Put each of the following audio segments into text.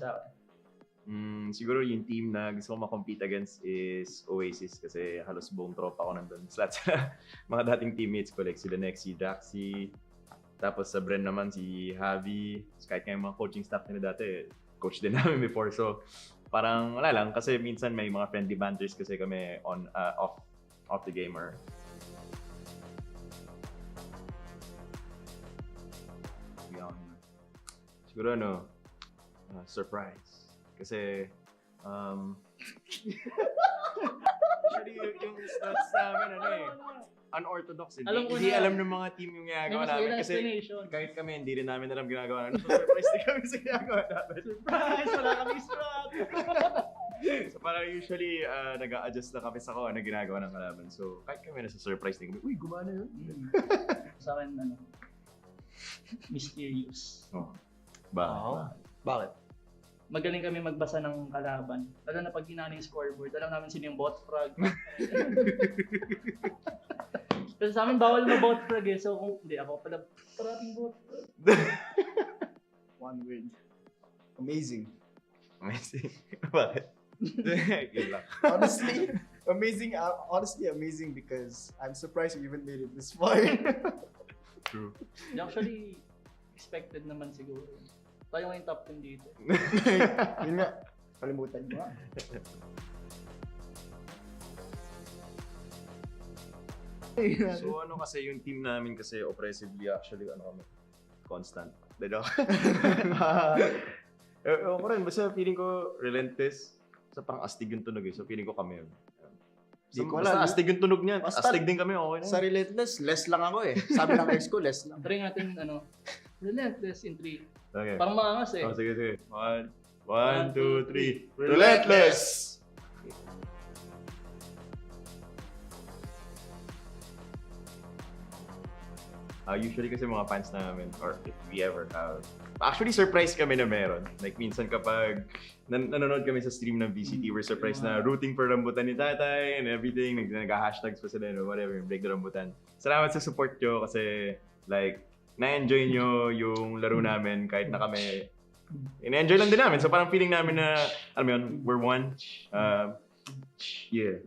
sa akin. Siguro yung team na gusto ko ma-compete against is Oasis kasi halos buong tropa ko nandun. Lahat sila, mga dating teammates ko like sila Nex, si Daxy, tapos sa Bren naman si Javi, kahit nga yung mga coaching staff nila dati, coach din namin before. So parang wala lang kasi minsan may mga friendly banters kasi kami on off the gamer. Siguro surprise. Kasi, actually, yung stats namin, unorthodox. Hindi alam ng mga team yung ginagawa namin. Kasi kahit kami, hindi rin namin alam ginagawa namin. So, surprise din kami sa ginagawa namin. Surprise! Wala kami strat! So, parang usually, nag-a-adjust na kami sa kung ano ginagawa ng kalaban. So, kahit kami nasa-surprise din kami, uy, gumana yun. Sa akin, mysterious. Oh. Bakit? Magaling kami magbasa ng kalaban. Lalo na pag ginana yung scoreboard, alam namin sino yung bot frag. Kasi sa amin bawal na bot frag eh. So kung hindi ako pala parating bot frag. One word. Amazing. Bakit? Good luck. Honestly, amazing because I'm surprised we even made it this far. True. Actually, expected naman siguro. Tayo nga yung top 10 dito. Yun nga, kalimutan mo. So kasi yung team namin kasi oppressively actually kami constant. Dito. Ako rin, basta feeling ko Relentless. Sa parang astig yung tunog eh. So feeling ko kami yun. Basta astig yung tunog niyan. Astig din kami, okay na. Sa Relentless, less lang ako eh. Sabi ng ex ko, less lang. Try natin Relentless in 3. Okay. Parang maangas eh. Oh, sige. 1, 2, 3. Relentless! Usually kasi mga fans namin, or if we ever have, actually surprised kami na meron. Like minsan kapag nanonood kami sa stream ng VCT, we're surprised na rooting for Rambutan ni Tatay and everything. Nag-hashtags pa sila, whatever, break the Rambutan. Salamat sa support nyo kasi like, na-enjoy nyo yung laro namin kahit na kami in-enjoy lang din namin. So parang feeling namin na, alam mo yun, we're one. Yeah.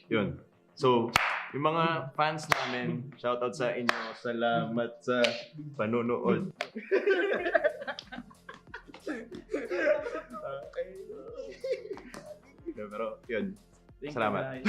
Yun. So, yung mga fans namin, shoutout sa inyo. Salamat sa panonood. Pero yun. Salamat.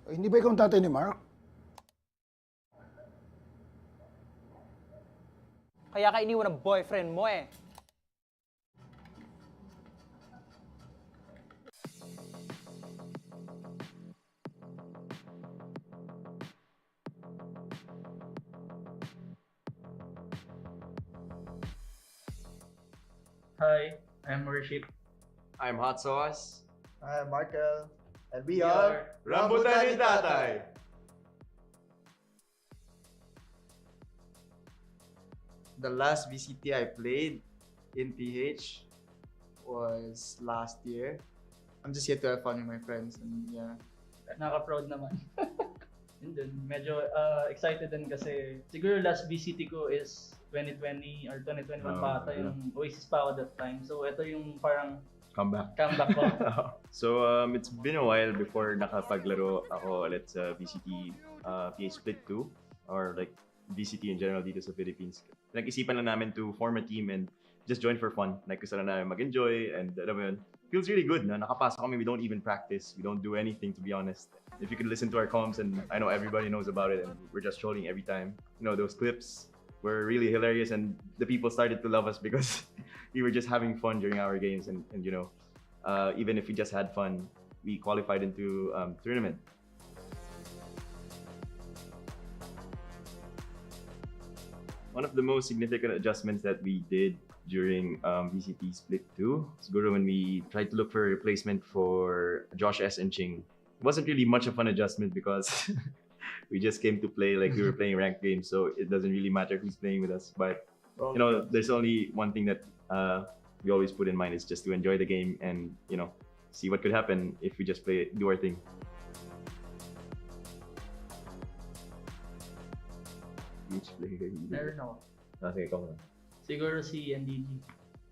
Hindi ba ikaw ang tatay ni Mark? Kaya ka iniwan ng boyfriend mo eh. Hi, I'm Worship. I'm Hot Sauce. I'm Markel. And we are Rambutan ni Tatay. The last VCT I played in PH was last year. I'm just here to have fun with my friends and yeah. Nakaka-proud naman. And then, medyo excited din kasi siguro last VCT ko is 2020 or 2021 pa ata yung Oasis pa ako that time. So ito yung parang Comeback ko. So it's been a while before nakapaglaro ako ulit sa VCT PH Split 2 or like VCT in general dito sa Philippines. Nag-isipan lang namin to form a team and just join for fun. Like gusto lang namin mag-enjoy and alam mo yun, feels really good na nakapasok kami. We don't even practice. We don't do anything to be honest. If you could listen to our comms and I know everybody knows about it and we're just trolling every time. You know, those clips were really hilarious and the people started to love us because we were just having fun during our games and you know, even if we just had fun, we qualified into tournament. One of the most significant adjustments that we did during VCT Split 2, siguro when we tried to look for a replacement for Josh S. and Ching. It wasn't really much of an adjustment because we just came to play like we were playing ranked games, so it doesn't really matter who's playing with us. But you know, there's only one thing that we always put in mind is just to enjoy the game and, you know, see what could happen if we just do our thing. Each player. Meron ako. Okay, ikaw na. Siguro si NDG.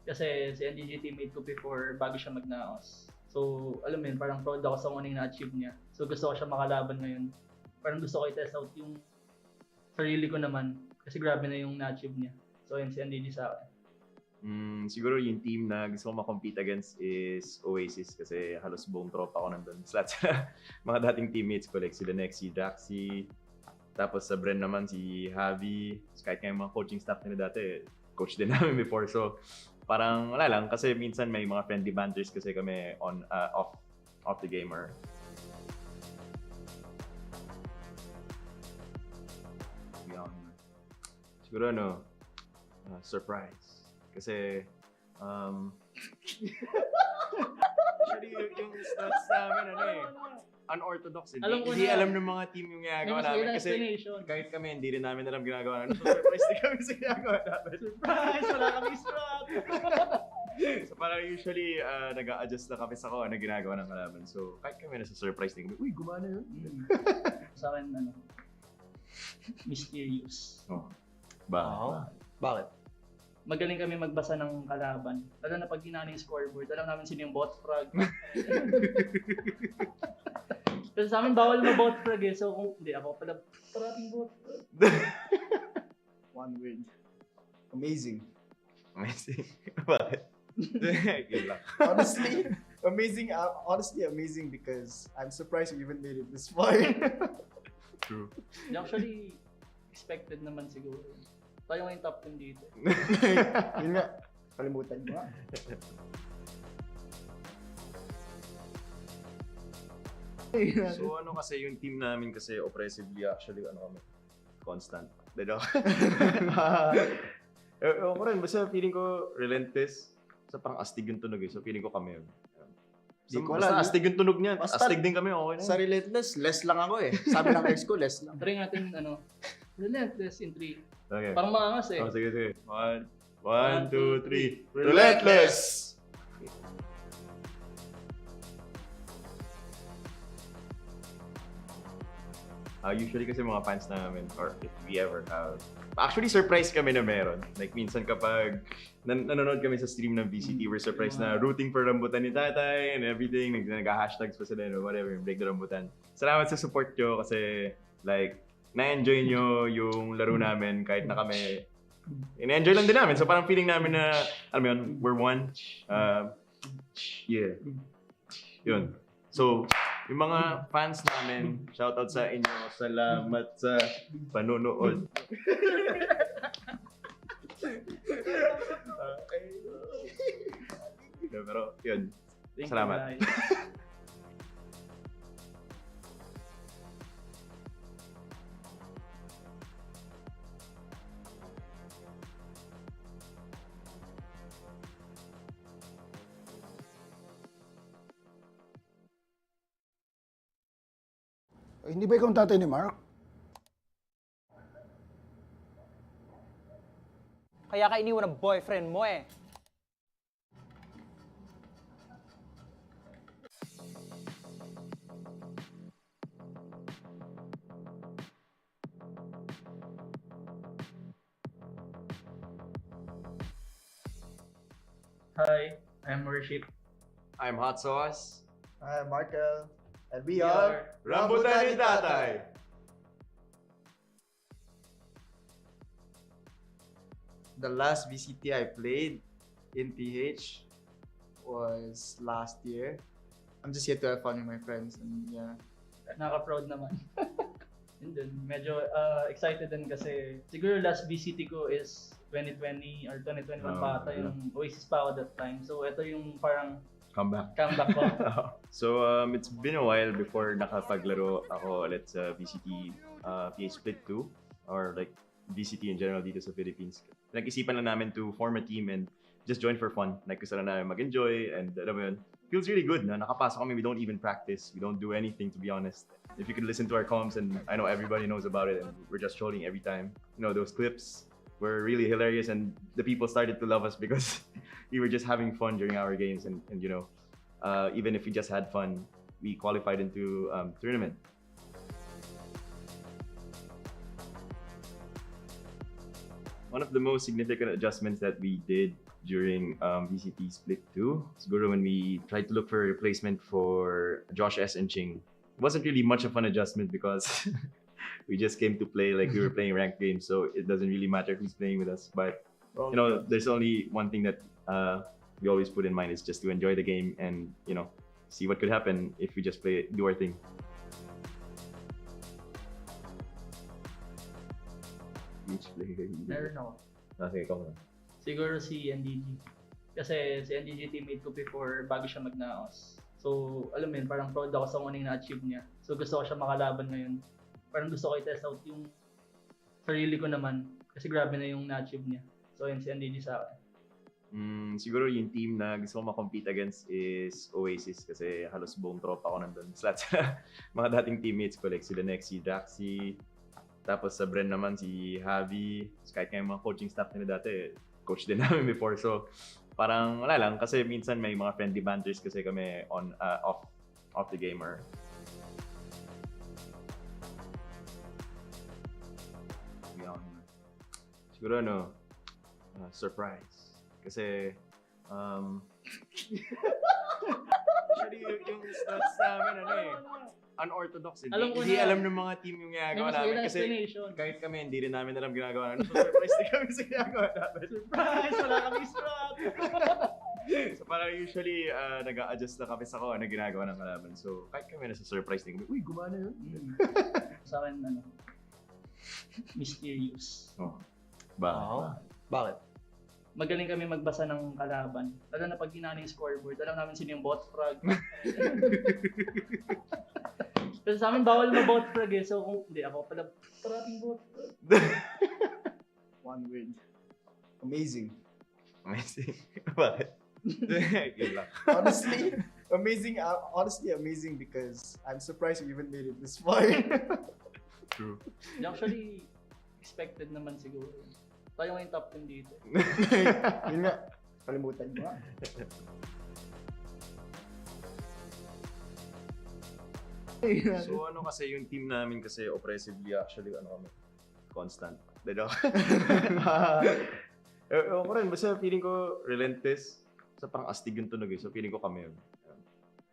Kasi si NDG teammate ko before bago siya mag-NAOS. So, alam mo yun, parang proud ako sa kuning na-achieve niya. So, gusto ko siya makalaban ngayon. Parang gusto ko i-test out yung sarili ko naman. Kasi grabe na yung na-achieve niya. So, yun si NDG sa akin. Siguro yung team na gusto ko ma-compete against is Oasis kasi halos buong tropa ko nandun. Lahat sila, mga dating teammates ko like sila Nex, si Daxy, tapos sa Bren naman si Javi, kahit nga yung mga coaching staff nila dati, coach din namin before. So parang wala lang kasi minsan may mga friendly banters kasi kami on off the game or siguro surprise. Kasi usually yung stats namin unorthodox. Hindi alam ng mga team yung ginagawa namin. Kasi kahit kami, hindi rin namin alam ginagawa namin. So, surprise din kami sa ginagawa namin. Surprise! Wala kami strat! So parang usually, nag-a-adjust na kami sa kung ano ginagawa ng kalaban. So kahit kami nasa surprise din kami, uy, gumana yun. Sa akin, mysterious. Oh. Bakit? Magaling kami magbasa ng kalaban. Lalo na pag ginana yung scoreboard, alam namin sino yung bot frag. Kasi sa amin bawal ma-bot frag eh. So kung hindi, ako pala parating bot frag. One word. Amazing. Bakit? Good luck. Honestly, amazing. Honestly, amazing because I'm surprised we even made it this far. True. Actually, expected naman siguro. Tayo nga yung top 10 dito. Yun nga, kalimutan mo. So kasi yung team namin kasi oppressively actually kami constant. Dito. Ako rin, basta feeling ko Relentless. Sa parang astig yung tunog eh. So feeling ko kami yun. Di ko basta alam. astig yung tunog niya. Basta- Astig din kami, okay na. Sa Relentless, less lang ako eh. Sabi ng ex ko, less lang. Try natin, Relentless in 3. Okay. Parang maangas eh. Oh, sige. 1, 2, 3. Relentless! Usually kasi mga fans namin, or if we ever have, actually surprised kami na meron. Like minsan kapag nanonood kami sa stream ng VCT, we're surprised na rooting for Rambutan ni Tatay and everything. Nag-hashtags pa sila, whatever, break the Rambutan. Salamat sa support nyo kasi like, na-enjoy nyo yung laro namin kahit na kami, in-enjoy lang din namin. So parang feeling namin na, alam mo yun, we're one. Yeah. Yun. So, yung mga fans namin, shoutout sa inyo. Salamat sa panonood. Pero yun. Salamat. Hindi ba ikaw ang tatay ni Mark? Kaya ka iniwan ng boyfriend mo eh. Hi, I'm Worship. I'm Hot Sauce. I'm Markel. And we are Rambutan ni Tatay. The last VCT I played in PH was last year. I'm just here to have fun with my friends and yeah. Naka-proud naman. And then, medyo excited din kasi siguro last VCT ko is 2020 or 2021 pa ata yung Oasis pa ako that time. So ito yung parang Comeback. comeback ko. So it's been a while before nakapaglaro ako ulit sa VCT PH Split 2 or like VCT in general dito sa Philippines. Nag-isipan lang namin to form a team and just join for fun. Like gusto lang namin mag-enjoy and alam mo yun, feels really good na nakapasok kami. We don't even practice. We don't do anything to be honest. If you could listen to our comms and I know everybody knows about it and we're just trolling every time. You know those clips were really hilarious, and the people started to love us because we were just having fun during our games, and even if we just had fun, we qualified into tournament. One of the most significant adjustments that we did during VCT Split 2 siguro when we tried to look for a replacement for Josh S. and Ching. It wasn't really much of an adjustment because we just came to play like we were playing ranked games, so it doesn't really matter who's playing with us. But there's only one thing that we always put in mind is just to enjoy the game and see what could happen if we just do our thing. Which player? Meron ako. Okay, ikaw na. Siguro si NDG. Kasi si NDG teammate ko before bago siya mag-NAOS. So, alam mo yun, parang proud ako sa kuning na-achieve niya. So, gusto ko siya makalaban ngayon. Parang gusto ko i-test out yung sarili ko naman. Kasi grabe na yung na-achieve niya. So, yun si NDG sa akin. Siguro yung team na gusto ko ma-compete against is Oasis kasi halos buong tropa ko nandun. Lahat sila, mga dating teammates ko like sila Nex, si Daxy, tapos sa Bren naman si Javi, kahit nga yung mga coaching staff nila dati, coach din namin before. So parang wala lang kasi minsan may mga friendly banters kasi kami on off the gamer. Siguro surprise. Kasi actually yung stats namin unorthodox. Hindi alam ng mga team yung ginagawa namin kasi kahit kami hindi rin namin alam ginagawa namin. So surprise din kami sa ginagawa namin. Surprise! Wala kami strat! So parang usually nag-a-adjust na kami sa kung ano ginagawa ng kalaban. So kahit kami nasa surprise din kami, uy, gumana yun. Sa akin, mysterious. Oh. Bakit? Magaling kami magbasa ng kalaban. Lalo na pag ginana yung scoreboard, alam namin sino yung bot frag. Kasi sa amin bawal ma-bot frag eh. So kung hindi, ako pala parating bot frag. One word. Amazing. Bakit? Yun lang. Honestly, amazing. Honestly, amazing because I'm surprised we even made it this far. True. Actually, expected naman siguro. Tayo nga yung top 10 dito. Yun nga, kalimutan mo. So kasi yung team namin kasi oppressively actually kami constant. Dito. Ako rin, basta feeling ko Relentless. Sa parang astig yung tunog eh. So feeling ko kami yun.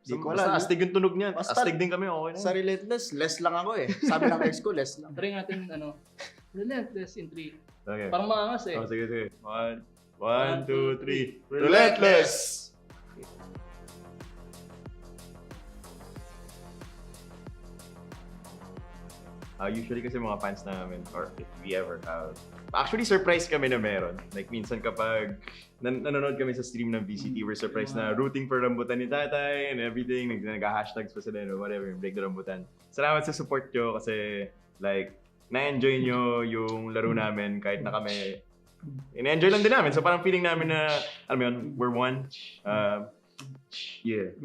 Di ko basta alam. astig yung tunog niya. Basta astig din kami, okay na. Sa Relentless, less lang ako eh. Sabi ng ex ko, less lang. Try natin Relentless in 3. Okay. Parang maangas eh. Oh, sige. 1, 2, 3. Relentless! Usually kasi mga fans namin, or if we ever have, actually surprised kami na meron. Like minsan kapag nanonood kami sa stream ng VCT, we're surprised na rooting for Rambutan ni Tatay and everything. Nag-hashtags pa sila, whatever, break the Rambutan. Salamat sa support nyo kasi like, na-enjoy nyo yung laro namin kahit na kami in-enjoy lang din namin. So parang feeling namin na, alam mo yun, we're one. Yeah.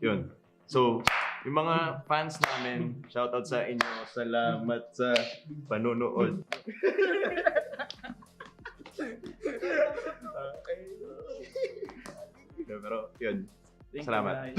Yun. So, yung mga fans namin, shoutout sa inyo. Salamat sa panonood. Pero yun. Salamat.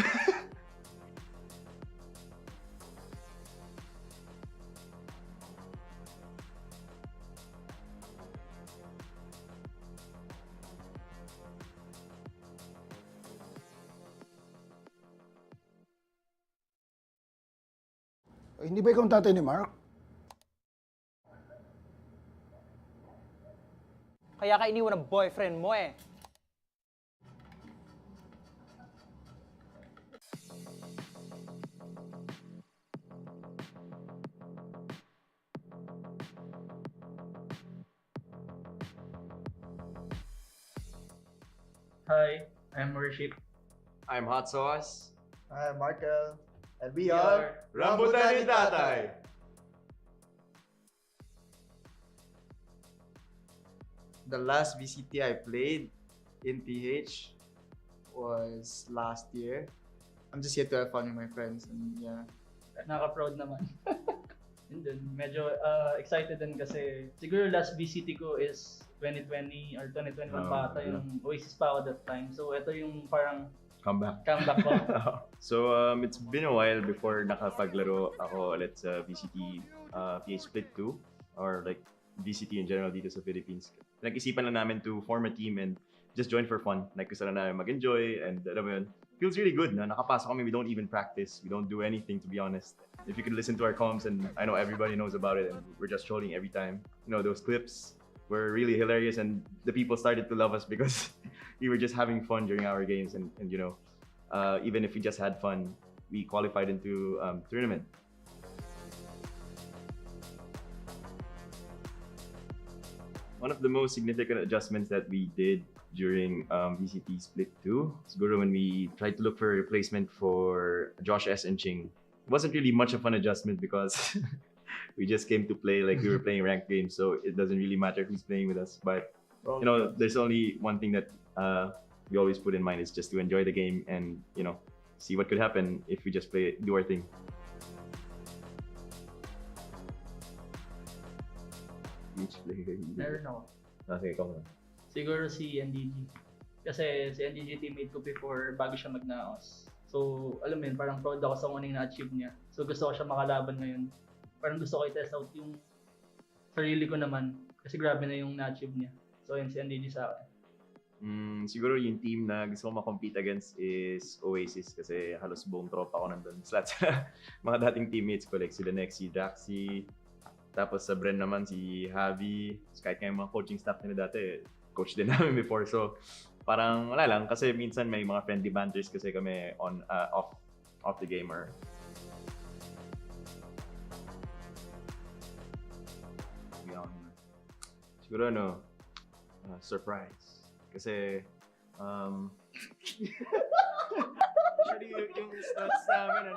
Hindi ba ikaw ang tatay ni Mark? Kaya ka iniwan ng boyfriend mo eh. Hi, I'm Worship. I'm Hot Sauce. I'm Markel. And we are Rambutan ni Tatay. The last VCT I played in PH was last year. I'm just here to have fun with my friends and yeah. Naka-proud naman. And then, medyo excited din kasi siguro last VCT ko is 2020 or 2021 pa ata yung Oasis pa ako that time. So, ito yung parang Comeback. comeback ko. So, it's been a while before nakapaglaro ako ulit sa VCT PH Split 2 or like VCT in general dito sa Philippines. Nag-isipan lang namin to form a team and just join for fun. Like, gusto lang namin mag-enjoy and alam mo yun, feels really good na nakapasok kami. We don't even practice. We don't do anything, to be honest. If you could listen to our comms, and I know everybody knows about it, and we're just trolling every time. You know, those clips were really hilarious, and the people started to love us because we were just having fun during our games. And you know, even if we just had fun, we qualified into tournament. One of the most significant adjustments that we did during VCT Split 2, siguro when we tried to look for a replacement for Josh S. and Ching. It wasn't really much of an adjustment because we just came to play like we were playing ranked games, so it doesn't really matter who's playing with us. But you know, there's only one thing that we always put in mind is just to enjoy the game and you know, see what could happen if we just do our thing. Each player. Meron ako. Okay, come on. Siguro si NDG. Kasi si NDG teammate ko before bago siya mag-NAOS. So, alam mo yun, parang proud ako sa kung na-achieve niya. So, gusto ko siya makalaban ngayon. Parang gusto ko i-test out yung sarili ko naman. Kasi grabe na yung na-achieve niya. So, yun si NDG sa akin. Siguro yung team na gusto ko ma-compete against is Oasis kasi halos buong tropa ko nandun. Lahat sila, mga dating teammates ko like sila Nex, si Daxy, tapos sa Bren naman si Javi, kahit nga yung mga coaching staff nila dati, coach din namin before. So, parang wala lang kasi minsan may mga friendly banters kasi kami on off the gamer. Siguro surprise. Kasi actually yung stats namin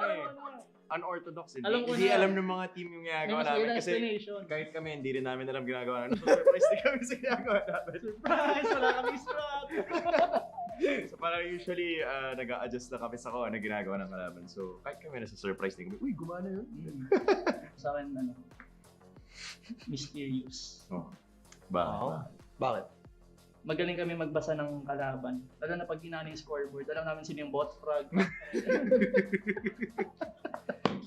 unorthodox. Hindi alam ng mga team yung ginagawa namin kasi kahit kami hindi rin namin alam ginagawa namin. So surprise din kami sa ginagawa namin. Surprise! Wala kami strat! So parang usually nag-a-adjust na kami sa kung ano ginagawa ng kalaban. So kahit kami nasa surprise din kami, uy, gumana yun. Sa akin, mysterious. Oh. Bakit? Magaling kami magbasa ng kalaban. Lalo na pag ginana yung scoreboard, alam namin sino yung bot frag.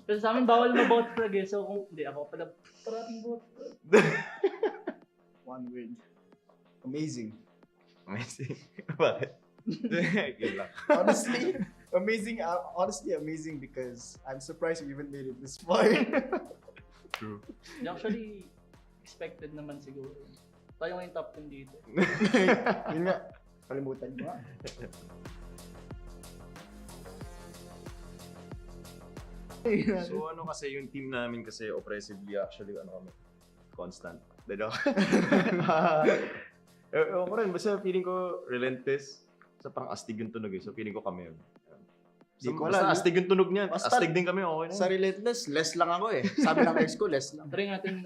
Kasi sa amin bawal ma-bot frag eh. So kung hindi ako pala parating bot frag. One word. Amazing. Bakit? Honestly, amazing. Honestly, amazing because I'm surprised we even made it this far. True. Actually, expected naman siguro. Tayo nga yung top 10 dito. Yun nga, kalimutan mo. So kasi yung team namin kasi oppressively actually kami constant. Dito. Ewan ko rin, basta feeling ko Relentless. Sa parang astig yung tunog eh. So feeling ko kami yun. Basta astig yung tunog niya. Astig din kami, okay na. Sa Relentless, less lang ako eh. Sabi ng ex ko, less lang. Try natin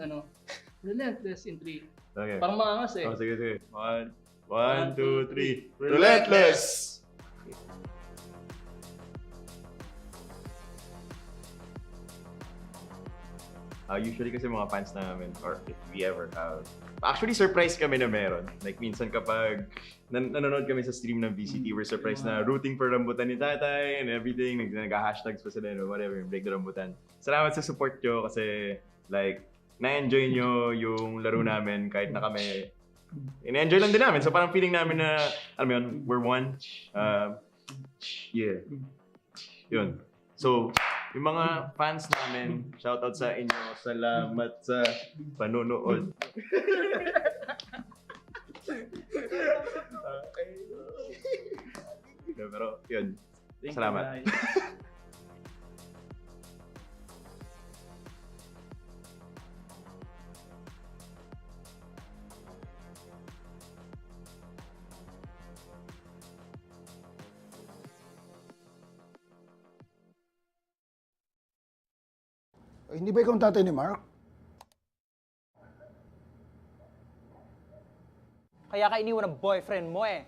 Relentless in 3. Okay. Parang maangas eh. Oh, sige. 1, 2, 3. Relentless! Usually kasi mga fans namin, or if we ever have, actually surprised kami na meron. Like minsan kapag nanonood kami sa stream ng VCT, we're surprised na rooting for Rambutan ni Tatay and everything. Nag-hashtags pa sila, whatever, break the Rambutan. Salamat sa support nyo kasi like, na-enjoy nyo yung laro namin kahit na kami. In-enjoy lang din namin. So parang feeling namin na, alam mo yun, we're one. Yeah. Yun. So, yung mga fans namin, shoutout sa inyo. Salamat sa panonood. Pero, yun. Salamat. Hindi ba ikaw ang tatay ni Mark? Kaya ka iniwan ng boyfriend mo eh.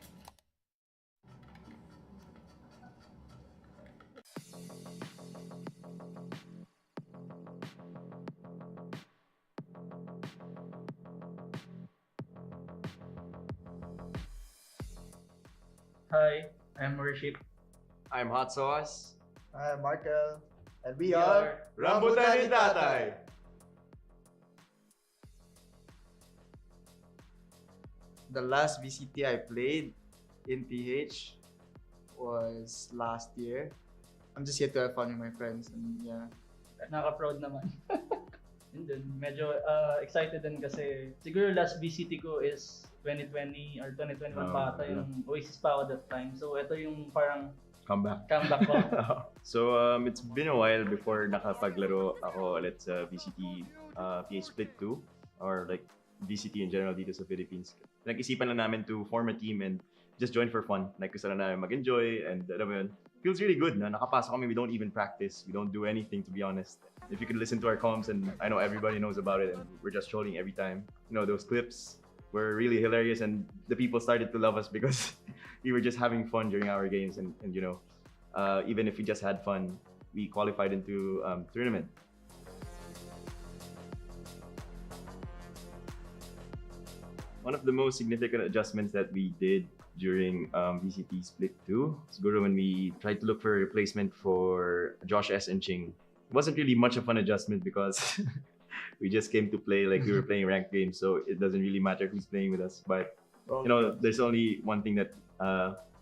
Hi, I'm Worship. I'm Hot Sauce. I'm Markel. And we We are are Rambutan ni Tatay. The last VCT I played in PH was last year. I'm just here to have fun with my friends and yeah. Naka-proud naman. And then, medyo excited din kasi siguro last VCT ko is 2020 or 2021 pa ata yung Oasis pa ako that time. So ito yung parang Comeback. comeback ko. So it's been a while before nakapaglaro ako ulit sa VCT PH Split 2 or like VCT in general dito sa Philippines. Nag-isipan lang namin to form a team and just join for fun. Like gusto lang namin mag-enjoy and alam mo yun, feels really good na nakapasok kami. We don't even practice. We don't do anything to be honest. If you could listen to our comms, and I know everybody knows about it and we're just trolling every time. You know, those clips were really hilarious and the people started to love us because we were just having fun during our games and you know, even if we just had fun, we qualified into tournament. One of the most significant adjustments that we did during VCT Split 2, siguro when we tried to look for a replacement for Josh S. and Ching. It wasn't really much of an adjustment because we just came to play like we were playing ranked games, so it doesn't really matter who's playing with us. But you know, there's only one thing that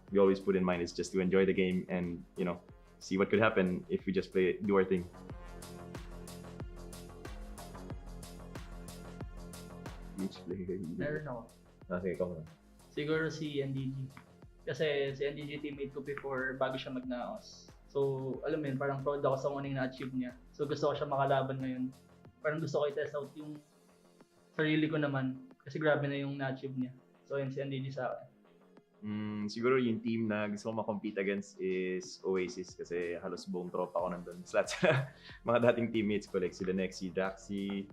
we always put in mind is just to enjoy the game and you know, see what could happen if we just do our thing. Which player? Meron ako. Okay, come on. Siguro si NDG. Kasi si NDG teammate ko before bago siya mag-NAOS. So, alam mo yun, parang proud ako sa kuning na-achieve niya. So, gusto ko siya makalaban ngayon. Parang gusto ko i-test out yung sarili ko naman. Kasi grabe na yung na-achieve niya. So, yun si NDG sa akin. Siguro yung team na gusto ko ma-compete against is Oasis kasi halos buong tropa ko nandun. Lahat sila, mga dating teammates ko like sila Nex, si Daxi,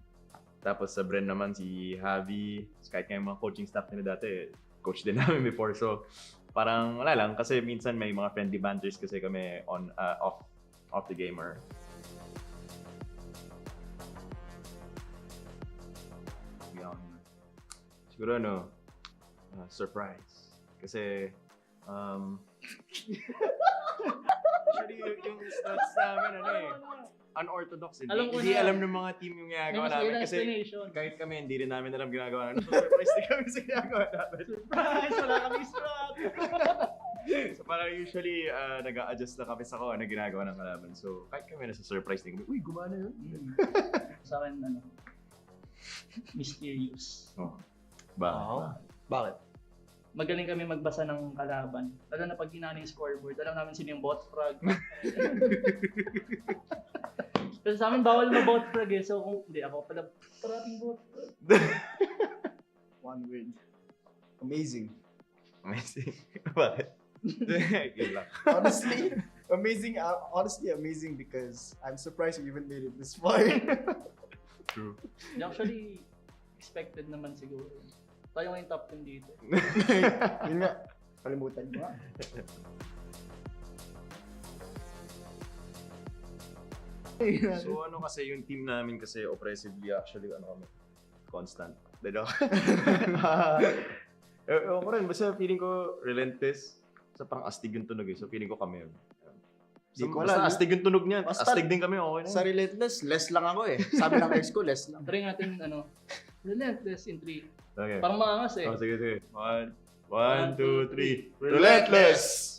tapos sa Bren naman si Javi. Kahit nga yung mga coaching staff nila dati, coach din namin before. So parang wala lang kasi minsan may mga friendly banters kasi kami on off the game or siguro ano, surprise. Kasi actually yung stats namin ano eh, unorthodox. Hindi alam ng mga team yung ginagawa namin kasi kahit kami hindi rin namin alam ginagawa namin. So surprise din kami sa ginagawa namin. Surprise! Wala kami strat! So parang usually nag-a-adjust na kami sa kung ano ginagawa ng kalaban. So kahit kami nasa surprise din kami, uy gumana yun. Sa akin ano, mysterious. Oh. Bakit? Bakit? Magaling kami magbasa ng kalaban. Lalo na pag ginana yung scoreboard, alam namin sino yung bot frag. Kasi sa amin bawal ma-bot frag eh. So kung hindi ako pala parating bot frag. One word. Amazing. Amazing. Bakit? Good luck. Honestly, amazing. Honestly, amazing because I'm surprised we even made it this far. True. Actually, expected naman siguro. Tayo nga yung top 10 dito. Yun nga. Kalimutan mo nga. So ano kasi yung team namin kasi oppressively actually ano kami constant. Dito. Ewan ko rin, basta feeling ko Relentless. Sa parang astig yung tunog eh. So feeling ko kami yun. Di ko Basta alam. astig yung tunog niya. Basta- Astig din kami, okay na yun. Sa Relentless, less lang ako eh. Sabi ng ex ko, less lang. Try natin ano, Relentless in 3. Okay. Parang maangas eh. Oh, sige, sige. 1, 2, 3. Relentless!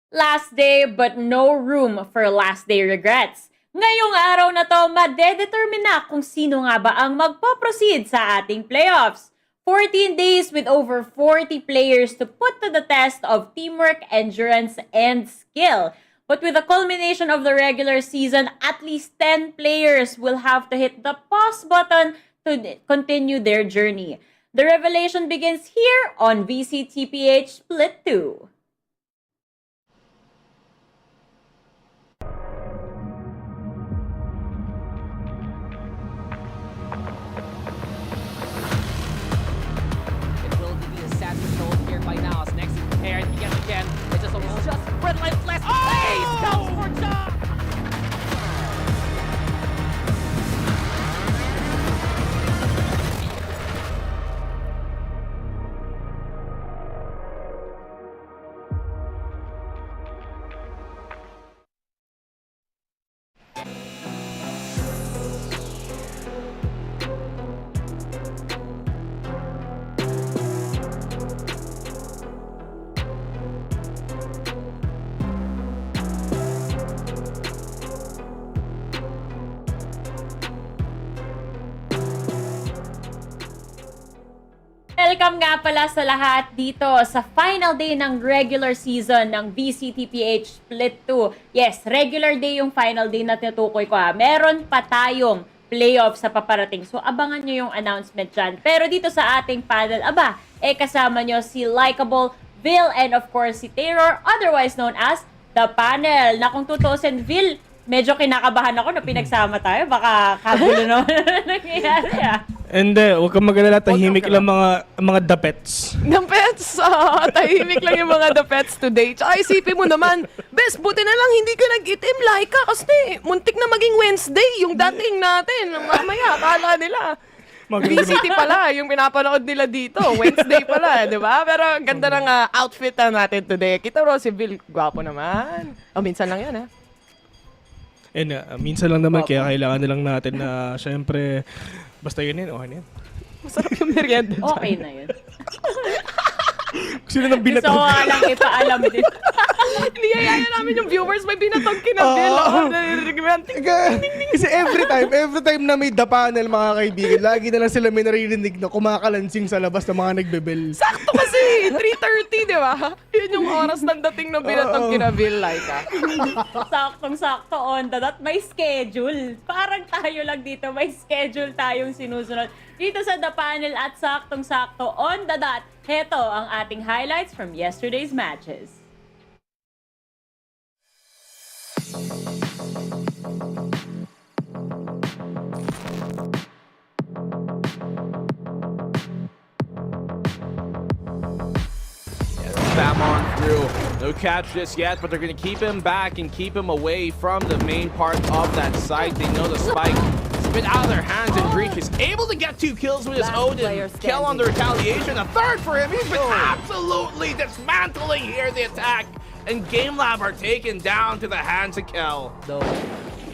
Last day but no room for last day regrets. Ngayong araw na to, madedetermine na kung sino nga ba ang magpo-proceed sa ating playoffs. 14 days with over 40 players to put to the test of teamwork, endurance, and skill. But with the culmination of the regular season, at least 10 players will have to hit the pause button to continue their journey. The revelation begins here on VCTPH Split 2. It will be a Welcome nga pala sa lahat dito sa final day ng regular season ng VCTPH Split 2. Yes, regular day yung final day na tinutukoy ko ha. Meron pa tayong playoff sa paparating. So abangan nyo yung announcement dyan. Pero dito sa ating panel, kasama nyo si Likeable, Vil, and of course si Terror, otherwise known as The Panel. Na kung tutusin, Vil, medyo kinakabahan ako na pinagsama tayo. Baka kagulo naman nangyayari Hindi, huwag kang mag-alala, tahimik lang mga dapets. Dapets! Tahimik lang yung mga dapets today. Tsaka isipin mo naman, bes, buti na lang hindi ka nag-itim like ka kasi muntik na maging Wednesday yung dating natin. Mamaya, akala nila. VCT pala, yung pinapanood nila dito. Wednesday pala, di ba? Pero ganda ng outfit natin today. Kita ro si Bill, gwapo naman. Minsan lang yan, ha? Minsan lang naman, kaya kailangan na lang natin na, syempre, basta yun okay na yan. Masarap yung merienda dyan. Okay na yun. Sino nang binatog? Gusto ko nga lang ipaalam din. Niyayaya namin yung viewers, may binatog kinabil. Kasi every time na may The Panel, mga kaibigan, lagi na lang sila may naririnig na kumakalansing sa labas ng mga nagbebel. Sakto kasi, 3:30, di ba? Yun yung oras ng dating na binatog kinabil, Laika. Saktong-sakto on the dot. May schedule. Parang tayo lang dito, may schedule tayong sinusunod. Dito sa The Panel at saktong-sakto on the dot. Heto ang ating highlights from yesterday's matches. Spam on through. No catch just yet, but they're going to keep him back and keep him away from the main part of that site. They know the spike has been out of their hands, and Greek is able to get 2 kills with his Odin. Kill on the retaliation, a third for him. He's been absolutely dismantling here the attack, and Game Lab are taken down to the hands of Kel.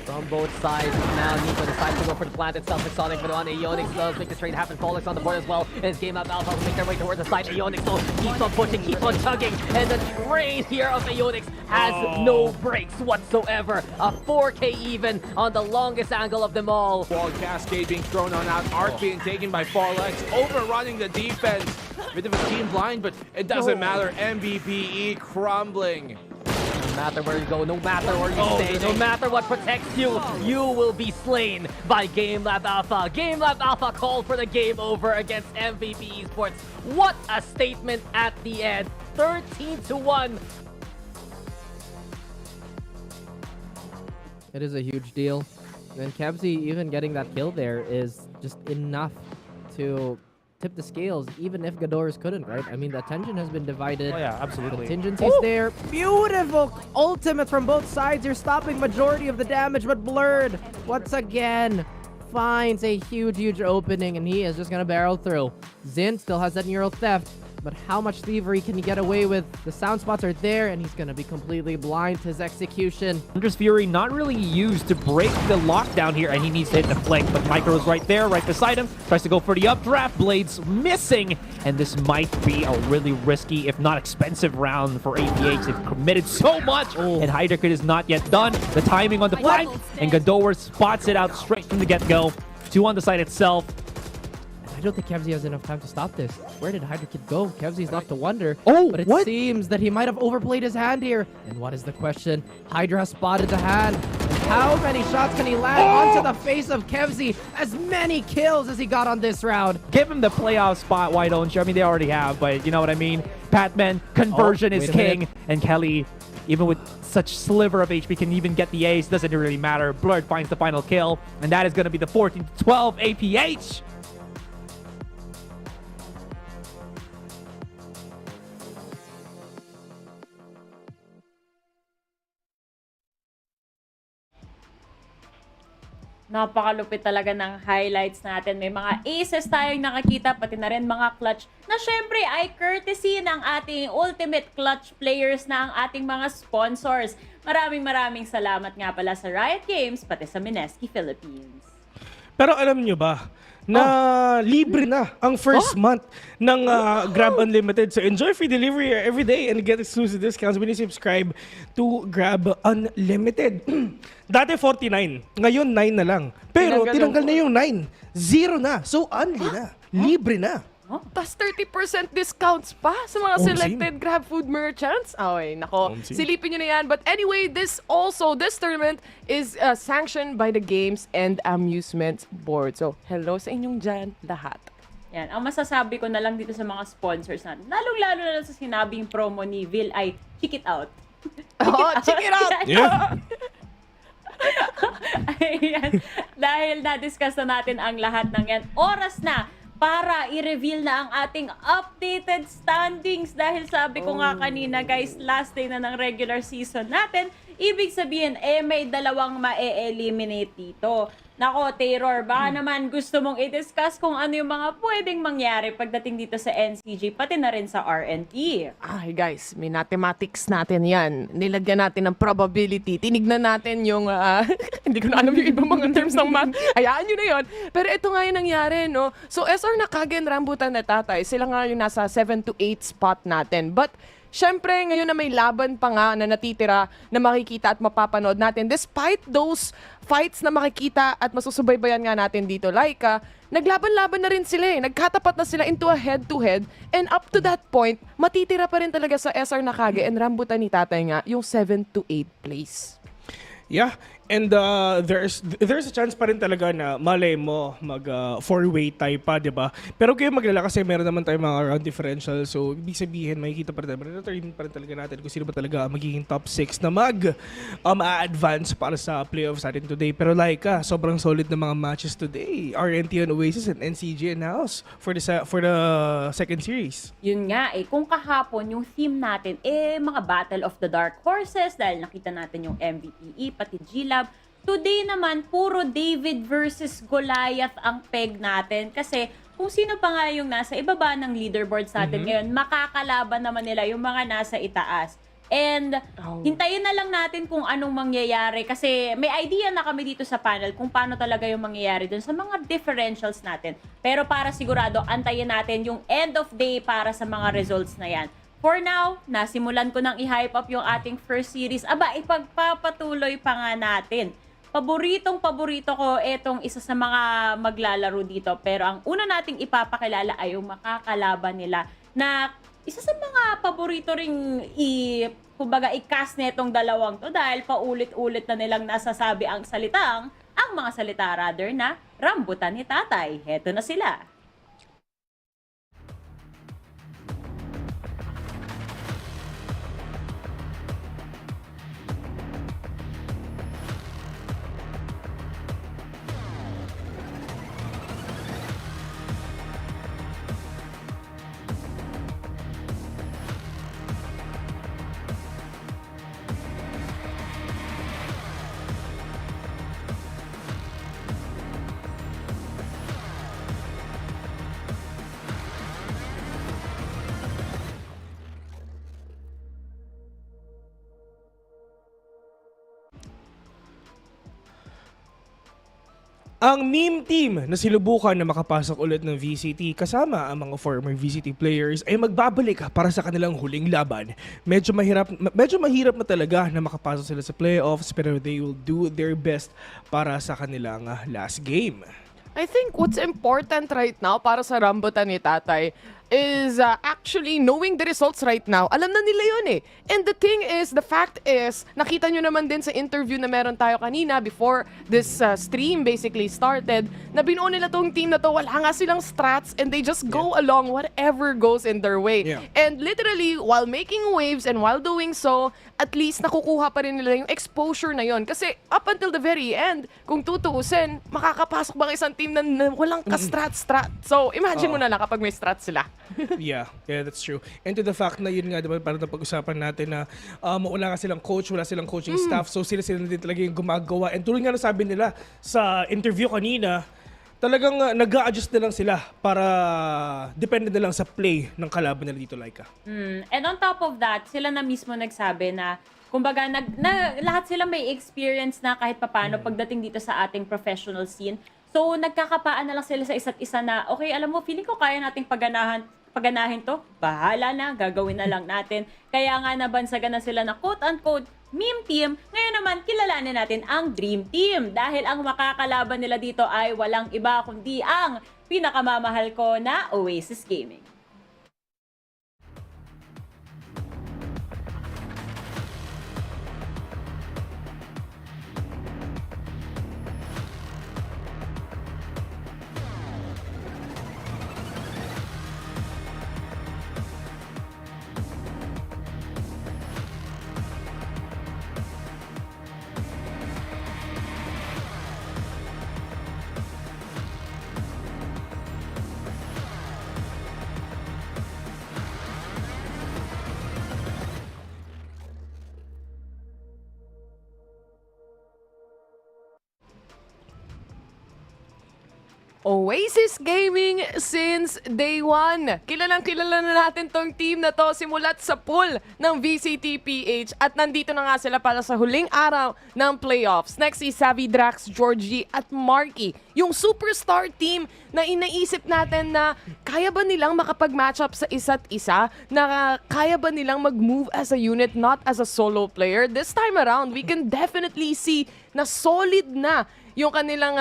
From both sides, now Nico decides to go for the plant itself. It's Sonic, but on Aeonix does make the trade happen. Pollock's on the board as well. And it's Game Up Alpha will make their way towards the side. Aeonix though keeps on pushing, keeps on chugging. And the trade here of Aeonix has no breaks whatsoever. A 4K even on the longest angle of them all. Wall cascade being thrown on out. Arc being taken by Fallex, overrunning the defense. Bit of a team blind, but it doesn't matter. MVPE crumbling. No matter where you go, no matter where you stay, no matter what protects you, you will be slain by Game Lab Alpha. Game Lab Alpha called for the game over against MVP Esports. What a statement at the end. 13-1. It is a huge deal. And Kebsy even getting that kill there is just enough to tip the scales, even if Ghidorahs couldn't, right? I mean, the attention has been divided. Oh yeah, absolutely. Contingencies there. Beautiful ultimate from both sides. You're stopping majority of the damage, but Blurred, once again, finds a huge opening, and he is just gonna barrel through. Zin still has that neural theft, but how much thievery can he get away with? The sound spots are there, and he's gonna be completely blind to his execution. Thunder's Fury not really used to break the lockdown here, and he needs to hit the flank, but Micro's right there, right beside him. Tries to go for the updraft. Blades missing, and this might be a really risky, if not expensive round for APH. They've committed so much, and Hydra is not yet done. The timing on the flank, and Ghidorah spots it out straight from the get-go. 2 on the side itself. I don't think Kevsy has enough time to stop this. Where did Hydra Kid go? Kevsy's left to wonder. But it seems that he might have overplayed his hand here. And what is the question? Hydra has spotted the hand. And how many shots can he land onto the face of Kevsy? As many kills as he got on this round. Give him the playoff spot, why don't you? I mean, they already have, but you know what I mean? Patman, conversion is king. And Kelly, even with such sliver of HP, can even get the ace. Doesn't really matter. Blurred finds the final kill. And that is going to be the 14-12 APH. Napakalupit talaga ng highlights natin. May mga aces tayong nakakita, pati na rin mga clutch na syempre ay courtesy ng ating ultimate clutch players na ang ating mga sponsors. Maraming salamat nga pala sa Riot Games, pati sa Mineski Philippines. Pero alam nyo ba, na libre na ang first month ng Grab Unlimited. So enjoy free delivery every day and get exclusive discounts when you subscribe to Grab Unlimited. Dati 49, ngayon 9 na lang. Pero tinanggal na yung 9. 0 na. So only na. Libre na. Tas 30% discounts pa sa mga selected Grab Food merchants. Okay, nako. Silipin nyo na yan. But anyway, this tournament is sanctioned by the Games and Amusement Board. So, hello sa inyong dyan lahat. Yan, ang masasabi ko na lang dito sa mga sponsors natin, lalong-lalo na lang sa sinabing promo ni Vil ay check it out. Check it out! Yeah. Ayan. Dahil na-discuss na natin ang lahat ng yan, oras na para i-reveal na ang ating updated standings. Dahil sabi ko nga kanina, guys, last day na ng regular season natin. Ibig sabihin, may dalawang ma-eliminate dito. Nako, Taylor, baka naman gusto mong i-discuss kung ano yung mga pwedeng mangyari pagdating dito sa NCG, pati na rin sa RNT. Ay guys, may mathematics natin yan. Nilagyan natin ng probability. Tinignan natin yung, hindi ko na alam yung ibang mga terms ng math. Hayaan nyo na yun. Pero ito nga yung nangyari, no? So, SR Nacague and Rambutan at Tatay, sila nga yung nasa 7 to 8 spot natin. But, syempre, ngayon na may laban pa nga na natitira na makikita at mapapanood natin. Despite those fights na makikita at masusubaybayan nga natin dito, Laika, naglaban-laban na rin sila eh. Nagkatapat na sila into a head-to-head. And up to that point, matitira pa rin talaga sa SR Nacague and Rambutan ni Tatay nga yung 7 to 8 place. Yeah, and there's a chance pa rin talaga na malay mo mag 4-way tie pa, 'di ba? Pero kayo maglala kasi meron naman tayong mga round differential. So, ibig sabihin makikita pa rin tayo. Determine pa rin talaga natin kung sino ba talaga magiging top 6 na advance para sa playoffs natin today. Pero Laika, sobrang solid na mga matches today. RNT and Oasis and NCG and NAOS for the second series. Yun nga kung kahapon yung theme natin mga Battle of the Dark Horses dahil nakita natin yung MVPE pati G-Lab. Today naman, puro David versus Goliath ang peg natin. Kasi kung sino pa nga yung nasa ibaba ng leaderboard sa atin ngayon, makakalaban naman nila yung mga nasa itaas. And hintayin na lang natin kung anong mangyayari. Kasi may idea na kami dito sa panel kung paano talaga yung mangyayari dun sa mga differentials natin. Pero para sigurado, antayin natin yung end of day para sa mga results na yan. For now, nasimulan ko nang i-hype up yung ating first series. Aba, ipagpapatuloy pa nga natin. Paborito ko itong isa sa mga maglalaro dito. Pero ang una nating ipapakilala ay yung makakalaban nila na isa sa mga paborito ring i-cast netong dalawang to dahil paulit-ulit na nilang nasasabi ang mga salita rather na Rambutan ni Tatay. Heto na sila. Ang meme team na sinubukan na makapasok ulit ng VCT kasama ang mga former VCT players ay magbabalik para sa kanilang huling laban. Medyo mahirap na talaga na makapasok sila sa playoffs pero they will do their best para sa kanilang last game. I think what's important right now para sa Rambutan ni Tatay is actually knowing the results right now. Alam na nila yun eh. And the fact is, nakita nyo naman din sa interview na meron tayo kanina before this stream basically started, na binuo nila tong team na to, wala nga silang strats and they just go along whatever goes in their way. Yeah. And literally, while making waves and while doing so, at least nakukuha pa rin nila yung exposure na yon. Kasi up until the very end, kung tutuusin, makakapasok ba isang team na walang ka-strat? So, imagine mo na lang kapag may strat sila. Yeah, that's true. And to the fact na yun nga, diba, parang napag-usapan natin na wala nga silang coach, wala silang coaching staff, so sila din talaga yung gumagawa. And tulad nga na sabi nila sa interview kanina, talagang nag-a-adjust na lang sila para depende na lang sa play ng kalaban nila dito, Laika. And on top of that, sila na mismo nagsabi na kumbaga lahat sila may experience na kahit papano pagdating dito sa ating professional scene. So nagkakapaan na lang sila sa isa't isa na okay, alam mo, feeling ko kaya nating paganahin to. Bahala na, gagawin na lang natin. Kaya nga nabansagan na sila na quote-unquote Meme Team. Ngayon naman, kilalanin natin ang Dream Team dahil ang makakalaban nila dito ay walang iba kundi ang pinakamamahal ko na Oasis Gaming. Oasis Gaming since day one. Kilalang kilala na natin tong team na to simulat sa pool ng VCTPH at nandito na nga sila para sa huling araw ng playoffs. Next is Savvy, Drax, Georgie at Marky. Yung superstar team na inaisip natin na kaya ba nilang makapag-match up sa isa't isa, na kaya ba nilang mag-move as a unit, not as a solo player. This time around, we can definitely see na solid na yung kanilang,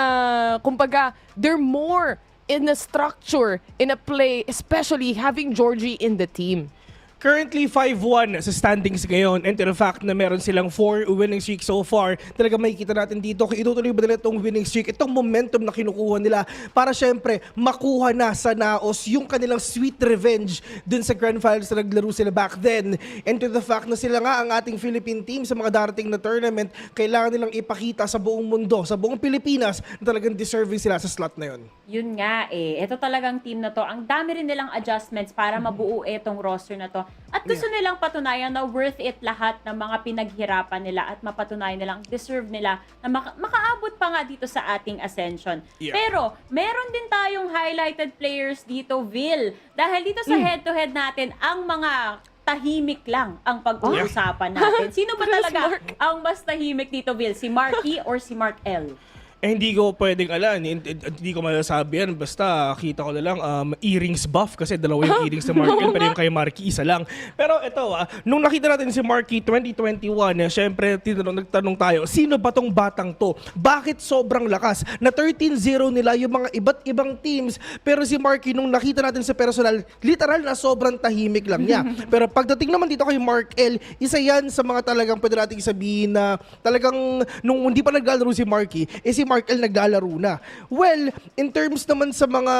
kumbaga, they're more in a structure, in a play, especially having Georgie in the team. Currently 5-1 sa standings ngayon, and to the fact na meron silang 4 winning streak so far, talaga makikita natin dito kung itutuloy ba nila itong winning streak, itong momentum na kinukuha nila para syempre makuha na sa NAOS yung kanilang sweet revenge dun sa Grand Finals na naglaro sila back then. And to the fact na sila nga ang ating Philippine team sa mga darating na tournament, kailangan nilang ipakita sa buong mundo, sa buong Pilipinas, na talagang deserving sila sa slot na yun. Yun nga ito talagang team na to, ang dami rin nilang adjustments para mabuo itong roster na to. At gusto nilang patunayan na worth it lahat ng mga pinaghirapan nila at mapatunayan nilang deserve nila na makaabot pa nga dito sa ating Ascension. Pero meron din tayong highlighted players dito, Vil. Dahil dito sa head-to-head natin, ang mga tahimik lang ang pag-uusapan natin. Sino ba talaga ang mas tahimik dito, Vil? Si Marky or si Mark L? Hindi ko pwedeng hindi ko masasabi yan. Basta kita ko na lang earrings buff kasi dalawa yung earrings sa Marky, pero yung kay Marky isa lang. Pero ito, nung nakita natin si Marky 2021, syempre nagtanong tayo, sino ba tong batang to? Bakit sobrang lakas? Na 13-0 nila yung mga iba't ibang teams, pero si Marky nung nakita natin sa personal, literal na sobrang tahimik lang niya. Pero pagdating naman dito kay Mark L, isa yan sa mga talagang pwede nating sabihin na talagang nung hindi pa naglalaro si Marky, si Mark L naglalaro na. Well, in terms naman sa mga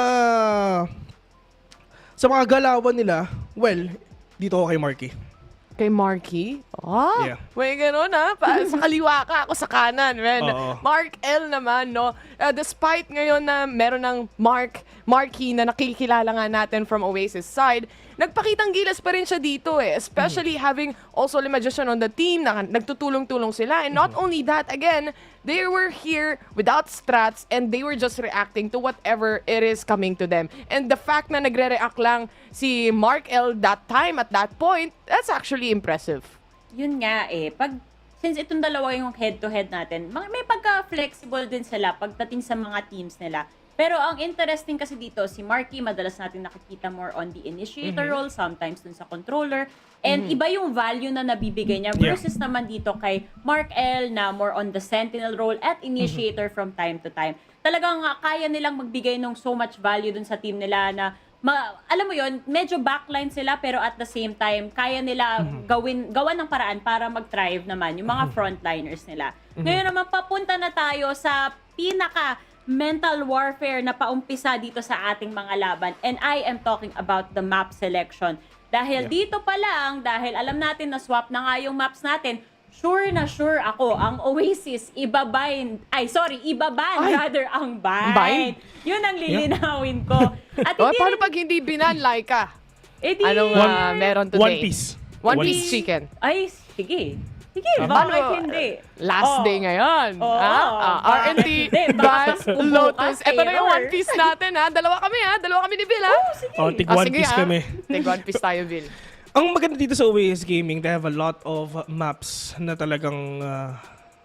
galawan nila, well, dito ako kay Marky. Kay Marky? May ganun sa kaliwa ka, ako sa kanan, man. Mark L naman, no? Despite ngayon na meron ng Marky na nakikilala nga natin from Oasis side, nagpakitang gilas pa rin siya dito especially having also the Magician on the team na nagtutulong-tulong sila. And not only that, again, they were here without strats and they were just reacting to whatever it is coming to them. And the fact na nagre-react lang si Mark L that time, at that point, that's actually impressive. Yun nga since itong dalawa yung head-to-head natin, may pagka-flexible din sila pagdating sa mga teams nila. Pero ang interesting kasi dito, si Marky, madalas natin nakikita more on the initiator role, sometimes dun sa controller. And iba yung value na nabibigay niya versus naman dito kay Mark L na more on the sentinel role at initiator from time to time. Talagang kaya nilang magbigay ng so much value dun sa team nila na alam mo yon, medyo backline sila pero at the same time kaya nila gawan ng paraan para mag-thrive naman yung mga frontliners nila. Ngayon naman papunta na tayo sa pinaka mental warfare na paumpisa dito sa ating mga laban, and I am talking about the map selection. Dahil dito pa lang, dahil alam natin na swap na nga yung maps natin, sure na sure ako, ang Oasis ibaban rather ang bind. Yun ang lilinawin ko. At paano pag hindi binan, Laika? Anong meron today? One piece chicken. Ay, sige. Bakit hindi? Last day ngayon. RNT, Vans, Lotus. Ito na yung One Piece natin, Dalawa kami ni Bill, Tig One Piece kami. Tig One Piece tayo, Bill. Ang maganda dito sa Oasis Gaming, they have a lot of maps na talagang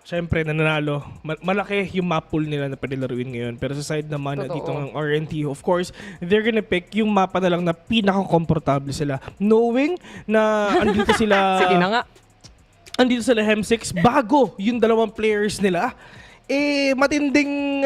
syempre nananalo. Malaki yung map pool nila na pwede laruin ngayon. Pero sa side naman dito ng RNT, of course, they're gonna pick yung mapa na lang na pinaka-komportable sila. Knowing na andito sila... Sige na nga. andito sila Hem6, bago yung dalawang players nila, matinding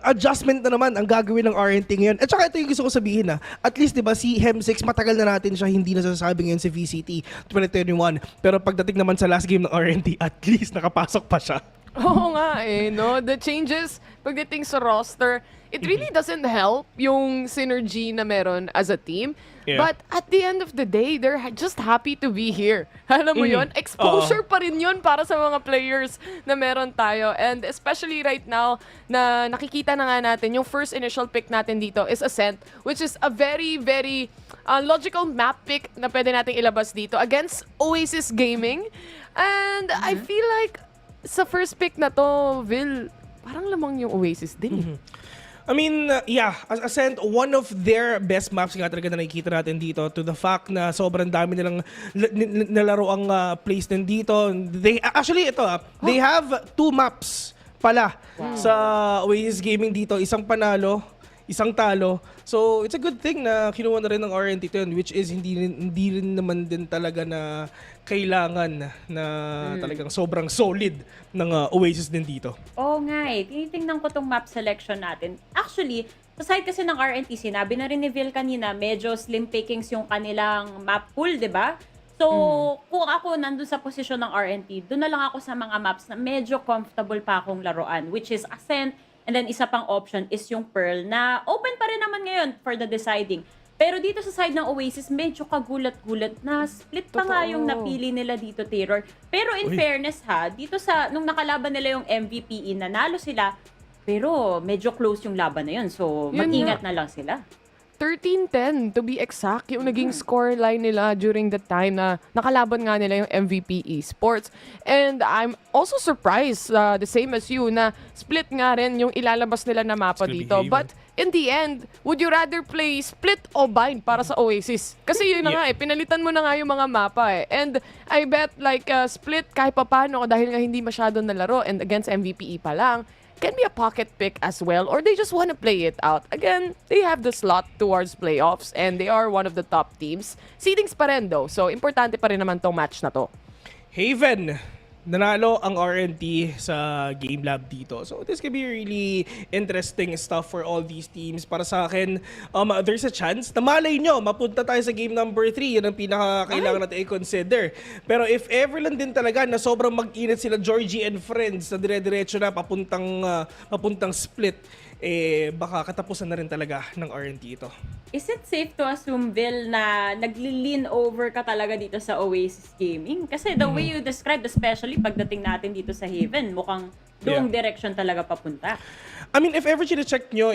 adjustment na naman ang gagawin ng RNT ngayon. At saka ito yung gusto ko sabihin at least diba si Hem6 matagal na natin siya hindi nasasabi ngayon si VCT 2021. Pero pagdating naman sa last game ng RNT, at least nakapasok pa siya. Oo nga no? The changes pagdating sa roster, it really doesn't help yung synergy na meron as a team. Yeah. But at the end of the day, they're just happy to be here. Alam mo yon, exposure pa rin yun para sa mga players na meron tayo. And especially right now, na nakikita na nga natin, yung first initial pick natin dito is Ascent, which is a very, very logical map pick na pwede nating ilabas dito against Oasis Gaming. And I feel like sa first pick na to, Vil, parang lamang yung Oasis din. I mean, Ascent, one of their best maps nga talaga na nakikita natin dito, to the fact na sobrang dami nilang nalaro ang place nandito. Actually, ito they have 2 maps pala sa Oasis Gaming dito. Isang panalo, isang talo. So, it's a good thing na kinuha na rin ng RNT to yun, which is hindi rin naman din talaga na kailangan na talagang sobrang solid ng Oasis din dito. Oo nga tinitingnan ko tong map selection natin. Actually, sa side kasi ng RNT, sinabi na rin ni Vil kanina, medyo slim pickings yung kanilang map pool, di ba? So, kung ako nandun sa posisyon ng RNT, doon na lang ako sa mga maps na medyo comfortable pa akong laruan, which is Ascent, and then isa pang option is yung Pearl na open pa rin naman ngayon for the deciding. Pero dito sa side ng Oasis, medyo kagulat-gulat na split pa nga yung napili nila dito, Terror. Pero in fairness dito nung nakalaban nila yung MVP, nanalo sila, pero medyo close yung laban na yun. So, mag-ingat na lang sila. 13-10 to be exact yung naging scoreline nila during the time na nakalaban nga nila yung MVP Esports. And I'm also surprised, the same as you, na split nga rin yung ilalabas nila na mapa dito. But in the end, would you rather play split o bind para sa Oasis? Kasi yun na nga pinalitan mo na nga yung mga mapa And I bet like split kahit papano dahil nga hindi masyado nalaro and against MVP pa lang, can be a pocket pick as well, or they just want to play it out. Again, they have the slot towards playoffs and they are one of the top teams. Seedings pa rin though, so importante pa rin naman tong match na to. Haven, nanalo ang RNT sa Game Lab dito. So this could be really interesting stuff for all these teams. Para sa akin, there's a chance na malay nyo, mapunta tayo sa game number 3. Yan ang pinaka-kailangan natin i-consider. Pero if ever lang din talaga na sobrang mag-init sila Georgie and friends na dire-diretso na papuntang split, baka katapusan na rin talaga ng RNT ito. Is it safe to assume, Vil, na nagli-lean over ka talaga dito sa Oasis Gaming? Kasi the way you described, especially pagdating natin dito sa Haven, mukhang doong direction talaga papunta. I mean, if ever check nyo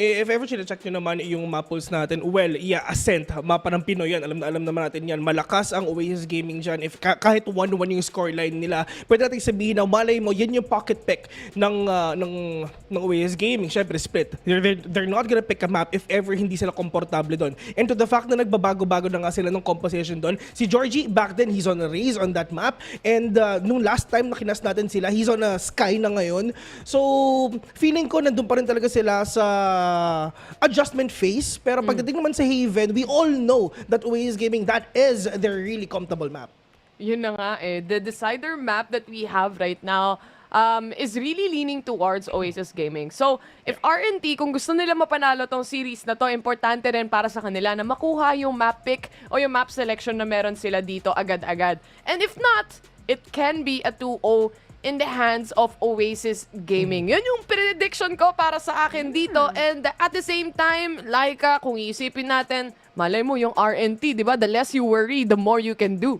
naman yung map pools natin, well, Ascent, mapa ng Pinoy yan, alam naman natin yan. Malakas ang Oasis Gaming dyan. If kahit 1-1 yung scoreline nila, pwede natin sabihin na malay mo, yan yung pocket pick ng Oasis Gaming. Syempre, split. They're not gonna pick a map if ever hindi sila komportable doon. And to the fact na nagbabago-bago na nga sila ng composition doon, si Georgie, back then, he's on a raise on that map. And nung last time na kinas natin sila, he's on a sky na ngayon. So, feeling ko nandun pa rin talaga sila sa adjustment phase. Pero pagdating naman sa Haven, we all know that Oasis Gaming, that is their really comfortable map. Yun na nga The decider map that we have right now is really leaning towards Oasis Gaming. So, if RNT, kung gusto nila mapanalo tong series na to, importante rin para sa kanila na makuha yung map pick o yung map selection na meron sila dito agad-agad. And if not, it can be a 2-0 in the hands of Oasis Gaming. Yun yung prediction ko para sa akin dito. And at the same time, Laika, kung iisipin natin, malay mo yung RNT, di ba? The less you worry, the more you can do.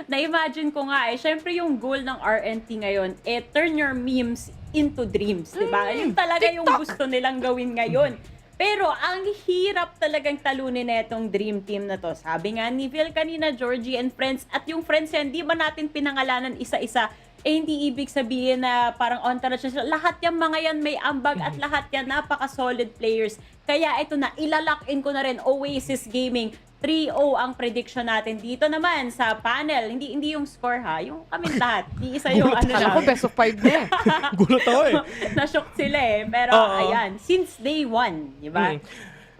Na-imagine ko nga syempre yung goal ng RNT ngayon, turn your memes into dreams, di ba? Yung talaga TikTok. Yung gusto nilang gawin ngayon. Pero ang hirap talagang talunin na itong dream team na to. Sabi nga ni Vil kanina, Georgie and friends, at yung friends yan, di ba natin pinangalanan isa-isa? Hindi ibig sabihin na parang entourage na sila. Lahat yung mga yan may ambag at lahat yan napaka-solid players. Kaya ito na, ilalock in ko na rin Oasis Gaming. 3-0 ang prediction natin dito naman sa panel. Hindi yung score yung kami lahat. Di isa yung Ako, best of 5 na Gulat ako Na-shock sila Pero ayan, since day 1, di ba?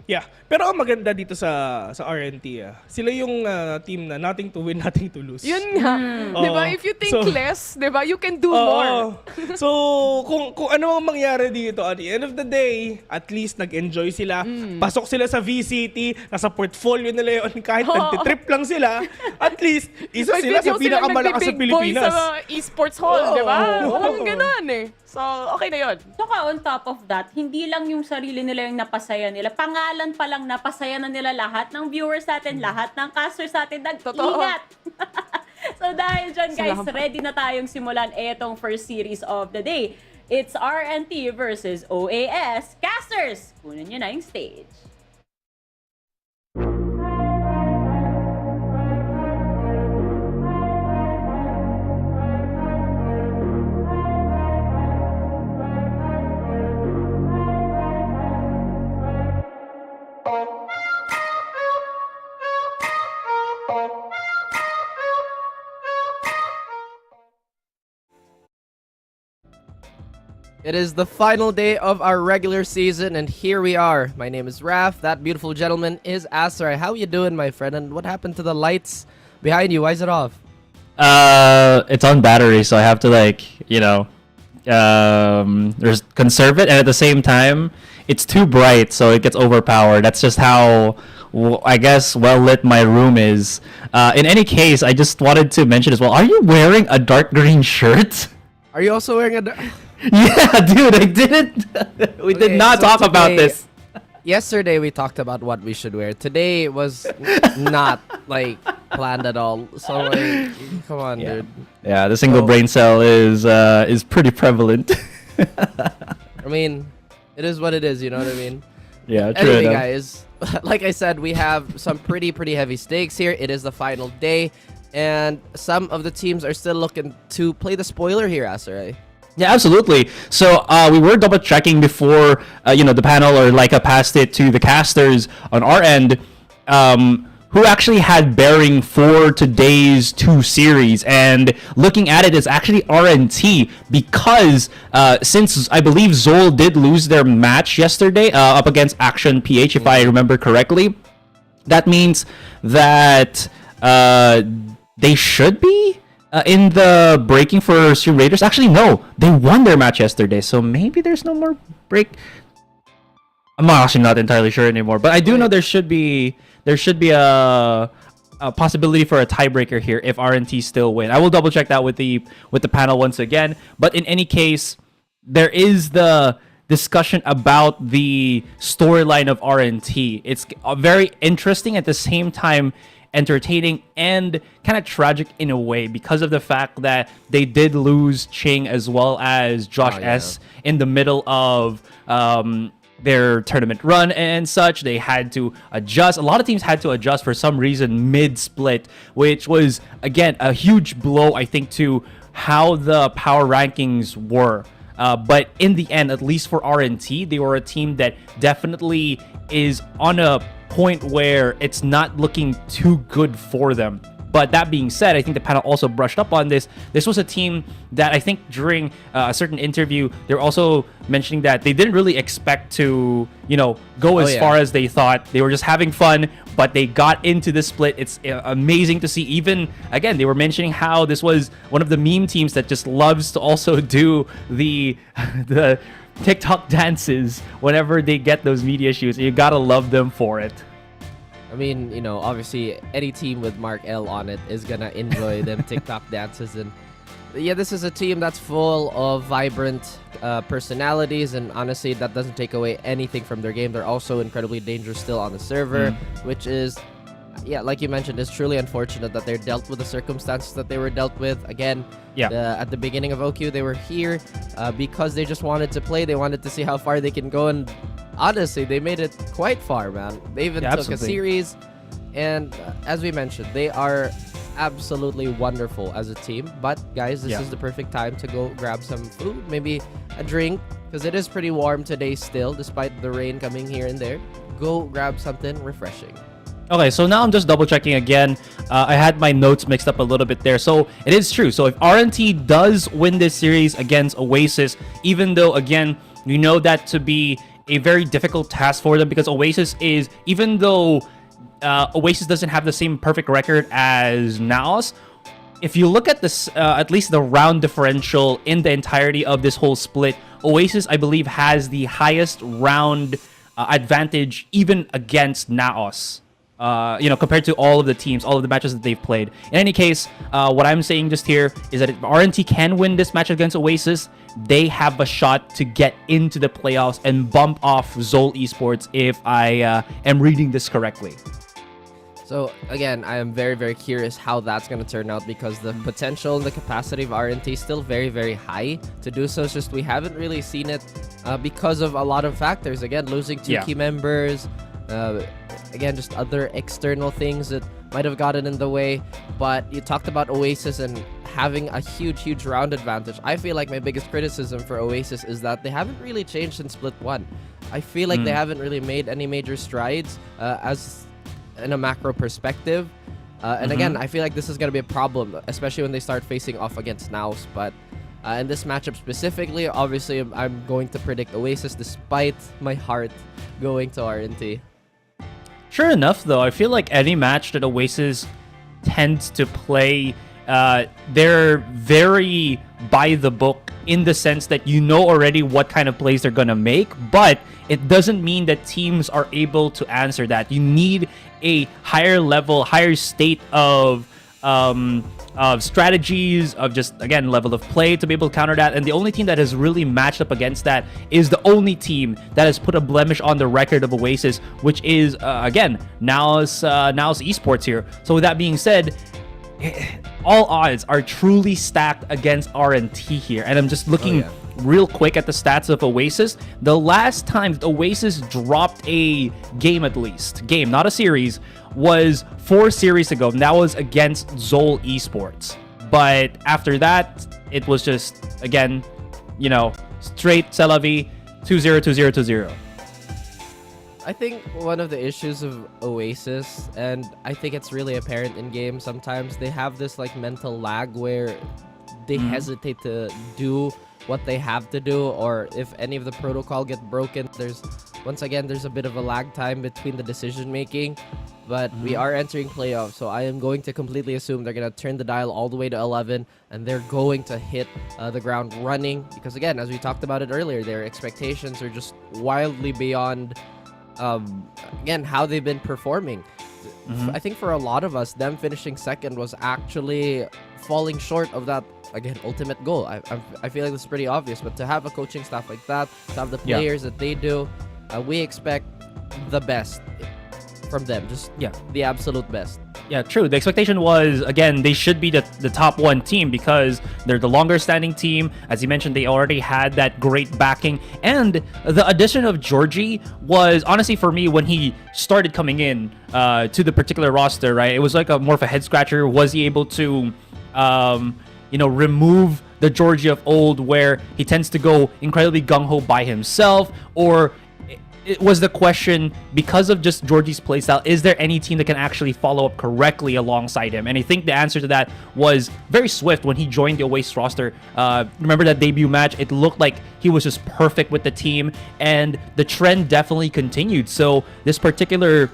Yeah. Pero ang maganda dito sa RNT, sila yung team na nothing to win, nothing to lose. Yun nga. Di ba? If you think less, di ba? You can do more. So, kung ano ang mangyari dito, at the end of the day, at least nag-enjoy sila. Pasok sila sa VCT, nasa portfolio nila yun, kahit nagtitrip lang sila, at least, isa sila sa pinakamalakas sa Pilipinas. Sa Esports Hall, di ba? Walang ganun eh. So, okay na yun. Saka on top of that, hindi lang yung sarili nila yung napasaya nila. Pangalan pa lang napasaya na nila lahat ng viewers natin, lahat ng casters natin. Nag-ingat! So dahil dyan guys, ready na tayong simulan etong first series of the day. It's RNT versus OAS. Casters, kunin nyo na yung stage. It is the final day of our regular season, and here we are. My name is Raf. That beautiful gentleman is Asrai. How you doing, my friend? And what happened to the lights behind you? Why is it off? It's on battery, so I have to conserve it, and at the same time, it's too bright, so it gets overpowered. That's just how, I guess, well lit my room is. In any case, I just wanted to mention as well. Are you wearing a dark green shirt? Are you also wearing a? Yeah, dude, I didn't. We did not talk about this. Yesterday we talked about what we should wear. Today was not planned at all. So come on, dude. Yeah, the single brain cell is pretty prevalent. I mean, it is what it is. You know what I mean? Yeah, true. Anyway, guys, like I said, we have some pretty heavy stakes here. It is the final day, and some of the teams are still looking to play the spoiler here, Asrai. Yeah, absolutely. So we were double checking before the panel or Leica passed it to the casters on our end, who actually had bearing for today's 2 series. And looking at it, it's actually RNT because since I believe Zol did lose their match yesterday up against Action PH, if I remember correctly, that means that they should be in the breaking for Stream Raiders. Actually, no, they won their match yesterday, so maybe there's no more break. I'm actually not entirely sure anymore, but I do know there should be a possibility for a tiebreaker here if RNT still win. I will double check that with the panel once again. But in any case, there is the discussion about the storyline of RNT. It's very interesting, at the same time entertaining and kind of tragic in a way because of the fact that they did lose Ching as well as Josh S in the middle of their tournament run and such. They had to adjust. A lot of teams had to adjust for some reason mid-split, which was, again, a huge blow, I think, to how the power rankings were. But in the end, at least for RNT, they were a team that definitely is on a point where it's not looking too good for them. But that being said, I think the panel also brushed up on this. This was a team that I think during a certain interview, they're also mentioning that they didn't really expect to, go as far as they thought. They were just having fun, but they got into the split. It's amazing to see. Even, again, they were mentioning how this was one of the meme teams that just loves to also do the TikTok dances whenever they get those media shoots. You gotta love them for it. I mean, obviously any team with Mark L on it is gonna enjoy them TikTok dances. And yeah, this is a team that's full of vibrant personalities, and honestly, that doesn't take away anything from their game. They're also incredibly dangerous still on the server, which is, like you mentioned, it's truly unfortunate that they're dealt with the circumstances that they were dealt with. Again, at the beginning of OQ, they were here because they just wanted to play. They wanted to see how far they can go, and honestly, they made it quite far, man. They even took a series, and as we mentioned, they are absolutely wonderful as a team. But guys, this is the perfect time to go grab some food, maybe a drink, because it is pretty warm today still, despite the rain coming here and there. Go grab something refreshing. Okay, so now I'm just double checking again. I had my notes mixed up a little bit there. So it is true. So if RNT does win this series against Oasis, even though, again, we know that to be a very difficult task for them because Oasis is, even though Oasis doesn't have the same perfect record as NAOS, if you look at this, at least the round differential in the entirety of this whole split, Oasis, I believe, has the highest round advantage even against NAOS. Compared to all of the teams, all of the matches that they've played. In any case, what I'm saying just here is that if RNT can win this match against Oasis, they have a shot to get into the playoffs and bump off Zol Esports, if I am reading this correctly. So again, I am very, very curious how that's going to turn out because the potential and the capacity of RNT is still very, very high to do so. It's just we haven't really seen it because of a lot of factors. Again, losing two key members, again, just other external things that might have gotten in the way. But you talked about Oasis and having a huge, huge round advantage. I feel like my biggest criticism for Oasis is that they haven't really changed in Split 1. I feel like they haven't really made any major strides as in a macro perspective. And again, I feel like this is going to be a problem, especially when they start facing off against NAOS. But in this matchup specifically, obviously, I'm going to predict Oasis despite my heart going to RNT. Sure enough, though, I feel like any match that Oasis tends to play, they're very by the book in the sense that you know already what kind of plays they're going to make, but it doesn't mean that teams are able to answer that. You need a higher level, higher state of strategies, of just, again, level of play to be able to counter that. And the only team that has really matched up against that is the only team that has put a blemish on the record of Oasis, which is, again, NAOS Esports here. So with that being said, all odds are truly stacked against RNT here. And I'm just looking real quick at the stats of Oasis. The last time that Oasis dropped a game, at least, not a series, was 4 series ago. And that was against Zol Esports. But after that, it was just, again, straight C'est la vie, 2-0, 2-0, 2-0. I think one of the issues of Oasis, and I think it's really apparent in games sometimes, they have this like mental lag where they hesitate to do what they have to do, or if any of the protocol get broken, there's a bit of a lag time between the decision making. But we are entering playoffs, so I am going to completely assume they're going to turn the dial all the way to 11, and they're going to hit the ground running, because again, as we talked about it earlier, their expectations are just wildly beyond again, how they've been performing. I think for a lot of us, them finishing second was actually falling short of that, again, ultimate goal. I feel like this is pretty obvious, but to have a coaching staff like that, to have the players that they do, we expect the best from them. Just the absolute best. Yeah, true. The expectation was, again, they should be the top 1 team because they're the longer standing team. As you mentioned, they already had that great backing. And the addition of Georgie was, honestly, for me, when he started coming in to the particular roster, right, it was like more of a head scratcher. Was he able to, remove the Georgie of old where he tends to go incredibly gung-ho by himself? Or it was the question, because of just Georgie's playstyle, is there any team that can actually follow up correctly alongside him? And I think the answer to that was very swift when he joined the Oasis roster. Remember that debut match? It looked like he was just perfect with the team, and the trend definitely continued. So this particular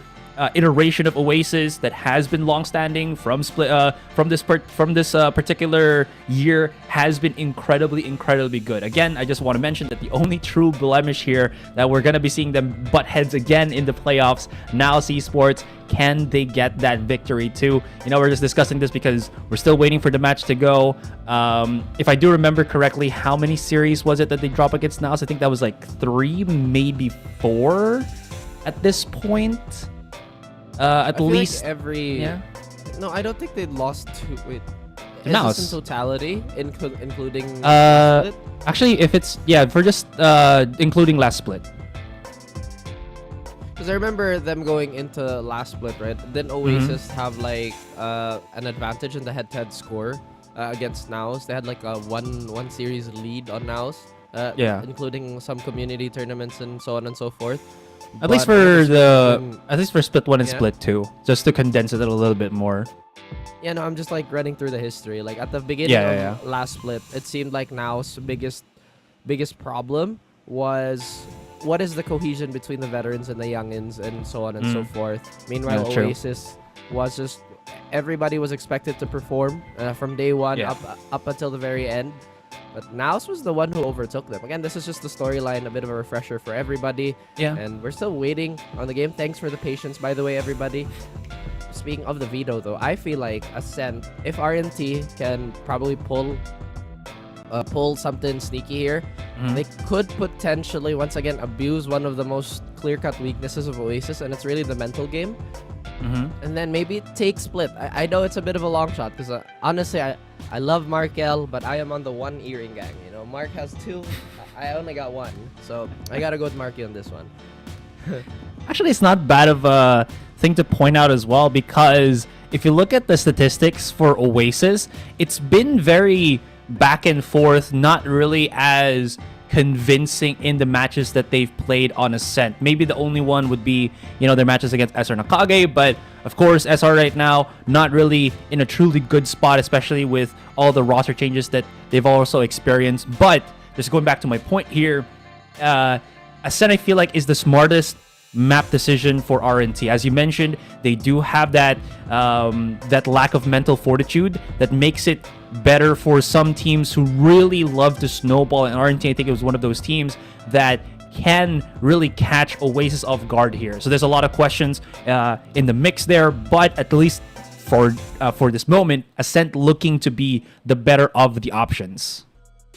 iteration of Oasis that has been long-standing from this particular year has been incredibly good. Again, I just want to mention that the only true blemish here that we're going to be seeing them butt heads again in the playoffs, NAOS Esports. Can they get that victory too? We're just discussing this because we're still waiting for the match to go. If I do remember correctly, how many series was it that they dropped against NAOS? I think that was like 3, maybe 4 at this point. At least like no, I don't think they lost to it. NAOS in totality, including split? Actually, if it's for just including last split. Because I remember them going into last split, right? Then Oasis have like an advantage in the head-to-head score against NAOS. They had like a one series lead on NAOS, including some community tournaments and so on and so forth. At least for split 1 and split 2, just to condense it a little bit more. Yeah, no, I'm just like running through the history. Like at the beginning of last split, it seemed like NAO's biggest problem was what is the cohesion between the veterans and the youngins and so on and so forth. Meanwhile, Yeah, true. Oasis was just everybody was expected to perform from day one up until the very end. But NAOS was the one who overtook them. Again, this is just the storyline, a bit of a refresher for everybody. Yeah. And we're still waiting on the game. Thanks for the patience, by the way, everybody. Speaking of the veto, though, I feel like Ascent, if RNT can probably pull something sneaky here, they could potentially, once again, abuse one of the most clear-cut weaknesses of Oasis, and it's really the mental game. And then maybe take split. I know it's a bit of a long shot because honestly, I love Markel, but I am on the one earring gang. You know, Mark has two. I only got one, so I gotta go with Marky on this one. Actually, it's not bad of a thing to point out as well, because if you look at the statistics for Oasis, it's been very back and forth, not really as convincing in the matches that they've played on Ascent. Maybe the only one would be, their matches against SR Nacague, but of course, SR right now, not really in a truly good spot, especially with all the roster changes that they've also experienced. But just going back to my point here, Ascent, I feel like, is the smartest map decision for RNT. As you mentioned, they do have that that lack of mental fortitude that makes it better for some teams who really love to snowball, and RNT, I think it was one of those teams that can really catch Oasis off guard here. So there's a lot of questions in the mix there, but at least for this moment, Ascent looking to be the better of the options.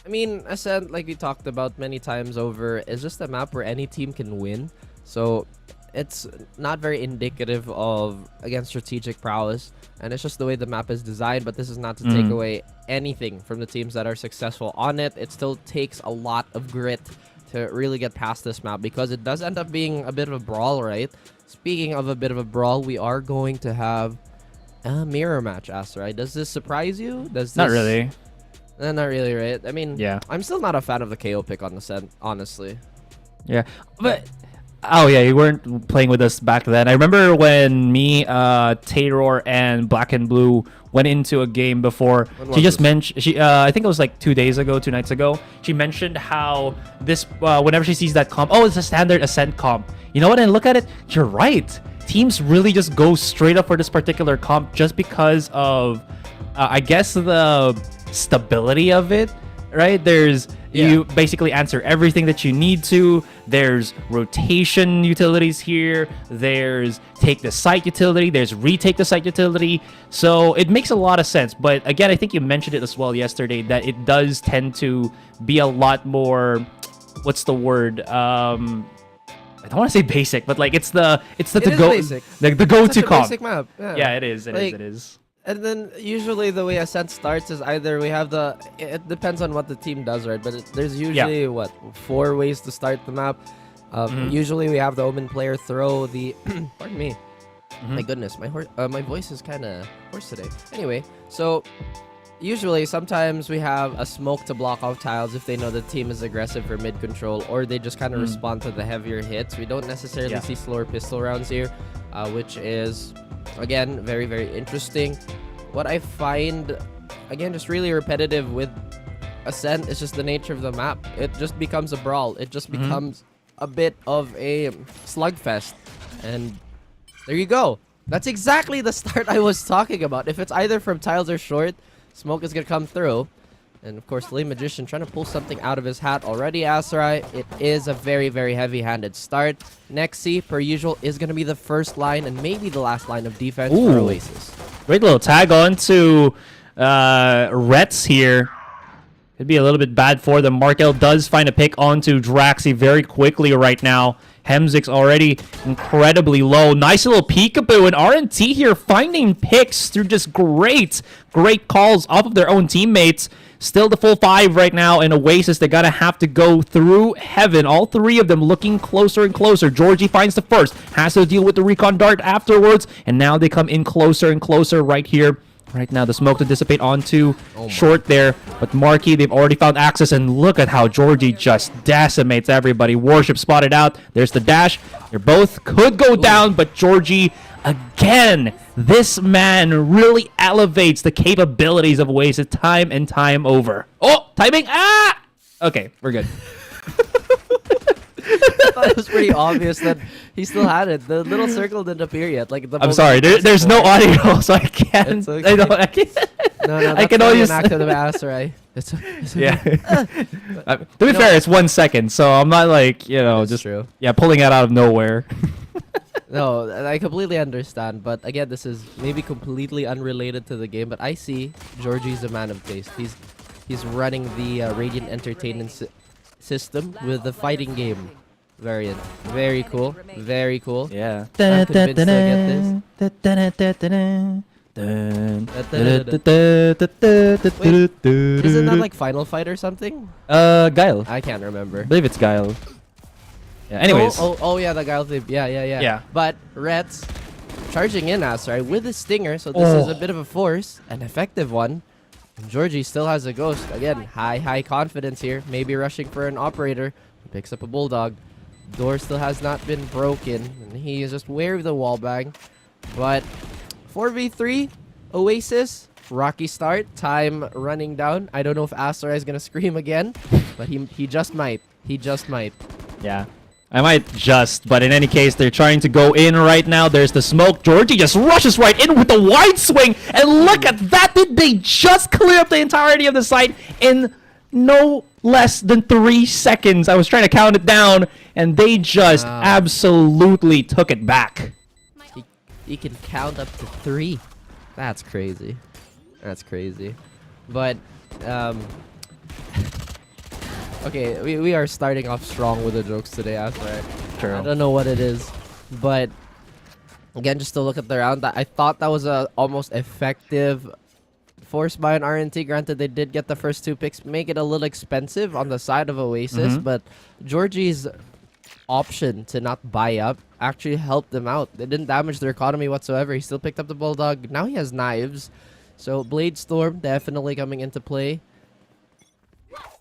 I mean, Ascent, like we talked about many times over, is just a map where any team can win. So it's not very indicative of, again, strategic prowess. And it's just the way the map is designed. But this is not to take away anything from the teams that are successful on it. It still takes a lot of grit to really get past this map, because it does end up being a bit of a brawl, right? Speaking of a bit of a brawl, we are going to have a mirror match, Asteroid. Does this surprise you? Not really. Not really, right? I mean, yeah. I'm still not a fan of the KO pick on Ascent, honestly. Yeah, but oh yeah, you weren't playing with us back then. I remember when me, Taylor, and Black and Blue went into a game before. She just mentioned, I think it was like 2 nights ago. She mentioned how this, whenever she sees that comp, it's a standard Ascent comp. You know what? And look at it, you're right. Teams really just go straight up for this particular comp just because of, I guess, the stability of it, right? You basically answer everything that you need to. There's rotation utilities here. There's take the site utility. There's retake the site utility. So it makes a lot of sense. But again, I think you mentioned it as well yesterday that it does tend to be a lot more, what's the word? I don't want to say basic, but like it's the go-to comp. Basic map. Yeah, it is. It is. And then usually the way Ascent starts is either we have it depends on what the team does, right? But there's usually 4 ways to start the map. Usually we have the Omen player throw the pardon me. My goodness, my voice is kind of hoarse today. Anyway, so usually sometimes we have a smoke to block off tiles if they know the team is aggressive for mid control, or they just kind of respond to the heavier hits. We don't necessarily see slower pistol rounds here, which is, again, very, very interesting. What I find, again, just really repetitive with Ascent is just the nature of the map. It just becomes a brawl. It just becomes a bit of a slugfest. And there you go. That's exactly the start I was talking about. If it's either from tiles or short, smoke is going to come through. And of course, Lay Magician trying to pull something out of his hat already, Asarai. It is a very, very heavy-handed start. Nexi, per usual, is going to be the first line and maybe the last line of defense for Oasis. Great little tag on to Rets here. Could be a little bit bad for them. Markel does find a pick onto Draxi very quickly right now. Hemzik's already incredibly low. Nice little peekaboo, and RNT here finding picks through just great calls off of their own teammates. Still the full 5 right now, and Oasis, they're gonna have to go through heaven. All 3 of them looking closer and closer. Georgie finds the first, has to deal with the recon dart afterwards, and now they come in closer and closer right here. Right now, the smoke to dissipate onto short there. But Marky, they've already found access, and look at how Georgie just decimates everybody. Warship spotted out. There's the dash. They both could go down, but Georgie, again, this man really elevates the capabilities of Oasis time and time over. Oh, timing! Ah! Okay, we're good. thought it was pretty obvious that he still had it. The little circle didn't appear yet. Like the I'm sorry, there's no audio, so I can't. It's okay. I can't. No, that's I can only an act of the master, right? It's yeah. To be fair, it's 1 second, so I'm not like, you know, just true. Yeah, pulling it out of nowhere. No, I completely understand. But again, this is maybe completely unrelated to the game. But I see Georgie's a man of taste. He's running the Radiant Entertainment system with the fighting game variant. Very cool. Very cool. Yeah. I'm convinced to get this. Isn't that like Final Fight or something? Guile. I can't remember. I believe it's Guile. Yeah, anyways. Oh yeah, the Guile thing. Yeah. Yeah. But Reds charging in us, right, with the Stinger, so this is a bit of a force, an effective one. And Georgie still has a Ghost. Again, high confidence here. Maybe rushing for an operator. He picks up a Bulldog. Door still has not been broken, and he is just wary of the wall bang. But 4v3, Oasis, rocky start, time running down. I don't know if Asteroid is gonna scream again, but he just might. He just might. Yeah. I might just, but in any case, they're trying to go in right now. There's the smoke. Georgie just rushes right in with the wide swing. And look at that. Did they just clear up the entirety of the site in no less than 3 seconds? I was trying to count it down, and they just absolutely took it back. He can count up to 3. That's crazy. That's crazy. But, okay, we are starting off strong with the jokes today, after True. I don't know what it is, but again, just to look at the round, I thought that was a almost effective force by an RNT. Granted, they did get the first 2 picks, make it a little expensive on the side of Oasis, but Georgie's option to not buy up actually helped them out. They didn't damage their economy whatsoever. He still picked up the Bulldog. Now he has knives, so Blade Storm definitely coming into play.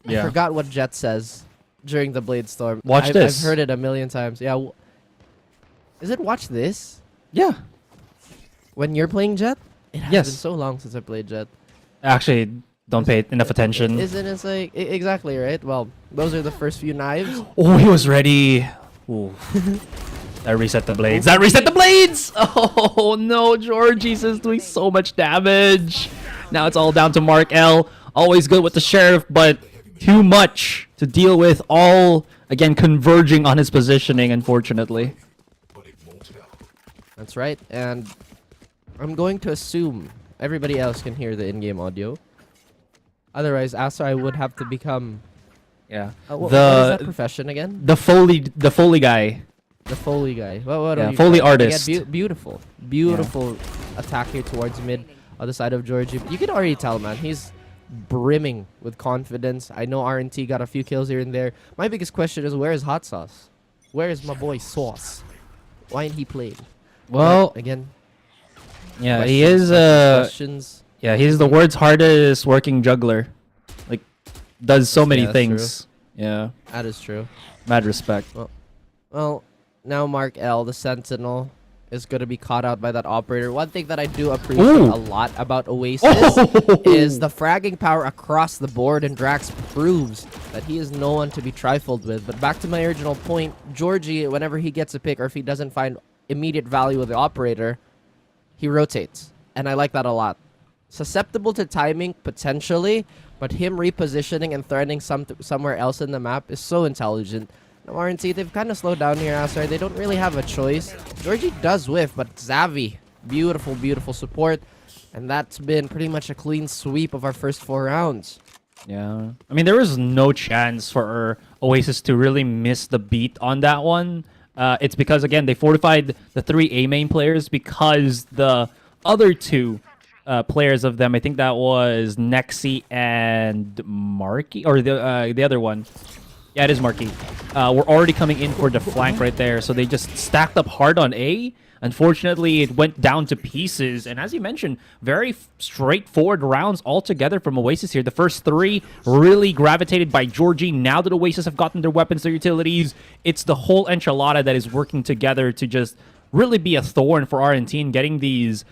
I forgot what Jet says during the Blade Storm. Watch this. I've heard it a million times. Yeah. Is it watch this? Yeah. When you're playing Jet? It has been so long since I played Jet. Actually, don't pay enough attention. Isn't it like... exactly, right? Well, those are the first few knives. Oh, he was ready. Ooh. That reset the blades. That reset the blades! Oh, no. Georgie's is doing so much damage. Now it's all down to Mark L. Always good with the Sheriff, but too much to deal with. All, again, converging on his positioning, unfortunately. That's right. And I'm going to assume everybody else can hear the in-game audio. Otherwise, Asa, I would have to become... Yeah. What is that profession again? The Foley guy. The Foley guy. What Yeah, are you Foley called? artist. Yeah, beautiful attack here towards mid, other side of Georgie. You can already tell, man. He's brimming with confidence. I know RNT got a few kills here and there. My biggest question is, where is Hot Sauce? Where is my boy Sauce? Why ain't he played? Well, but again. Yeah, he is. Questions. Yeah, he's the world's hardest working juggler. Like, does so many things. True. Yeah, that is true. Mad respect. Well, now Mark L, the Sentinel, is going to be caught out by that operator. One thing that I do appreciate a lot about Oasis is the fragging power across the board, and Drax proves that he is no one to be trifled with. But back to my original point, Georgie, whenever he gets a pick or if he doesn't find immediate value with the operator, he rotates. And I like that a lot. Susceptible to timing, potentially, but him repositioning and threatening somewhere else in the map is so intelligent. Now, RNT, they've kind of slowed down here, Asar. They don't really have a choice. Georgie does whiff, but Xavi, beautiful support. And that's been pretty much a clean sweep of our first 4 rounds. Yeah. I mean, there was no chance for Oasis to really miss the beat on that one. It's because, again, they fortified the 3 A main players because the other 2 players of them, I think that was Nexi and Marky, or the other one. Yeah, it is Marky. We're already coming in for the flank right there, so they just stacked up hard on A. Unfortunately, it went down to pieces, and as you mentioned, very straightforward rounds altogether from Oasis here. The first 3 really gravitated by Georgie. Now that Oasis have gotten their weapons, their utilities, it's the whole enchilada that is working together to just really be a thorn for RNT in getting these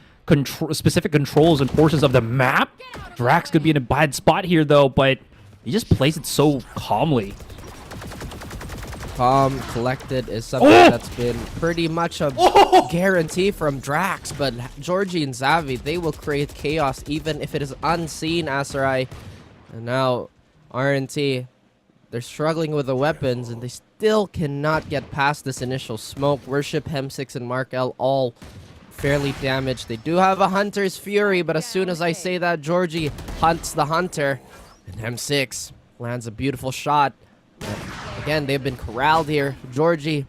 specific controls and portions of the map. Drax could be in a bad spot here, though, but he just plays it so calmly. calm, collected is something that's been pretty much a guarantee from Drax. But Georgie and Xavi, they will create chaos even if it is unseen, Asarai. And now RNT, they're struggling with the weapons and they still cannot get past this initial smoke. Worship, Hem6, and Markel all fairly damaged. They do have a Hunter's Fury, but as soon as I say that, Georgie hunts the Hunter. And Hem6 lands a beautiful shot. But again, they've been corralled here. Georgie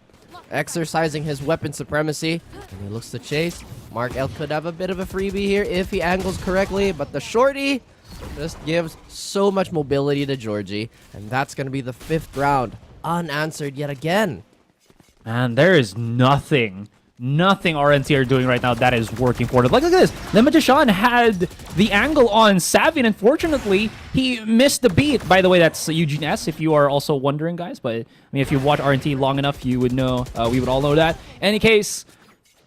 exercising his weapon supremacy. And he looks to chase. Markel could have a bit of a freebie here if he angles correctly, but the shorty just gives so much mobility to Georgie. And that's going to be the 5th round. Unanswered yet again. And there is nothing RNT are doing right now that is working for them. Like, look at this. The Magician had the angle on Savvy, and unfortunately, he missed the beat. By the way, that's Eugene S, if you are also wondering, guys. But, I mean, if you watch RNT long enough, you would know, we would all know that. In any case,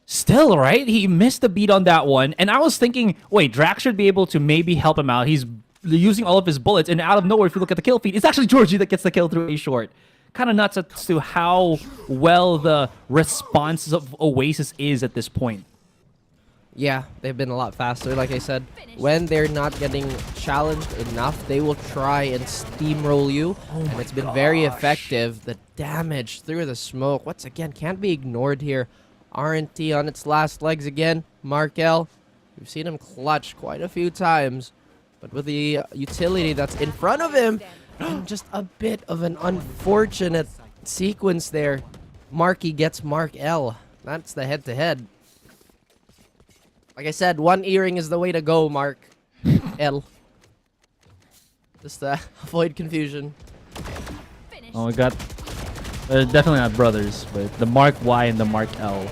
still, right? He missed the beat on that one. And I was thinking, wait, Drax should be able to maybe help him out. He's using all of his bullets, and out of nowhere, if you look at the kill feed, it's actually Georgie that gets the kill through a short. Kind of nuts as to how well the response of Oasis is at this point. Yeah, they've been a lot faster. Like I said, when they're not getting challenged enough, they will try and steamroll you. And it's been very effective. The damage through the smoke, once again, can't be ignored here. RNT on its last legs again. Markel, we've seen him clutch quite a few times. But with the utility that's in front of him, and just a bit of an unfortunate sequence there. Marky gets Mark L. That's the head-to-head. Like I said, one earring is the way to go, Mark L. Just avoid confusion. Oh, we got... They're definitely not brothers, but the Mark Y and the Mark L.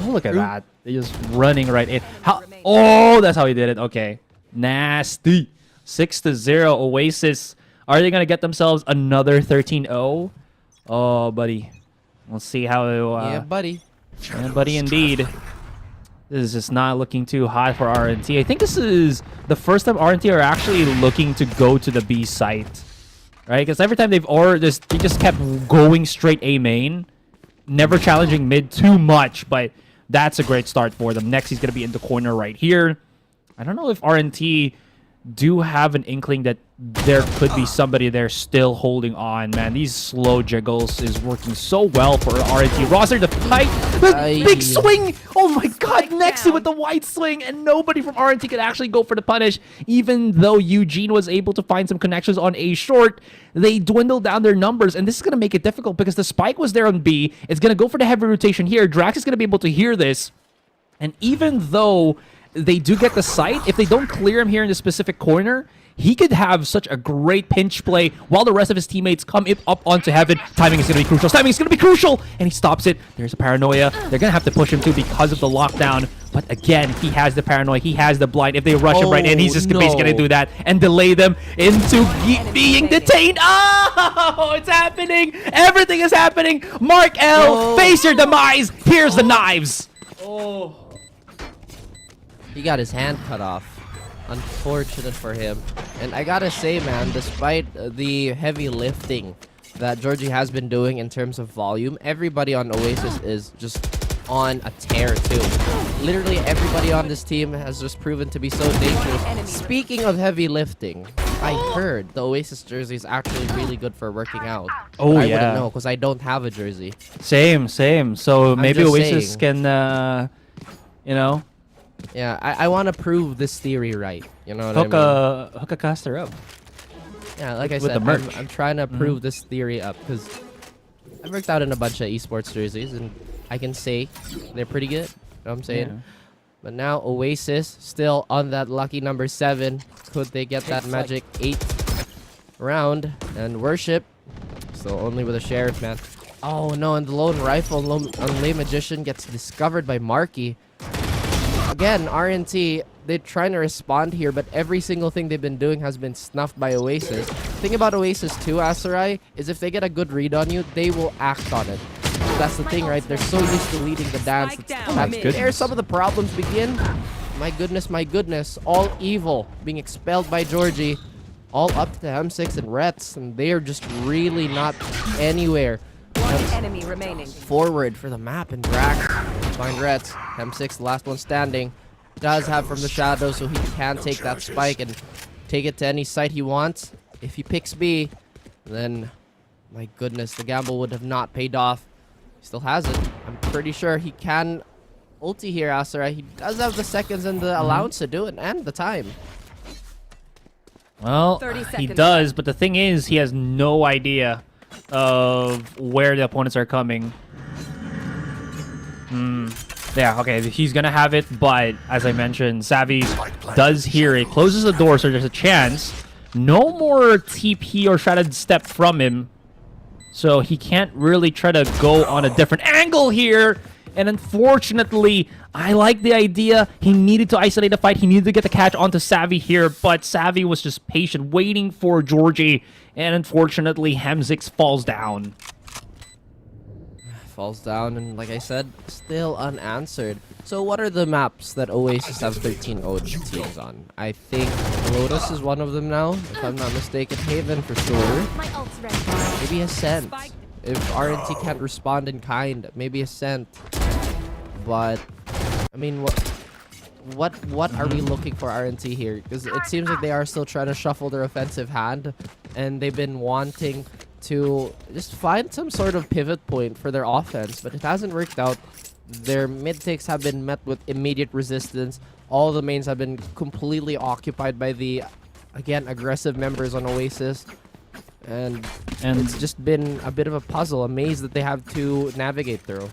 Oh, look at that. They're just running right in. How? Oh, that's how he did it. Okay. Nasty. 6-0. Oasis. Are they going to get themselves another 13-0? Oh, buddy. We'll see how... yeah, buddy. Yeah, buddy, indeed. This is just not looking too hot for RNT. I think this is the first time RNT are actually looking to go to the B site. Right? Because every time they just kept going straight A main. Never challenging mid too much, but that's a great start for them. Next, he's going to be in the corner right here. I don't know if RNT do have an inkling that there could be somebody there still holding on, man. These slow jiggles is working so well for RNT roster. The fight, the big swing. Oh my god, Nexi with the white swing, and nobody from RNT could actually go for the punish. Even though Eugene was able to find some connections on A short, they dwindled down their numbers, and this is going to make it difficult because the spike was there on B. It's going to go for the heavy rotation here. Drax is going to be able to hear this, and even though they do get the site, if they don't clear him here in the specific corner, he could have such a great pinch play while the rest of his teammates come up onto heaven. Timing is going to be crucial. Timing is going to be crucial! And he stops it. There's a paranoia. They're going to have to push him too because of the lockdown. But again, he has the paranoia. He has the blind. If they rush him right in, he's just basically going to do that and delay them into being detained. Oh, it's happening. Everything is happening. Mark L, face your demise. Here's the knives. Oh. He got his hand cut off. Unfortunate for him. And I gotta say, man, despite the heavy lifting that Georgie has been doing in terms of volume, everybody on Oasis is just on a tear too. Literally everybody on this team has just proven to be so dangerous. Speaking of heavy lifting, I heard the Oasis jersey is actually really good for working out. Oh, I yeah. wouldn't know because I don't have a jersey. Same. So maybe just Oasis saying. can, you know, yeah, I want to prove this theory right. You know what I mean? hook a caster up. Yeah, like I with said, the merch. I'm trying to prove this theory up because I've worked out in a bunch of esports jerseys and I can say they're pretty good. You know what I'm saying? Yeah. But now Oasis still on that lucky number 7. Could they get that magic 8th round? And Worship still only with a Sheriff, man. Oh no, and the lone rifle on Lay Magician gets discovered by Marky. Again, RNT, they're trying to respond here, but every single thing they've been doing has been snuffed by Oasis. The thing about Oasis too, Asarai, is if they get a good read on you, they will act on it. That's the thing, right? They're so used to leading the dance. That's where some of the problems begin. My goodness. All evil being expelled by Georgie. All up to M6 and Rets, and they are just really not anywhere enemy remaining. Forward for the map and Drax. Find Reds. M6, the last one standing. Does have from the shadow, so he can take that spike and take it to any site he wants. If he picks B, then my goodness, the gamble would have not paid off. He still has it. I'm pretty sure he can ulti here, Asura. He does have the seconds and the allowance to do it, and the time. Well, 30 he seconds does, but the thing is, he has no idea of where the opponents are coming. Yeah, okay, he's gonna have it, but as I mentioned, Savvy does hear it, closes the door, so there's a chance. No more TP or shrouded step from him, so he can't really try to go on a different angle here. And unfortunately, I like the idea. He needed to isolate the fight. He needed to get the catch onto Savvy here, but Savvy was just patient, waiting for Georgie. And unfortunately, Hemsix falls down. Falls down, and like I said, still unanswered. So what are the maps that Oasis have 13 old teams on? I think Lotus is one of them now, if I'm not mistaken. Haven for sure. Maybe Ascent. If RNT can't respond in kind, maybe Ascent. But I mean, what are we looking for RNT here? Because it seems like they are still trying to shuffle their offensive hand, and they've been wanting to just find some sort of pivot point for their offense, but it hasn't worked out. Their mid takes have been met with immediate resistance. All the mains have been completely occupied by the, again, aggressive members on Oasis. And it's just been a bit of a puzzle, a maze that they have to navigate through.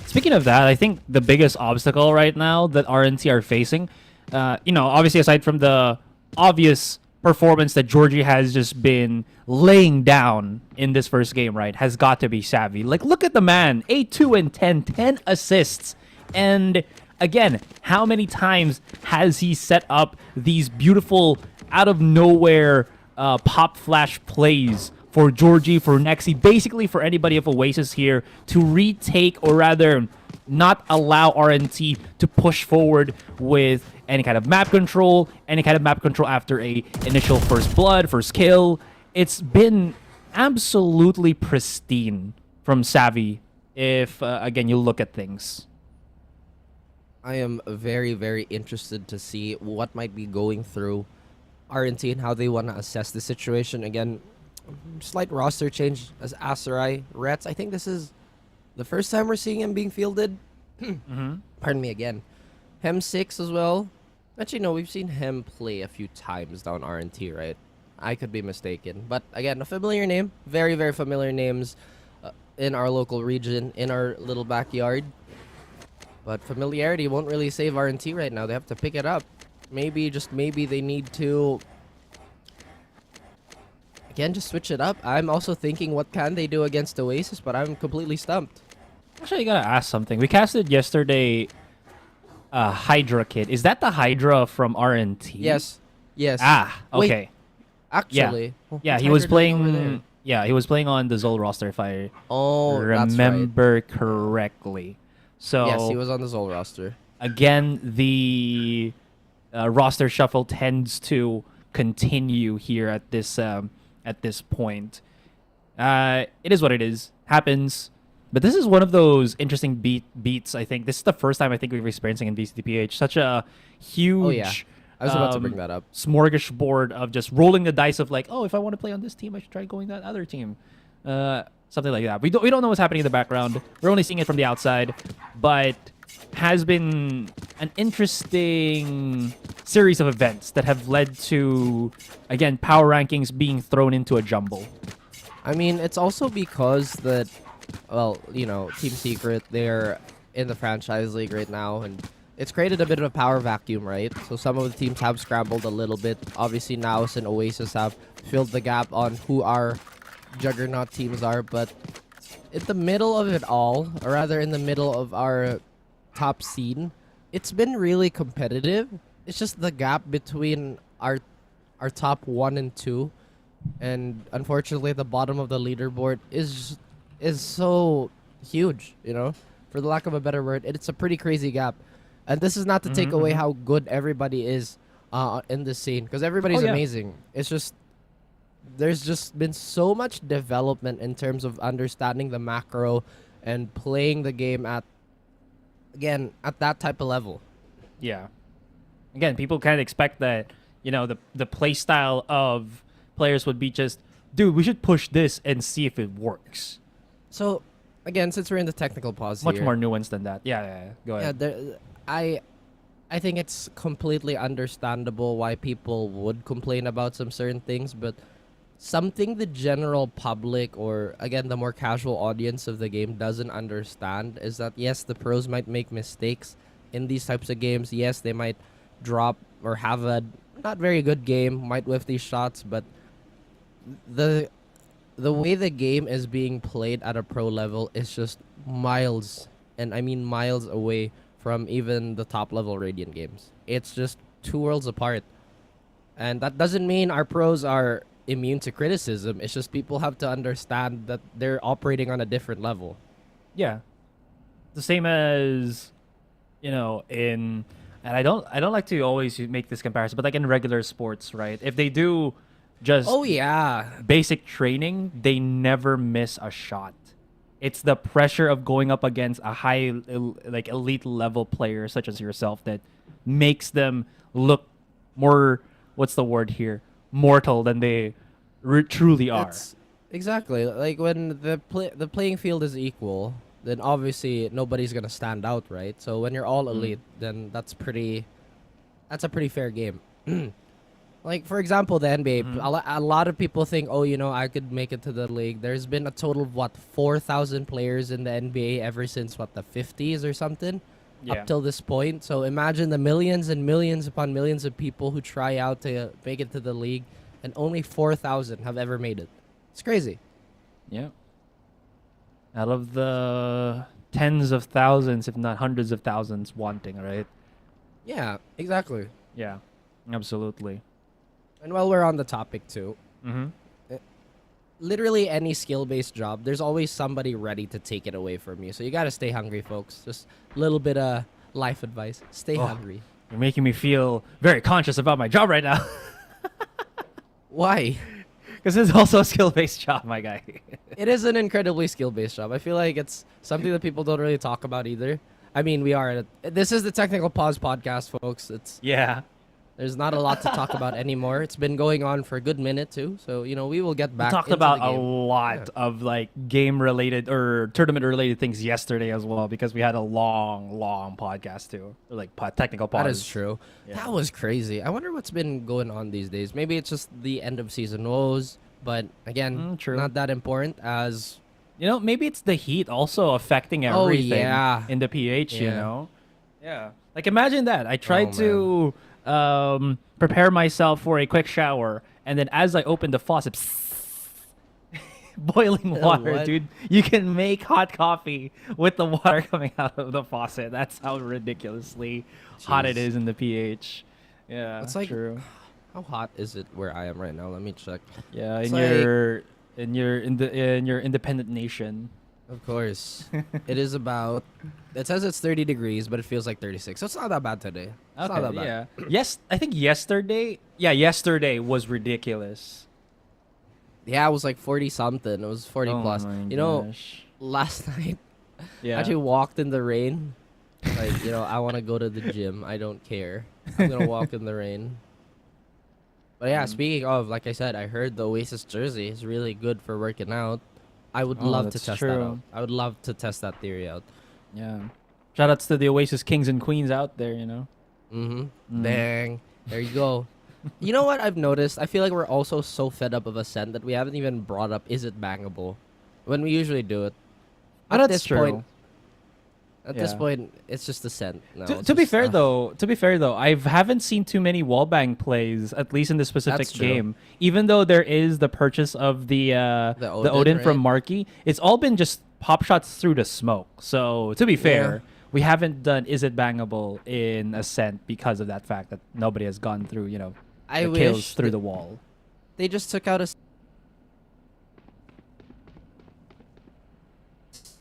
Speaking of that, I think the biggest obstacle right now that RNT are facing, obviously aside from the obvious performance that Georgie has just been laying down in this first game, right, has got to be Savvy. Like, look at the man, 8-2 and 10 assists. And again, how many times has he set up these beautiful, out of nowhere pop flash plays for Georgie, for Nexi, basically for anybody of Oasis here to retake, or rather not allow RNT to push forward with any kind of map control, after a initial first blood, first kill. It's been absolutely pristine from Savvy if, again, you look at things. I am very, very interested to see what might be going through RNT and how they want to assess the situation. Again, slight roster change as Asarai. Rets, I think this is the first time we're seeing him being fielded. Pardon me again. Hem6 as well. Actually, no, we've seen him play a few times down RNT, right? I could be mistaken. But again, a familiar name. Very, very familiar names in our local region, in our little backyard. But familiarity won't really save RNT right now. They have to pick it up. Maybe, just maybe, they need to, again, just switch it up. I'm also thinking, what can they do against Oasis? But I'm completely stumped. Actually, I gotta ask something. We casted yesterday Hydra Kid. Is that the Hydra from RNT? Yes. Yes. Ah, okay. Wait, actually. Yeah, he was playing. Yeah, he was playing on the Zol roster, if I remember correctly. So yes, he was on the Zol roster. Again, the roster shuffle tends to continue here at this point. It is what it is. Happens. But this is one of those interesting beats, I think. This is the first time I think we're experiencing in VCTPH. Such a huge... Oh, yeah. I was about to bring that up. Smorgasbord of just rolling the dice of like, oh, if I want to play on this team, I should try going that other team. Something like that. We don't know what's happening in the background. We're only seeing it from the outside. But has been an interesting series of events that have led to, again, power rankings being thrown into a jumble. I mean, it's also because that... Well, Team Secret, they're in the franchise league right now, and it's created a bit of a power vacuum, right? So some of the teams have scrambled a little bit. Obviously, NAOS and Oasis have filled the gap on who our juggernaut teams are, but in the middle of it all, or rather in the middle of our top scene, it's been really competitive. It's just the gap between our top 1 and 2, and unfortunately, the bottom of the leaderboard is so huge, for the lack of a better word. It's a pretty crazy gap. And this is not to take away how good everybody is in this scene, because everybody's amazing. It's just there's just been so much development in terms of understanding the macro and playing the game at that type of level. Yeah. Again, people kind of expect that, the play style of players would be just, dude, we should push this and see if it works. So, again, since we're in the technical pause Much here, more nuanced than that. Yeah. Go ahead. I think it's completely understandable why people would complain about some certain things, but something the general public or, again, the more casual audience of the game doesn't understand is that, yes, the pros might make mistakes in these types of games. Yes, they might drop or have a not very good game, might whiff these shots, but the way the game is being played at a pro level is just miles, and I mean miles away from even the top level Radiant games. It's just two worlds apart. And that doesn't mean our pros are immune to criticism. It's just people have to understand that they're operating on a different level. Yeah. The same as, and I don't like to always make this comparison, but like in regular sports, right? If they do just basic training, they never miss a shot. It's the pressure of going up against a high, like elite level player such as yourself that makes them look more, what's the word here, mortal than they truly are. Exactly. Like when the playing field is equal, then obviously nobody's gonna stand out, right? So when you're all elite, then that's a pretty fair game. Like, for example, the NBA, a lot of people think, I could make it to the league. There's been a total of, 4,000 players in the NBA ever since, the 50s or something? Yeah. Up till this point. So imagine the millions and millions upon millions of people who try out to make it to the league, and only 4,000 have ever made it. It's crazy. Yeah. Out of the tens of thousands, if not hundreds of thousands wanting, right? Yeah, exactly. Yeah, absolutely. And while we're on the topic too, literally any skill-based job, there's always somebody ready to take it away from you. So you gotta stay hungry, folks. Just a little bit of life advice. Stay hungry. You're making me feel very conscious about my job right now. Why? Because it's also a skill-based job, my guy. It is an incredibly skill-based job. I feel like it's something that people don't really talk about either. I mean, this is the Technical Pause podcast, folks. There's not a lot to talk about anymore. It's been going on for a good minute too, so we will get back. We talked about a lot of like game-related or tournament-related things yesterday as well because we had a long podcast too, or like technical pause. That is true. Yeah. That was crazy. I wonder what's been going on these days. Maybe it's just the end of season woes, but again, not that important as. Maybe it's the heat also affecting everything in the PH. Yeah. Like imagine that. I tried to. Prepare myself for a quick shower, and then as I open the faucet, boiling water, dude. You can make hot coffee with the water coming out of the faucet. That's how ridiculously hot it is in the PH. Yeah, it's like true. How hot is it where I am right now? Let me check. Yeah, in your independent nation. Of course. It is about... It says it's 30 degrees, but it feels like 36. So it's not that bad today. It's not that bad. Yeah. Yes, I think yesterday... Yeah, yesterday was ridiculous. Yeah, it was like 40-something. It was 40 plus. Last night, I actually walked in the rain. Like, I want to go to the gym. I don't care. I'm going to walk in the rain. But yeah, speaking of, like I said, I heard the Oasis jersey is really good for working out. I would love to test that out. I would love to test that theory out. Yeah. Shoutouts to the Oasis kings and queens out there, Dang. There you go. You know what I've noticed? I feel like we're also so fed up of Ascent that we haven't even brought up is it bangable when we usually do it. At this point, it's just Ascent. To be fair though, I haven't seen too many wallbang plays, at least in this specific game. Even though there is the purchase of the Odin from Marky, it's all been just pop shots through the smoke. So to be fair, we haven't done is it bangable in Ascent because of that fact that nobody has gone through, the kills through the wall. They just took out a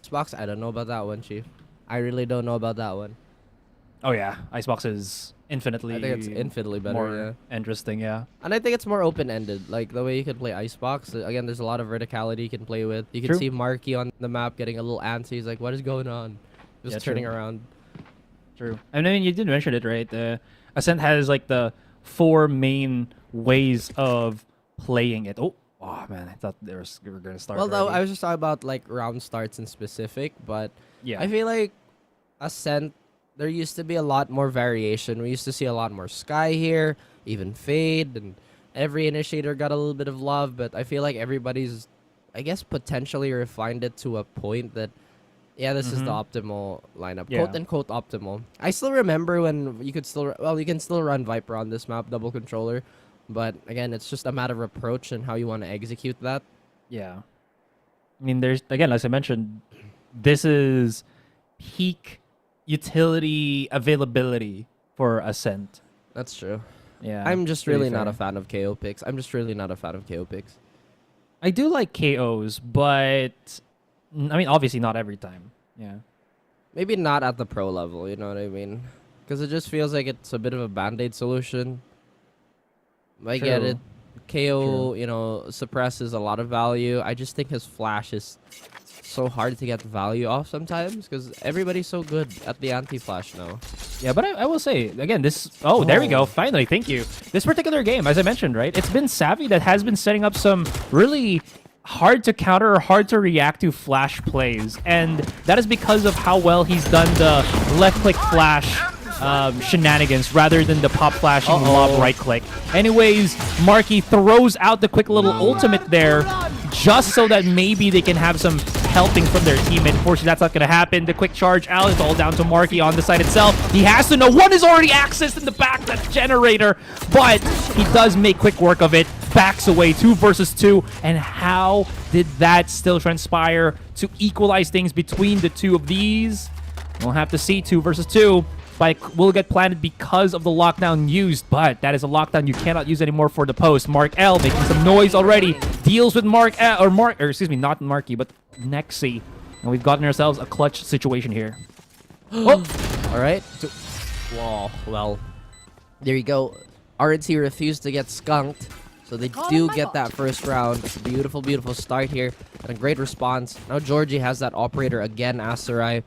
box. I don't know about that one, Chief. I really don't know about that one. Oh yeah, Icebox is infinitely. I think it's infinitely better. more interesting. Yeah. And I think it's more open-ended. Like the way you can play Icebox. Again, there's a lot of verticality you can play with. You can True. see Marky on the map getting a little antsy. He's like, "What is going on?" Just Yeah, turning true. around. True. I mean, you did mention it, right? Ascent has like the 4 main ways of playing it. Oh man, I thought we were gonna start. Well, though, already. I was just talking about like round starts in specific, but Yeah. I feel like Ascent, there used to be a lot more variation. We used to see a lot more Sky here, even Fade, and every initiator got a little bit of love, but I feel like everybody's, I guess, potentially refined it to a point that, yeah, this is the optimal lineup. Yeah. Quote unquote optimal. I still remember when you could still, well, you can still run Viper on this map, double controller, but again, it's just a matter of approach and how you want to execute that. Yeah. I mean, there's, again, as I mentioned, this is peak utility availability for Ascent. That's true. Yeah. I'm just to be really not fair. a fan of KO picks. I do like KOs, but I mean, obviously not every time. Yeah. Maybe not at the pro level, you know what I mean? Because it just feels like it's a bit of a band-aid solution. I get True. it. KO, you know, suppresses a lot of value. I just think his flash is so hard to get value off sometimes because everybody's so good at the anti-flash now. Yeah, but I will say, again, this... Oh, there we go. Finally, thank you. This particular game, as I mentioned, right? It's been Savvy that has been setting up some really hard to counter or hard to react to flash plays. And that is because of how well he's done the left-click flash shenanigans rather than the pop flashing lob right-click. Anyways, Marky throws out the quick little ultimate there just so that maybe they can have some helping from their teammate. Unfortunately, that's not going to happen. The quick charge out is all down to Marky on the side itself. He has to know one is already accessed in the back, that generator, but he does make quick work of it. Backs away, 2 versus 2, and how did that still transpire to equalize things between the two of these? We'll have to see. 2 versus 2. Spike will get planted because of the lockdown used, but that is a lockdown you cannot use anymore for the post. Mark L making some noise already. Deals with Mark L, or excuse me, not Marky, but Nexi. And we've gotten ourselves a clutch situation here. Oh! Alright. Whoa, well, there you go. RNT refused to get skunked, so they do get that first round. It's a beautiful, beautiful start here, and a great response. Now Georgie has that operator again, Aserai.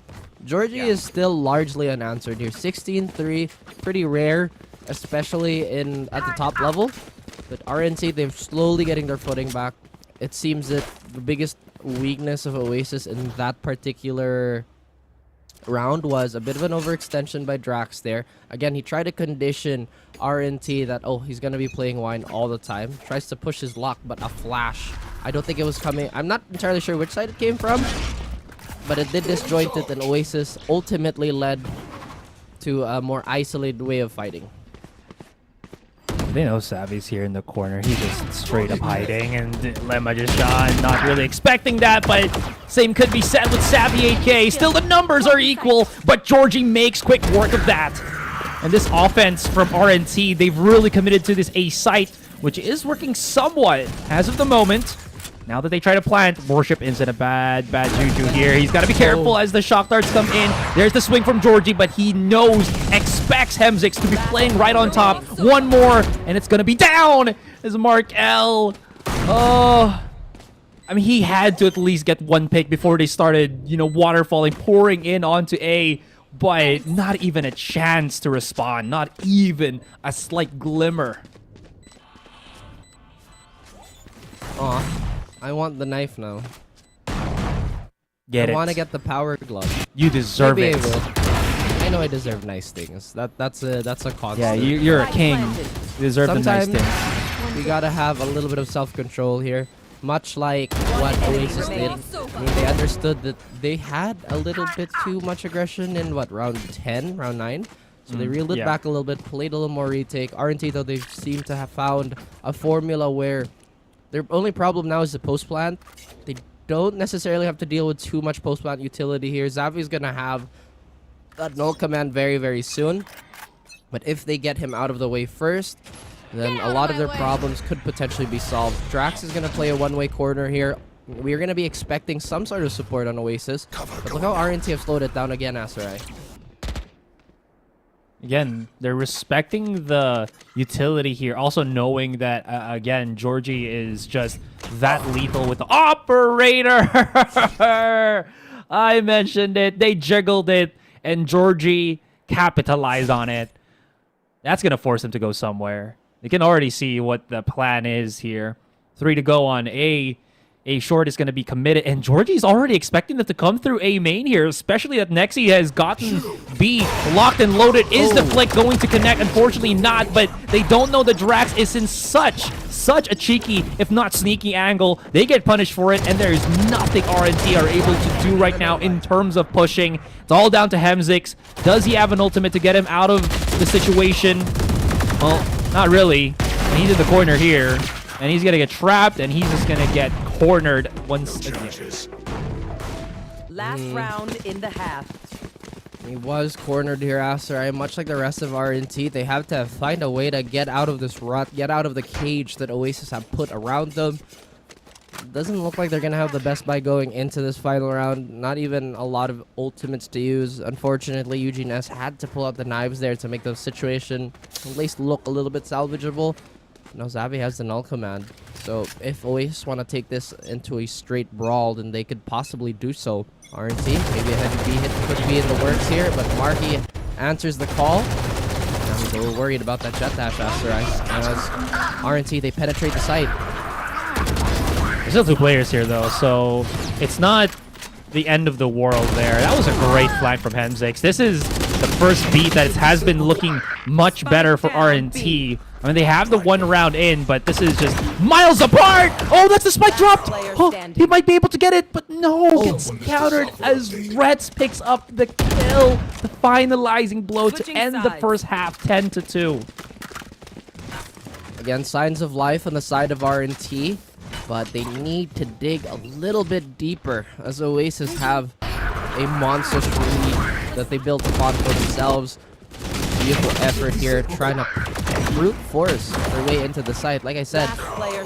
Georgie is still largely unanswered here. 16-3, pretty rare, especially at the top level. But RNC, they're slowly getting their footing back. It seems that the biggest weakness of Oasis in that particular round was a bit of an overextension by Drax there. Again, he tried to condition RNT that, oh, he's going to be playing Wine all the time. Tries to push his luck, but a flash. I don't think it was coming. I'm not entirely sure which side it came from, but it did disjoint it, and Oasis ultimately led to a more isolated way of fighting. They know Savvy's here in the corner. He's just straight up hiding, and Lemma just shot. Not really expecting that, but same could be said with Savvy 8K. Still, the numbers are equal, but Georgie makes quick work of that. And this offense from RNT, they've really committed to this A site, which is working somewhat as of the moment. Now that they try to plant, Worship is in a bad juju here. He's got to be careful as the shock darts come in. There's the swing from Georgie, but he expects Hemzix to be playing right on top. One more, and it's going to be down as Mark L. Oh, I mean, he had to at least get one pick before they started, waterfalling, pouring in onto A, but not even a chance to respond. Not even a slight glimmer. Aw. I want the knife now. Get it. I want to get the power glove. You deserve Maybe it. I will. I know I deserve nice things. That's a constant. Yeah, you're a king. You deserve Sometimes the nice things. we gotta have a little bit of self-control here. Much like what Oasis did. I mean, they understood that they had a little bit too much aggression in, round 10, round 9? So they reeled it back a little bit, played a little more retake. RNT, though, they seem to have found a formula where their only problem now is the post-plant. They don't necessarily have to deal with too much post-plant utility here. Xavi's going to have that null command very, very soon. But if they get him out of the way first, then a lot of their problems could potentially be solved. Drax is going to play a one-way corner here. We're going to be expecting some sort of support on Oasis. But look how RNT have slowed it down again, Aserai. Again, they're respecting the utility here. Also knowing that, again, Georgie is just that lethal with the operator. I mentioned it. They jiggled it, and Georgie capitalized on it. That's going to force him to go somewhere. They can already see what the plan is here. 3 to go on A. A short is going to be committed, and Georgie's already expecting them to come through A main here, especially that Nexi has gotten B locked and loaded. Is the flick going to connect? Unfortunately not, but they don't know that Drax is in such a cheeky, if not sneaky angle. They get punished for it, and there's nothing RNT are able to do right now in terms of pushing. It's all down to Hemzix. Does he have an ultimate to get him out of the situation? Well, not really. He needed the corner here. And he's going to get trapped, and he's just going to get cornered once again. Last round in the half. He was cornered here, Asterai. Much like the rest of RNT, they have to find a way to get out of this rut, get out of the cage that Oasis have put around them. Doesn't look like they're going to have the best buy going into this final round. Not even a lot of ultimates to use. Unfortunately, Eugene S had to pull out the knives there to make the situation at least look a little bit salvageable. Now Xavi has the null command, so if Oasis want to take this into a straight brawl, then they could possibly do so. RNT, maybe a heavy B hit could be in the works here, but Marky answers the call. Now he's a little worried about that jet dash after as RNT, they penetrate the site. There's still 2 players here though, so it's not the end of the world there. That was a great flank from Hemzix. This is the first beat that has been looking much better for RNT. I mean, they have the 1 round in, but this is just miles apart! Oh, that's the spike dropped! Oh, he might be able to get it, but no! Gets countered as Rets picks up the kill. The finalizing blow to end the first half, 10-2. Again, signs of life on the side of RNT, but they need to dig a little bit deeper as Oasis have a monstrous lead that they built upon for themselves. Beautiful effort here, trying to brute force their way into the site. Like I said,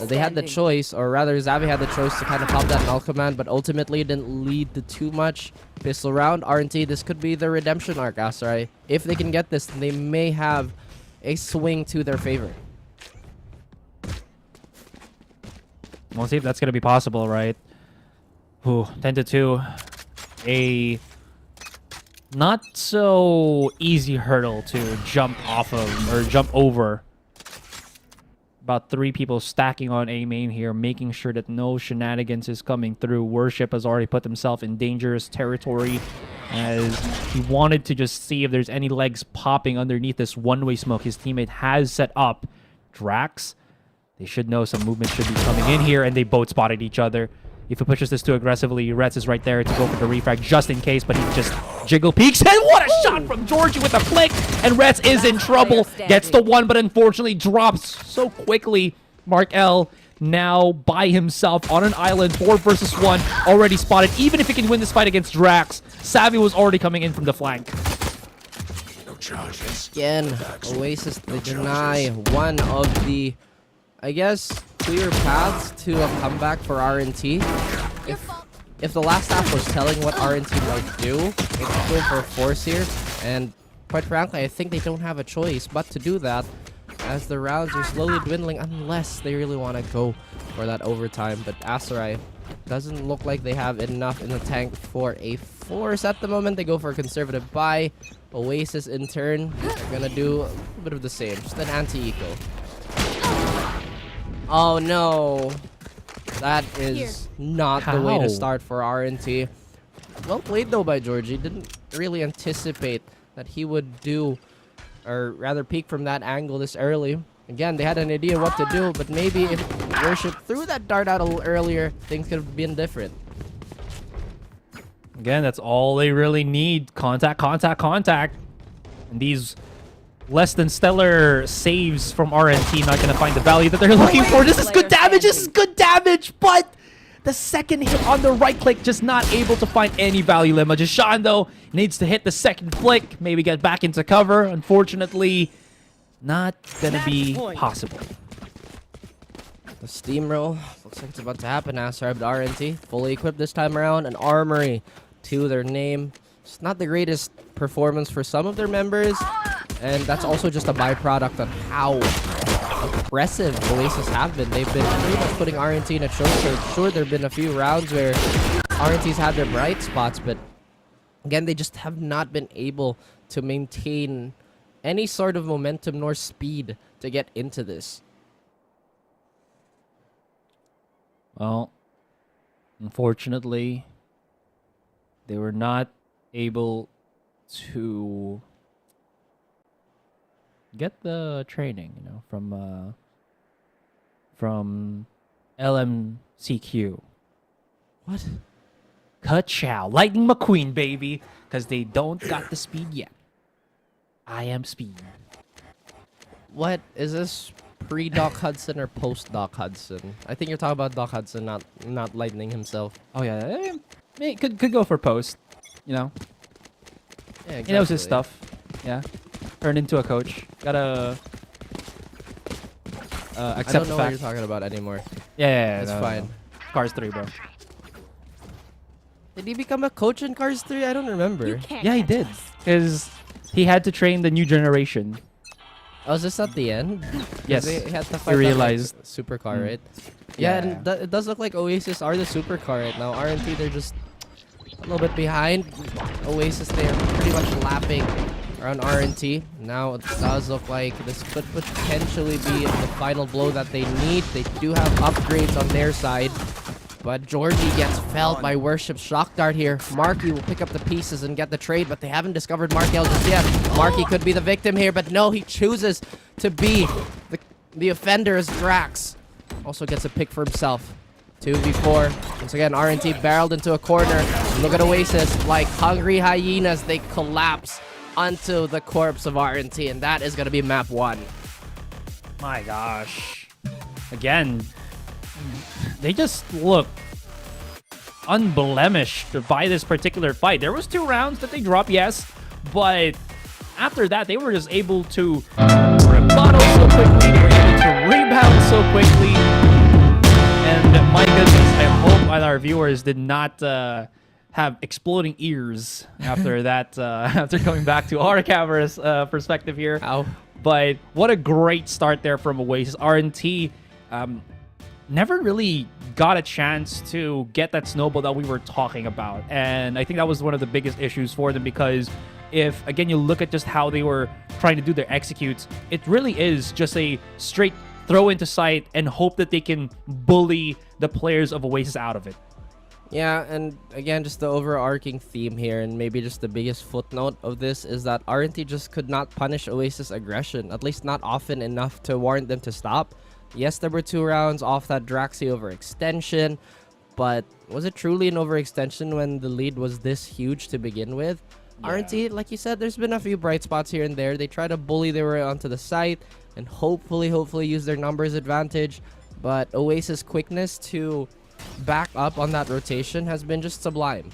they had the choice, or rather Xavi had the choice to kind of pop that null command, but ultimately it didn't lead to too much. Pistol round, RNT, this could be the redemption arc, Asterai. If they can get this, then they may have a swing to their favor. We'll see if that's going to be possible, right? Ooh, 10-2. A not so easy hurdle to jump off of, or jump over. About 3 people stacking on A main here, making sure that no shenanigans is coming through. Worship has already put himself in dangerous territory as he wanted to just see if there's any legs popping underneath this one-way smoke his teammate has set up. Drax, they should know some movement should be coming in here, and they both spotted each other. If he pushes this too aggressively, Rets is right there to go for the refrag just in case, but he just jiggle peeks. And what a shot from Georgie with a flick! And Rets is in trouble. Gets the 1, but unfortunately drops so quickly. Mark L now by himself on an island, 4 versus 1, already spotted. Even if he can win this fight against Drax, Savvy was already coming in from the flank. No charges. Again, Oasis, they deny one of the, I guess, clear paths to a comeback for RNT. If the last half was telling what RNT might do, it's going for a force here, and quite frankly, I think they don't have a choice but to do that, as the rounds are slowly dwindling unless they really want to go for that overtime. But Asterai doesn't look like they have enough in the tank for a force at the moment. They go for a conservative buy. Oasis in turn, they're gonna do a bit of the same, just an anti-eco. Oh no, that is not the way to start for RNT. Well played though by Georgie. Didn't really anticipate that he would do, or rather peek from that angle this early. Again, they had an idea what to do, but maybe if Worship threw that dart out a little earlier, things could have been different. Again, that's all they really need. Contact, contact, contact. And these less than stellar saves from RNT not going to find the value that they're looking for. This is good damage. This is good damage, but the second hit on the right click just not able to find any value. Magician, though, needs to hit the second flick, maybe get back into cover. Unfortunately, not going to be possible. The steamroll looks like it's about to happen. Asterai, but RNT fully equipped this time around. An armory to their name. It's not the greatest performance for some of their members, And that's also just a byproduct of how aggressive Oasis have been. They've been pretty much putting RNT in a chokehold. Sure, there have been a few rounds where RNT's had their bright spots, but again, they just have not been able to maintain any sort of momentum nor speed to get into this. Well, unfortunately, they were not able to get the training, from LMCQ. What? Ka-chow. Lightning McQueen, baby. Because they don't got the speed yet. I am speed. What? Is this pre-Doc Hudson or post-Doc Hudson? I think you're talking about Doc Hudson, not Lightning himself. Oh, yeah. Could go for post, Yeah, exactly. He knows his stuff. Yeah. Turned into a coach. Gotta I accept don't the know what fact. you're talking about anymore. Yeah, It's no, fine. no. Cars 3, bro. Did he become a coach in Cars 3? I don't remember. Yeah, he did. Because he had to train the new generation. Oh, is this at the end? 'Cause Yes. They had to He fight realized. that, supercar, right? Yeah. And it does look like Oasis are the supercar right now. RNT, they're just a little bit behind. Oasis, they're pretty much lapping around RNT. Now it does look like this could potentially be the final blow that they need. They do have upgrades on their side. But Georgie gets felled by Worship's Shock Dart here. Marky will pick up the pieces and get the trade, but they haven't discovered Markel just yet. Marky could be the victim here, but no, he chooses to be the offender as Drax. Also gets a pick for himself. 2v4. Once again, RNT barreled into a corner. Look at Oasis. Like hungry hyenas, they collapse onto the corpse of RNT, and that is going to be map 1. My gosh. Again, they just look unblemished by this particular fight. There was 2 rounds that they dropped, yes, but after that, they were just able to rebuttal so quickly. They were able to rebound so quickly. And my goodness, I hope our viewers did not have exploding ears after that, after coming back to our camera's perspective here. Ow. But what a great start there from Oasis. RNT never really got a chance to get that snowball that we were talking about. And I think that was one of the biggest issues for them, because if, again, you look at just how they were trying to do their executes, it really is just a straight throw into sight and hope that they can bully the players of Oasis out of it. Yeah, and again, just the overarching theme here, and maybe just the biggest footnote of this, is that RNT just could not punish Oasis' aggression, at least not often enough to warrant them to stop. Yes, there were 2 rounds off that Draxi overextension, but was it truly an overextension when the lead was this huge to begin with? Yeah. RNT, like you said, there's been a few bright spots here and there. They try to bully their way onto the site and hopefully use their numbers advantage, but Oasis' quickness to back up on that rotation has been just sublime.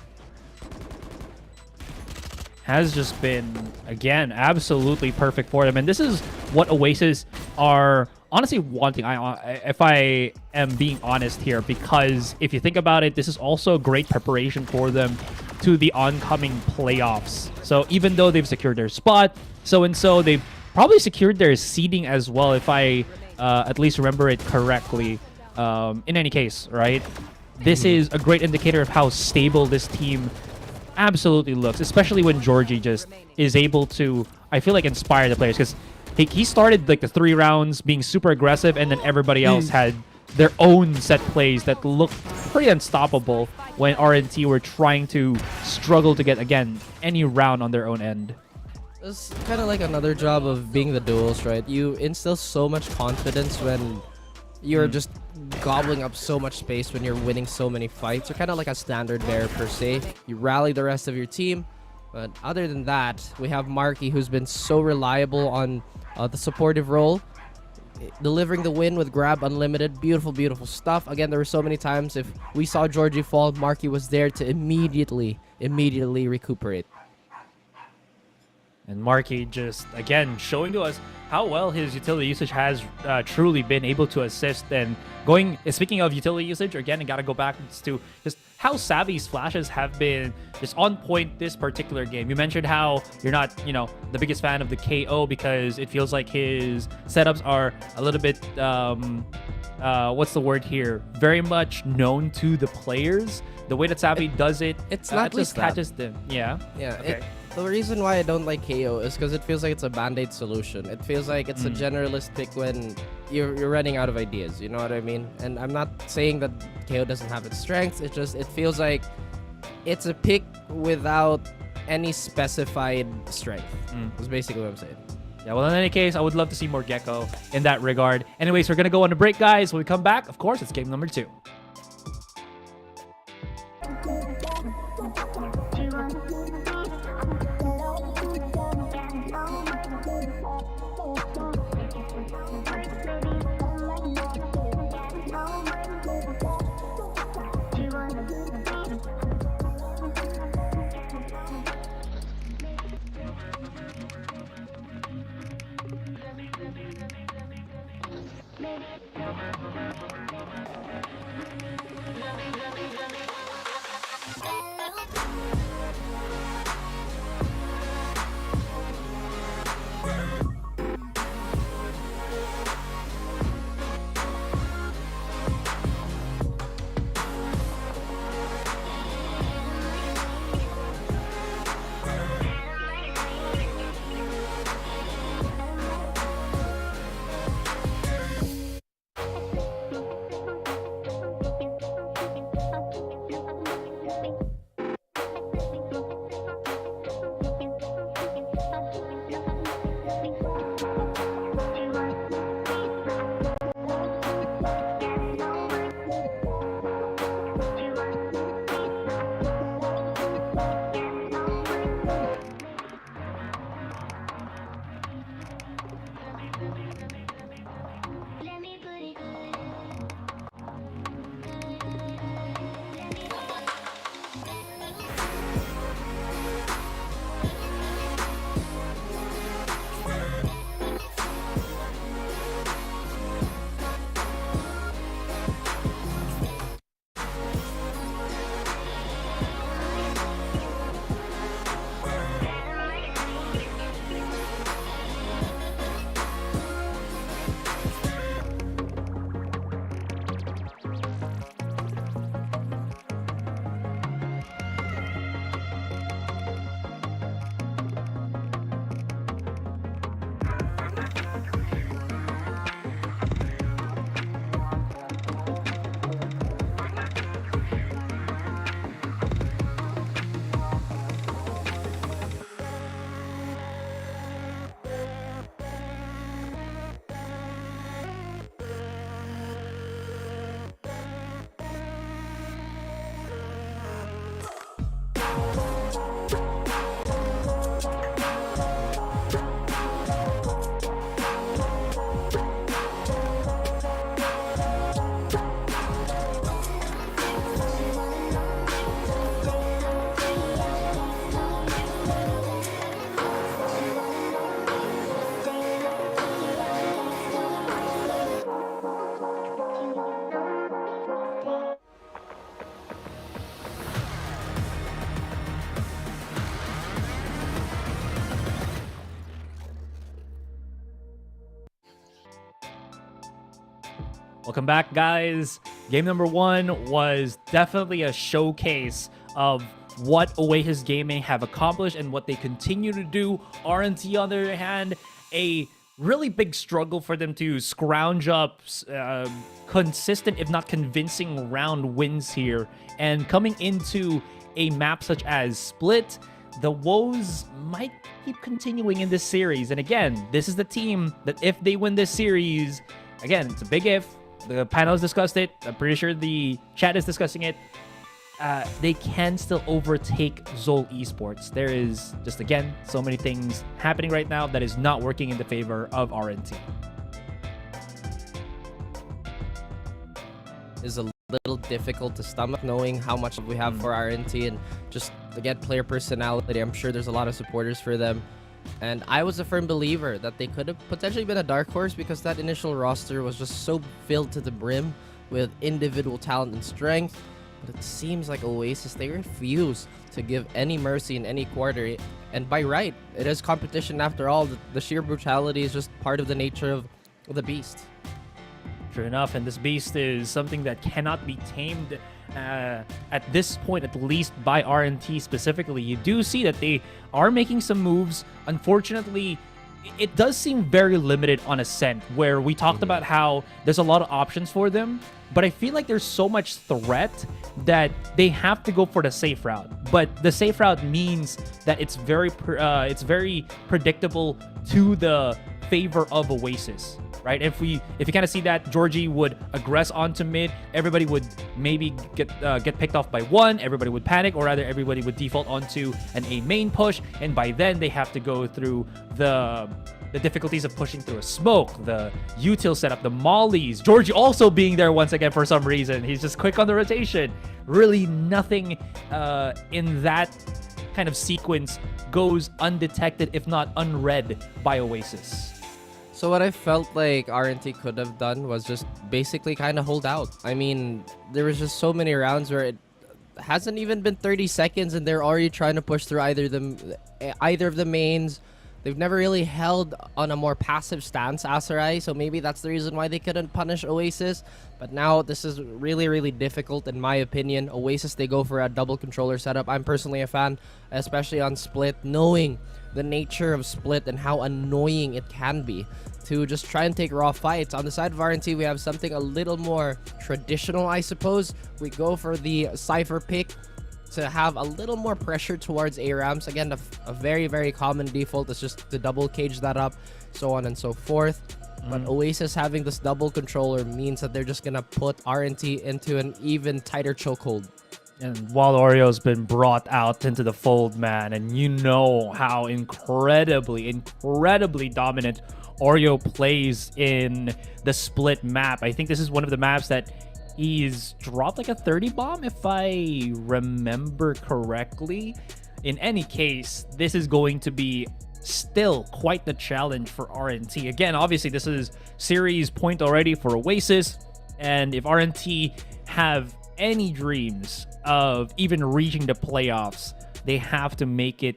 Has just been, again, absolutely perfect for them. And this is what Oasis are honestly wanting, if I am being honest here, because if you think about it, this is also great preparation for them to the oncoming playoffs. So even though they've secured their spot, so they've probably secured their seeding as well, if I at least remember it correctly. In any case, right? This is a great indicator of how stable this team absolutely looks, especially when Georgie just is able to, I feel like, inspire the players, because he started like the 3 rounds being super aggressive, and then everybody else had their own set plays that looked pretty unstoppable when RNT were trying to struggle to get, again, any round on their own end. It's kind of like another job of being the duels, right? You instill so much confidence when you're just gobbling up so much space, when you're winning so many fights. You're kind of like a standard bearer per se. You rally the rest of your team. But other than that, we have Marky, who's been so reliable on the supportive role, delivering the win with Grab Unlimited. Beautiful, beautiful stuff. Again, there were so many times if we saw Georgie fall, Marky was there to immediately recuperate. And Marky just, again, showing to us how well his utility usage has truly been able to assist. And speaking of utility usage, again, I gotta go back to just how savvy's flashes have been just on point this particular game. You mentioned how you're not, the biggest fan of the KO because it feels like his setups are a little bit, what's the word here? Very much known to the players. The way that Savvy does it, it's not at least just that. catches them. Yeah. Yeah. Okay. The reason why I don't like KO is because it feels like it's a band-aid solution. It feels like it's a generalist pick when you're running out of ideas. You know what I mean? And I'm not saying that KO doesn't have its strengths. It feels like it's a pick without any specified strength. That's basically what I'm saying. Yeah, well, in any case, I would love to see more Gecko in that regard. Anyways, we're going to go on a break, guys. When we come back, of course, it's game number 2. Welcome back, guys. Game number 1 was definitely a showcase of what Oasis Gaming have accomplished and what they continue to do. RNT, on the other hand, a really big struggle for them to scrounge up consistent, if not convincing, round wins here. And coming into a map such as Split, the woes might keep continuing in this series. And again, this is the team that if they win this series, again, it's a big if. The panel has discussed it. I'm pretty sure the chat is discussing it. They can still overtake Zol Esports. There is just, again, so many things happening right now that is not working in the favor of RNT. Is a little difficult to stomach knowing how much we have for RNT and just, again, player personality. I'm sure there's a lot of supporters for them. And I was a firm believer that they could have potentially been a dark horse because that initial roster was just so filled to the brim with individual talent and strength. But it seems like Oasis, they refuse to give any mercy in any quarter. And by right, it is competition after all. The sheer brutality is just part of the nature of the beast. True enough, and this beast is something that cannot be tamed at this point, at least by RNT specifically. You do see that they are making some moves. Unfortunately, it does seem very limited on Ascent, where we talked about how there's a lot of options for them, but I feel like there's so much threat that they have to go for the safe route. But the safe route means that it's very predictable to the favor of Oasis. Right? If you kind of see that, Georgie would aggress onto mid, everybody would maybe get picked off by one, everybody would panic, or rather everybody would default onto an A main push, and by then they have to go through the difficulties of pushing through a smoke, the util setup, the mollies, Georgie also being there once again for some reason. He's just quick on the rotation. Really nothing in that kind of sequence goes undetected, if not unread by Oasis. So what I felt like RNT could have done was just basically kind of hold out. I mean, there was just so many rounds where it hasn't even been 30 seconds and they're already trying to push through either of the mains. They've never really held on a more passive stance, Aserai, so maybe that's the reason why they couldn't punish Oasis. But now this is really, really difficult in my opinion. Oasis, they go for a double controller setup. I'm personally a fan, especially on Split, knowing the nature of Split and how annoying it can be to just try and take raw fights. On the side of RNT, we have something a little more traditional, I suppose. We go for the Cypher pick to have a little more pressure towards ARAMs. Again, a very, very common default is just to double cage that up, so on and so forth. But Oasis having this double controller means that they're just gonna put RNT into an even tighter chokehold. And while Oreo's been brought out into the fold, man, and you know how incredibly dominant Oreo plays in the Split map. I think this is one of the maps that he's dropped like a 30 bomb, if I remember correctly. In any case, this is going to be still quite the challenge for RNT. Again, obviously, this is series point already for Oasis, and if RNT have any dreams of even reaching the playoffs, they have to make it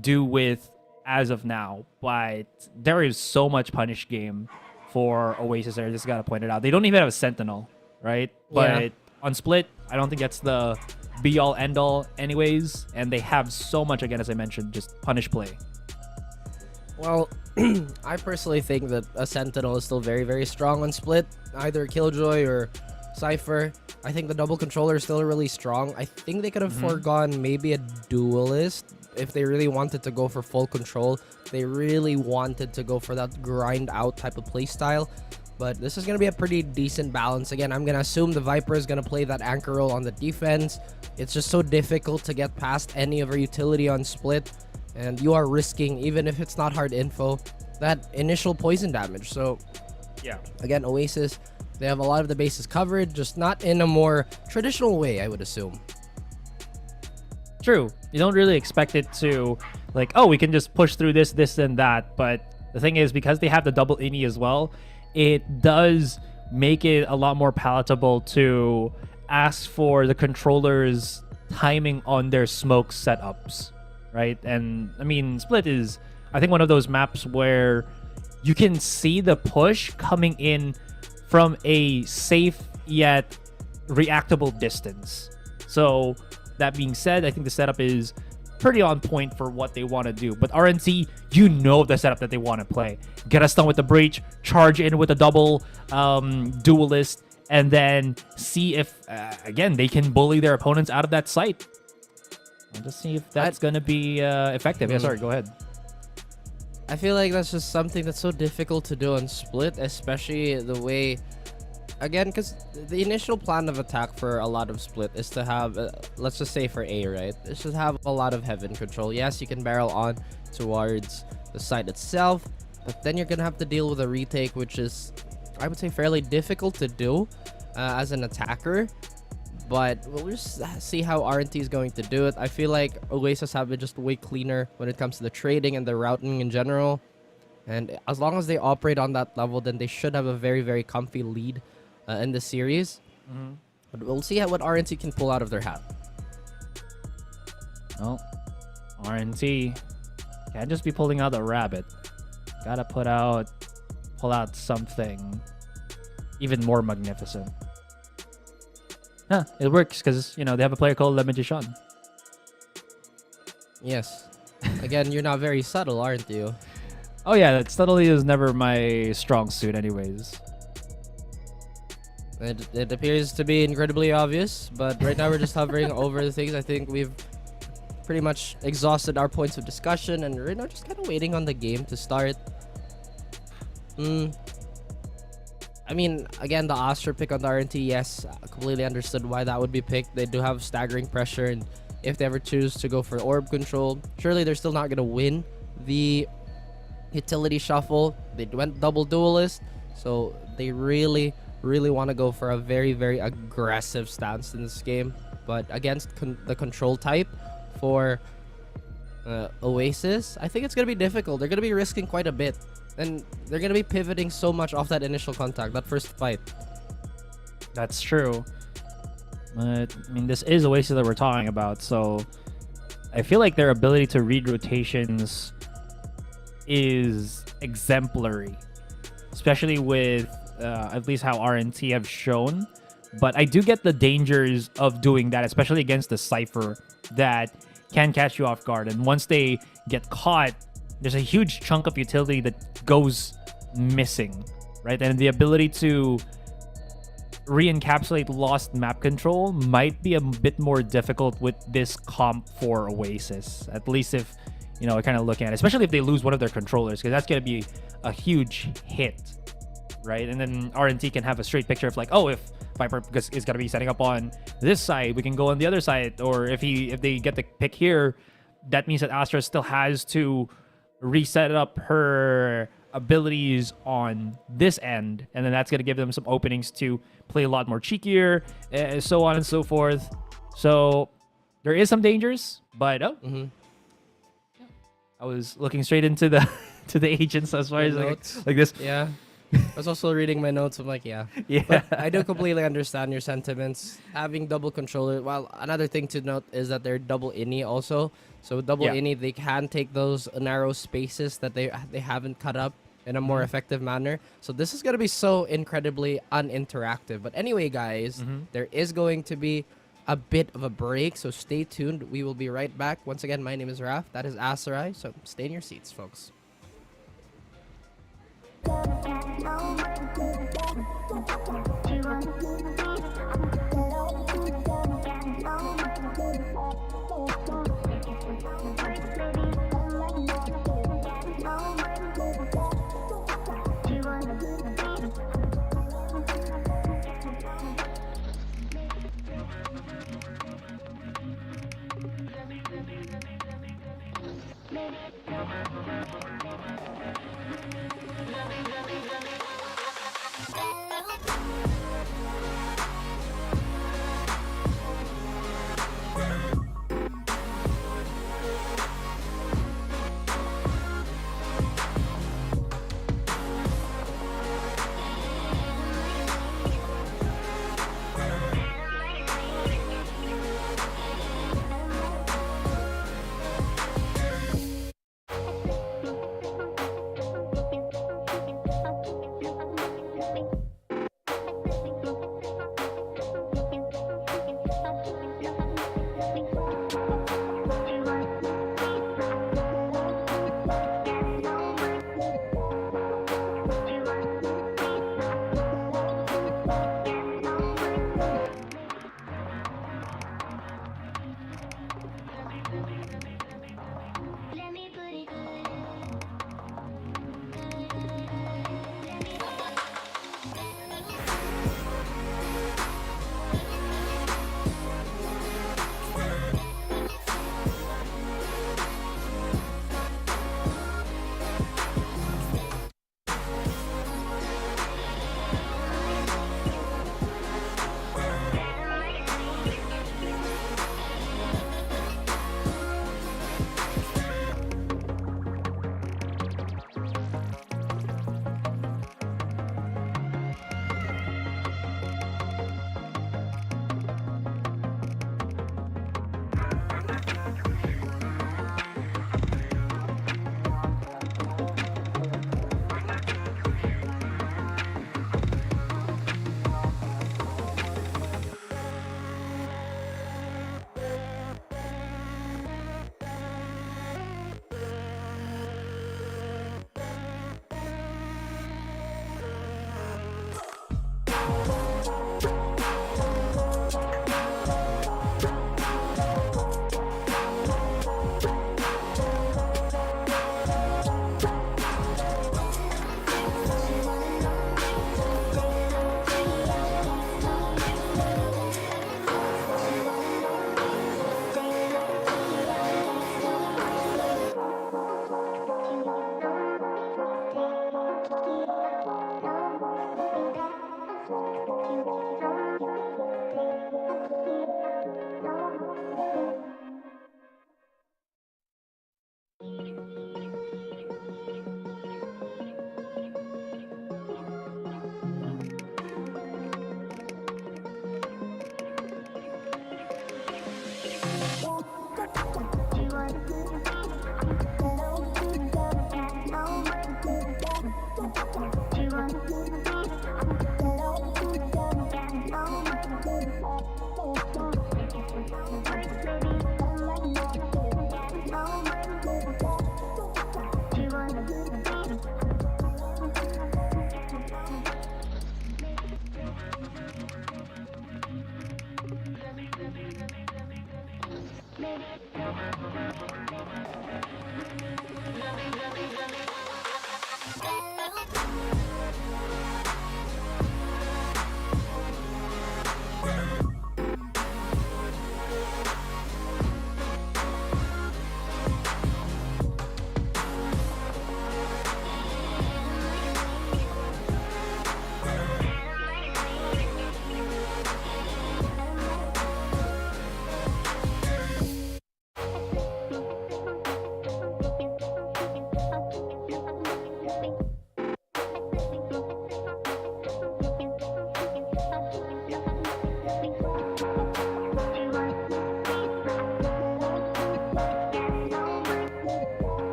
do with as of now. But there is so much punish game for Oasis there. I just gotta point it out. They don't even have a Sentinel, right? Yeah. But on Split, I don't think that's the be-all, end-all anyways. And they have so much, again, as I mentioned, just punish play. Well, I personally think that a Sentinel is still very, very strong on Split. Either Killjoy or Cypher. I think the double controller is still really strong. I think they could have foregone maybe a duelist if they really wanted to go for full control. They really wanted to go for that grind out type of play style. But this is going to be a pretty decent balance. Again, I'm going to assume the Viper is going to play that anchor role on the defense. It's just so difficult to get past any of our utility on Split. And you are risking, even if it's not hard info, that initial poison damage. So, yeah. Again, Oasis, they have a lot of the bases covered, just not in a more traditional way, I would assume. True. You don't really expect it to, like, oh, we can just push through this, and that. But the thing is, because they have the double ini as well, it does make it a lot more palatable to ask for the controller's timing on their smoke setups, right? And, I mean, Split is, I think, one of those maps where you can see the push coming in from a safe yet reactable distance. So that being said, I think the setup is pretty on point for what they want to do. But RNT, you know the setup that they want to play. Get a stun with the breach, charge in with a double duelist, and then see if, again, they can bully their opponents out of that site. We'll just see if that's going to be effective. Yeah, sorry, go ahead. I feel like that's just something that's so difficult to do on Split, especially the way, again, because the initial plan of attack for a lot of Split is to have, let's just say for A, right? It should have a lot of heaven control. Yes, you can barrel on towards the site itself, but then you're going to have to deal with a retake, which is, I would say, fairly difficult to do as an attacker. But we'll just see how RNT is going to do it. I feel like Oasis have been just way cleaner when it comes to the trading and the routing in general. And as long as they operate on that level, then they should have a very, very comfy lead in the series. But we'll see what RNT can pull out of their hat. Well, RNT can't just be pulling out a rabbit. Gotta pull out something even more magnificent. Huh, it works because, you know, they have a player called Le Magician. Yes. Again, you're not very subtle, aren't you? Oh yeah, that subtlety is never my strong suit anyways. It appears to be incredibly obvious, but right now we're just hovering over the things. I think we've pretty much exhausted our points of discussion, and right now just kind of waiting on the game to start. I mean, again, the Astra pick on the RNT, yes, I completely understood why that would be picked. They do have staggering pressure, and if they ever choose to go for orb control, surely they're still not going to win the utility shuffle. They went double duelist, so they really want to go for a very, very aggressive stance in this game. But against the control type for Oasis, I think it's going to be difficult. They're going to be risking quite a bit. And they're going to be pivoting so much off that initial contact, that first fight. That's true. But, I mean, this is Oasis that we're talking about, so I feel like their ability to read rotations is exemplary. Especially with at least how RNT have shown. But I do get the dangers of doing that, especially against the Cypher that can catch you off guard. And once they get caught, there's a huge chunk of utility that goes missing, right? And the ability to re-encapsulate lost map control might be a bit more difficult with this comp for Oasis. At least if, you know, I kind of look at it, especially if they lose one of their controllers, because that's going to be a huge hit, right? And then RNT can have a straight picture of like, oh, if Viper is going to be setting up on this side, we can go on the other side. Or if they get the pick here, that means that Astra still has to reset up her abilities on this end, and then that's going to give them some openings to play a lot more cheekier, so on and so forth. So there is some dangers, but I was looking straight into the to the agents as far as like this. Yeah. I was also reading my notes. I'm like, yeah. But I do completely understand your sentiments. Having double controller. Well, another thing to note is that they're double inni also. So with double inni, they can take those narrow spaces that they haven't cut up in a more effective manner. So this is going to be so incredibly uninteractive. But anyway, guys, there is going to be a bit of a break. So stay tuned. We will be right back. Once again, my name is Raf. That is Asarai. So stay in your seats, folks.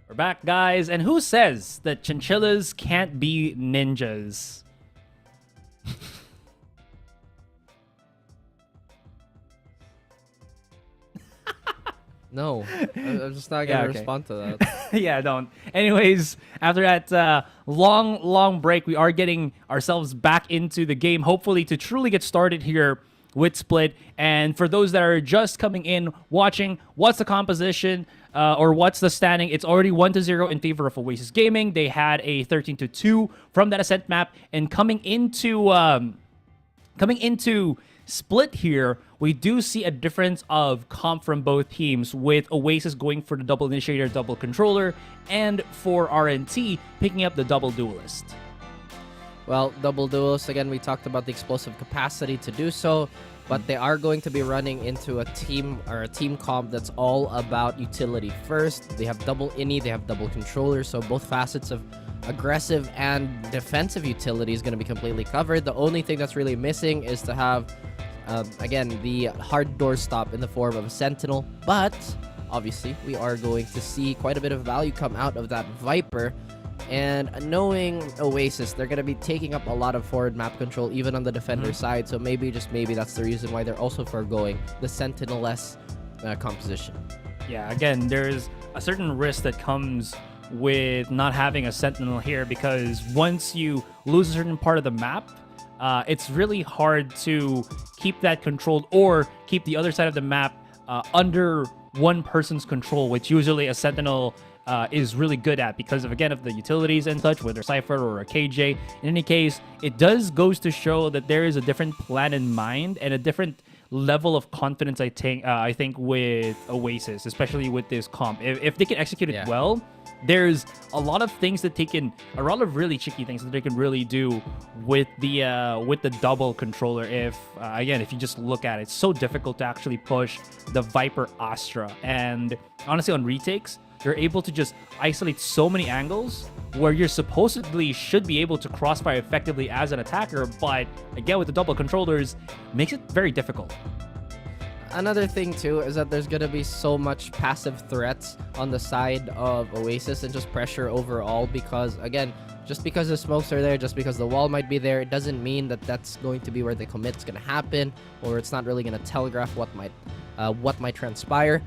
We're back, guys. And who says that chinchillas can't be ninjas? No, I'm just not gonna respond to that. Yeah, don't. Anyways, after that long break, we are getting ourselves back into the game, hopefully to truly get started here with Split. And for those that are just coming in, watching, what's the composition or what's the standing? It's already 1-0 in favor of Oasis Gaming. They had a 13-2 from that Ascent map, and coming into Split here, we do see a difference of comp from both teams, with Oasis going for the double initiator, double controller, and for RNT picking up the double duelist. Well, double duelist, again, we talked about the explosive capacity to do so, but they are going to be running into a team comp that's all about utility first. They have double ini, they have double controller, so both facets of aggressive and defensive utility is going to be completely covered. The only thing that's really missing is to have again, the hard doorstop in the form of a Sentinel, but obviously we are going to see quite a bit of value come out of that Viper. And knowing Oasis, they're going to be taking up a lot of forward map control, even on the defender side, so maybe, just maybe, that's the reason why they're also foregoing the Sentinel-less composition. Yeah, again, there's a certain risk that comes with not having a Sentinel here, because once you lose a certain part of the map, it's really hard to keep that controlled or keep the other side of the map under one person's control, which usually a Sentinel is really good at because of, again, of the utilities and such, whether Cypher or a KJ. In any case, it goes to show that there is a different plan in mind and a different level of confidence, I think, with Oasis, especially with this comp. If they can execute it well, there's a lot of things that a lot of really tricky things that they can really do with the double controller. If you just look at it, it's so difficult to actually push the Viper Astra. And honestly, on retakes, you're able to just isolate so many angles where you're supposedly should be able to crossfire effectively as an attacker, but again, with the double controllers, makes it very difficult. Another thing too is that there's gonna be so much passive threats on the side of Oasis and just pressure overall, because again, just because the smokes are there, just because the wall might be there, it doesn't mean that that's going to be where the commit's gonna happen, or it's not really gonna telegraph what might transpire.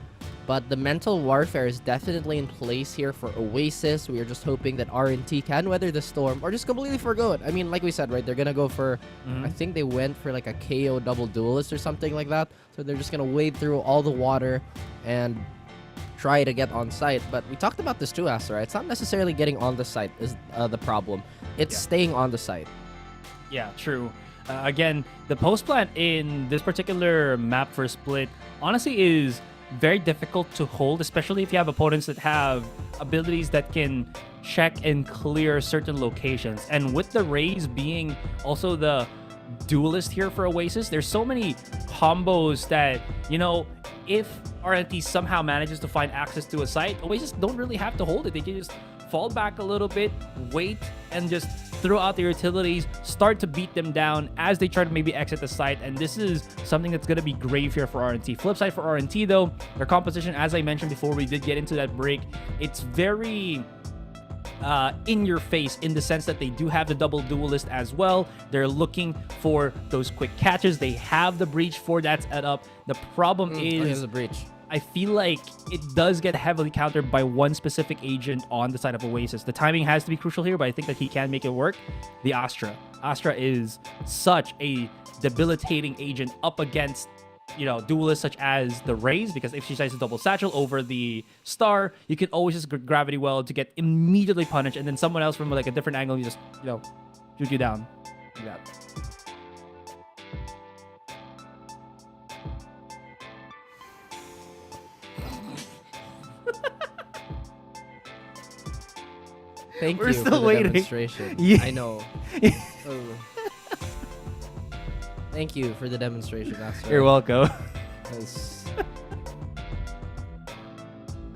But the mental warfare is definitely in place here for Oasis. We are just hoping that RNT can weather the storm or just completely forgo it. I mean, like we said, right, they're going to go for, I think they went for like a KO double duelist or something like that. So they're just going to wade through all the water and try to get on site. But we talked about this too, Astra. It's not necessarily getting on the site is the problem. It's staying on the site. Yeah, true. Again, the post plant in this particular map for Split honestly is very difficult to hold, especially if you have opponents that have abilities that can check and clear certain locations. And with the Raze being also the duelist here for Oasis, there's so many combos that, if RNT somehow manages to find access to a site, Oasis don't really have to hold it. They can just fall back a little bit, wait, and just throw out their utilities, start to beat them down as they try to maybe exit the site. And this is something that's going to be grave here for RNT. Flip side for RNT, though, their composition, as I mentioned before we did get into that break, it's very in your face in the sense that they do have the double duelist as well. They're looking for those quick catches. They have the breach for that set up. The problem is the breach. I feel like it does get heavily countered by one specific agent on the side of Oasis. The timing has to be crucial here, but I think that he can make it work. The Astra. Astra is such a debilitating agent up against, duelists such as the Raze, because if she decides to double satchel over the Star, you can always just gravity well to get immediately punished, and then someone else from like a different angle, you just, shoot you down like that. Thank We're you still for the waiting. demonstration. Yeah. I know. Thank you for the demonstration, Astra. You're welcome.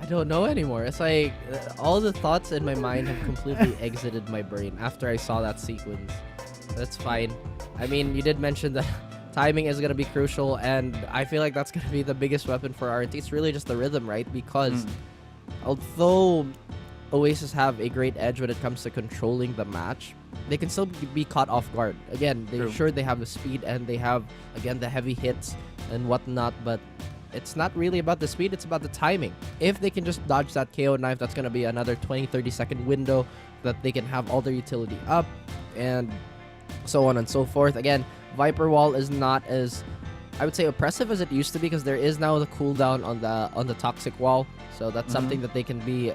I don't know anymore. It's like all the thoughts in my mind have completely exited my brain after I saw that sequence. That's fine. I mean, you did mention that timing is going to be crucial, and I feel like that's going to be the biggest weapon for RNT. It's really just the rhythm, right? Because although Oasis have a great edge when it comes to controlling the match, they can still be caught off guard. Again, they're sure they have the speed and they have, again, the heavy hits and whatnot, but it's not really about the speed, it's about the timing. If they can just dodge that KO knife, that's going to be another 20-30 second window that they can have all their utility up and so on and so forth. Again, Viper Wall is not as, I would say, oppressive as it used to be, because there is now the cooldown on the Toxic Wall. So that's something that they can be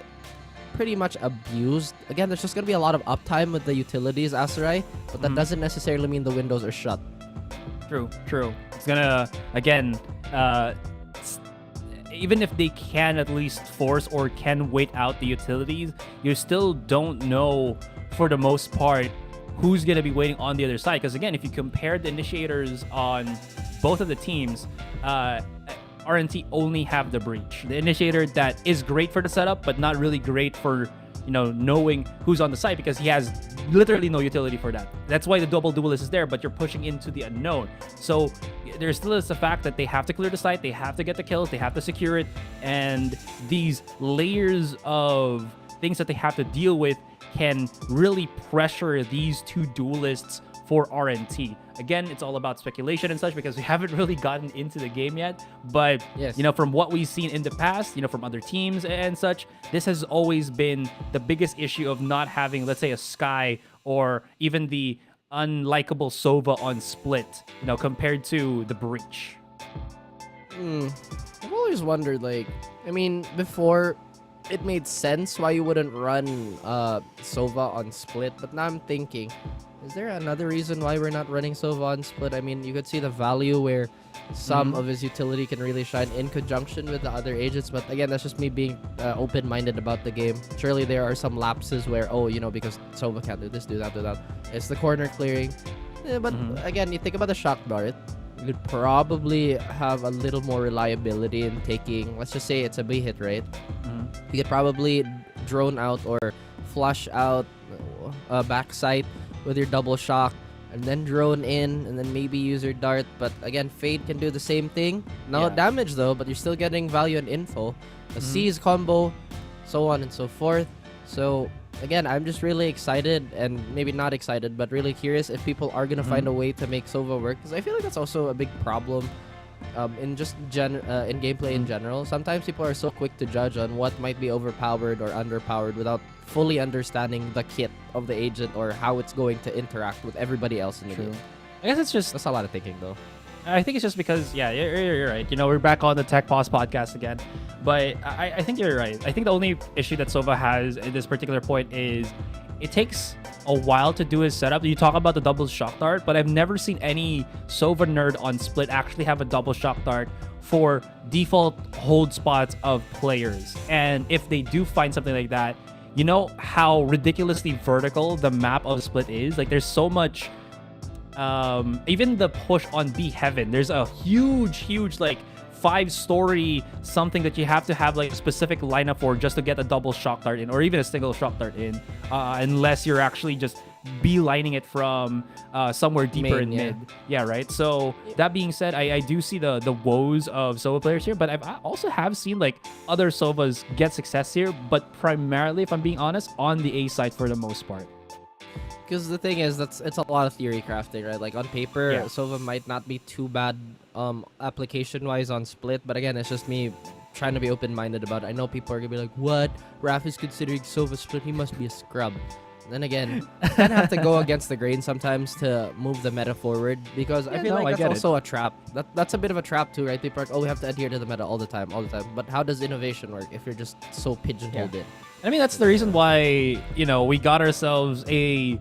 pretty much abused. Again, there's just going to be a lot of uptime with the utilities, Aserai, but that doesn't necessarily mean the windows are shut. True. It's gonna, again, even if they can at least force or can wait out the utilities, you still don't know for the most part who's gonna be waiting on the other side. Because again, if you compare the initiators on both of the teams, RNT only have the breach, the initiator that is great for the setup, but not really great for, you know, knowing who's on the site, because he has literally no utility for that. That's why the double duelist is there, but you're pushing into the unknown. So there still is the fact that they have to clear the site, they have to get the kills, they have to secure it, and these layers of things that they have to deal with can really pressure these two duelists for RNT. Again, it's all about speculation and such, because we haven't really gotten into the game yet. But, you know, from what we've seen in the past, you know, from other teams and such, this has always been the biggest issue of not having, let's say, a Sky or even the unlikable Sova on Split, you know, compared to the Breach. I've always wondered, like, I mean, before it made sense why you wouldn't run Sova on Split, but now I'm thinking, is there another reason why we're not running Sova on Split? I mean, you could see the value where some of his utility can really shine in conjunction with the other agents, but again, that's just me being open-minded about the game. Surely there are some lapses where, oh, you know, because Sova can't do this, do that, do that. It's the corner clearing. But again, you think about the shock dart, you could probably have a little more reliability in taking, let's just say it's a B hit, right? You could probably drone out or flush out backside with your double shock, and then drone in, and then maybe use your dart. But again, Fade can do the same thing. No damage though, but you're still getting value and info. A C's combo, so on and so forth. So again, I'm just really excited, and maybe not excited, but really curious if people are gonna find a way to make Sova work, because I feel like that's also a big problem in just in gameplay in general. Sometimes people are so quick to judge on what might be overpowered or underpowered without fully understanding the kit of the agent or how it's going to interact with everybody else in the game. I guess it's just, that's a lot of thinking though. I think it's just because, you're right. You know, we're back on the Tech Pause podcast again. But I think you're right. I think the only issue that Sova has at this particular point is it takes a while to do his setup. You talk about the double shock dart, but I've never seen any Sova nerd on Split actually have a double shock dart for default hold spots of players. And if they do find something like that, you know how ridiculously vertical the map of Split is? Like, there's so much... even the push on B Heaven, there's a huge, like, 5-story something that you have to have, like, a specific lineup for just to get a double shock dart in, or even a single shock dart in, unless you're actually just beelining it from somewhere deeper in mid. Yeah, right? So, that being said, I do see the woes of Sova players here, but I also have seen, like, other Sovas get success here, but primarily, if I'm being honest, on the A side for the most part. Because the thing is, it's a lot of theory crafting, right? Like, on paper, Sova might not be too bad application-wise on Split, but again, it's just me trying to be open-minded about it. I know people are going to be like, what? Raph is considering Sova Split, he must be a scrub. Then again, you kind of have to go against the grain sometimes to move the meta forward, because I feel like that's also a trap. That's a bit of a trap too, right? People are like, oh, we have to adhere to the meta all the time. But how does innovation work if you're just so pigeonholed in? I mean, that's the reason why, you know, we got ourselves a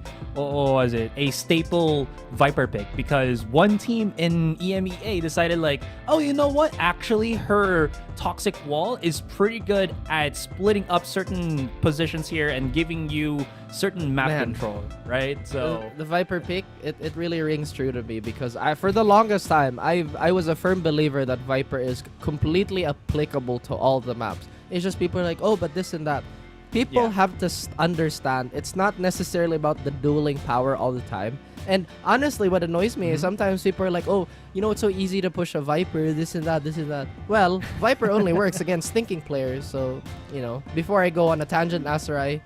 staple Viper pick, because one team in EMEA decided, like, oh, you know what? Actually, her Toxic Wall is pretty good at splitting up certain positions here and giving you certain map Man. control, right? So The Viper pick, it really rings true to me because for the longest time I was a firm believer that Viper is completely applicable to all the maps. It's just people are like, oh, but this and that. People Yeah. have to understand it's not necessarily about the dueling power all the time. And honestly, what annoys me is sometimes people are like, oh, you know, it's so easy to push a Viper, this and that, this and that. Well, Viper only works against thinking players. So, you know, before I go on a tangent, Asarai,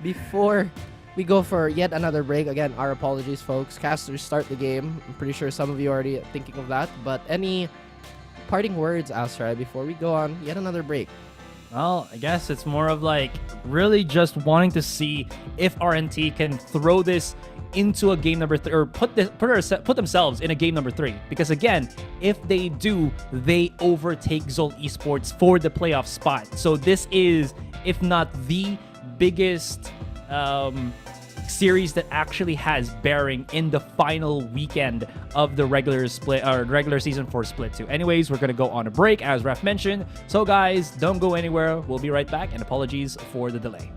before we go for yet another break, again, our apologies, folks. Casters start the game. I'm pretty sure some of you are already thinking of that. But any parting words, Asarai, before we go on yet another break? well, I guess it's more of like really just wanting to see if RNT can throw this into a game number 3 or put themselves in a game number 3, because again, if they do, they overtake Zol Esports for the playoff spot. So this is, if not the biggest series that actually has bearing in the final weekend of the regular season for Split 2. Anyways, we're gonna go on a break, as Ref mentioned. So guys, don't go anywhere. We'll be right back, and apologies for the delay.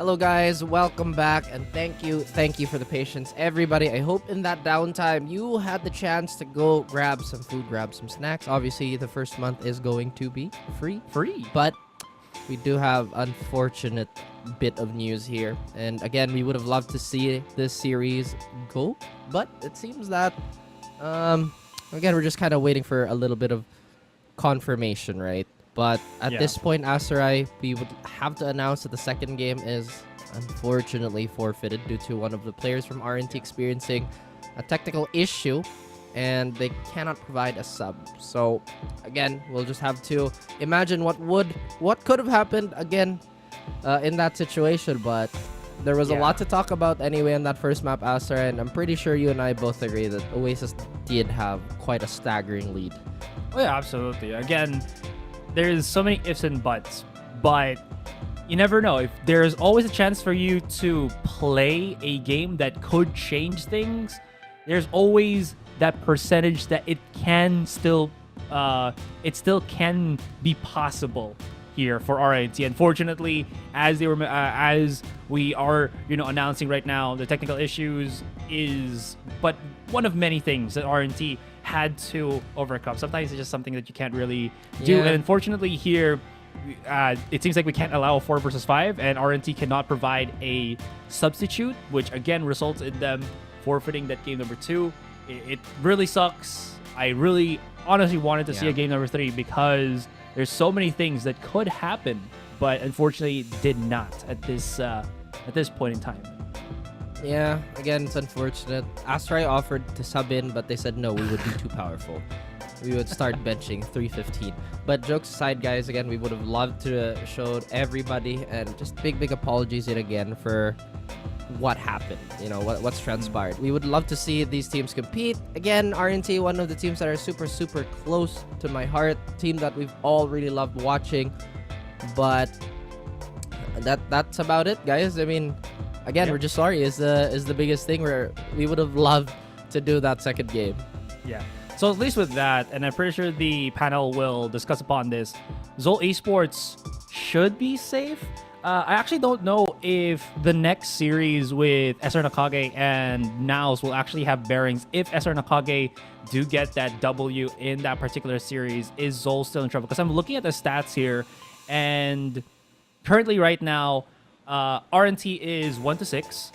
Hello guys, welcome back, and thank you for the patience, everybody. I hope in that downtime you had the chance to go grab some food, grab some snacks. Obviously, the first month is going to be free, but we do have unfortunate bit of news here, and again, we would have loved to see this series go, but it seems that again, we're just kind of waiting for a little bit of confirmation, right? But at this point, Asarai, we would have to announce that the second game is unfortunately forfeited due to one of the players from RNT experiencing a technical issue, and they cannot provide a sub. So again, we'll just have to imagine what could have happened again in that situation. But there was a lot to talk about anyway in that first map, Asarai, and I'm pretty sure you and I both agree that Oasis did have quite a staggering lead. Oh yeah, absolutely. Again, there's so many ifs and buts, but you never know. If there's always a chance for you to play a game that could change things, there's always that percentage that it still can be possible here for RNT. Unfortunately, as we are announcing right now, the technical issues is but one of many things that RNT had to overcome. Sometimes it's just something that you can't really do. And unfortunately here, it seems like we can't allow a 4 versus 5, and RNT cannot provide a substitute, which again results in them forfeiting that game number 2. It really sucks. I really honestly wanted to see a game number 3 because there's so many things that could happen, but unfortunately did not at this point in time. Yeah, again, it's unfortunate. Asarai offered to sub in, but they said no, we would be too powerful. We would start benching 315. But jokes aside, guys, again, we would have loved to show everybody, and just big apologies yet again for what happened, what's transpired. We would love to see these teams compete. Again, RNT, one of the teams that are super close to my heart, team that we've all really loved watching. But that's about it, guys. I mean, again, we're just sorry is the biggest thing where we would have loved to do that second game. Yeah. So at least with that, and I'm pretty sure the panel will discuss upon this, Zol Esports should be safe. I actually don't know if the next series with SR Nacague and NAOS will actually have bearings. If SR Nacague do get that W in that particular series, is Zol still in trouble? Because I'm looking at the stats here, and currently right now, RNT is 1-6,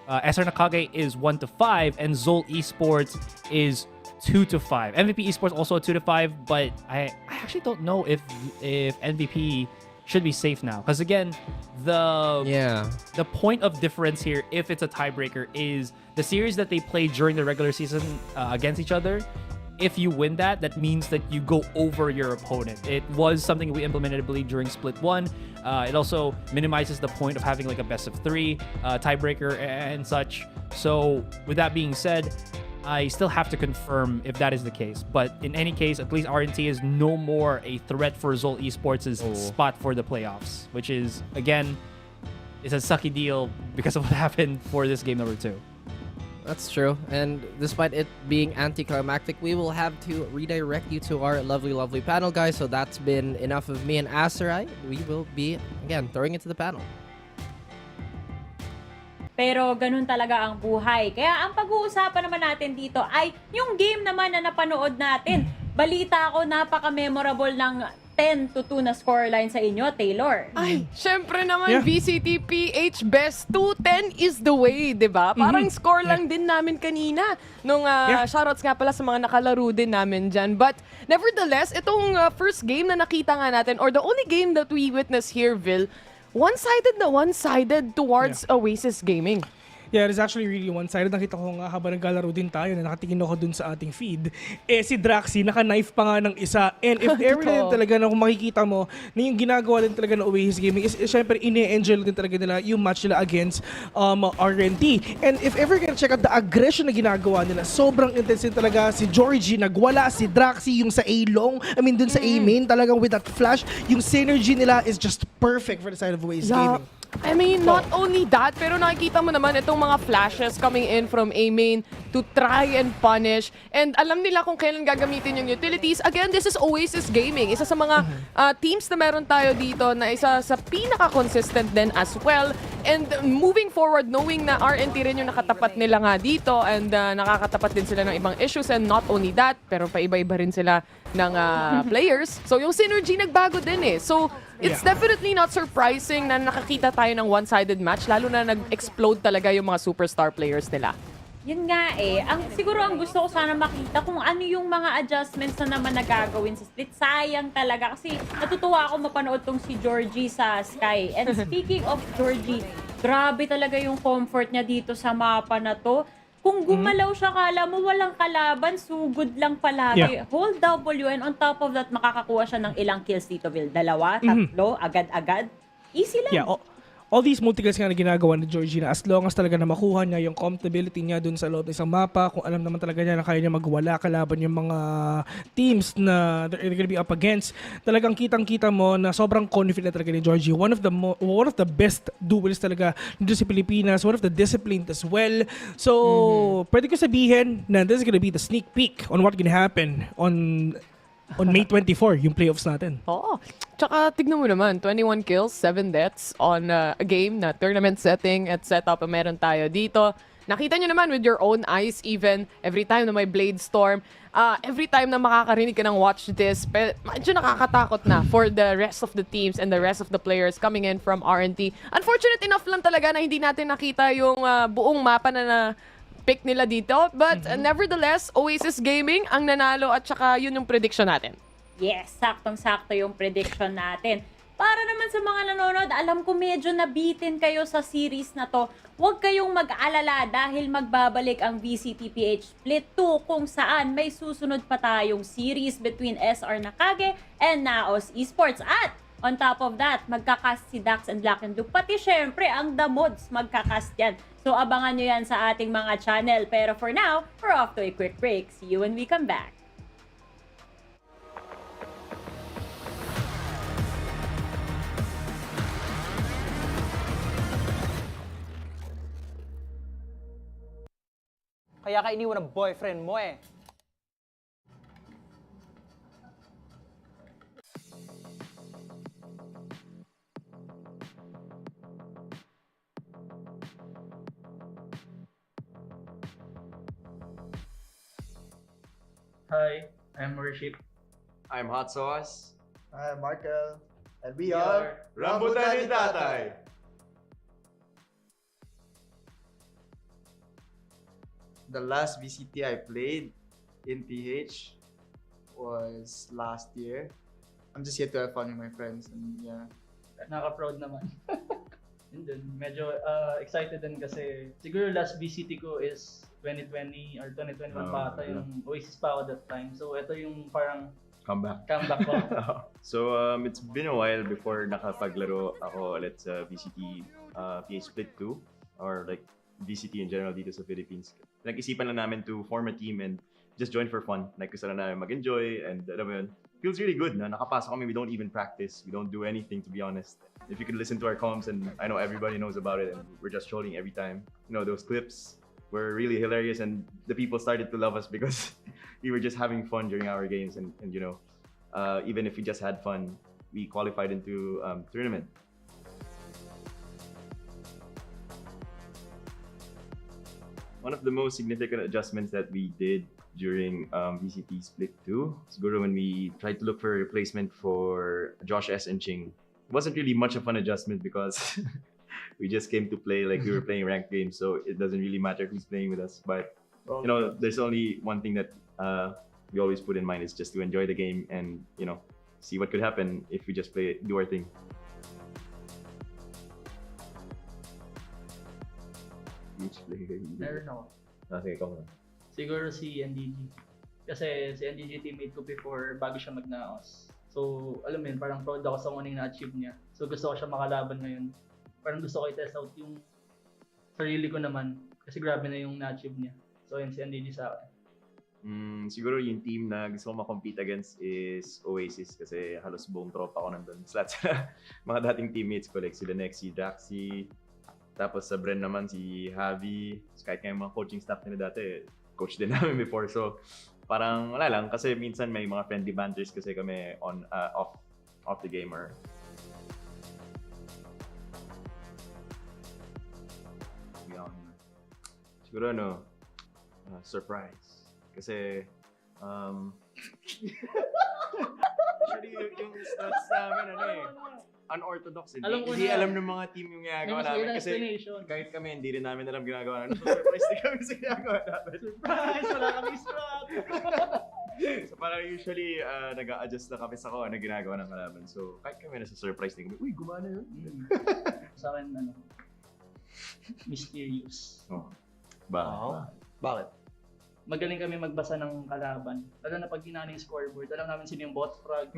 SR Nacague is 1-5, and Zol Esports is 2-5. MVP Esports also 2-5, but I actually don't know if MVP should be safe now, because again, the point of difference here, if it's a tiebreaker, is the series that they play during the regular season against each other. If you win that means that you go over your opponent. It was something we implemented, I believe, during Split 1. It also minimizes the point of having like a best of 3 tiebreaker and such. So with that being said, I still have to confirm if that is the case. But in any case, at least RNT is no more a threat for Zol Esports' spot for the playoffs, which is, again, is a sucky deal because of what happened for this game number 2. That's true. And despite it being anticlimactic, we will have to redirect you to our lovely panel, guys. So that's been enough of me and Asarai. We will be, again, throwing it to the panel. Pero ganun talaga ang buhay. Kaya ang pag-uusapan naman natin dito ay yung game naman na napanood natin. Balita ako, napaka-memorable ng 10-2 na scoreline sa inyo, Taylor. Ay, syempre naman, VCTPH best 2-10 is the way, diba? Parang score lang din namin kanina. Nung shoutouts nga pala sa mga nakalaro din namin dyan. But nevertheless, itong first game na nakita nga natin, or the only game that we witnessed here, Vil, one-sided towards Oasis Gaming. Yeah, it is actually really one-sided. Nakita ko nga habang naglalaro din tayo na nakatingin ako dun sa ating feed. Si Draxi, naka-knife pa nga ng isa. And if ever din talaga na kung makikita mo na yung ginagawa din talaga ng Oasis Gaming is syempre ine-enjoy din talaga nila yung match nila against RNT. And if ever gonna check out the aggression na ginagawa nila, sobrang intense din talaga. Si Georgie nagwala, si Draxi yung sa A-long, dun sa A-main talagang with that flash, yung synergy nila is just perfect for the side of Oasis Gaming. I mean, not only that, pero nakikita mo naman itong mga flashes coming in from A-main to try and punish. And alam nila kung kailan gagamitin yung utilities. Again, this is Oasis Gaming. Isa sa mga teams na meron tayo dito na isa sa pinaka-consistent din as well. And moving forward, knowing na RNT rin yung nakatapat nila nga dito and nakakatapat din sila ng ibang issues and not only that, pero paiba-iba rin sila ng players. So yung synergy nagbago din eh. So it's definitely not surprising na nakakita tayo ng one-sided match, lalo na nag-explode talaga yung mga superstar players nila. Yun nga eh. Siguro ang gusto ko sana makita kung ano yung mga adjustments na naman nagagawin sa split. Sayang talaga kasi natutuwa ako mapanood tong si Georgie sa Sky. And speaking of Georgie, grabe talaga yung comfort niya dito sa mapa na to. Kung gumalaw siya, kala mo walang kalaban, sugod lang palagi. Hold W and on top of that, makakakuha siya ng ilang kills dito, Will. 2, 3, agad-agad. Easy lang. Yeah, all these multi-kills nga na ginagawa ni Georgina, as long as talaga na makuha niya yung comfortability niya dun sa loob ng isang mapa, kung alam naman talaga niya na kaya niya magwala kalaban yung mga teams na they're gonna be up against, talagang kitang-kita mo na sobrang confident talaga ni Georgie. One of the best duelists talaga dito sa Pilipinas, one of the disciplined as well. So, pwede ko sabihin na this is gonna be the sneak peek on what can happen on May 24, yung playoffs natin. Oo. Tsaka tignan mo naman, 21 kills, 7 deaths on a game na tournament setting at setup ang meron tayo dito. Nakita nyo naman with your own eyes even, every time na may Blade Storm, every time na makakarinig ka ng watch this, medyo nakakatakot na for the rest of the teams and the rest of the players coming in from RNT. Unfortunate enough lang talaga na hindi natin nakita yung buong mapa na pick nila dito. But nevertheless, Oasis Gaming ang nanalo at saka yun yung prediction natin. Yes, saktong-sakto yung prediction natin. Para naman sa mga nanonood, alam ko medyo nabitin kayo sa series na to. Huwag kayong mag-alala dahil magbabalik ang VCTPH Split 2 kung saan may susunod pa tayong series between SR Nacague and NAOS Esports. At on top of that, magkakast si Dax and Black and Duke. Pati syempre, ang The Mods magkakast yan. So abangan nyo yan sa ating mga channel. Pero for now, we're off to a quick break. See you when we come back. Kaya ka iniwan ng boyfriend mo eh. Hi, I'm Worship. I'm Hot Sauce. I'm Markel. And we are Rambutan and Tatay. The last VCT I played in PH was last year. I'm just here to have fun with my friends and yeah. Naka-proud naman. And then, medyo excited din kasi siguro last VCT ko is 2020 or 2021 pa ata yung Oasis pa ako that time. So ito yung parang comeback ko. So it's been a while before nakapaglaro ako ulit sa VCT PH Split 2 or like VCT in general dito sa Philippines. Nag-isipan lang namin to form a team and just join for fun. Like gusto lang namin mag-enjoy and alam mo yun, feels really good na nakapasok kami. We don't even practice. We don't do anything to be honest. If you could listen to our comms, and I know everybody knows about it and we're just trolling every time. You know, those clips were really hilarious and the people started to love us because we were just having fun during our games and you know, even if we just had fun, we qualified into tournament. One of the most significant adjustments that we did during VCT Split 2, siguro when we tried to look for a replacement for Josh S. and Ching. It wasn't really much of an adjustment because we just came to play like we were playing ranked games, so it doesn't really matter who's playing with us. But you know, there's only one thing that we always put in mind is just to enjoy the game and you know, see what could happen if we just do our thing. Which player? Meron ako. Okay, ikaw na. Siguro si NDG. Kasi si NDG teammate ko before bago siya mag-NAOS. So, alam mo yun, parang proud ako sa kuning na-achieve niya. So, gusto ko siya makalaban ngayon. Parang gusto ko i-test out yung sarili ko naman. Kasi grabe na yung na-achieve niya. So, yun si NDG sa akin. Siguro yung team na gusto ko ma-compete against is Oasis kasi halos buong tropa ko nandun. Lahat sila, mga dating teammates ko like sila Nex, si Daxy, tapos sa Bren naman si Javi. Kahit nga yung mga coaching staff nila dati, coach din namin before. So, parang wala lang kasi minsan may mga friendly banters kasi kami on off the game or Siguro surprise. Kasi, actually, yung stats namin, unorthodox. Hindi alam ng mga team yung ginagawa namin. Kasi kahit kami, hindi rin namin alam ginagawa namin. So, surprise din kami sa ginagawa namin. Surprise! Wala kami strat! So, parang usually, nag-a-adjust na kami sa kung ano ginagawa ng kalaban. So, kahit kami nasa surprise din kami, uy, gumana yun. Sa akin, mysterious. Bakit? Magaling kami magbasa ng kalaban. Lalo na pag ginana yung scoreboard, alam namin sino yung bot frag.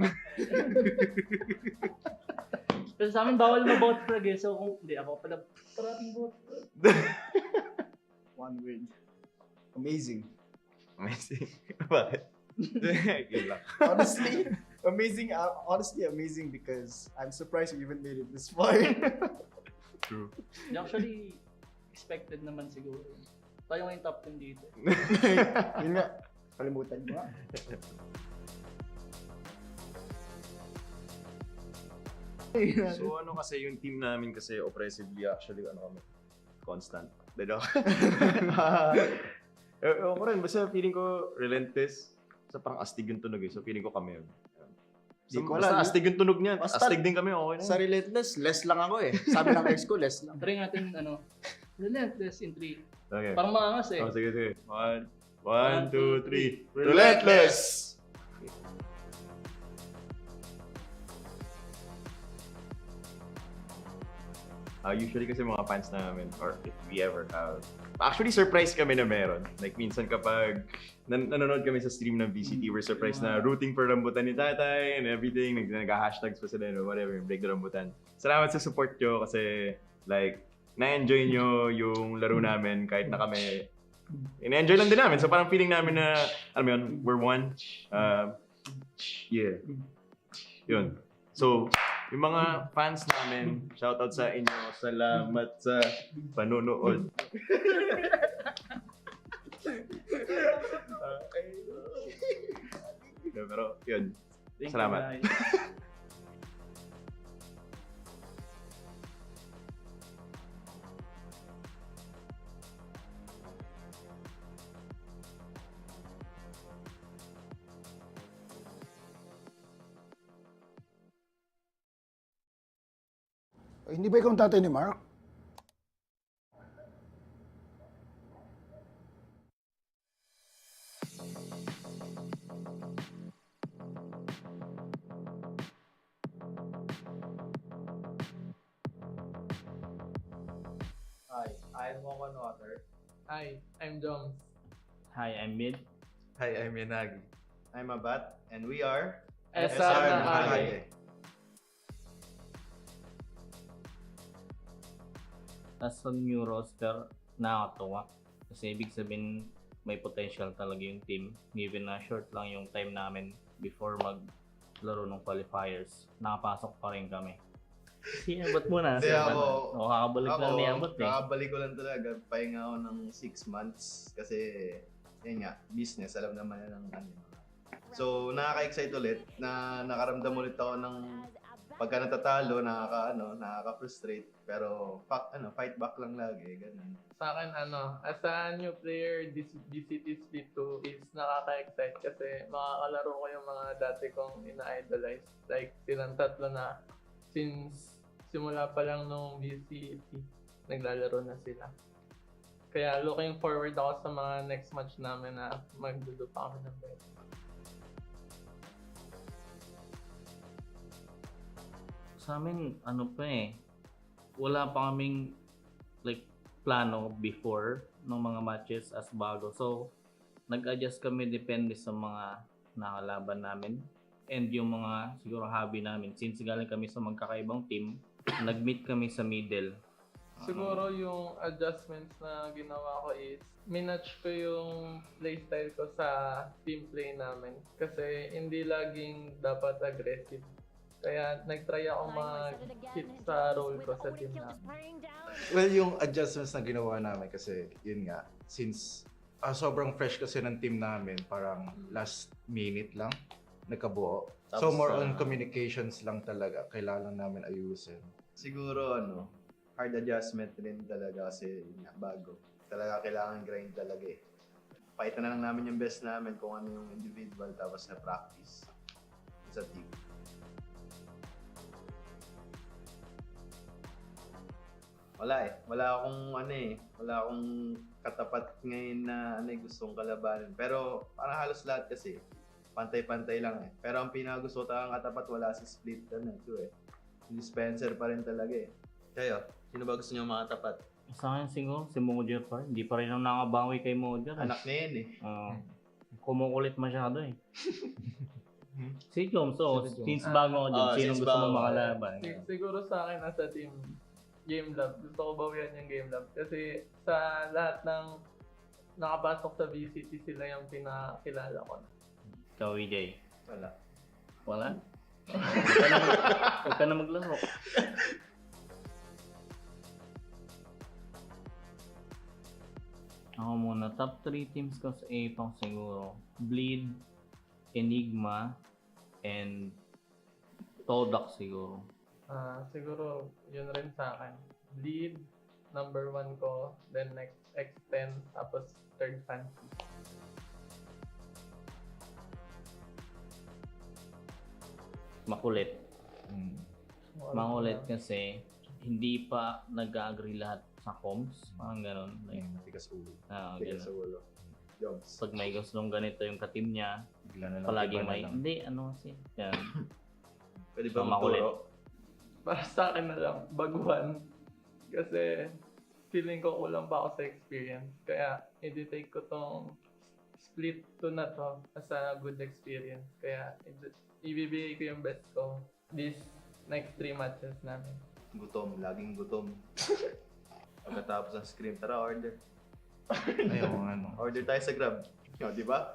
Kasi sa amin bawal ma-bot frag eh. So kung hindi, ako pala parating bot frag. One word. Amazing. Bakit? Honestly, amazing. Honestly, amazing because I'm surprised we even made it this far. True. Actually, expected naman siguro. Tayo nga yung top 10 dito. Yun nga. Kalimutan mo nga. So kasi yung team namin kasi oppressively actually kami constant. Ewan ko rin, basta feeling ko Relentless. Sa parang astig yung tunog eh. So feeling ko kami yun. Basta astig yung tunog niya. Astig din kami, okay na. Sa Relentless, less lang ako eh. Sabi ng ex ko, less lang. Try natin Relentless in 3. Okay. Parang maangas eh. Sige. 1, 2, 3. Relentless! Usually kasi mga fans namin, or if we ever have, actually surprised kami na meron. Like minsan kapag nanonood kami sa stream ng VCT, we're surprised na rooting for Rambutan ni Tatay and everything, nag-hashtags pa sila, whatever, break the Rambutan. Salamat sa support nyo kasi like, na-enjoy nyo yung laro namin kahit na kami, in-enjoy lang din namin. So parang feeling namin na, alam mo yun, we're one. Yeah. Yun. So, yung mga fans namin, shoutout sa inyo. Salamat sa panonood. Pero yun. Salamat. Hindi ba ikaw ang tatay ni Mark? Hi, I'm Mokan Water. Hi, I'm Jones. Hi, I'm Mid. Hi, I'm Nacague. I'm Abat, and we are SR Nacague. Sa new roster, nakakatuwa. Kasi ibig sabihin, may potential talaga yung team. Given na short lang yung time namin before maglaro ng qualifiers, nakapasok pa rin kami. Si Abot muna. Kakabalik lang ni Abot eh. Kakabalik ko lang talaga. Pahinga ako ng 6 months. Kasi, yun nga, business. Alam naman yan ng So, nakaka-excite ulit na nakaramdam ulit ako ng pagka natatalo, nakaka-frustrate. Pero, fight back lang lagi, ganun. Sa akin, as a new player, this VCT Split 2 is nakaka-excite kasi makakalaro ko yung mga dati kong ina-idolize. Like, silang tatlo na since simula pa lang nung VCT, naglalaro na sila. Kaya looking forward ako sa mga next match namin na magdudo pa kami ng best. Sa amin, wala pa kaming like plano before ng mga matches as bago. So, nag-adjust kami depende sa mga nakalaban namin and yung mga siguro hobby namin. Since galing kami sa magkakaibang team, nag-meet kami sa middle. Siguro yung adjustments na ginawa ko is minatch ko yung playstyle ko sa team play namin kasi hindi laging dapat aggressive. Kaya nag-try ako mag-hit sa role ko sa team namin. Well, yung adjustments na ginawa namin kasi yun nga, since sobrang fresh kasi ng team namin, parang last minute lang nagkabuo. So more on communications lang talaga, kailangan namin ayusin. Siguro hard adjustment rin talaga kasi bago. talaga kailangan grind talaga eh. Pakita na lang namin yung best namin kung ano yung individual tapos na practice sa team. Wala akong katapat ngayon na gustong kalabanin. Pero parang halos lahat kasi pantay-pantay lang eh. Pero ang pinakagusto talagang katapat wala si Split Si Spencer pa rin talaga eh. Kayo, sino ba gusto niyo makatapat? Sa akin siguro, si Mojer pa. Hindi pa rin ang nakabawi kay Mojer. Anak niya yun eh. Kumukulit masyado eh. Si Joms, since bago ako dyan, sino gusto mo makalaban? Siguro sa akin nasa team Game Lab. Gusto ko bawian yung Game Lab. Kasi sa lahat ng nakapasok sa VCT, sila yung pinakilala ko na. Ikaw, EJ? Wala. Wala? Huwag ka na maglaro. Ako muna, top 3 teams ko sa APAC siguro. Bleed, Enigma, and Todak siguro. Siguro yun rin sa akin. Bleed, number 1 ko, then next X10, tapos third Fancy. Makulit. Makulit kasi hindi pa nag-agree lahat sa comms. Parang ganun. Like, matigas ulo. Tigas sa ulo. Joms. Pag may gustong ganito yung katim niya, palaging may, hindi, ano kasi. Yan. Pwede ba makulit? Para sa akin na lang, baguhan. Kasi feeling ko kulang pa ako sa experience. Kaya i-take ko tong split 2 na to as a good experience. Kaya ibibigay ko yung best ko this next 3 matches namin. Gutom, laging gutom. Pagkatapos ng scream, tara order. Ayaw nga Order tayo sa Grab. O, di ba?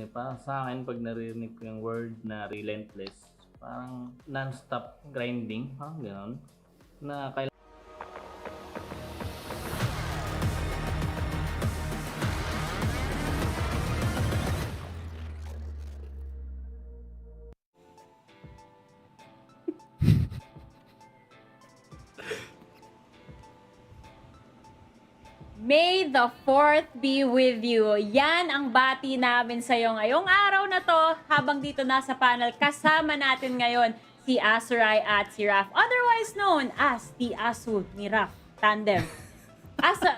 Parang sa akin, pag naririnig ko yung word na Relentless, parang non-stop grinding, parang gano'n. Na kailangan May the 4th be with you. Yan ang bati namin sa'yo ngayong araw na to. Habang dito nasa panel, kasama natin ngayon si Azurai at si Raf. Otherwise known as the Asu ni Raf Tandem.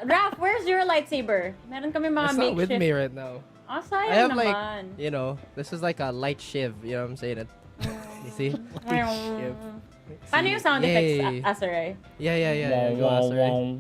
Raf, where's your lightsaber? Meron kami mga It's not makeshift. with me right now. Oh, I sayang have naman. this is like a light shiv, you know what I'm saying? You see? Shiv. Paano yung sound effects, Azurai? Yeah. Go, Azurai.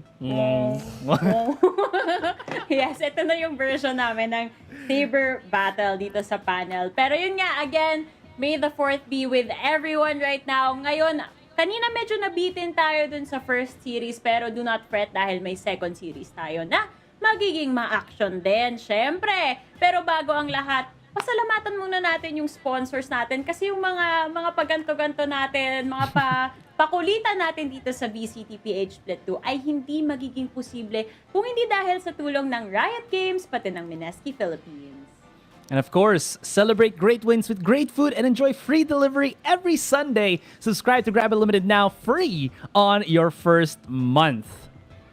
Yes, ito na yung version namin ng Saber Battle dito sa panel. Pero yun nga, again, may the 4th be with everyone right now. Ngayon, kanina medyo nabitin tayo dun sa first series, pero do not fret dahil may second series tayo na magiging ma-action din, syempre. Pero bago ang lahat, pasalamatan muna natin yung sponsors natin kasi yung mga paganto-ganto natin, mga pakulitan natin dito sa VCTPH Split 2 ay hindi magiging posible kung hindi dahil sa tulong ng Riot Games pati ng Mineski Philippines. And of course, celebrate great wins with great food and enjoy free delivery every Sunday. Subscribe to Grab Unlimited now free on your first month.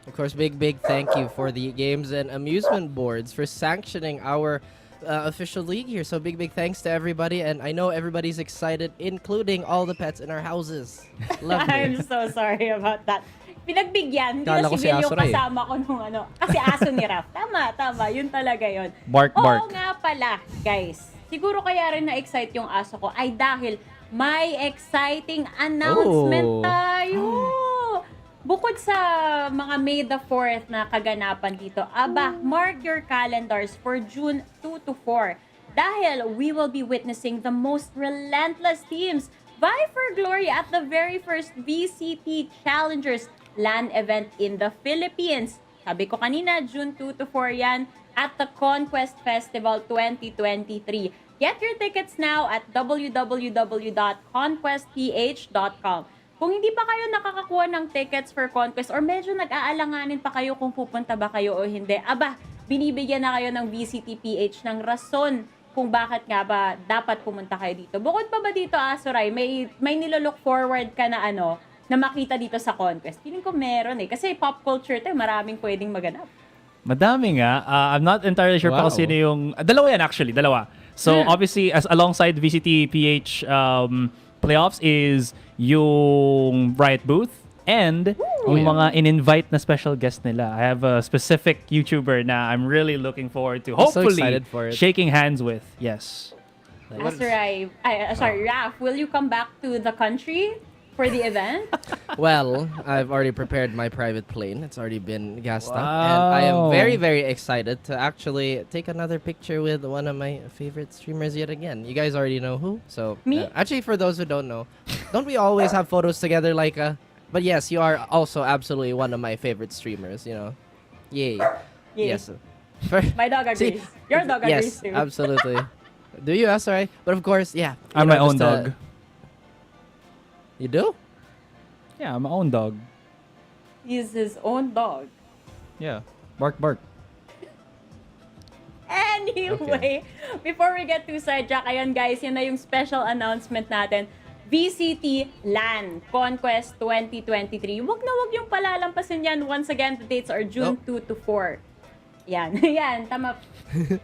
Of course, big thank you for the games and amusement boards for sanctioning our official league here. So big thanks to everybody, and I know everybody's excited, including all the pets in our houses. Lovely. I'm so sorry about that. Pinagbigyan, hindi Kala na ko si si Bill yung Azurai. kasama ko nung ano. Kasi aso ni Raf. Tama, yun talaga yun. Bark. Oo nga pala, guys. Siguro kaya rin na-excite yung aso ko ay dahil may exciting announcement tayo. Bukod sa mga May the 4th na kaganapan dito, mark your calendars for June 2 to 4 dahil we will be witnessing the most relentless teams vie for glory at the very first VCT Challengers LAN event in the Philippines. Sabi ko kanina, June 2 to 4 yan at the Conquest Festival 2023. Get your tickets now at www.conquestph.com. Kung hindi pa kayo nakakakuha ng tickets for Conquest or medyo nag-aalanganin pa kayo kung pupunta ba kayo o hindi, binibigyan na kayo ng VCTPH ng rason kung bakit nga ba dapat pumunta kayo dito. Bukod pa ba dito, Asoray, may nilolook forward ka na na makita dito sa Conquest? Feeling ko meron kasi pop culture tayo, maraming pwedeng maganap. Madami nga. I'm not entirely sure pa kung sino yung... Dalawa yan actually, dalawa. So obviously, as alongside VCTPH playoffs is yung Riot Booth and yung mga in-invite na special guest nila. I have a specific YouTuber na I'm really looking forward to. Hopefully, so excited for it. Shaking hands with. Yes. Asoray, Raph, will you come back to the country for the event? Well, I've already prepared my private plane. It's already been gassed up. And I am very, very excited to actually take another picture with one of my favorite streamers yet again. You guys already know who. So, Me? Actually, for those who don't know, don't we always have photos together, Laika? But yes, you are also absolutely one of my favorite streamers, Yay. Yes. My dog agrees. Your dog agrees too. Yes, absolutely. Do you? That's right. But of course, yeah. I'm my own dog. You do? Yeah, I'm my own dog. He's his own dog. Yeah. Bark, bark. Anyway, before we get too sidetracked, ayan guys, yan na yung special announcement natin. VCT LAN Conquest 2023. Wag yung palalampasin yan. Once again, the dates are June 2 to 4. Yan. Yan, tama.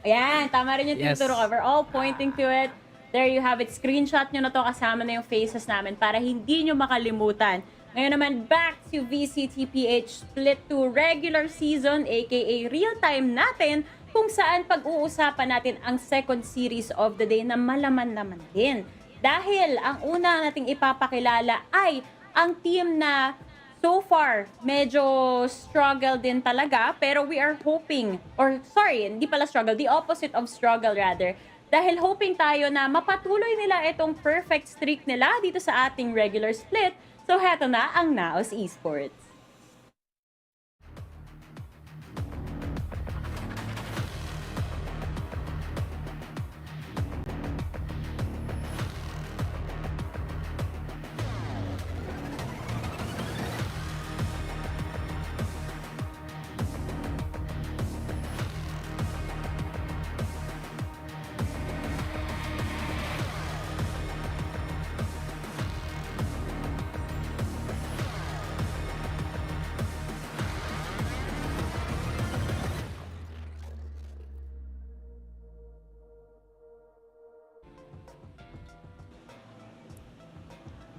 Yan, tama rin yung tinuturo ko. We're all pointing to it. There you have it. Screenshot nyo na to, kasama na yung faces namin para hindi nyo makalimutan. Ngayon naman, back to VCTPH Split 2 regular season, aka real time natin, kung saan pag-uusapan natin ang second series of the day na malaman naman din. Dahil ang una nating ipapakilala ay ang team na so far medyo struggle din talaga, pero we are hoping, or sorry, hindi pala struggle, the opposite of struggle rather. Dahil hoping tayo na mapatuloy nila itong perfect streak nila dito sa ating regular split. So heto na ang NAOS Esports.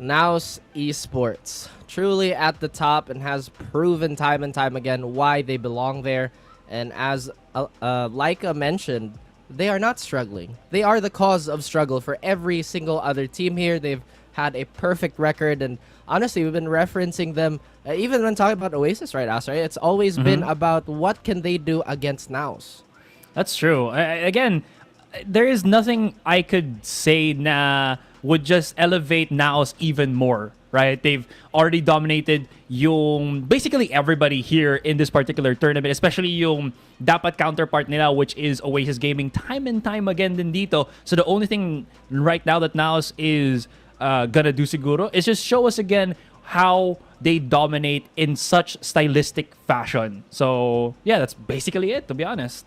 NAOS Esports, truly at the top and has proven time and time again why they belong there. And as Laika mentioned, they are not struggling. They are the cause of struggle for every single other team here. They've had a perfect record, and honestly, we've been referencing them even when talking about Oasis, right, As, right? It's always been about what can they do against NAOS. That's true. Again, there is nothing I could say na would just elevate NAOS even more, right? They've already dominated yung basically everybody here in this particular tournament, especially yung dapat counterpart nila, which is Oasis Gaming, time and time again din dito. So the only thing right now that NAOS is gonna do siguro is just show us again how they dominate in such stylistic fashion. So yeah, that's basically it, to be honest.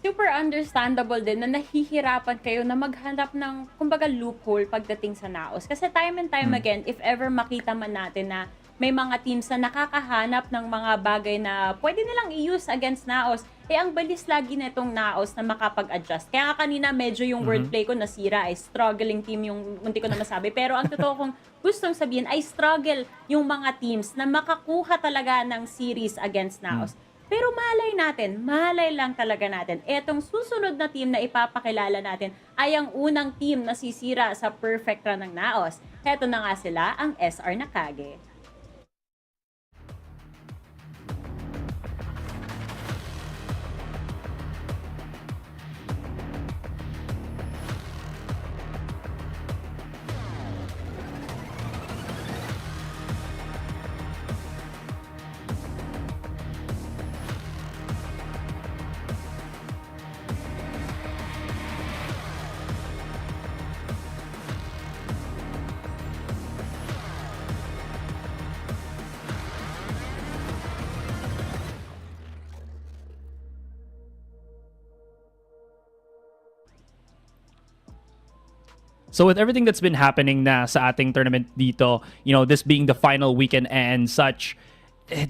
Super understandable din na nahihirapan kayo na maghanap ng, kumbaga, loophole pagdating sa NAOS. Kasi time and time again, if ever makita man natin na may mga teams na nakakahanap ng mga bagay na pwede nilang i-use against NAOS, ang balis lagi na itong NAOS na makapag-adjust. Kaya kanina medyo yung wordplay ko nasira, ay struggling team yung munti ko na masabi. Pero ang totoo kong gustong sabihin ay struggle yung mga teams na makakuha talaga ng series against NAOS. Pero malay lang talaga natin. Etong susunod na team na ipapakilala natin ay ang unang team na sisira sa perfect run ng NAOS. Heto na nga sila, ang SR Nacague. So with everything that's been happening na sa ating tournament dito, this being the final weekend and such,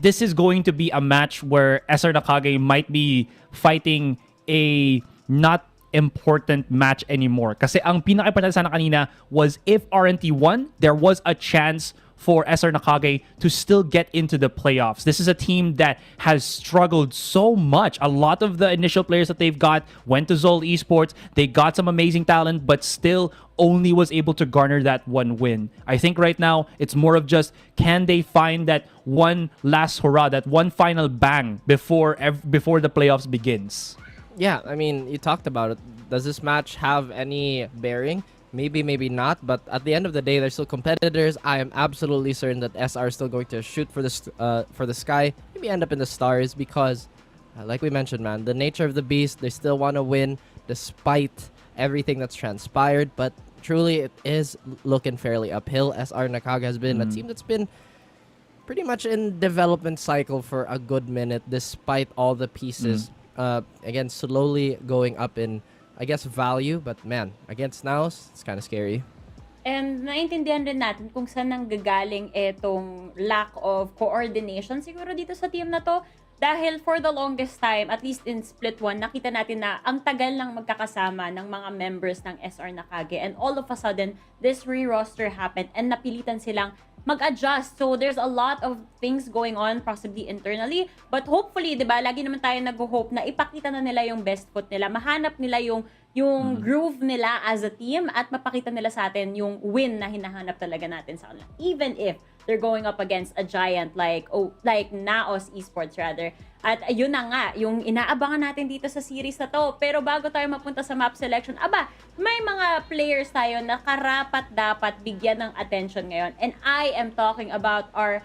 this is going to be a match where SR Nacague might be fighting a not important match anymore. Kasi ang pinaka-importante sana kanina was if RNT won, there was a chance for SR Nacague to still get into the playoffs. This is a team that has struggled so much. A lot of the initial players that they've got went to Zol Esports. They got some amazing talent, but still only was able to garner that one win. I think right now, it's more of just, can they find that one last hurrah, that one final bang before the playoffs begins? Yeah, I mean, you talked about it. Does this match have any bearing? Maybe, maybe not. But at the end of the day, they're still competitors. I am absolutely certain that SR is still going to shoot for the sky. Maybe end up in the stars because, like we mentioned, man, the nature of the beast, they still want to win despite everything that's transpired. But truly, it is looking fairly uphill. SR Nacague has been a team that's been pretty much in development cycle for a good minute despite all the pieces. Again, slowly going up in, I guess, value, but man, against NAOS, it's kind of scary. And naintindihan din natin kung saan nanggagaling etong lack of coordination siguro dito sa team na to. Dahil for the longest time, at least in Split 1, nakita natin na ang tagal lang magkakasama ng mga members ng SR Nacague. And all of a sudden, this re-roster happened and napilitan silang mag-adjust. So there's a lot of things going on possibly internally. But hopefully, di ba, lagi naman tayo nag-hope na ipakita na nila yung best foot nila. Mahanap nila yung groove nila as a team at mapakita nila sa atin yung win na hinahanap talaga natin sa kanila. Even if they're going up against a giant like NAOS Esports rather. At yun na nga, yung inaabangan natin dito sa series na to. Pero bago tayo mapunta sa map selection, may mga players tayo na karapat dapat bigyan ng attention ngayon. And I am talking about our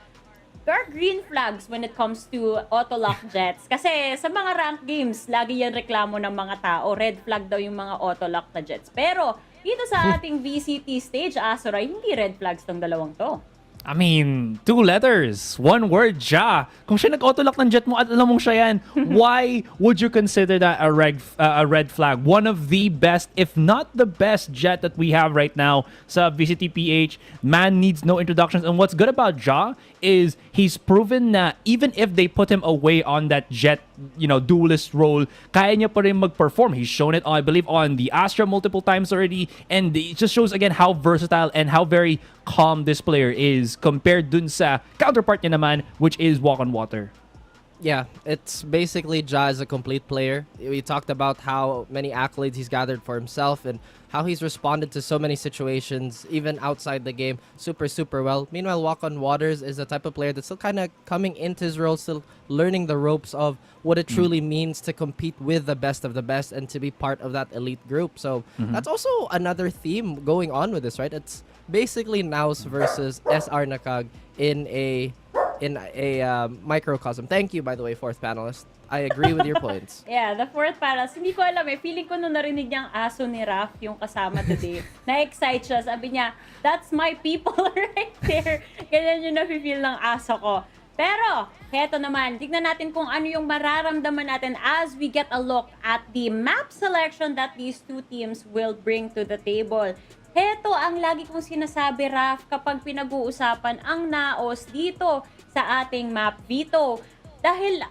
green flags when it comes to auto-lock jets. Kasi sa mga rank games, lagi yan reklamo ng mga tao. Red flag daw yung mga auto-lock na jets. Pero dito sa ating VCT stage, Asoray, hindi red flags tong dalawang to. I mean, 2 letters, 1 word, Ja. Kung siya nag-autolock ng jet mo at alam mong siya yan, why would you consider that a red flag? One of the best, if not the best jet that we have right now sa VCTPH. Man needs no introductions. And what's good about Ja is he's proven na even if they put him away on that jet, duelist role, kaya niya pa rin mag-perform. He's shown it, I believe, on the Astra multiple times already. And it just shows again how versatile and how very calm this player is compared dun sa counterpart niya naman, which is Walk on Water. Yeah, it's basically Ja as a complete player. We talked about how many accolades he's gathered for himself and how he's responded to so many situations, even outside the game, super, super well. Meanwhile, Walk on Waters is the type of player that's still kind of coming into his role, still learning the ropes of what it truly means to compete with the best of the best and to be part of that elite group. So that's also another theme going on with this, right? It's basically NAOS versus SR Nacague in a microcosm. Thank you, by the way, fourth panelist. I agree with your points. Yeah, the fourth panelist. Hindi ko alam feeling ko nung narinig niyang aso ni Raf yung kasama today, na-excite siya. Sabi niya, that's my people right there. Ganyan yung nafe-feel ng aso ko. Pero, heto naman, tignan natin kung ano yung mararamdaman natin as we get a look at the map selection that these two teams will bring to the table. Heto ang lagi kong sinasabi, Raf, kapag pinag-uusapan ang NAOS dito sa ating map Vito. Dahil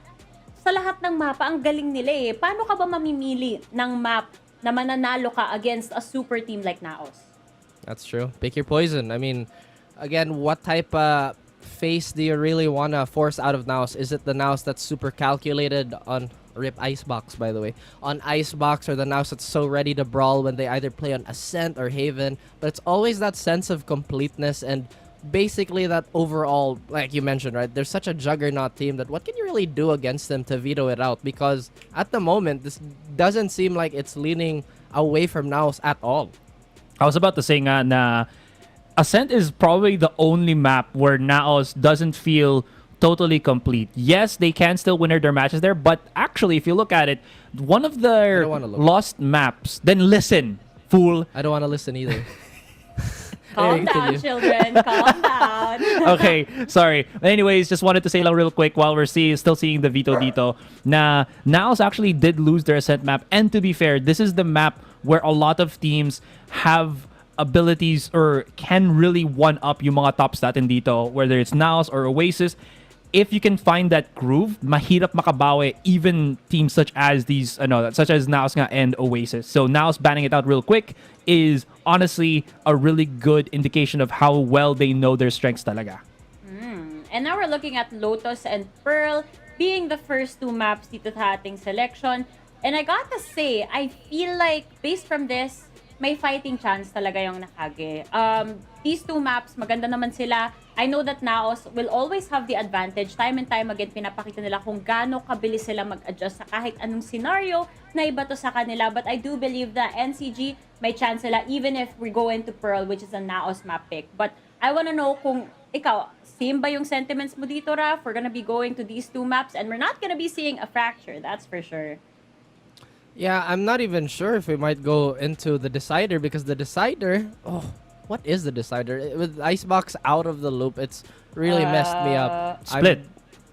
sa lahat ng mapa, ang galing nila Paano ka ba mamimili ng map na mananalo ka against a super team like NAOS? That's true. Pick your poison. I mean, again, what type of face do you really want to force out of NAOS? Is it the NAOS that's super calculated on rip Icebox, by the way, on Icebox, or the NAOS that's so ready to brawl when they either play on Ascent or Haven? But it's always that sense of completeness and basically that overall, like you mentioned, right? There's such a juggernaut team that what can you really do against them to veto it out? Because at the moment, this doesn't seem like it's leaning away from NAOS at all. I was about to say nga na Ascent is probably the only map where NAOS doesn't feel totally complete. Yes, they can still win their matches there, but actually, if you look at it, one of their lost maps, then listen, fool. I don't want to listen either. Calm down, children. Calm down. Okay, sorry. Anyways, just wanted to say lang real quick while we're still seeing the veto dito na NAOS actually did lose their Ascent map. And to be fair, this is the map where a lot of teams have abilities or can really one-up yung mga tops natin dito, whether it's NAOS or Oasis. If you can find that groove, mahirap makabawi even teams such as such as NAOS nga and Oasis. So NAOS banning it out real quick is honestly a really good indication of how well they know their strengths talaga. And now we're looking at Lotus and Pearl being the first two maps dito sa ating selection. And I gotta say, I feel like based from this, may fighting chance talaga yung Nacague. These two maps, maganda naman sila. I know that NAOS will always have the advantage. Time and time again, pinapakita nila kung gaano kabilis sila mag-adjust sa kahit anong scenario na iba to sa kanila. But I do believe that NCG may chance sila even if we go into Pearl, which is a NAOS map pick. But I wanna know kung ikaw, same ba yung sentiments mo dito, Raf? We're gonna be going to these two maps and we're not gonna be seeing a fracture, that's for sure. Yeah, I'm not even sure if we might go into the decider because the decider, what is the decider? With Icebox out of the loop, it's really messed me up. Split.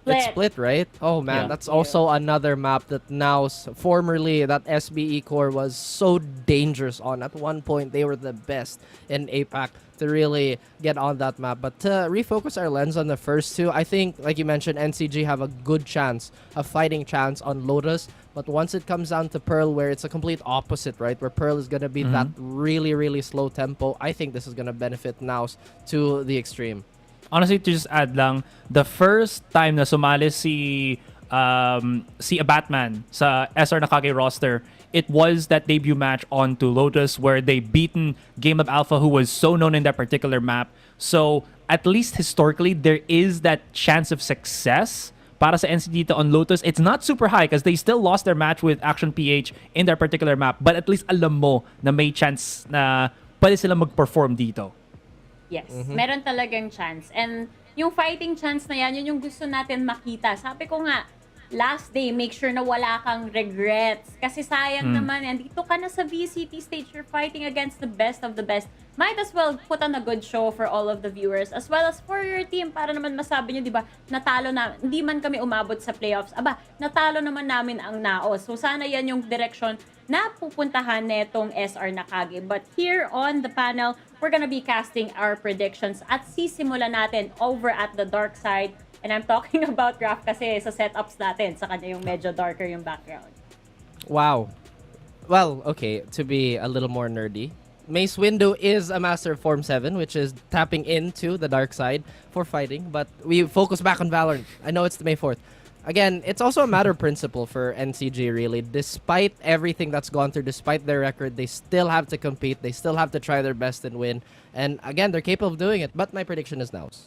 It's split, right? Oh man, Yeah. that's also another map that now, formerly that SBE core was so dangerous on. At one point, they were the best in APAC to really get on that map. But to refocus our lens on the first two, I think, like you mentioned, NCG have a good chance, a fighting chance on Lotus. But once it comes down to Pearl, where it's a complete opposite, right? Where Pearl is going to be that really, really slow tempo, I think this is going to benefit NAOS to the extreme. Honestly, to just add lang, the first time na sumali si a Batman sa SR Nacague roster, it was that debut match onto Lotus where they beaten Game of Alpha, who was so known in that particular map. So, at least historically, there is that chance of success para sa NCT on Lotus. It's not super high because they still lost their match with Action PH in their particular map, but at least alam mo na may chance na pwede sila mag-perform dito. Yes, meron talagang chance. And yung fighting chance na yan, yun yung gusto natin makita. Sabi ko nga, last day, make sure na wala kang regrets. Kasi sayang naman, andito ka na sa VCT stage, you're fighting against the best of the best. Might as well put on a good show for all of the viewers as well as for your team para naman masabi nyo, di ba, natalo na, hindi man kami umabot sa playoffs. Aba, natalo naman namin ang NAOS. So sana yan yung direction na pupuntahan netong SR Nacague. But here on the panel, we're gonna be casting our predictions at sisimula natin over at the dark side. And I'm talking about Graph kasi sa setups natin, sa kanya yung medyo darker yung background. Wow. Well, okay, to be a little more nerdy, Mace Windu is a master of Form 7, which is tapping into the dark side for fighting, but we focus back on Valorant. I know it's the May 4th. Again, it's also a matter of principle for NCG, really. Despite everything that's gone through, despite their record, they still have to compete. They still have to try their best and win. And again, they're capable of doing it, but my prediction is NAOS.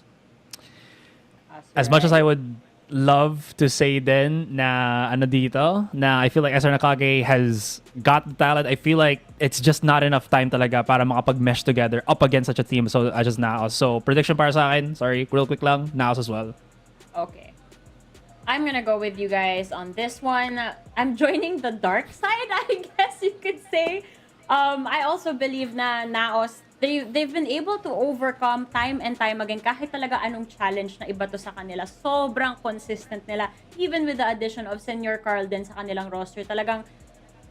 As much as I would love to say then na dito, na I feel like SR Nacague has got the talent, I feel like it's just not enough time talaga para makapag-mesh together up against such a team. So I just NAOS. So prediction para sa akin, sorry, real quick lang, NAOS as well. Okay. I'm gonna go with you guys on this one. I'm joining the dark side, I guess you could say. I also believe na NAOS, they've been able to overcome time and time again kahit talaga anong challenge na iba to sa kanila. Sobrang consistent nila. Even with the addition of Senior Carl din sa kanilang roster, talagang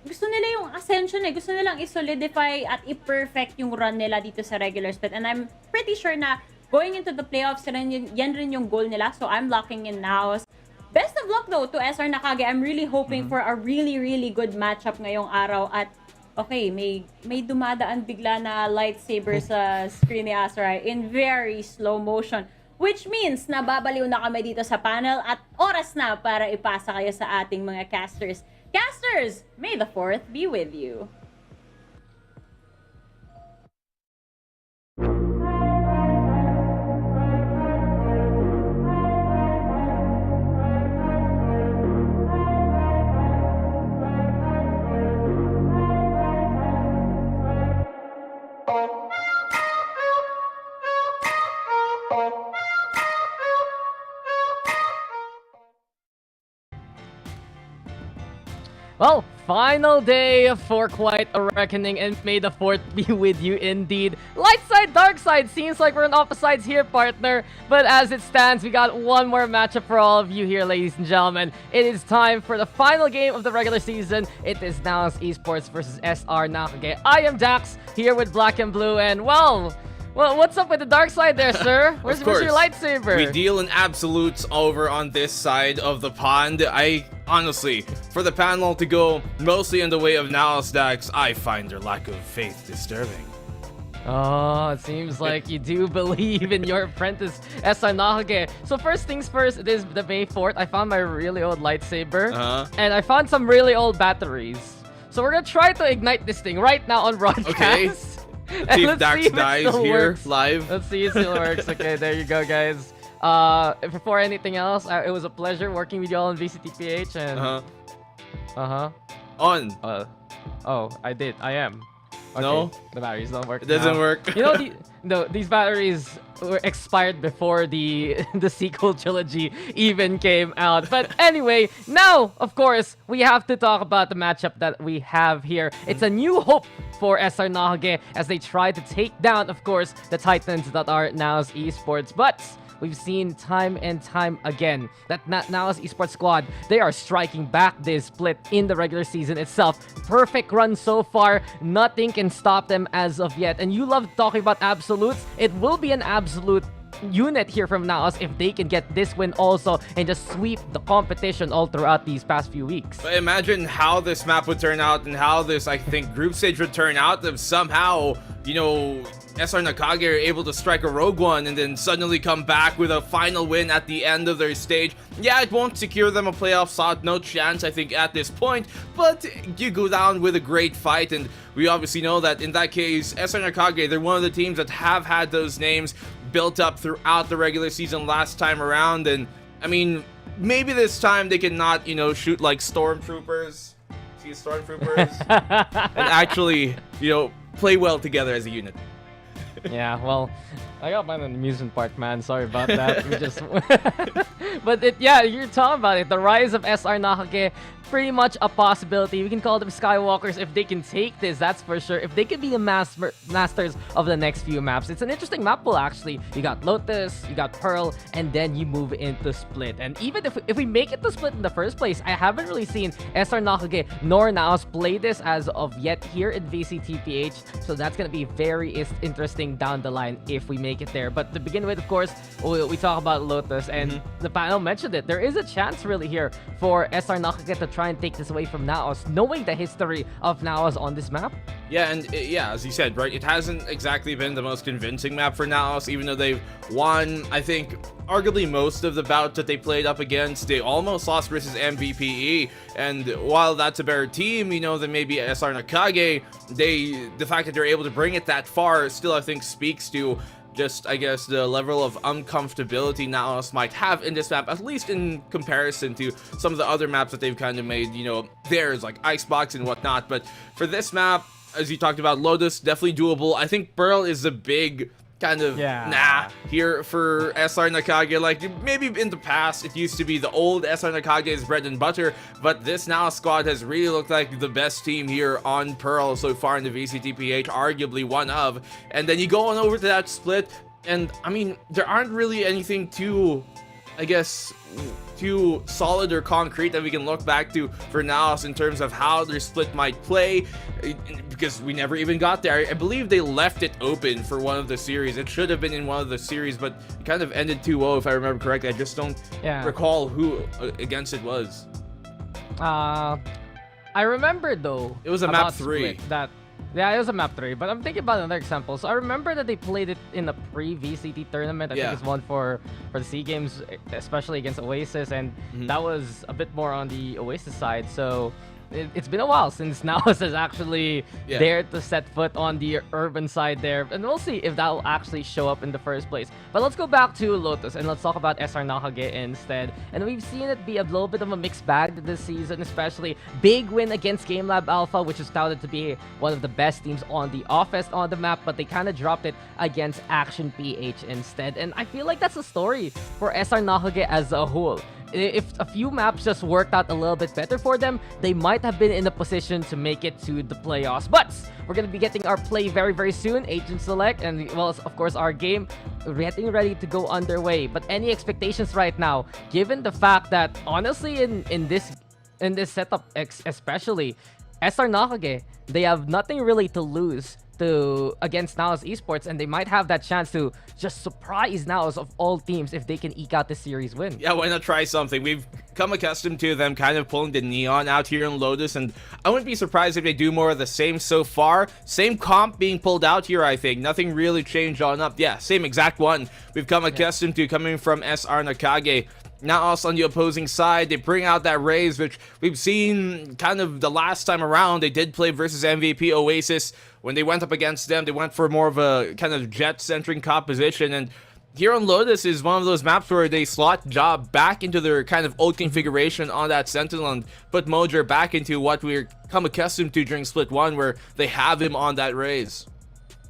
gusto nila yung Ascension eh. Gusto nilang i-solidify at i-perfect yung run nila dito sa regular split. And I'm pretty sure na going into the playoffs, yan rin yung goal nila. So I'm locking in NAOS. Best of luck though to SR Nacague. I'm really hoping for a really, really good matchup ngayong araw. At okay, may dumadaan bigla na lightsaber sa screen ni Asarai in very slow motion. Which means na babaliw na kami dito sa panel at oras na para ipasa kayo sa ating mga casters. Casters, may the 4th be with you. Well, final day for quite a reckoning, and may the fourth be with you indeed. Light side, dark side, seems like we're on opposite sides here, partner. But as it stands, we got one more matchup for all of you here, ladies and gentlemen. It is time for the final game of the regular season. It is NAOS Esports versus SR Nacague. I am Dax, here with Black and Blue, and well, what's up with the dark side there, sir? Where's your lightsaber? We deal in absolutes over on this side of the pond. Honestly, for the panel to go mostly in the way of NAOS Dax, I find their lack of faith disturbing. Oh, it seems like you do believe in your apprentice, SR Nacague. So first things first, it is the May 4th. I found my really old lightsaber, and I found some really old batteries. So we're gonna try to ignite this thing right now on broadcast. Okay. Let's see if Dax dies here live. Let's see if it still works. Okay, there you go, guys. Before anything else, it was a pleasure working with y'all on VCTPH and oh, I am. Okay. No, the batteries don't work. It doesn't now. work. You know, these batteries were expired before the sequel trilogy even came out. But anyway, now of course we have to talk about the matchup that we have here. It's a new hope for SR Nacague as they try to take down, of course, the titans that are NAOS Esports. But we've seen time and time again that NAOS Esports squad, they are striking back this split in the regular season itself. Perfect run so far. Nothing can stop them as of yet. And you love talking about absolutes. It will be an absolute unit here from NAOS if they can get this win also and just sweep the competition all throughout these past few weeks. But imagine how this map would turn out and how this, I think, group stage would turn out if somehow, you know, SR Nacague are able to strike a rogue one and then suddenly come back with a final win at the end of their stage. Yeah, it won't secure them a playoff slot, no chance I think at this point, but you go down with a great fight, and we obviously know that in that case, SR Nacague, they're one of the teams that have had those names built up throughout the regular season last time around, and I mean, maybe this time they cannot, you know, shoot like stormtroopers, and actually, you know, play well together as a unit. Yeah, well, I got mine on the amusement park, man. Sorry about that. We just, but yeah, you're talking about it. The rise of SR Nacague, pretty much a possibility. We can call them Skywalkers if they can take this, that's for sure. If they can be the masters of the next few maps. It's an interesting map pool, actually. You got Lotus, you got Pearl, and then you move into Split. And even if we make it to Split in the first place, I haven't really seen SR Nacague nor NAOS play this as of yet here in VCTPH. So that's going to be very interesting down the line if we make it there. But to begin with, of course, we talk about Lotus, and the panel mentioned it. There is a chance really here for SR Nacague to try and take this away from NAOS, knowing the history of NAOS on this map. Yeah, and yeah, as you said, right, it hasn't exactly been the most convincing map for NAOS, even though they've won, I think, arguably most of the bouts that they played up against. They almost lost versus MVPE, and while that's a better team, you know, than maybe SR Nacague, the fact that they're able to bring it that far still, I think, speaks to just, I guess, the level of uncomfortability NAOS might have in this map, at least in comparison to some of the other maps that they've kind of made, you know, theirs, like Icebox and whatnot. But for this map, as you talked about, Lotus, definitely doable. I think Pearl is a big kind of here for SR Nacague. Like, maybe in the past it used to be the old SR Nacage's bread and butter, but this NAOS squad has really looked like the best team here on Pearl so far in the VCTPH, arguably one of. And then you go on over to that Split, and I mean, there aren't really anything too, I guess, too solid or concrete that we can look back to for NAOS in terms of how their Split might play, because we never even got there. I believe they left it open for one of the series. It should have been in one of the series, but it kind of ended 2-0 if I remember correctly. I just don't recall who against it was. I remember though. It was a map 3. Yeah, it was a map 3, but I'm thinking about another example. So I remember that they played it in a pre-VCT tournament. I think it's one for the SEA Games, especially against Oasis, and that was a bit more on the Oasis side. So it's been a while since NAOS is actually there to set foot on the urban side there, and we'll see if that will actually show up in the first place. But let's go back to Lotus and let's talk about SR Nacague instead. And we've seen it be a little bit of a mixed bag this season, especially big win against GameLab Alpha, which is touted to be one of the best teams on the offense on the map, but they kind of dropped it against Action PH instead. And I feel like that's a story for SR Nacague as a whole. if a few maps just worked out a little bit better for them, they might have been in a position to make it to the playoffs. But we're going to be getting our play very, very soon. Agent Select and, well, of course, our game getting ready to go underway. But any expectations right now, given the fact that, honestly, in this setup especially, SR Nacague, they have nothing really to lose against NAOS Esports, and they might have that chance to just surprise NAOS of all teams if they can eke out the series win. Yeah, why not try something? We've come accustomed to them kind of pulling the Neon out here in Lotus, and I wouldn't be surprised if they do more of the same so far. Same comp being pulled out here, I think. Nothing really changed on up. Yeah, same exact one we've come accustomed to coming from SR Nacague. NAOS on the opposing side, they bring out that Raze, which we've seen kind of the last time around. They did play versus MVP Oasis. When they went up against them, they went for more of a kind of jet-centering composition. And here on Lotus is one of those maps where they slot Job back into their kind of old configuration on that Sentinel and put Mojer back into what we're come accustomed to during Split 1, where they have him on that Raze.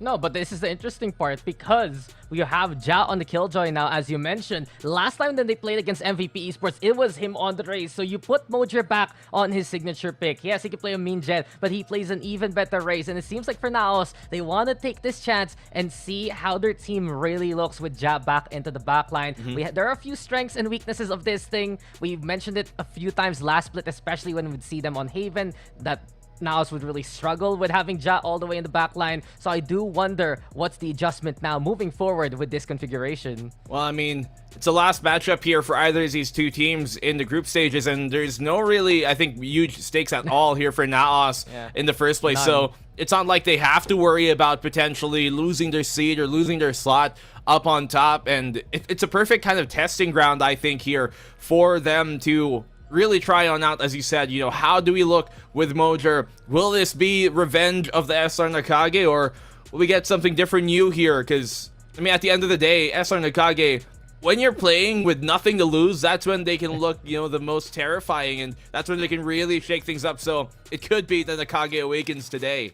No, but this is the interesting part because we have Ja on the Killjoy now, as you mentioned. Last time that they played against MVP Esports, it was him on the Raze. So you put Mojer back on his signature pick. Yes, he can play a mean jet, but he plays an even better Raze. And it seems like for NAOS, they want to take this chance and see how their team really looks with Ja back into the backline. There are a few strengths and weaknesses of this thing. We've mentioned it a few times last split, especially when we'd see them on Haven, that NAOS would really struggle with having Ja all the way in the back line. So I do wonder what's the adjustment now moving forward with this configuration. Well, I mean, it's the last matchup here for either of these two teams in the group stages, and there's no really, I think, huge stakes at all here for NAOS in the first place. None. So it's not like they have to worry about potentially losing their seed or losing their slot up on top. And it's a perfect kind of testing ground, I think, here for them to really try on out, as you said, you know, how do we look with Mojer? Will this be revenge of the SR Nacague, or will we get something different new here? Because, I mean, at the end of the day, SR Nacague, when you're playing with nothing to lose, that's when they can look, you know, the most terrifying, and that's when they can really shake things up. So it could be that Nacague awakens today.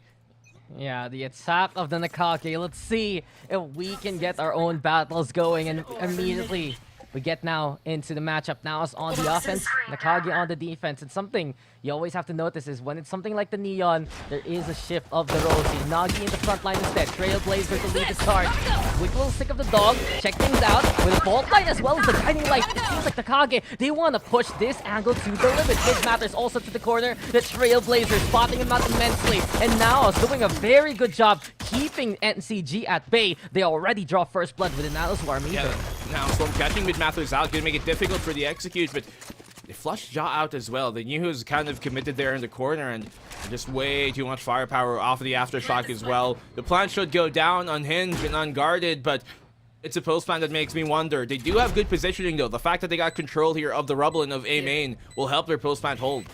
Yeah, the attack of the Nacague. Let's see if we can get our own battles going, and immediately we get now into the matchup. NAOS on the offense, Nacague on the defense. And something you always have to notice is when it's something like the Neon, there is a shift of the roles. Nagi in the front line instead. Trailblazer to lead the charge. Quick little stick of the dog. Check things out with a fault line as well as the guiding light. It seems like Nacague, they want to push this angle to the limit. Big Matters also to the corner. The Trailblazer spotting him out immensely. And NAOS doing a very good job keeping NCG at bay. They already draw first blood with the NAOS Swarm either. Yeah, now Storm catching mid Mathers out, gonna make it difficult for the execute, but they flushed Ja out as well. They knew he was kind of committed there in the corner, and just way too much firepower off of the aftershock as well. The plant should go down unhinged and unguarded, but it's a post plant that makes me wonder. They do have good positioning though. The fact that they got control here of the rubble and of A main will help their post plant hold.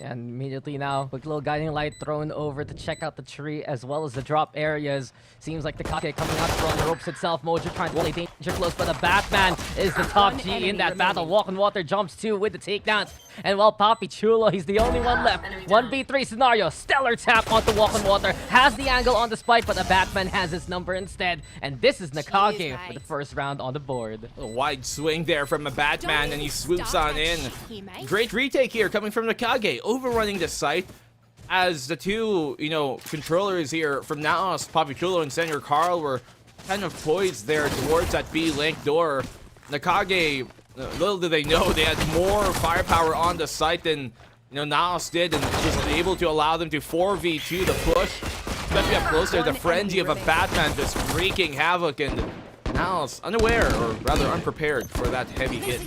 And immediately now, quick little guiding light thrown over to check out the tree as well as the drop areas. Seems like the Nacague coming up from the ropes itself. Mojer trying to play danger close, but the Batman is the top G in that battle. Walk on water jumps too with the takedowns. And while Papi Chulo, he's the only one left. 1v3 scenario. Stellar tap onto Walk on Water. Has the angle on the spike, but the Batman has his number instead. And this is Nacague with the first round on the board. A wide swing there from a Batman, and he swoops on in. Great retake here coming from Nacague, overrunning the site. As the two, you know, controllers here from NAOS, Papi Chulo and Senor Carl, were kind of poised there towards that B-link door. Nacague, little did they know, they had more firepower on the site than, you know, NAOS did, and was able to allow them to 4v2 the push. Especially up close there, the frenzy of a Batman just wreaking havoc, and NAOS unaware, or rather unprepared for that heavy hit.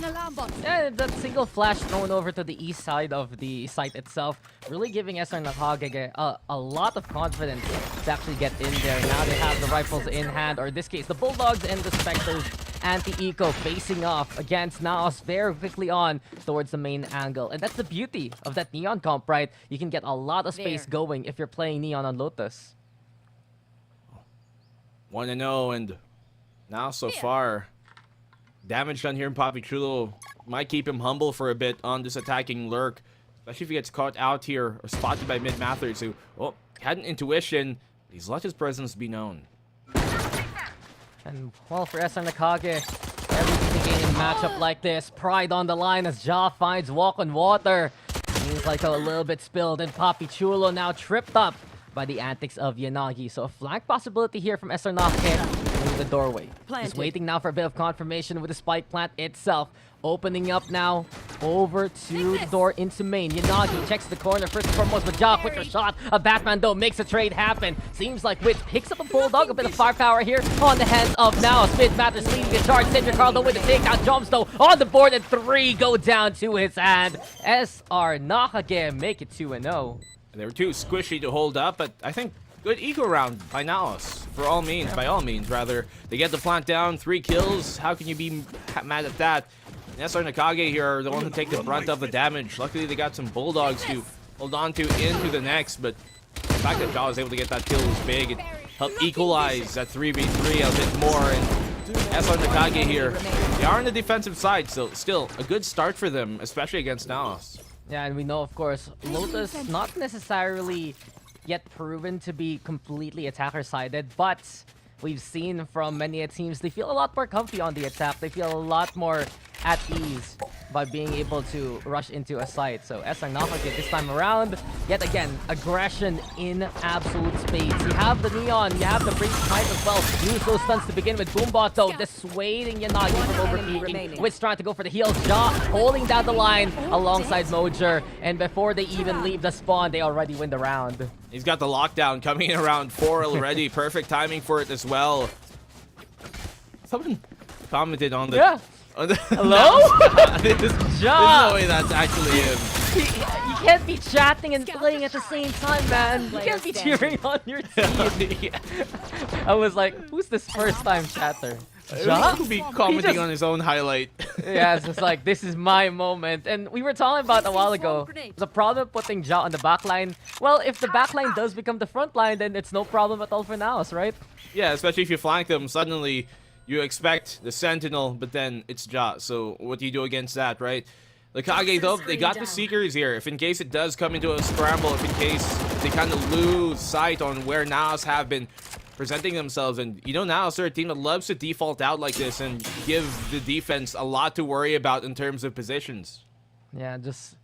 Yeah, that single flash thrown over to the east side of the site itself, really giving SR Nacague a lot of confidence to actually get in there. Now they have the rifles in hand, or in this case, the Bulldogs and the Spectres anti-eco facing off against NAOS very quickly on towards the main angle. And that's the beauty of that Neon comp, right? You can get a lot of space going if you're playing Neon on Lotus. 1-0, and now so far, damage done here in Papi Chulo might keep him humble for a bit on this attacking lurk. Especially if he gets caught out here or spotted by mid Mathers, who, well, had an intuition. He's let his presence be known. And well, for SR Nacague, everything Nacague in a matchup like this. Pride on the line as Ja finds walk on water. Seems like a little bit spilled, and Papi Chulo now tripped up by the antics of Yanagi. So a flank possibility here from SR Nacague through the doorway. Just waiting now for a bit of confirmation with the spike plant itself. Opening up now over to the door into main. Yanagi checks the corner first and foremost, but Ja, quicker shot. A Batman though makes a trade happen. Seems like Wit picks up a Bulldog, a bit of firepower here on the hands of NAOS. Smith Matters leading the charge. Senior Carlo with the takedown. Jumps though on the board, and 3 go down to his hand. SR Nacague make it 2-0. They were too squishy to hold up, but I think good eco round by NAOS. For all means, by all means, rather. They get the plant down, 3 kills. How can you be mad at that? SR Nacague here are the one who take the brunt of the damage. Luckily, they got some Bulldogs to hold on to into the next, but the fact that Ja was able to get that kill was big. It helped equalize that 3v3 a bit more, and SR Nacague here, they are on the defensive side, so still a good start for them, especially against NAOS. Yeah, and we know, of course, Lotus not necessarily yet proven to be completely attacker-sided, but we've seen from many teams, they feel a lot more comfy on the attack. They feel a lot more at ease by being able to rush into a site. So SR Nacague this time around, yet again, aggression in absolute spades. You have the Neon, you have the Breach Knight as well. Use those stunts to begin with. Boombot though, dissuading Yanagi from overpeaking. Wit's trying to go for the heals. Ja holding down the line alongside Mojer. And before they even leave the spawn, they already win the round. He's got the lockdown coming in around 4 already. Perfect timing for it as well. Someone commented on the... Yeah. Hello? There's no way that's actually him. You can't be chatting and playing at the same time, man. You can't be cheering on your team. I was like, who's this first-time chatter? Ja? He'll be commenting on his own highlight. Yeah, it's just like, this is my moment. And we were talking about a while ago, the problem putting Ja on the backline. Well, if the backline does become the front line, then it's no problem at all for NAOS, right? Yeah, especially if you flank them, suddenly you expect the Sentinel, but then it's Ja. So what do you do against that, right? Nacague, though, they got the Seekers here. If in case it does come into a scramble, if in case they kind of lose sight on where NAOS have been presenting themselves. And you know, NAOS are a team that loves to default out like this and give the defense a lot to worry about in terms of positions. Yeah, just...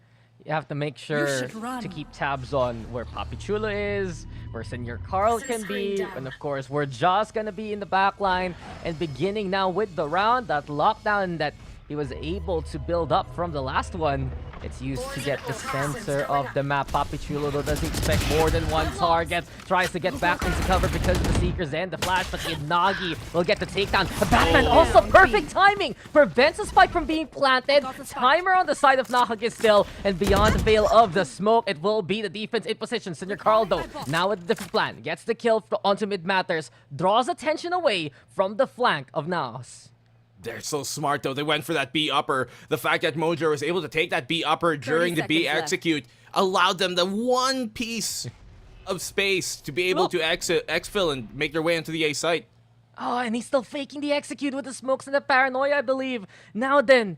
you have to make sure to keep tabs on where Papi Chulo is, where Senor Carl can be, and of course where Ja's gonna be in the back line. And beginning now with the round, that lockdown that he was able to build up from the last one, it's used to get the center of the map. Papi Chulo though doesn't expect more than one target. Tries to get back into cover because of the Seekers and the Flash, but Yanagi will get the takedown. A Batman also perfect timing! Prevents the spike from being planted. Timer on the side of Nacague still, and beyond the veil of the smoke, it will be the defense in position. Senor Carl though, now with a different plan. Gets the kill onto mid matters. Draws attention away from the flank of NAOS. They're so smart, though. They went for that B upper. The fact that Mojo was able to take that B upper during the B execute allowed them the one piece of space to be able to exfil and make their way into the A site. Oh, and he's still faking the execute with the smokes and the paranoia, I believe. Now then,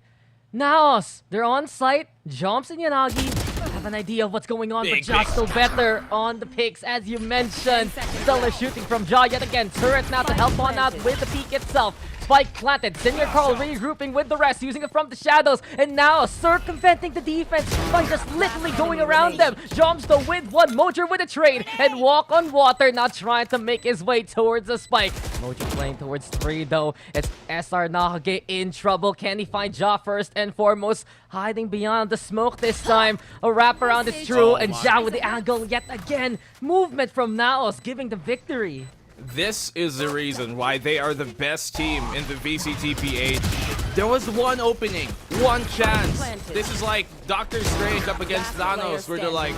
NAOS, they're on site. Jumps and Yanagi have an idea of what's going on, but Ja's still better on the picks, as you mentioned. Stellar shooting from Ja yet again. Turret now to help on out with the peak itself. Spike planted. Senor Carl regrouping with the rest, using it from the shadows, and now circumventing the defense by just literally going around them. Jumps though with one, Mojer with a trade, and walk on water, now trying to make his way towards the spike. Mojer playing towards 3 though. It's SR Nacague in trouble. Can he find Ja first and foremost? Hiding beyond the smoke this time. A wraparound is true, and Ja with the angle yet again. Movement from NAOS giving the victory. This is the reason why they are the best team in the VCTPH. There was one opening, one chance. This is like Doctor Strange up against Thanos, where they're like,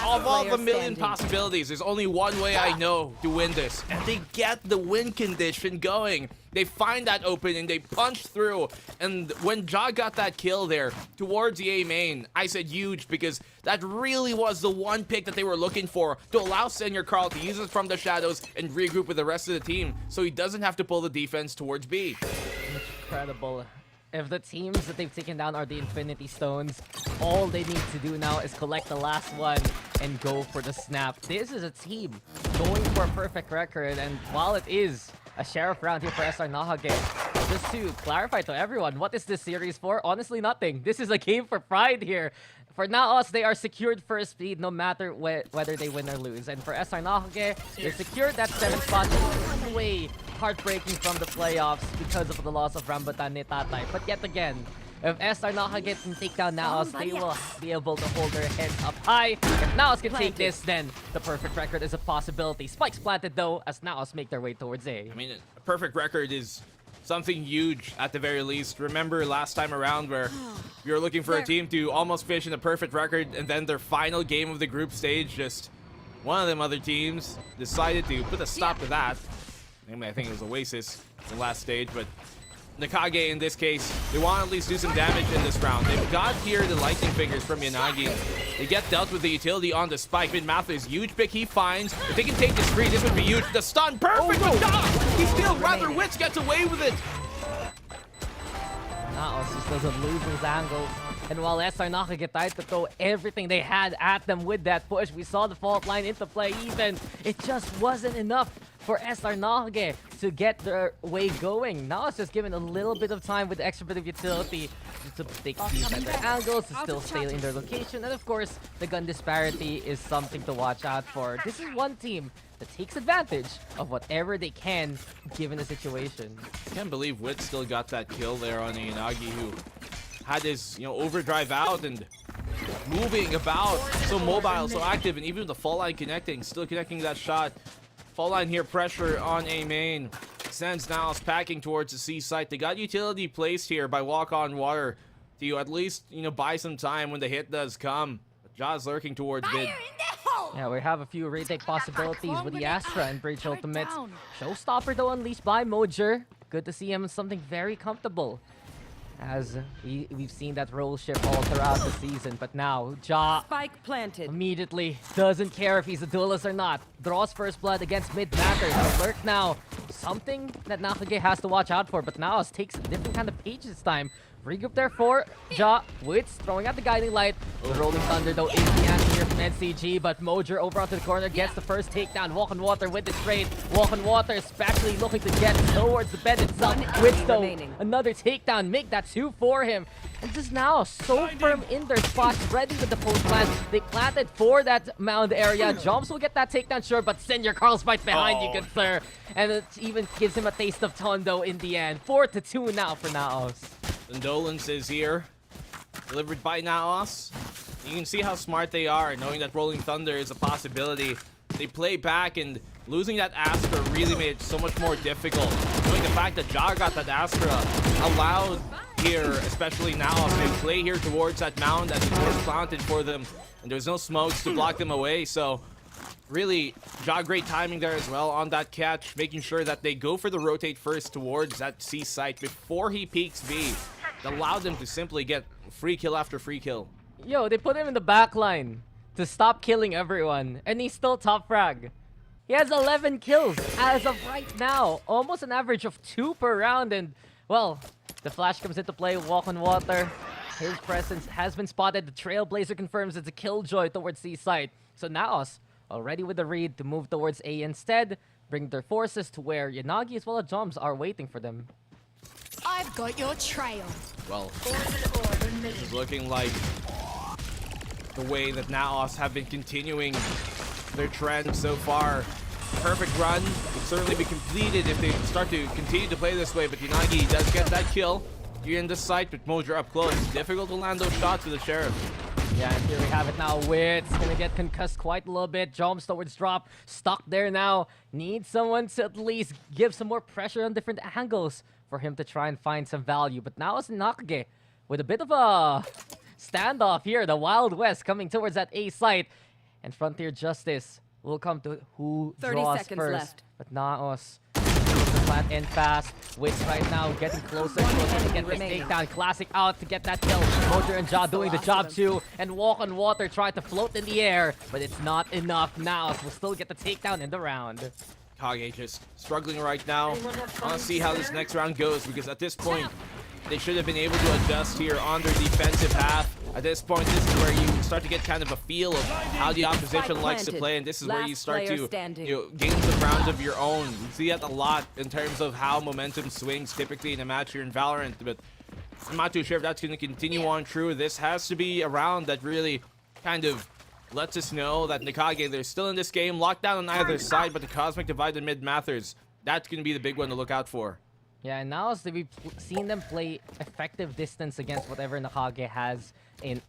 of all the million possibilities, there's only one way I know to win this. And they get the win condition going. They find that opening, they punch through, and when Ja got that kill there towards the A main, I said huge, because that really was the one pick that they were looking for, to allow Senor Carl to use it from the shadows and regroup with the rest of the team, so he doesn't have to pull the defense towards B. Incredible. If the teams that they've taken down are the Infinity Stones, all they need to do now is collect the last one and go for the snap. This is a team going for a perfect record, and while it is a sheriff round here for SR Nacague, just to clarify to everyone, what is this series for? Honestly, nothing. This is a game for pride here. For NAOS, they are secured first speed no matter whether they win or lose. And for SR Nacague, they secured that 7th spot. One way heartbreaking from the playoffs because of the loss of Rambutan ni Tatay. But yet again, if SR Nacague can take down NAOS, they will be able to hold their heads up high. If NAOS can take this, then the perfect record is a possibility. Spikes planted though, as NAOS make their way towards A. I mean, a perfect record is something huge at the very least. Remember last time around where we were looking for a team to almost finish in a perfect record, and then their final game of the group stage, just one of them other teams decided to put a stop to that. I think it was Oasis the last stage, but Nacague in this case, they want to at least do some damage in this round. They've got here the lightning fingers from Yanagi. They get dealt with the utility on the spike. Mid-Mathers, huge pick he finds. If they can take this free, this would be huge. The stun, perfect, but he still rather Wits gets away with it. NAOS just doesn't lose his angles. And while SR Nacague tried to throw everything they had at them with that push, we saw the fault line into play even. It just wasn't enough for SR Nacague to get their way going. Now it's just given a little bit of time with the extra bit of utility to take these at their angles, to still stay in their location. And of course, the gun disparity is something to watch out for. This is one team that takes advantage of whatever they can given the situation. I can't believe Wit still got that kill there on Yanagi, who had his overdrive out and moving about, so mobile, so active, and even with the fall line connecting, still connecting that shot. Fall line here, pressure on A main. Sends NAOS packing towards the C site. They got utility placed here by Walk on Water to at least buy some time when the hit does come. Jaws lurking towards mid. Yeah, we have a few retake possibilities with the Astra and Bridge Ultimates. Showstopper though unleashed by Mojer. Good to see him in something very comfortable, as we've seen that role shift all throughout the season. But now, Ja Spike planted. immediately doesn't care if he's a duelist or not. Draws first blood against mid-matters. Alert now. Something that Nacague has to watch out for, but now takes a different kind of page this time. Regroup there for Ja. Wits throwing out the guiding light. The Rolling Thunder though is the answer here from NCG, but Mojer over onto the corner gets the first takedown. Walk on Water with the trade. Walk on Water especially looking to get towards the bed itself. Wits though, another takedown, make that 2 for him. And just now so firm in their spots, ready with the post plant. They planted for that mound area. Jumps will get that takedown, sure, but Senior Carl's right behind you, good sir. And it even gives him a taste of Tondo in the end. 4-2 now for NAOS. Condolences here, delivered by NAOS. You can see how smart they are, knowing that Rolling Thunder is a possibility. They play back, and losing that Astra really made it so much more difficult. Knowing the fact that Ja got that Astra allowed here, especially NAOS, they play here towards that mound as it was planted for them, and there's no smokes to block them away. So really, Ja, great timing there as well on that catch, making sure that they go for the rotate first towards that C site before he peeks B. It allowed them to simply get free kill after free kill. Yo, they put him in the back line to stop killing everyone, and he's still top frag. He has 11 kills as of right now, almost an average of 2 per round, and well, the flash comes into play. Walk on Water, his presence has been spotted. The Trailblazer confirms it's a killjoy towards C site. So NAOS already with the read to move towards A instead, bring their forces to where Yanagi as well as Joms are waiting for them. I've got your trail. Well, it's looking like the way that NAOS have been continuing their trend so far. Perfect run would certainly be completed if they start to continue to play this way, but Yanagi does get that kill here in this site, but Mojer up close. Difficult to land those shots to the Sheriff. Yeah, and here we have it now. Wits gonna get concussed quite a little bit. Jumps towards drop. Stuck there now. Needs someone to at least give some more pressure on different angles for him to try and find some value. But now it's Nacague with a bit of a standoff here. The Wild West coming towards that A site. And Frontier Justice will come to who 30 draws seconds first. left. But NAOS the plant in fast. Wits right now getting closer to get this takedown. Classic out to get that kill. Mojer and Ja doing the job too. And Walk on Water try to float in the air, but it's not enough. NAOS will still get the takedown in the round. Kage just struggling right now. I want to see how this next round goes, because at this point, they should have been able to adjust here on their defensive half. at this point, this is where you start to get kind of a feel of how the opposition likes to play, and this is where you start to gain some rounds of your own. You see that a lot in terms of how momentum swings typically in a match here in Valorant, but I'm not too sure if that's going to continue on true. This has to be a round that really kind of lets us know that Nacague, they're still in this game, locked down on either side, but the Cosmic Divide in mid Mathers, that's going to be the big one to look out for. Yeah, and now as we've seen them play effective distance against whatever Nacague has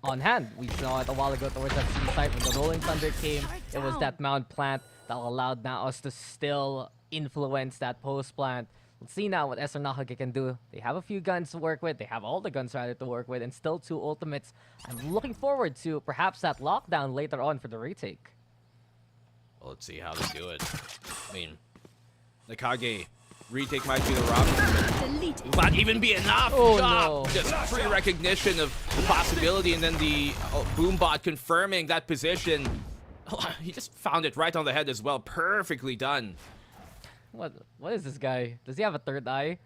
on hand. We saw it a while ago towards that C site when the Rolling Thunder came. It was that Mount plant that allowed NAOS to still influence that post plant. Let's see now what SR Nacague can do. They have a few guns to work with. They have all the guns rather to work with, and still 2 ultimates. I'm looking forward to perhaps that lockdown later on for the retake. Well, let's see how they do it. I mean, Nacague retake might be the route. Will not even be enough. Oh, no. Just free recognition of the possibility, and then the Boombot confirming that position. He just found it right on the head as well. Perfectly done. What is this guy? Does he have a third eye?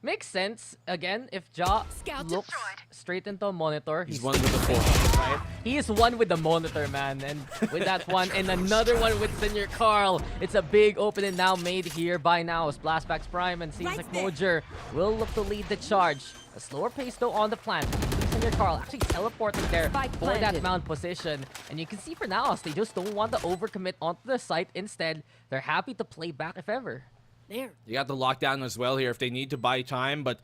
Makes sense. Again, if Ja looks straight into a monitor, he's one with the 4. Right? He is one with the monitor, man. And with that one, and another one with Senior Carl. It's a big opening now made here by NAOS. Blastback's Prime, and seems like Mojer will look to lead the charge. A slower pace though on the plant. Senior Carl actually teleporting there for that mount position. And you can see for NAOS, they just don't want to overcommit onto the site. Instead, they're happy to play back if ever. You got the lockdown as well here if they need to buy time, but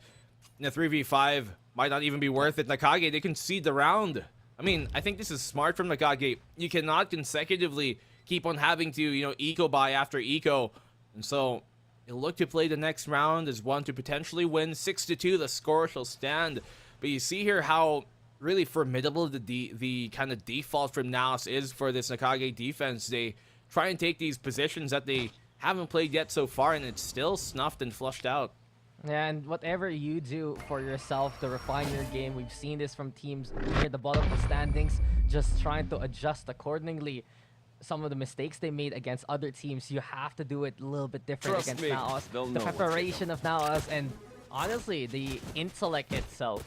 in a 3v5 might not even be worth it. Nacague, they concede the round. I mean, I think this is smart from Nacague. You cannot consecutively keep on having to, eco buy after eco. And so you'll look to play the next round as one to potentially win 6-2. The score shall stand. But you see here how really formidable the kind of default from NAOS is for this Nacague defense. They try and take these positions that they haven't played yet so far, and it's still snuffed and flushed out. And whatever you do for yourself to refine your game, we've seen this from teams near the bottom of the standings, just trying to adjust accordingly. Some of the mistakes they made against other teams, you have to do it a little bit different against NAOS. The preparation of NAOS, and honestly, the intellect itself.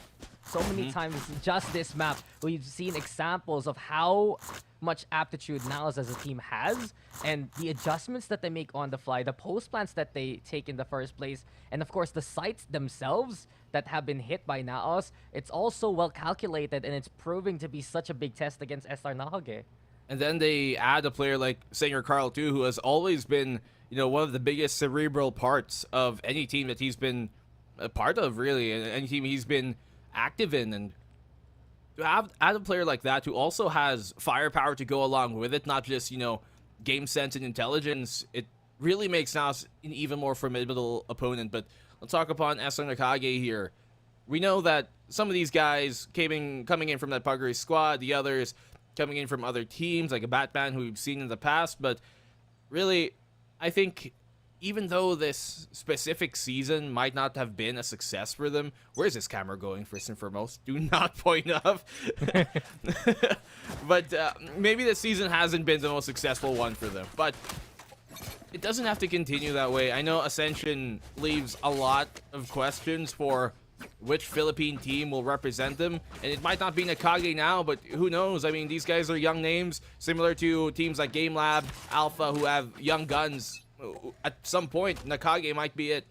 So many times, just this map, we've seen examples of how much aptitude NAOS as a team has, and the adjustments that they make on the fly, the post plants that they take in the first place, and of course the sites themselves that have been hit by NAOS. It's also well calculated, and it's proving to be such a big test against SR Nacague. And then they add a player like Senior Carl too, who has always been, one of the biggest cerebral parts of any team that he's been a part of, really, and any team he's been active in. And to add a player like that who also has firepower to go along with it, not just, game sense and intelligence, it really makes NAOS an even more formidable opponent. But let's talk upon SR Nacague here. We know that some of these guys coming in from that Puggery squad, the others coming in from other teams, like a Batman who we've seen in the past. But really, I think even though this specific season might not have been a success for them, where's this camera going, first and foremost? Do not point up. But maybe this season hasn't been the most successful one for them. But it doesn't have to continue that way. I know Ascension leaves a lot of questions for which Philippine team will represent them, and it might not be Nacague now, but who knows? I mean, these guys are young names, similar to teams like Game Lab, Alpha, who have young guns. At some point, Nacague might be it.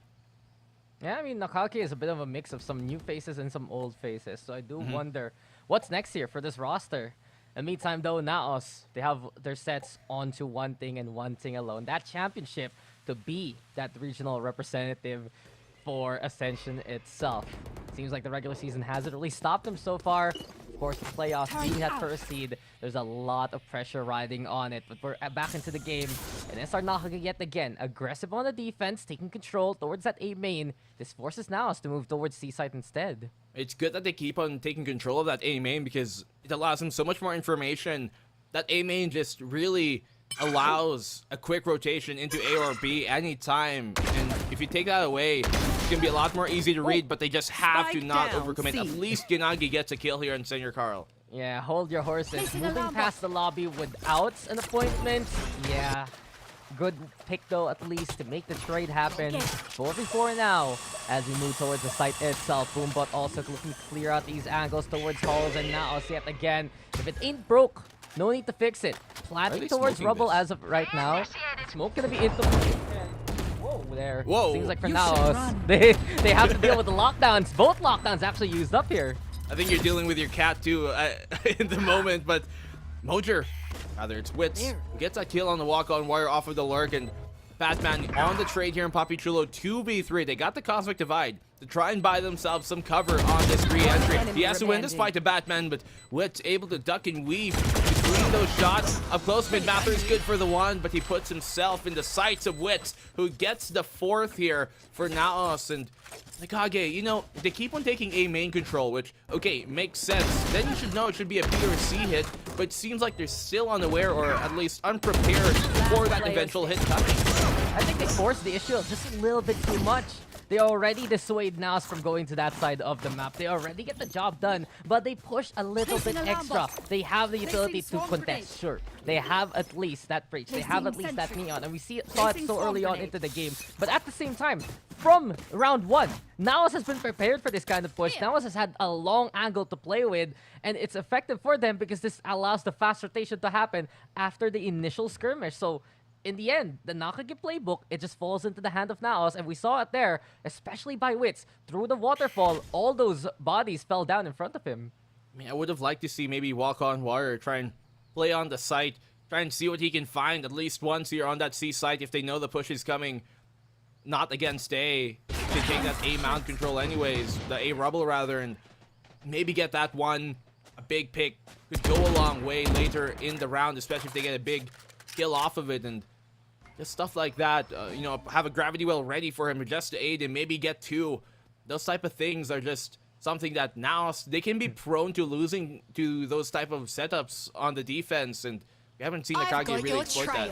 Yeah, I mean, Nacague is a bit of a mix of some new faces and some old faces, so I do wonder what's next here for this roster. In the meantime, though, NAOS, they have their sets onto one thing and one thing alone, that championship, to be that regional representative for Ascension itself. Seems like the regular season hasn't really stopped them so far. Of course, the playoffs being that first seed, there's a lot of pressure riding on it. But we're back into the game, and SR Nacague yet again aggressive on the defense, taking control towards that A main. This forces NAOS to move towards C site instead. It's good that they keep on taking control of that A main because it allows them so much more information. That A main just really allows a quick rotation into A or B anytime, and if you take that away, it's gonna be a lot more easy to read. But they just have to not overcommit. At least Yanagi gets a kill here on Senior Carl. Yeah, hold your horses. Moving past the lobby without an appointment, yeah, Good pick though, at least to make the trade happen. 4v4 now as we move towards the site itself. Boombot also looking to clear out these angles towards halls, and now yet again, if it ain't broke, no need to fix it. Planting towards rubble as of right now. Smoke gonna be into. Whoa, there. Whoa. Seems like for now, they have to deal with the lockdowns. Both lockdowns actually used up here. I think you're dealing with your cat too in the moment, but Mojer, rather it's Wits, who gets that kill on the walk-on wire off of the lurk, and Batman on the trade here in Papi Chulo 2v3. They got the Cosmic Divide to try and buy themselves some cover on this re-entry. He has to win this fight to Batman, but Wits able to duck and weave between those shots. Up close, Mid-Mather is good for the one, but he puts himself in the sights of Wits, who gets the 4th here for NAOS. And Nacague, you know, they keep on taking A main control, which, okay, makes sense. Then you should know it should be a B or C hit, but it seems like they're still unaware or at least unprepared for that eventual hit coming. I think they forced the issue just a little bit too much. They already dissuade NAOS from going to that side of the map. They already get the job done, but they push a little bit extra. They have the utility to contest, sure. They have at least that breach. They have at least that neon, and we saw it so early on into the game. But at the same time, from round 1, NAOS has been prepared for this kind of push. NAOS has had a long angle to play with, and it's effective for them because this allows the fast rotation to happen after the initial skirmish. So in the end, the Nacague playbook, it just falls into the hand of NAOS, and we saw it there, especially by Wits. Through the waterfall, all those bodies fell down in front of him. I mean, I would have liked to see maybe Walk-On Warrior try and play on the site, try and see what he can find at least once here on that C site if they know the push is coming. Not against A. They take that A mount control anyways, the A rubble rather, and maybe get that one. A big pick could go a long way later in the round, especially if they get a big kill off of it, and just stuff like that. You know, have a gravity well ready for him just to aid and maybe get 2. Those type of things are just something that now they can be prone to losing to those type of setups on the defense, and we haven't seen Nacague really exploit that.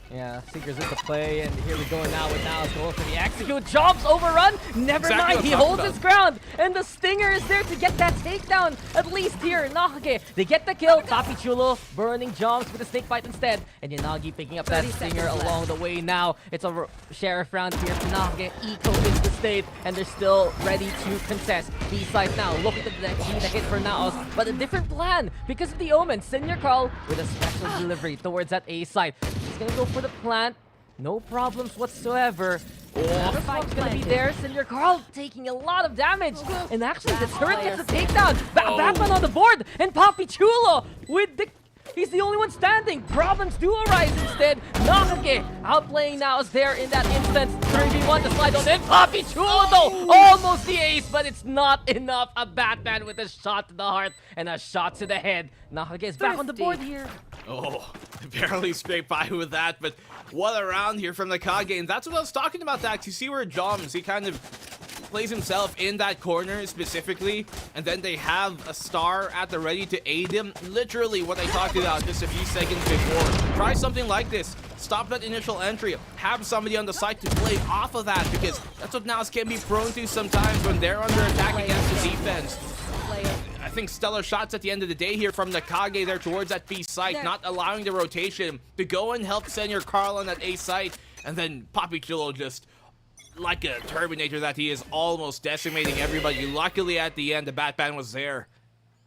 Yeah, Seeker's into play, and here we go now with NAOS going for the execute. Jobs overrun! Never mind, he holds his ground, and the Stinger is there to get that takedown, at least here. Nacague, they get the kill. Papi Chulo burning Jobs with a snake bite instead, and Yanagi picking up that Stinger along the way now. It's a Sheriff round here for Nacague. Eco is the state, and they're still ready to contest. B-side now, looking to the hit for NAOS, but a different plan because of the Omen. Senior Carl with a special delivery towards that A side. He's gonna go for the plant, no problems whatsoever. The fight's gonna be there. Senior Carl taking a lot of damage, and actually the turret gets a takedown. Batman on the board, and Papi Chulo with the. He's the only one standing. Problems do arise instead. Nacague outplaying NAOS there in that instance. 3v1 to slide on in. Papi Chulo though, almost the ace, but it's not enough. A Batman with a shot to the heart and a shot to the head. Nacague is back on the board here. Oh, barely scraped by with that, but what a round here from Nacague, and that's what I was talking about, Dax. You see where Joms, he kind of plays himself in that corner specifically, and then they have a star at the ready to aid him. Literally what I talked about just a few seconds before. Try something like this. Stop that initial entry. Have somebody on the side to play off of that, because that's what NAOS can be prone to sometimes when they're under attack against the defense. I think stellar shots at the end of the day here from Nacague there towards that B site, not allowing the rotation to go and help Senior Carl on that A site, and then Papi Chulo just like a Terminator that he is, almost decimating everybody. Luckily at the end, the Batman was there.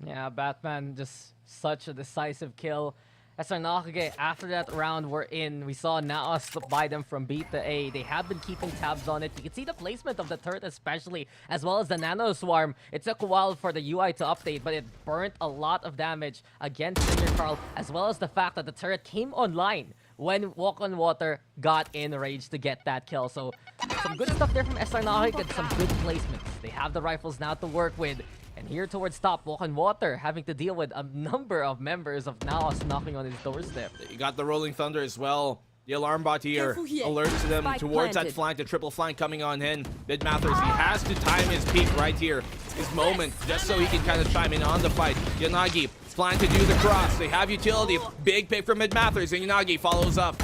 Yeah, Batman, just such a decisive kill. SR Nacague, after that round we're in, we saw NAOS buy them from B to A. They have been keeping tabs on it. You can see the placement of the turret especially, as well as the Nano Swarm. It took a while for the UI to update, but it burnt a lot of damage against Senior Carl, as well as the fact that the turret came online when Walk on Water got enraged to get that kill. So some good stuff there from SR Nacague and some good placements. They have the rifles now to work with. And here towards top, Walk on Water having to deal with a number of members of NAOS knocking on his doorstep. You got the Rolling Thunder as well. The alarm bot here alerts them towards that flank, the triple flank coming on in. Mid-Mathers, he has to time his peak right here, his moment, just so he can kind of chime in on the fight. Yanagi plan to do the cross. They have utility. Big pick from Mid-Mathers, and Yanagi follows up.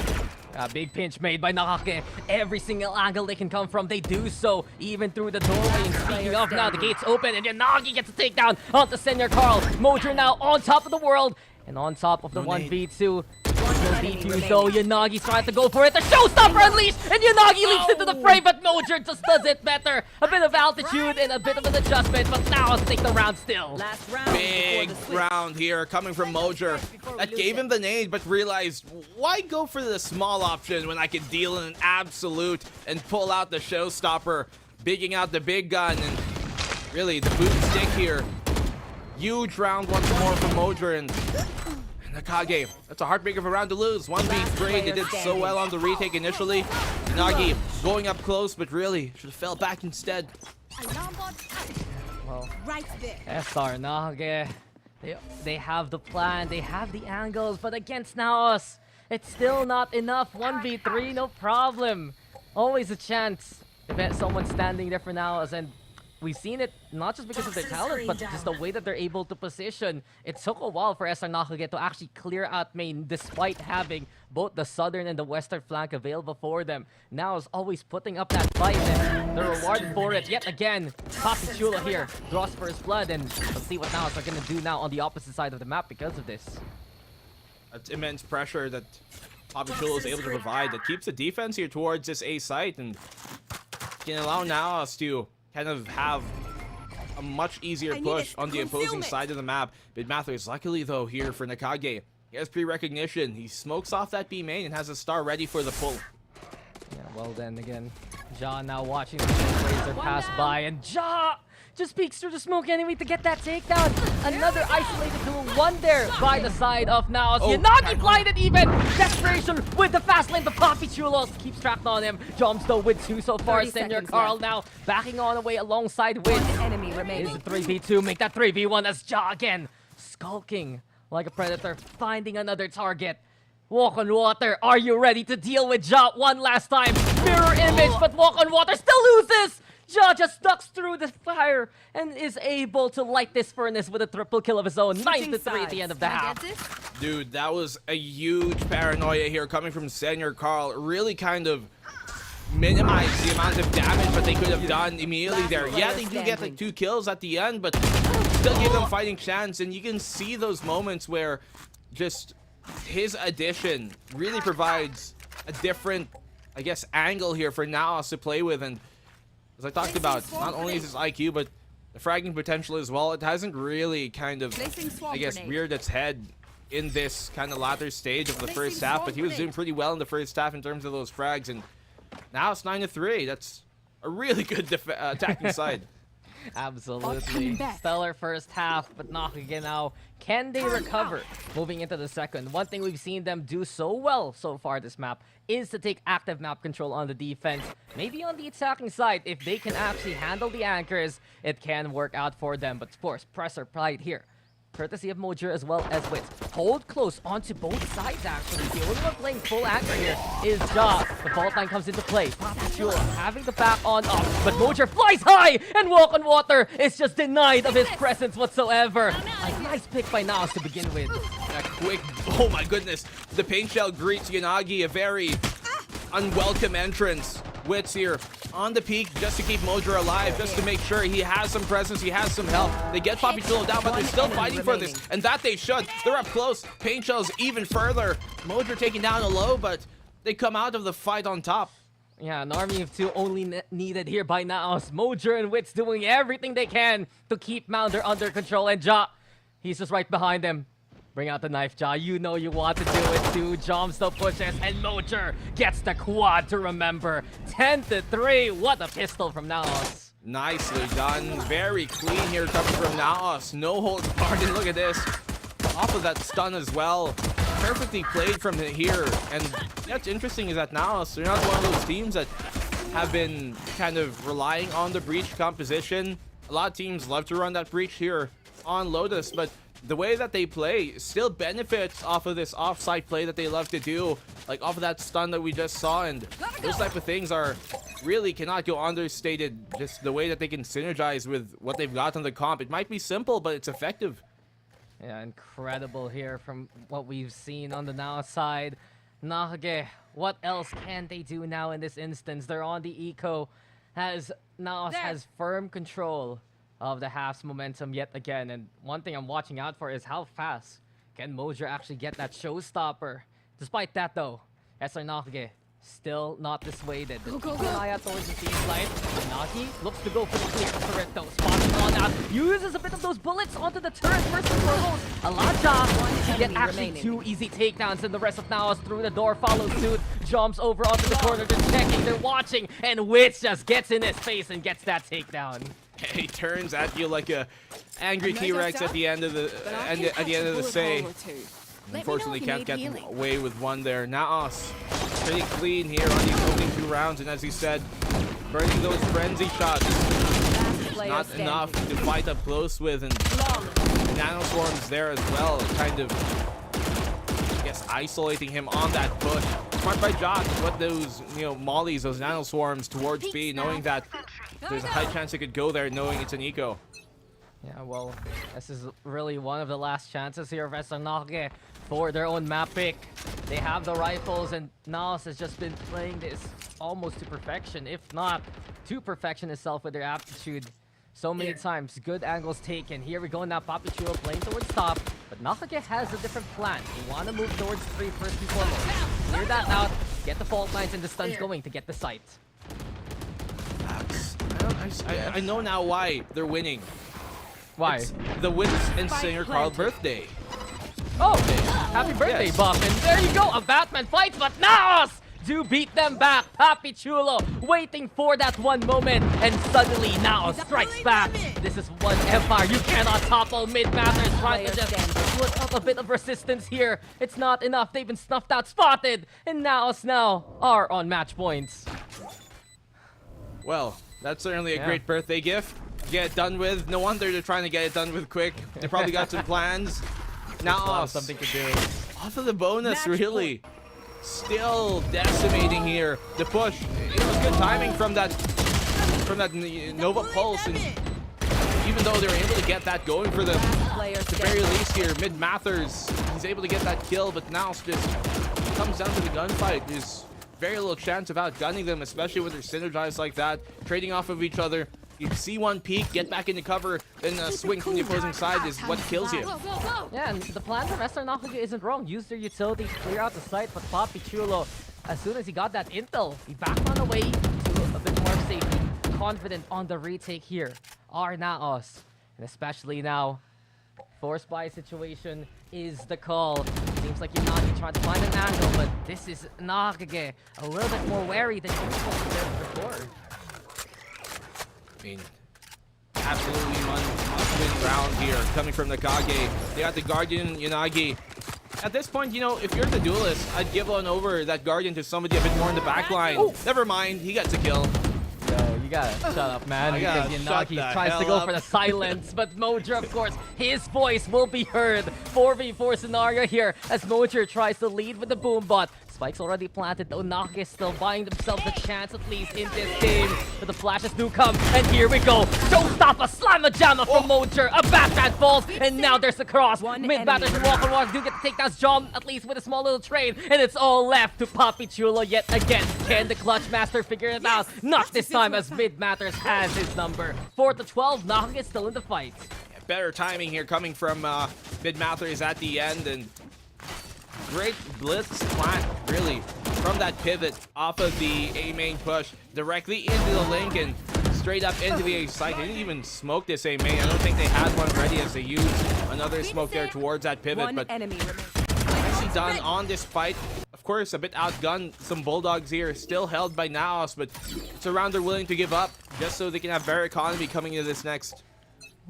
A big pinch made by Nacague. Every single angle they can come from, they do so, even through the doorway. And speaking of now, the gates open, and Yanagi gets a takedown onto Senior Carl. Mojer now on top of the world, and on top of the 1v2. will be fused though. Yanagi's trying to go for it. The showstopper unleashed, and Yanagi leaps into the fray, but Mojer just does it better. A bit of altitude and a bit of an adjustment, but now let's take the round still. Big round here coming from Mojer. That gave him the nade, but realized, why go for the small option when I could deal in an absolute and pull out the showstopper, bigging out the big gun, and really the boot stick here. Huge round once more from Mojer and Nacague. That's a heartbreaker of a round to lose. 1v3, they did so well on the retake initially. Nagi going up close, but really should have fell back instead. Well, SR, Nacague, they have the plan, they have the angles, but against NAOS, it's still not enough. 1v3, no problem. Always a chance to bet someone standing there for NAOS, and we've seen it not just because of their talent, but just the way that they're able to position. It took a while for SR Nacague to actually clear out main despite having both the southern and the western flank available for them. Now is always putting up that fight, and they're rewarded for it yet again. Papi Chulo here draws for his blood, and let's see what NAOS are going to do now on the opposite side of the map because of this. That's immense pressure that Papi Chulo is able to provide that keeps the defense here towards this A site and can allow NAOS to kind of have a much easier push on the opposing side of the map. Bidmathers, luckily though, here for Nacague, he has pre-recognition. He smokes off that B main and has a star ready for the pull. Yeah, well then again, Ja now watching the Razor pass by, and Ja just peeks through the smoke anyway to get that takedown. Another isolated duel, one there by the side of NAOS. Yanagi blinded even! Desperation with the fast lane, but Papi Chulos keeps trapped on him. Jumps though with two so far. Senior Carl now backing on away alongside with enemy remaining. Is a 3v2, make that 3v1 as Ja again skulking like a predator, finding another target. Walk on Water, are you ready to deal with Ja one last time? Mirror image, but Walk on Water still loses! Ja just ducks through the fire and is able to light this furnace with a triple kill of his own. 9-3 at the end of the half. Dude, that was a huge paranoia here coming from Senior Carl. Really kind of minimized the amount of damage that they could have done immediately there. Yeah, they do get like 2 kills at the end, but still give them fighting chance. And you can see those moments where just his addition really provides a different, I guess, angle here for NAOS to play with. And as I talked about, not only is his IQ, but the fragging potential as well. It hasn't really kind of, I guess, reared its head in this kind of latter stage of the first half, but he was doing pretty well in the first half in terms of those frags, and now it's 9-3. That's a really good attacking side. Absolutely. Stellar first half, but Nacague now, can they recover moving into the second? One thing we've seen them do so well so far this map is to take active map control on the defense. Maybe on the attacking side, if they can actually handle the anchors, it can work out for them. But of course, pressure pride here, courtesy of Mojer as well as Wits. Hold close onto both sides, actually. The only one playing full anchor here is Ja. The fault line comes into play. Papi Chulo having the back on up, but Mojer flies high, and Walk on Water is just denied of his presence whatsoever. A nice pick by NAOS to begin with. A quick, oh my goodness. The paint shell greets Yanagi, a very unwelcome entrance. Wits here on the peak just to keep Mojer alive, just to make sure he has some presence, he has some help. They get Papi Chulo down, but they're still fighting for this, and that they should. They're up close. Paint shells even further. Mojer taking down a low, but they come out of the fight on top. Yeah, an army of two only needed here by NAOS. Mojer and Wits doing everything they can to keep Mounder under control, and Ja, he's just right behind them. Bring out the knife, Ja. You know you want to do it too. Jom still pushes, and Mojer gets the quad to remember. 10-3. What a pistol from NAOS. Nicely done. Very clean here coming from NAOS. No holds barred. And look at this. Off of that stun as well. Perfectly played from here. And what's interesting is that NAOS, they're not one of those teams that have been kind of relying on the breach composition. A lot of teams love to run that breach here on Lotus, but the way that they play still benefits off of this off-site play that they love to do, like off of that stun that we just saw, and those type of things are really cannot go understated. Just the way that they can synergize with what they've got on the comp. It might be simple, but it's effective. Yeah, incredible here from what we've seen on the NAOS side. Nacague, what else can they do now in this instance? They're on the eco, as NAOS has firm control of the half's momentum yet again. And one thing I'm watching out for is how fast can Mojer actually get that showstopper Despite that, though, SR Nacague still not dissuaded. Keep an eye out towards the team's light. Nagi looks to go for the clear turret, though. Spots on out. Uses a bit of those bullets onto the turret first and foremost. Alaja get actually 2 easy takedowns, and the rest of NAOS through the door follows suit. Jumps over onto the corner. They're checking, they're watching, and Witch just gets in his face and gets that takedown. He turns at you like a angry T-Rex at the end of the say. Unfortunately, can't get away with one there. NAOS pretty clean here on these opening 2 rounds, and as he said, burning those frenzy shots not enough to fight up close with, and nanoswarms there as well, kind of, I guess, isolating him on that push. Smart by Jock to put those, mollies, those nanoswarms towards B, knowing that there's a high chance it could go there, knowing it's an eco. Yeah, well, this is really one of the last chances here of SR Nacague for their own map pick. They have the rifles, and NAOS has just been playing this almost to perfection, if not to perfection itself with their aptitude. So many times, good angles taken. Here we go now, Papichulo playing towards top, but Nacague has a different plan. They want to move towards 3 first and foremost. Clear that out, get the fault lines and the stuns going to get the site. I know now why they're winning. Why? It's the Witch and Singer Carl birthday. Oh, happy birthday, yes. Buff. And there you go, a Batman fight, but NAOS do beat them back. Papichulo waiting for that one moment, and suddenly NAOS strikes back. This is one empire you cannot topple. Mid-Masters trying to just put up a bit of resistance here. It's not enough. They've been snuffed out, spotted, and NAOS now are on match points. Well, that's certainly a great birthday gift. Get it done with. No wonder they're trying to get it done with quick. They probably got some plans. Now something to do. Off of the bonus, really. Still decimating here. The push. It was good timing from that Nova Pulse, and even though they were able to get that going for them, at the very least here, Mid-Mathers, he's able to get that kill, but now it's just comes down to the gunfight. There's very little chance of outgunning them, especially when they're synergized like that, trading off of each other. You see one peek, get back into cover, then a swing from the opposing side is what kills you. Yeah, and the plan from SR Nacague isn't wrong. Use their utility to clear out the site, but Papichulo, as soon as he got that intel, he backed on the way to a bit more safety. Confident on the retake here are NAOS. And especially now, forced by situation is the call. Seems like Yunagi trying to find an angle, but this is Nacague a little bit more wary than before. I mean, absolutely must-win round here coming from Nacague. They got the Guardian, Yunagi. At this point, if you're the duelist, I'd give on over that Guardian to somebody a bit more in the back line. Oh. Never mind, he gets a kill. Yo, you gotta shut up, man. Because Yunagi tries to go for the silence, but Mojer, of course, his voice will be heard. 4v4 scenario here as Mojer tries to lead with the boombot. Spike's already planted, though Nacague is still buying themselves a chance at least in this game. But the flashes do come, and here we go. Showstopper, slam-a-jamma from Mojer. A Batman falls, and now there's a cross. Mid-batters and walk do get the takedowns, John, at least with a small little trade. And it's all left to Papichulo yet again. Can the Clutch Master figure it out? Not this time, as Mid-Matters has his number. 4-12, Nacague is still in the fight. Yeah, better timing here coming from Mid-Mathers at the end, and great blitz plant, really, from that pivot off of the A main push directly into the link and straight up into the A site. They didn't even smoke this A main. I don't think they had one ready as they used another smoke there towards that pivot. But nicely done on this fight. Of course, a bit outgunned. Some Bulldogs here, still held by NAOS, but it's a round they're willing to give up just so they can have better economy coming into this next.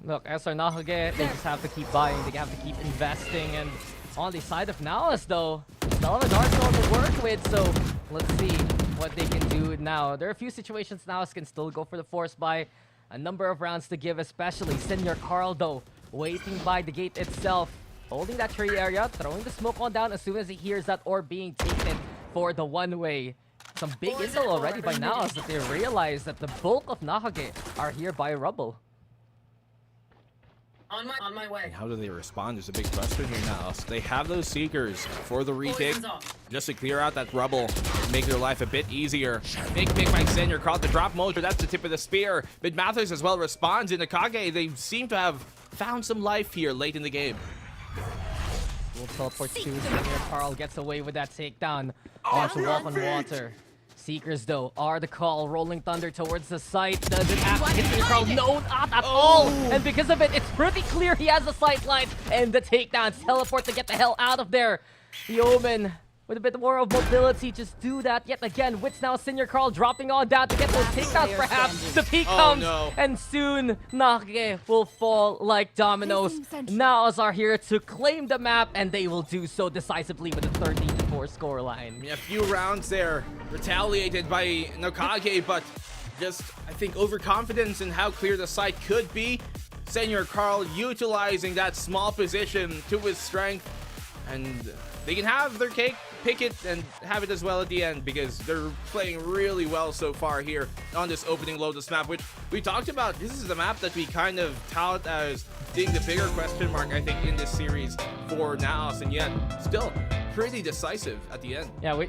Look, SR Nacague, they just have to keep buying. They have to keep investing, and on the side of NAOS, though, still have an arsenal to work with, so let's see what they can do now. There are a few situations NAOS can still go for the force buy. A number of rounds to give, especially Senior Carl, though, waiting by the gate itself, holding that tree area, throwing the smoke on down as soon as he hears that orb being taken for the one-way. Some big intel already by NAOS that they realize that the bulk of Nacague are here by rubble. On my way. And how do they respond is a big question here now. So they have those Seekers for the retake, just to clear out that rubble, make their life a bit easier. Big pick by Senior Carl to drop Mojer. That's the tip of the spear. Mid-Mathers as well responds. In Nacague, they seem to have found some life here late in the game. Will teleport to Senior Carl, gets away with that takedown. Wants to walk on water. Seekers, though, are the call. Rolling Thunder towards the site. Does it actually hit Senior Carl? No, not at all. And because of it, it's pretty clear he has the sight lines. And the takedowns teleport to get the hell out of there. The Omen, with a bit more of mobility, just do that yet again. Wits now, Senior Carl dropping on down to get those takedowns perhaps. The peak comes, and soon Nacague will fall like dominoes. NAOS are here to claim the map, and they will do so decisively with a 13-4 scoreline. A few rounds there, retaliated by Nacague, but just, I think, overconfidence in how clear the site could be. Senior Carl utilizing that small position to his strength, and they can have their cake, pick it, and have it as well at the end, because they're playing really well so far here on this opening Lotus map, which we talked about. This is the map that we kind of tout as being the bigger question mark, I think, in this series for NAOS, and yet still pretty decisive at the end. Yeah,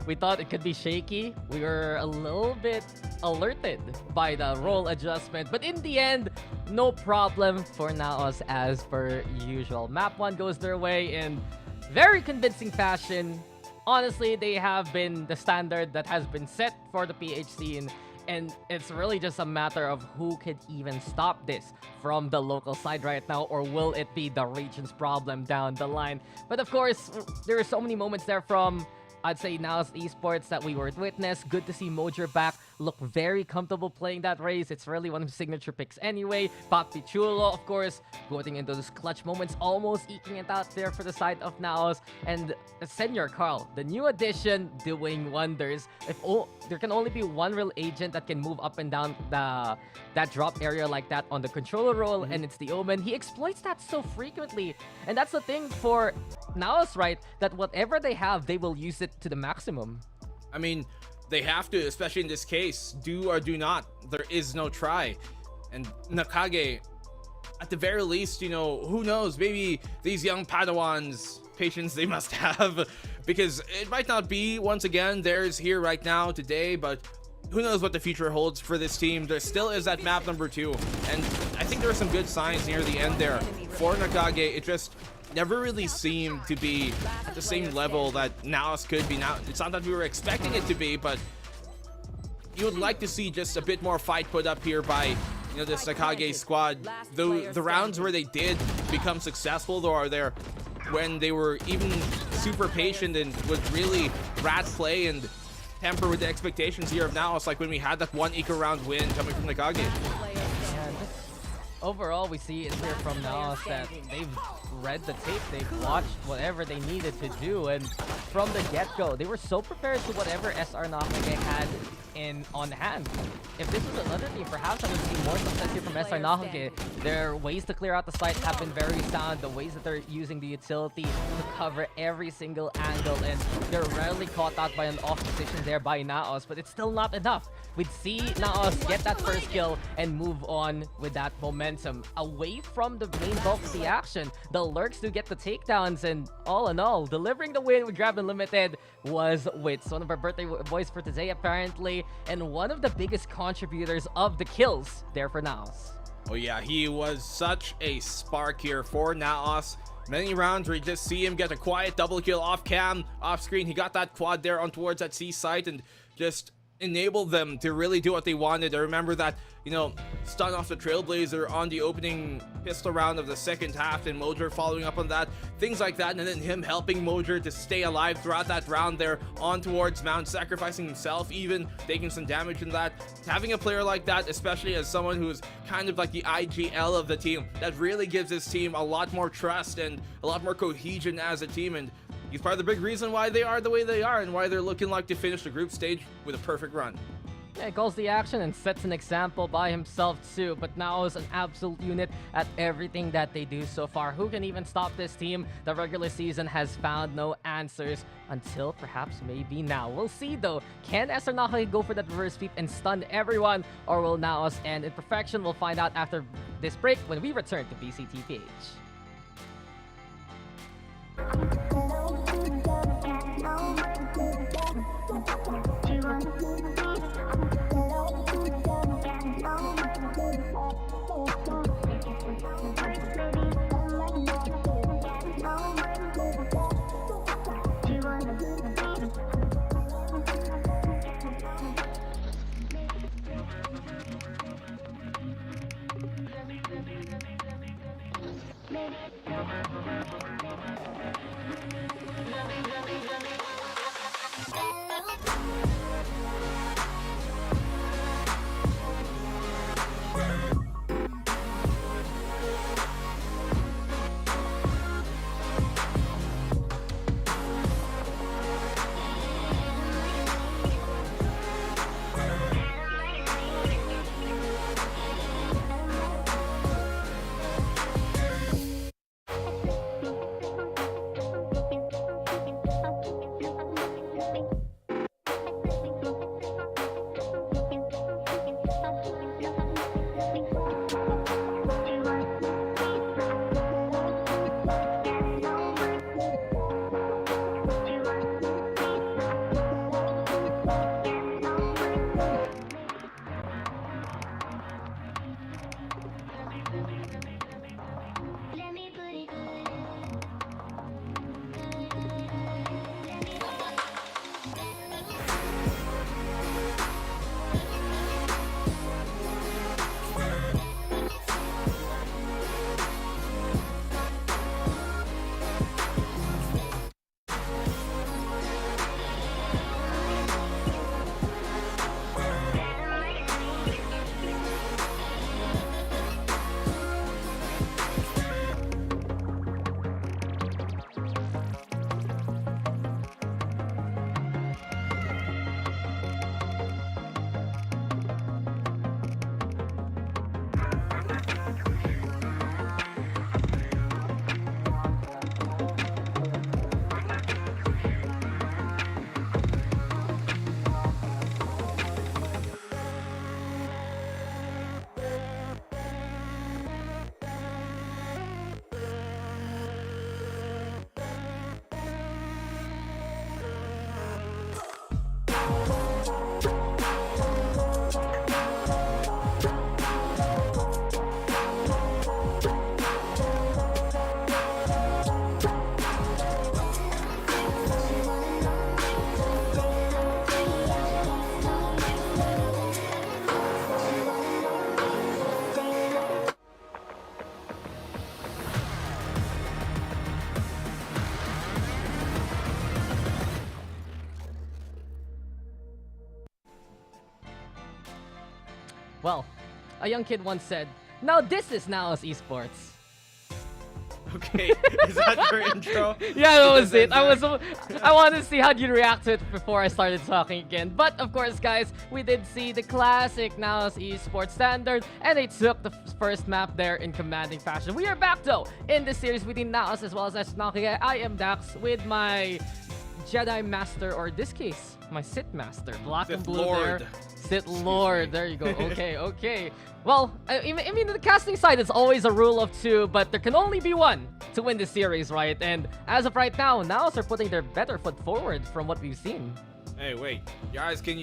we thought it could be shaky. We were a little bit alerted by the role adjustment, but in the end, no problem for NAOS as per usual. Map 1 goes their way in very convincing fashion. Honestly, they have been the standard that has been set for the PH scene, and it's really just a matter of who could even stop this from the local side right now, or will it be the region's problem down the line? But of course, there are so many moments there from, I'd say, NAOS Esports that we were witness. Good to see Mojer back, look very comfortable playing that race. It's really one of his signature picks anyway. Papi Chulo, of course, going into those clutch moments, almost eking it out there for the side of NAOS. And Senior Carl, the new addition, doing wonders. There can only be one real agent that can move up and down that drop area like that on the controller roll, and it's the Omen. He exploits that so frequently, and that's the thing for NAOS, right? That whatever they have, they will use it to the maximum. I mean, they have to, especially in this case. Do or do not. There is no try. And Nacague, at the very least, you know, who knows? Maybe these young Padawans, patience they must have, because it might not be, once again, theirs here right now, today, but who knows what the future holds for this team. There still is that map number 2, and I think there are some good signs near the end there for Nacague. It just never really seemed to be at the same level that NAOS could be. Now, it's not that we were expecting it to be, but you would like to see just a bit more fight put up here by, you know, this Nacague squad. The rounds where they did become successful, though, are there when they were even super patient and would really rat play and temper with the expectations here of NAOS, like when we had that one eco round win coming from Nacague. Overall, we see it here from NAOS that they've read the tape, they've watched whatever they needed to do, and from the get-go, they were so prepared to whatever SR Nacague had on hand. If this was another team, perhaps I would see more success here from SR Nacague. Their ways to clear out the site have been very sound, the ways that they're using the utility to cover every single angle, and they're rarely caught out by an off position there by NAOS, but it's still not enough. We'd see NAOS get that first kill and move on with that momentum away from the main bulk of the action. The lurks do get the takedowns, and all in all, delivering the win with Grab Unlimited was Wits, one of our birthday boys for today apparently, and one of the biggest contributors of the kills there for NAOS. Oh yeah, he was such a spark here for NAOS. Many rounds where you just see him get a quiet double kill off cam, off screen. He got that quad there on towards that C site and just enabled them to really do what they wanted. I remember that, you know, stun off the Trailblazer on the opening pistol round of the second half, and Mojer following up on that, things like that, and then him helping Mojer to stay alive throughout that round there on towards Mount, sacrificing himself, even taking some damage in that. Having a player like that, especially as someone who's kind of like the IGL of the team, that really gives his team a lot more trust and a lot more cohesion as a team, and he's part of the big reason why they are the way they are and why they're looking like to finish the group stage with a perfect run. Yeah, he calls the action and sets an example by himself too, but now is an absolute unit at everything that they do so far. Who can even stop this team? The regular season has found no answers until perhaps maybe now. We'll see though. Can SR Nacague go for that reverse sweep and stun everyone, or will NAOS end in perfection? We'll find out after this break when we return to VCTPH. Well, a young kid once said, "Now this is NAOS Esports." Okay, is that your intro? Yeah, that was it. I wanted to see how you'd react to it before I started talking again. But of course, guys, we did see the classic NAOS Esports standard, and they took the first map there in commanding fashion. We are back though in this series between NAOS as well as Nacague. I am Dax with my Jedi Master, or in this case, my Sith Master, Black and Blue Lord. there. Sith Lord, there you go. Okay, okay. Well, I mean, the casting side is always a rule of 2, but there can only be 1 to win the series, right? And as of right now, NAOS are putting their better foot forward from what we've seen. Hey, wait. Your eyes can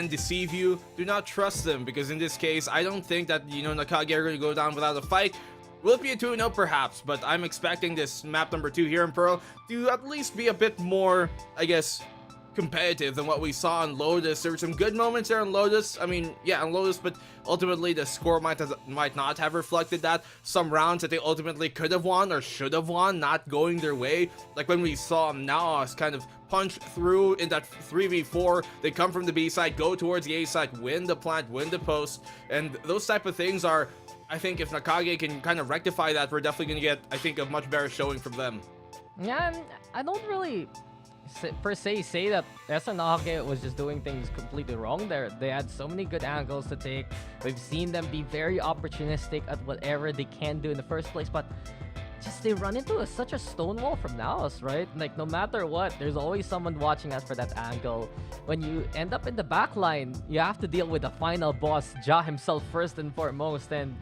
deceive you. Do not trust them, because in this case, I don't think that, Nacague are going to go down without a fight. Will it be a 2-0 perhaps, but I'm expecting this map number 2 here in Pearl to at least be a bit more, I guess, competitive than what we saw on Lotus. There were some good moments there on Lotus. I mean, yeah, on Lotus, but ultimately the score might not have reflected that. Some rounds that they ultimately could have won or should have won, not going their way. Like when we saw NAOS kind of punch through in that 3v4. They come from the B side, go towards the A side, win the plant, win the post, and those type of things are, I think if Nacague can kind of rectify that, we're definitely going to get, I think, a much better showing from them. Yeah, and I don't really per se say that Nacague was just doing things completely wrong there. They had so many good angles to take. We've seen them be very opportunistic at whatever they can do in the first place, but just they run into such a stonewall from NAOS, right? Like, no matter what, there's always someone watching us for that angle. When you end up in the back line, you have to deal with the final boss, Ja himself, first and foremost, and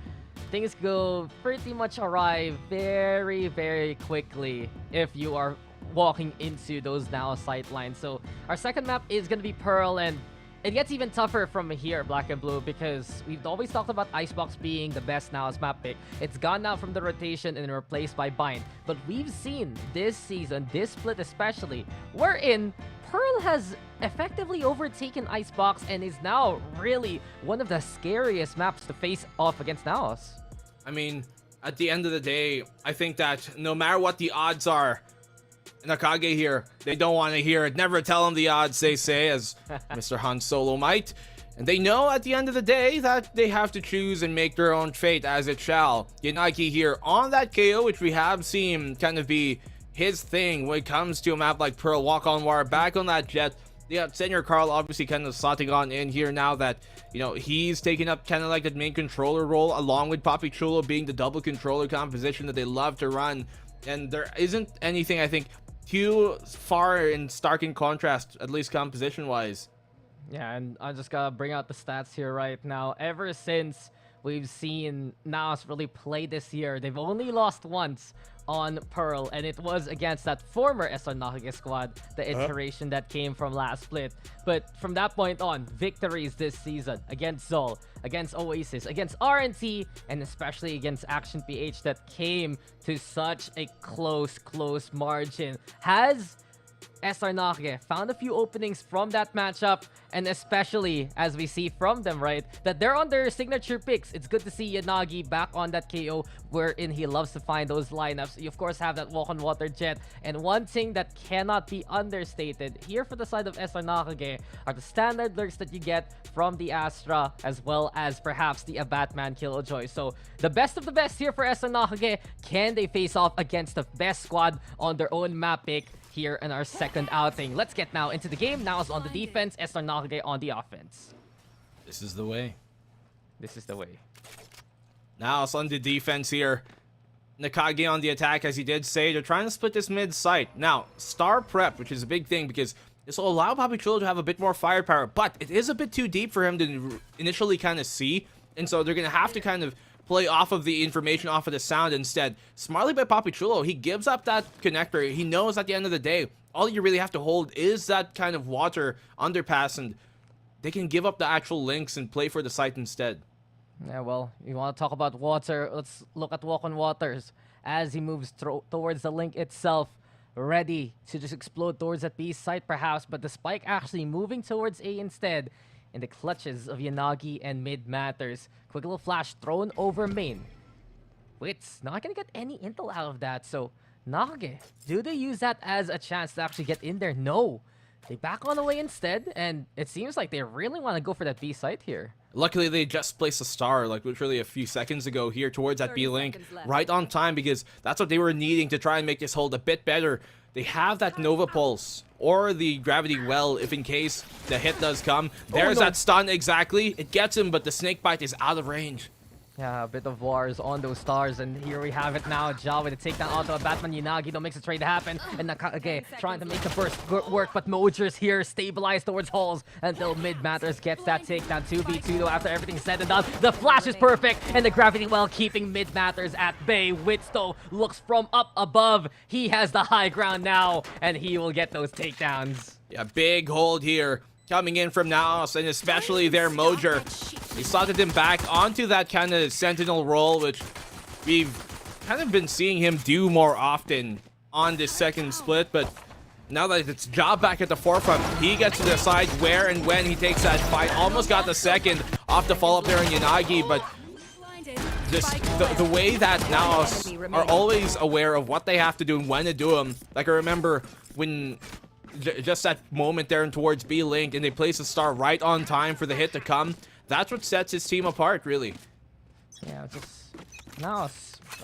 things go pretty much awry very, very quickly if you are walking into those NAOS sight lines. So our second map is going to be Pearl, and it gets even tougher from here, Black and Blue, because we've always talked about Icebox being the best NAOS map pick. It's gone now from the rotation and replaced by Bind. But we've seen this season, this split especially, wherein Pearl has effectively overtaken Icebox and is now really one of the scariest maps to face off against NAOS. I mean, at the end of the day, I think that no matter what the odds are, Nacague here, they don't want to hear it. Never tell them the odds, they say, as Mr. Han Solo might. And they know at the end of the day that they have to choose and make their own fate as it shall. Nacague here on that KO, which we have seen kind of be his thing when it comes to a map like Pearl. Walk on wire, back on that jet. Yeah, Senior Carl obviously kind of slotting on in here now that, he's taking up kind of like that main controller role, along with Papi Chulo being the double controller composition that they love to run. And there isn't anything, I think, too far in stark in contrast, at least composition wise. Yeah, and I just gotta bring out the stats here right now. Ever since we've seen NAOS really play this year, they've only lost once on Pearl, and it was against that former SR Nacague squad, the iteration that came from last split. But from that point on, victories this season against Zol, against Oasis, against RNT, and especially against Action PH that came to such a close margin. Has SR Nacague found a few openings from that matchup, and especially as we see from them, right, that they're on their signature picks. It's good to see Yanagi back on that KO, wherein he loves to find those lineups. You of course have that walk on water jet, and one thing that cannot be understated here for the side of SR Nacague are the standard lurks that you get from the Astra, as well as perhaps the Batman Killjoy. So the best of the best here for SR Nacague. Can they face off against the best squad on their own map pick here in our second outing? Let's get now into the game. NAOS on the defense, SR Nacague on the offense. This is the way. This is the way. NAOS on the defense here. Nacague on the attack, as he did say. They're trying to split this mid site. Now, star prep, which is a big thing because this will allow Papi Chulo to have a bit more firepower, but it is a bit too deep for him to initially kind of see, and so they're going to have to kind of play off of the information, off of the sound instead. Smartly by Papi Chulo, he gives up that connector. He knows at the end of the day, all you really have to hold is that kind of water underpass, and they can give up the actual links and play for the site instead. Yeah, well, you want to talk about water, let's look at Walk on Waters as he moves towards the link itself, ready to just explode towards that B site perhaps, but the spike actually moving towards A instead. In the clutches of Yanagi and mid matters. Quick little flash thrown over main. Wits not gonna get any intel out of that, so Nacague, do they use that as a chance to actually get in there? No. They back on the way instead, and it seems like they really want to go for that B site here. Luckily, they just placed a star, like literally a few seconds ago here towards that B-Link. Right on time, because that's what they were needing to try and make this hold a bit better. They have that Nova Pulse or the Gravity Well if in case the hit does come. There's that stun exactly. It gets him, but the Snake Bite is out of range. Yeah, a bit of wars on those stars, and here we have it now. Ja with a takedown onto a Batman Yanagi, don't makes the trade happen, and Nacague trying to make the burst work, but Mojer's here, stabilized towards Halls until Mid Matters gets that takedown. 2v2 though, after everything's said and done. The flash is perfect, and the Gravity Well keeping Mid Matters at bay. Wits though looks from up above. He has the high ground now, and he will get those takedowns. Yeah, big hold here coming in from NAOS, and especially their Mojer. They slotted him back onto that kind of sentinel role, which we've kind of been seeing him do more often on this second split, but now that it's Ja back at the forefront, he gets to decide where and when he takes that fight. Almost got the second off the follow-up there in Yanagi, but just the way that NAOS are always aware of what they have to do and when to do them. Like I remember when just that moment there and towards B-Link, and they place a star right on time for the hit to come. That's what sets his team apart, really. Yeah, just now,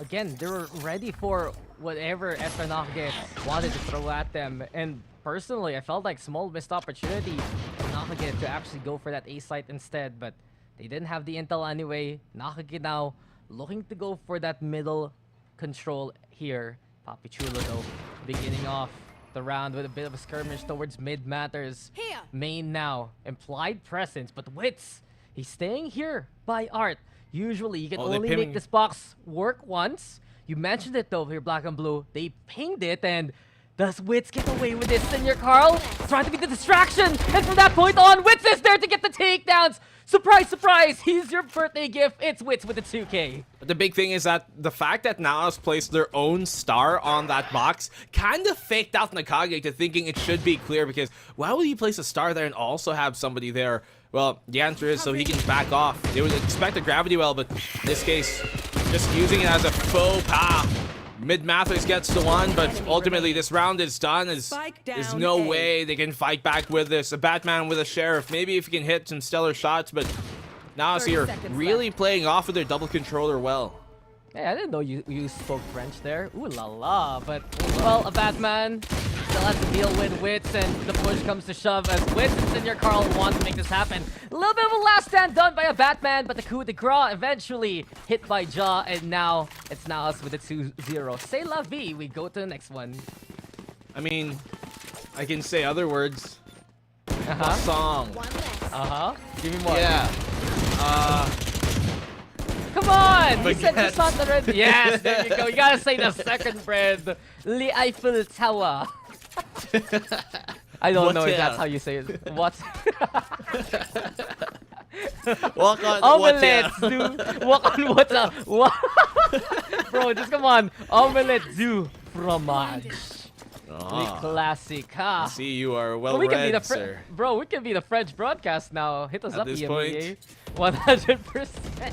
again, they were ready for whatever Nacague wanted to throw at them. And personally, I felt like small missed opportunity for Nacague to actually go for that A site instead, but they didn't have the intel anyway. Nacague now looking to go for that middle control here. Papi Chulo though, beginning off the round with a bit of a skirmish towards Mid Matters. Main now, implied presence, but Wits, he's staying here by Art. Usually, you can only make this box work once. You mentioned it though here, Black and Blue. They pinged it, and does Wits get away with this? Senior Carl trying to be the distraction, and from that point on, Wits is there to get the takedowns. Surprise, surprise, he's your birthday gift. It's Wits with the 2K. But the big thing is that the fact that NAOS placed their own star on that box kind of faked out Nacague to thinking it should be clear, because why would you place a star there and also have somebody there? Well, the answer is so he can back off. They would expect a Gravity Well, but in this case, just using it as a faux pas. Mid Mathers gets the one, but ultimately this round is done. There's no way they can fight back with this. A Batman with a Sheriff. Maybe if he can hit some stellar shots, but NAOS here really playing off with their double controller well. Hey, I didn't know you spoke French there. Ooh la la. But, well, a Batman still has to deal with Wits, and the push comes to shove as Wits and Senior Carl want to make this happen. A little bit of a last stand done by a Batman, but the coup de grace eventually hit by Ja, and now it's NAOS with a 2-0. C'est la vie. We go to the next one. I mean, I can say other words. Song. Give me more. Yeah. Come on! He said it's not the red. Yes, there you go. You gotta say the second bread. The Eiffel Tower. I don't know if that's how you say it. What? Walk on omelette, dude. Walk on water. Bro, just come on. Omelette du fromage. The classic, huh? I see you are well read, sir. Bro, we can be the French broadcast now. Hit us At up, this EMEA. 100%.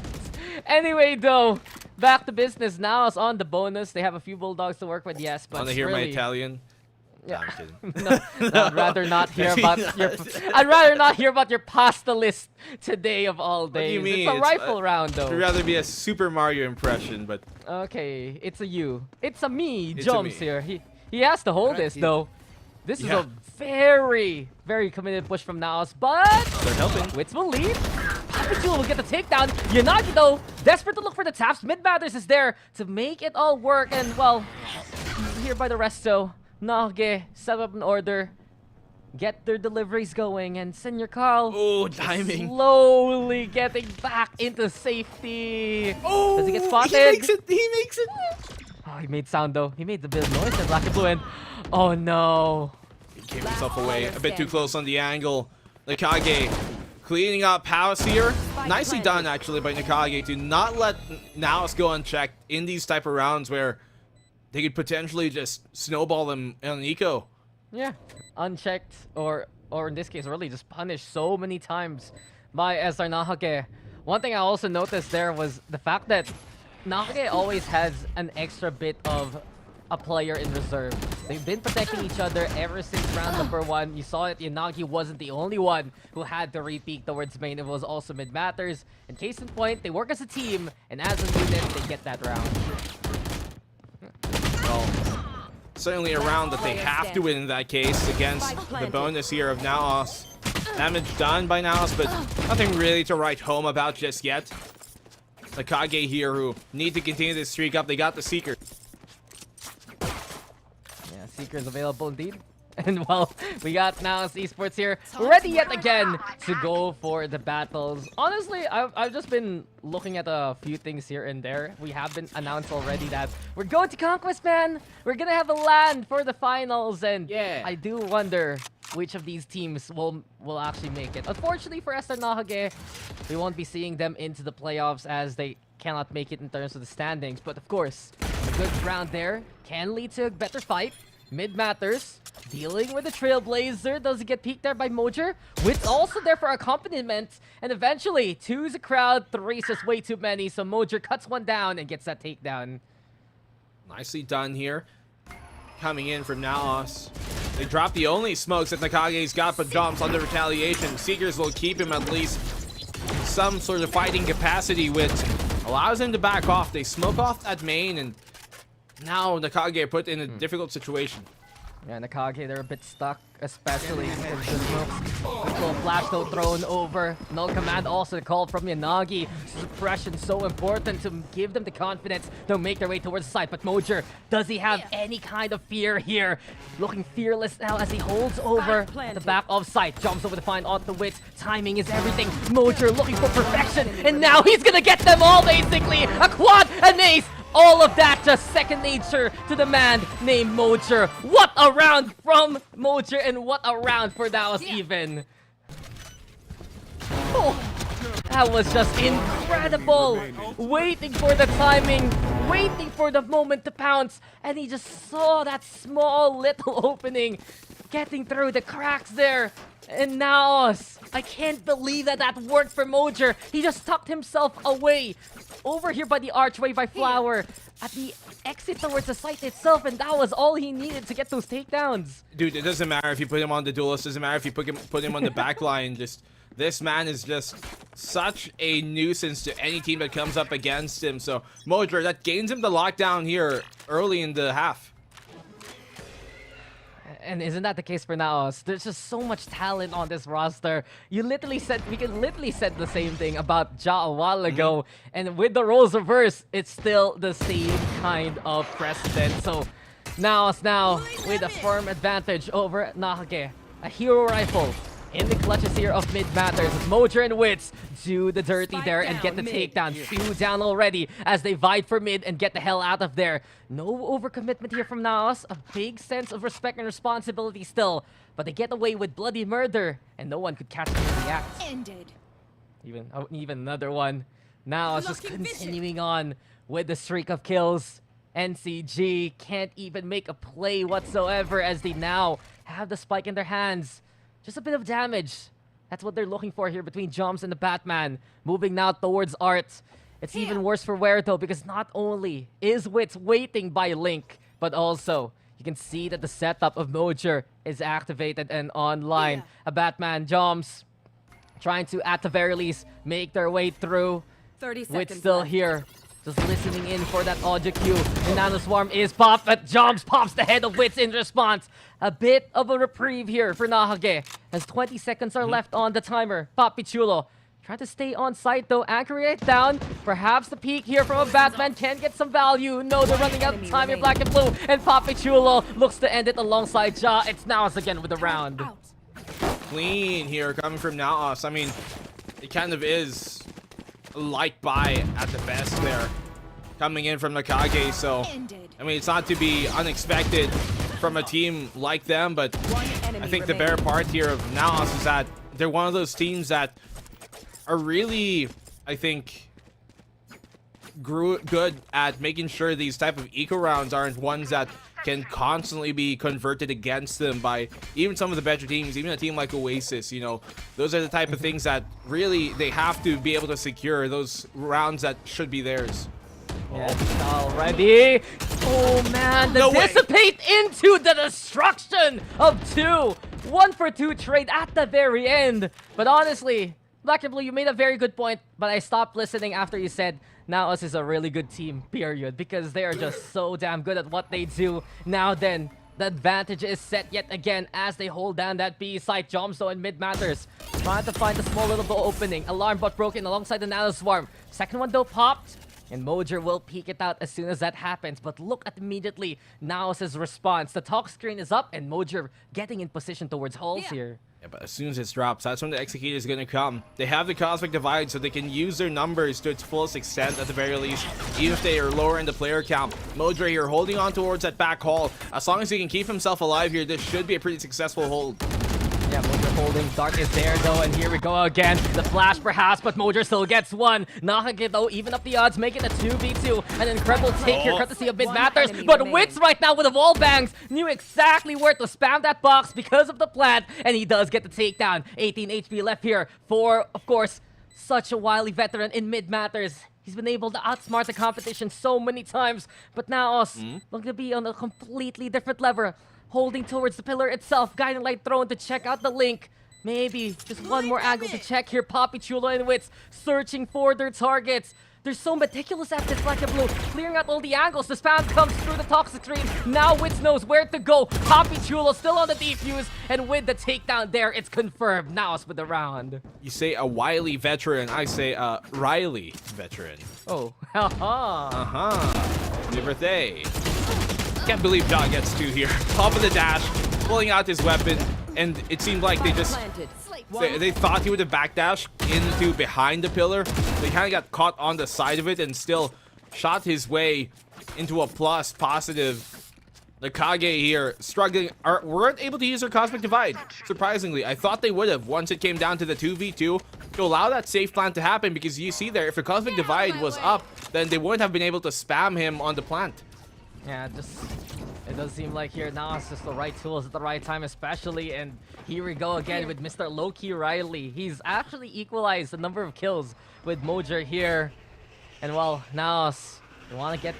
Anyway, though, back to business now. It's on the bonus. They have a few Bulldogs to work with, yes, but want to hear my Italian? Yeah. No, I'm kidding. No, I'd rather not hear about your. I'd rather not hear about your pasta list today of all days. What do you mean? It's a rifle round, though. I'd rather be a Super Mario impression, but okay, it's a you. It's a me. It's Jones here. He has to hold this though. This is a very, very committed push from NAOS, but they're helping. Wits will lead. Papichulo will get the takedown. Yanagi though, desperate to look for the taps. Mid Matters is there to make it all work, and well, here by the resto. Nacague set up an order, get their deliveries going, and Senior Carl timing. slowly getting back into safety. Oh, does he get spotted? He makes it. He makes it. Oh, he made sound though. He made the bit of noise and Black and Blue, and oh no. He gave himself away a bit too close on the angle. Nacague cleaning up house here. Nicely done actually by Nacague to not let NAOS go unchecked in these type of rounds where they could potentially just snowball them on eco. Yeah, unchecked or in this case really just punished so many times by SR Nacague. One thing I also noticed there was the fact that Nacague always has an extra bit of a player in reserve. They've been protecting each other ever since round number 1. You saw it, Nacague wasn't the only one who had to re-peek towards main. It was also mid matters. And case in point, they work as a team, and as a unit, they get that round. Well, certainly a round that they have to win in that case against the bonus here of NAOS. Damage done by NAOS, but nothing really to write home about just yet. Nacague here who need to continue this streak up. They got the Seeker. Yeah, Seeker is available indeed. And well, we got NAOS Esports here, ready yet again to go for the battles. Honestly, I've just been looking at a few things here and there. We have been announced already that we're going to Conquest, man. We're gonna have a LAN for the finals, and yeah, I do wonder which of these teams will actually make it. Unfortunately for SR Nacague, we won't be seeing them into the playoffs as they cannot make it in terms of the standings. But of course, a good round there can lead to a better fight. Mid matters, dealing with the Trailblazer. Does he get peeked there by Mojer? Wit's also there for accompaniment. And eventually, 2's a crowd, 3's just way too many. So Mojer cuts one down and gets that takedown. Nicely done here. Coming in from NAOS. They drop the only smokes that Nakage's got, but jumps under retaliation. Seekers will keep him at least some sort of fighting capacity, which allows him to back off. They smoke off at main, and now Nacague put in a difficult situation. Yeah, Nacague, they're a bit stuck, especially because the smokes. Little flash though thrown over. No command also called from Yanagi. Suppression so important to give them the confidence to make their way towards the side. But Mojer, does he have any kind of fear here? Looking fearless now as he holds over the back of sight. Jumps over to find out the wit. Timing is everything. Mojer looking for perfection. And now he's gonna get them all basically. A quad, an ace. All of that just second nature to the man named Mojer. What a round from Mojer, and what a round for NAOS even. Oh, that was just incredible. Waiting for the timing, waiting for the moment to pounce, and he just saw that small little opening, getting through the cracks there. And NAOS, I can't believe that worked for Mojer. He just tucked himself away over here by the archway by Flower at the exit towards the site itself, and that was all he needed to get those takedowns. Dude, it doesn't matter if you put him on the duelist, doesn't matter if you put him on the back line. Just this man is just such a nuisance to any team that comes up against him. So Mojer, that gains him the lockdown here early in the half. And isn't that the case for NAOS? There's just so much talent on this roster. We can literally said the same thing about Ja a while ago. And with the roles reversed, it's still the same kind of precedent. So NAOS now with a firm advantage over Nacague. A hero rifle in the clutches here of mid matters. Mojer and Wits do the dirty there and get the takedown. 2 down already as they vied for mid and get the hell out of there. No overcommitment here from NAOS. A big sense of respect and responsibility still. But they get away with bloody murder and no one could catch them in the act. Ended. Even another one. NAOS just continuing on with the streak of kills. NCG can't even make a play whatsoever as they now have the spike in their hands. Just a bit of damage. That's what they're looking for here between Jumps and the Batman. Moving now towards Art. It's even worse for Ware though, because not only is Wits waiting by Link, but also you can see that the setup of Mojer is activated and online. A Batman, Jumps trying to at the very least make their way through. 30 seconds Wits still left. here. Just listening in for that audio cue. The Nano Swarm is popped, but Jumps pops the head of Wits in response. A bit of a reprieve here for Nacague, as 20 seconds are left on the timer. Papichulo trying to stay on site though, anchoring it down. Perhaps the peek here from a Batman can get some value. No, they're running out of time in black and blue, and Papichulo looks to end it alongside Ja. It's NAOS again with the round. Clean here coming from NAOS. I mean, it kind of is a light buy at the best there. Coming in from Nacague, so I mean, it's not to be unexpected from a team like them, but I think the better part here of NAOS is that they're one of those teams that are really, I think, good at making sure these type of eco rounds aren't ones that can constantly be converted against them by even some of the better teams, even a team like Oasis. You know, those are the type of things that really they have to be able to secure those rounds that should be theirs. Yes, already Oh man, the No way. dissipate into the destruction of 2. 1 for 2 trade at the very end. But honestly, Black and Blue, you made a very good point, but I stopped listening after you said NAOS is a really good team, period, because they are just so damn good at what they do. Now then, the advantage is set yet again as they hold down that B side. Jomso and mid matters trying to find a small little opening. Alarm bot broken alongside the Nano Swarm. Second one though popped, and Mojer will peek it out as soon as that happens. But look at immediately NAOS' response. The talk screen is up and Mojer getting in position towards Halls here. Yeah, but as soon as it drops, that's when the Executor is going to come. They have the Cosmic Divide, so they can use their numbers to its fullest extent at the very least, even if they are lower in the player count. Mojer here holding on towards that back hall. As long as he can keep himself alive here, this should be a pretty successful hold. Yeah, Mojer holding. Dark is there though, and here we go again. The flash perhaps, but Mojer still gets one. Nacague though, even up the odds, making a 2v2. An incredible take here, courtesy of Mid Matters. But Wits right now with the wall bangs knew exactly where to spam that box because of the plant, and he does get the takedown. 18 HP left here for, of course, such a wily veteran in Mid Matters. He's been able to outsmart the competition so many times, but now us looking to be on a completely different level. Holding towards the pillar itself, guiding light thrown to check out the link. Maybe just one more angle to check here. Poppy, Chulo, and Wits searching for their targets. They're so meticulous at this, Black and Blue, clearing out all the angles. The spam comes through the toxic screen. Now Wits knows where to go. Poppy, Chulo still on the defuse, and with the takedown there, it's confirmed. NAOS with the round. You say a wily veteran, I say a Riley veteran. Oh, haha. Liberté. Can't believe John gets 2 here. Top of the dash, pulling out his weapon, and it seemed like they just... They thought he would have backdashed into behind the pillar. They kind of got caught on the side of it and still shot his way into a positive. Nacague here struggling. Weren't able to use their Cosmic Divide. Surprisingly, I thought they would have once it came down to the 2v2 to allow that safe plan to happen, because you see there, if the Cosmic Divide was up, then they wouldn't have been able to spam him on the plant. Yeah, it does seem like here now it's just the right tools at the right time, especially. And here we go again with Mr. Low-Key Riley. He's actually equalized the number of kills with Mojer here. And well, now they want to get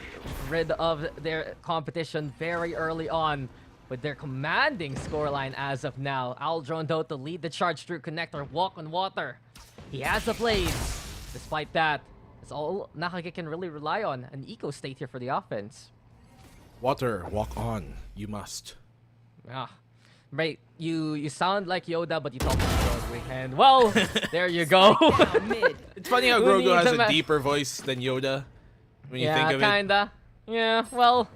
rid of their competition very early on with their commanding scoreline as of now. Aldron though to lead the charge through connector, walk on water. He has the blades. Despite that, it's all Nacague can really rely on. An eco state here for the offense. Water, walk on. You must. Yeah. Right, you sound like Yoda, but you talk like Grogu. And well, there you go. It's funny how Grogu has a deeper voice than Yoda when you think of it. Yeah, kinda. Yeah, well,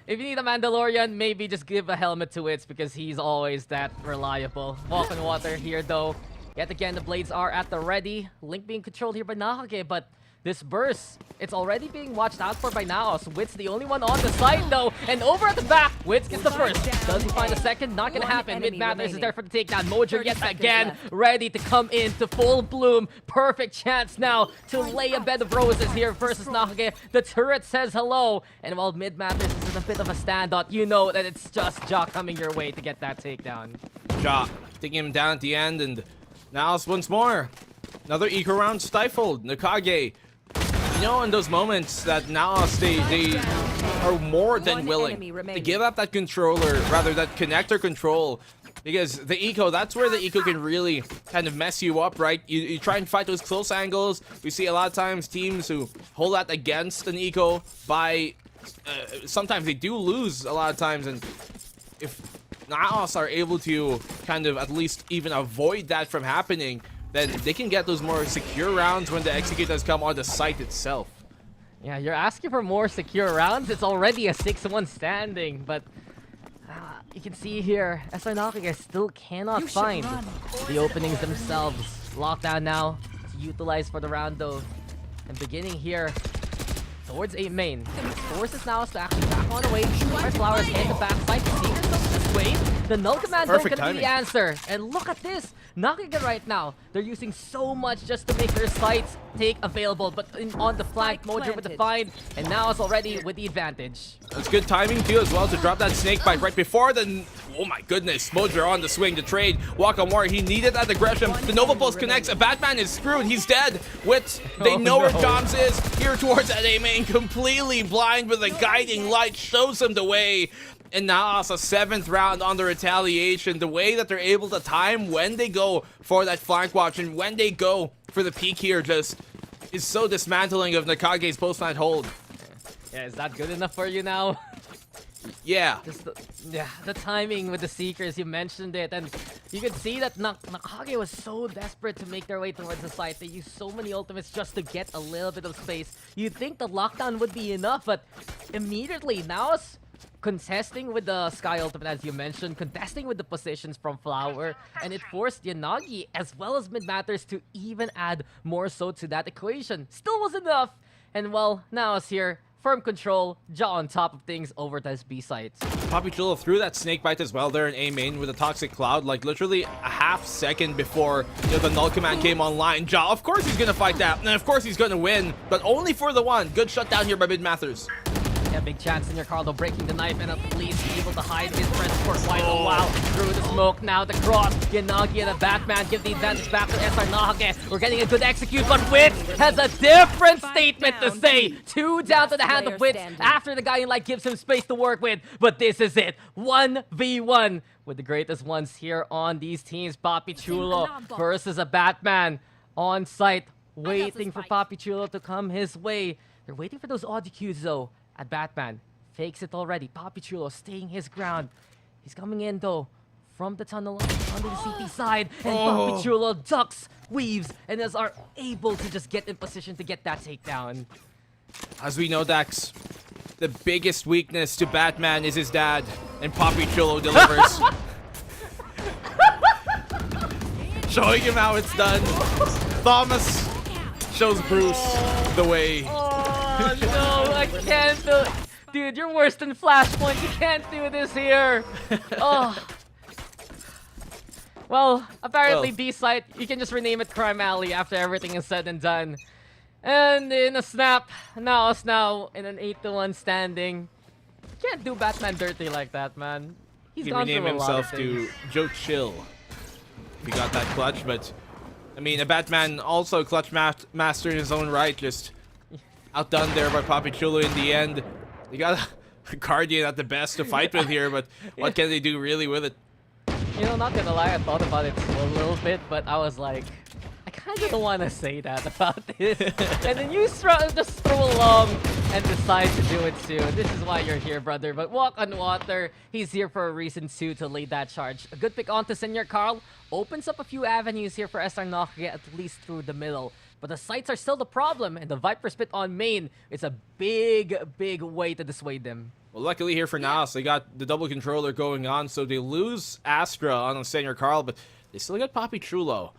if you need a Mandalorian, maybe just give a helmet to Wits because he's always that reliable. Walk on water here though. Yet again, the blades are at the ready. Link being controlled here by Nacague, but this burst, it's already being watched out for by NAOS. Wits the only one on the side though, and over at the back, Wits gets the first. Does he find a second? Not gonna happen. Mid Matters is there for the takedown. Mojer yet again ready to come into full bloom. Perfect chance now to lay a bed of roses here versus Nacague. The turret says hello, and while Mid Matters is in a bit of a standout, you know that it's just Ja coming your way to get that takedown. Ja taking him down at the end, and NAOS once more. Another eco round stifled. Nacague. You know, in those moments that NAOS, they are more than willing to give up that controller, rather that connector control, because the eco, that's where the eco can really kind of mess you up, right? You try and fight those close angles. We see a lot of times teams who hold that against an eco by, sometimes they do lose a lot of times, and if NAOS are able to kind of at least even avoid that from happening, then they can get those more secure rounds when the executors come on the site itself. Yeah, you're asking for more secure rounds. It's already a 6-1 standing, but you can see here, SR Nacague still cannot find the openings themselves. Lockdown now to utilize for the round though. And beginning here towards A main. Forces NAOS to actually back on away. Flowers and the backside. Seekers this way. The null command don't Perfect gonna be the timing. answer. And look at this. Nacague right now, they're using so much just to make their sites take available. But on the flank, Mojo with the find, and now it's already with the advantage. That's good timing too as well to drop that snake bite right before the... Oh my goodness, Mojo on the swing to trade. Wakamori, he needed that aggression. The Nova Pulse connects. A Batman is screwed. He's dead. They know where Joms is. Here towards that A main, completely blind, but the guiding light shows him the way. And now it's a 7th round on the retaliation. The way that they're able to time when they go for that flank watch and when they go for the peak here just is so dismantling of Nakage's post-night hold. Yeah, is that good enough for you now? Yeah. Just the timing with the Seekers, you mentioned it, and you could see that Nacague was so desperate to make their way towards the site. They used so many ultimates just to get a little bit of space. You'd think the lockdown would be enough, but immediately NAOS contesting with the Sky ultimate, as you mentioned, contesting with the positions from Flower, and it forced Yanagi as well as Mid Matters to even add more so to that equation. Still wasn't enough, and well, NAOS here. Firm control, Jaw on top of things over to his B sites. Papi Chulo threw that snake bite as well there in A main with a toxic cloud, like literally a half second before the null command came online. Jaw, of course he's gonna fight that, and of course he's gonna win, but only for the one. Good shutdown here by Mid Mathers. Yeah, big chance in your Carlo breaking the knife and at least able to hide his friends for quite a while. Through the smoke, now the cross. Yanagi and the Batman give the advantage back to SR Nacague. We're getting a good execute, but Wit has a different statement to say. 2 down to the hand of Wit after the guy in light gives him space to work with. But this is it. 1v1 with the greatest ones here on these teams. Papi Chulo versus a Batman on site, waiting for Papi Chulo to come his way. They're waiting for those audio cues though. At Batman, fakes it already. Papi Chulo staying his ground. He's coming in though from the tunnel onto the CT side, and Papi Chulo ducks, weaves, and are able to just get in position to get that takedown. As we know, Dax, the biggest weakness to Batman is his dad, and Papi Chulo delivers. Showing him how it's done. Thomas shows Bruce the way. Oh no, I can't do it. Dude, you're worse than Flashpoint. You can't do this here. Oh. Well, apparently B-site, you can just rename it Crime Alley after everything is said and done. And in a snap, NAOS now in an 8-1 standing. Can't do Batman dirty like that, man. He's He gone renamed through a lot of himself to things. Joe Chill. He got that clutch, but I mean, a Batman also clutch master in his own right, just outdone there by Papi Chulo in the end. You got a Guardian at the best to fight with here, but what can they do really with it? You know, not gonna lie, I thought about it a little bit, but I was like, I kind of don't want to say that about this. And then you just throw along and decide to do it too. This is why you're here, brother. But walk on water. He's here for a reason too, to lead that charge. A good pick onto Senior Carl. Opens up a few avenues here for SR Nacague, at least through the middle. But the sights are still the problem, and the Viper Spit on main is a big, big way to dissuade them. Well, luckily here for NAOS, they got the double controller going on, so they lose Astra on Senior Carl, but they still got Papi Chulo.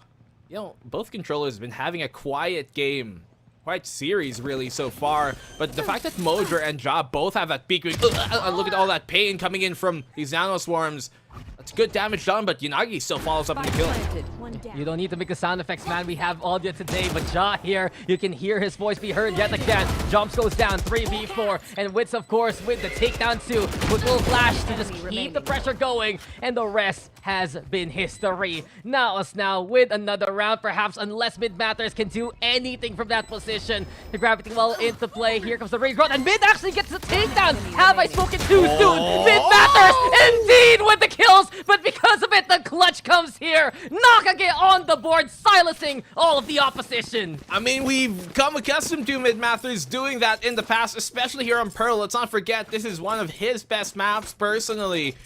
You know, both controllers have been having a quiet game. Quite series, really, so far. But the fact that Mojo and Ja both have that peak, look at all that pain coming in from these Nano Swarms. That's good damage done, but Yanagi still follows up in the kill. You don't need to make the sound effects, man. We have audio today, but Ja here, you can hear his voice be heard yet again. Jumps goes down, 3v4, and Wits, of course, with the takedown too, with little flash to just keep the pressure going, and the rest has been history. NAOS now with another round, perhaps, unless Mid Matters can do anything from that position. The gravity well into play. Here comes the Rage Rod, and Mid actually gets the takedown. Have I spoken too soon? Mid Matters indeed with the kills, but because of it, the clutch comes here. Nacague on the board, silencing all of the opposition. I mean, we've come accustomed to Mid Mathers doing that in the past, especially here on Pearl. Let's not forget, this is one of his best maps personally.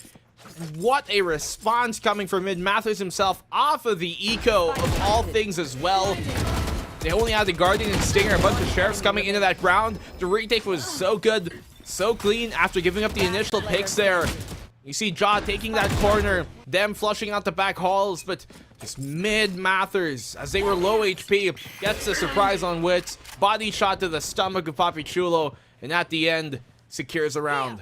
What a response coming from Mid Mathers himself off of the eco of all things as well. They only had the Guardian and Stinger, a bunch of Sheriffs coming into that round. The retake was so good, so clean after giving up the initial picks there. You see Ja taking that corner, them flushing out the back halls, but just Mid Mathers, as they were low HP, gets the surprise on Wits, body shot to the stomach of Papi Chulo, and at the end, secures a round.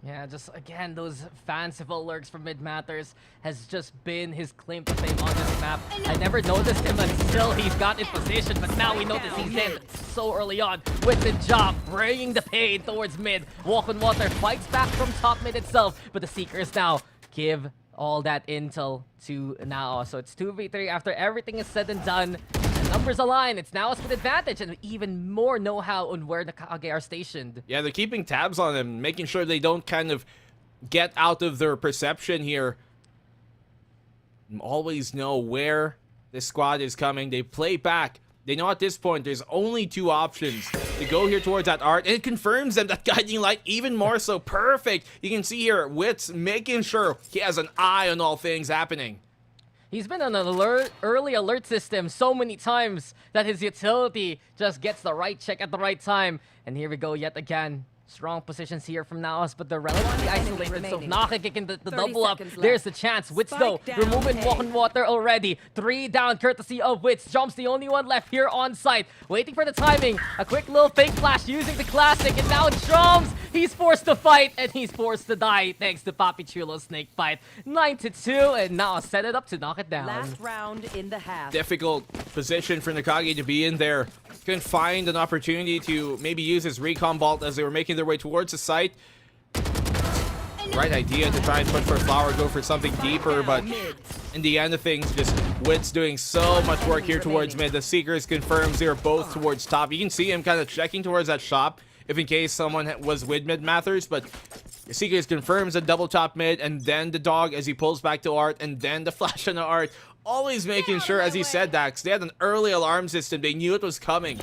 Yeah, just again, those fanciful lurks from Mid Matters has just been his claim to fame on this map. I never noticed him until he's got in position, but now we notice he's in so early on with the job, bringing the pain towards mid. Walk on Water fights back from top mid itself, but the Seekers now give all that intel to NAOS. So it's 2v3 after everything is said and done. The numbers align. It's NAOS with advantage and even more know-how on where the Nacague are stationed. Yeah, they're keeping tabs on them, making sure they don't kind of get out of their perception here. Always know where this squad is coming. They play back. They know at this point there's only two options to go here towards that art, and it confirms them that guiding light even more so. Perfect. You can see here Wits making sure he has an eye on all things happening. He's been on an early alert system so many times that his utility just gets the right check at the right time. And here we go yet again. Strong positions here from NAOS, but they're relatively isolated, so Nacague kicking the double up. There's the chance. Wits, though, removing Walk on Water already. 3 down, courtesy of Wits. Jump's the only one left here on site. Waiting for the timing. A quick little fake flash using the classic, and now Jumps. He's forced to fight, and he's forced to die thanks to Papi Chulo's snake fight. 9-2, and now set it up to knock it down. Last round in the half. Difficult position for Nacague to be in there. Couldn't find an opportunity to maybe use his recon bolt as they were making their way towards the site. Right idea to try and push for a flower, go for something deeper, but in the end of things, just Wits doing so much work here towards mid. The Seekers confirms they're both towards top. You can see him kind of checking towards that shop if in case someone was with mid Matters, but the Seekers confirms a double top mid, and then the dog as he pulls back to Art, and then the flash on the Art. Always making sure, as he said, Dax, they had an early alarm system. They knew it was coming.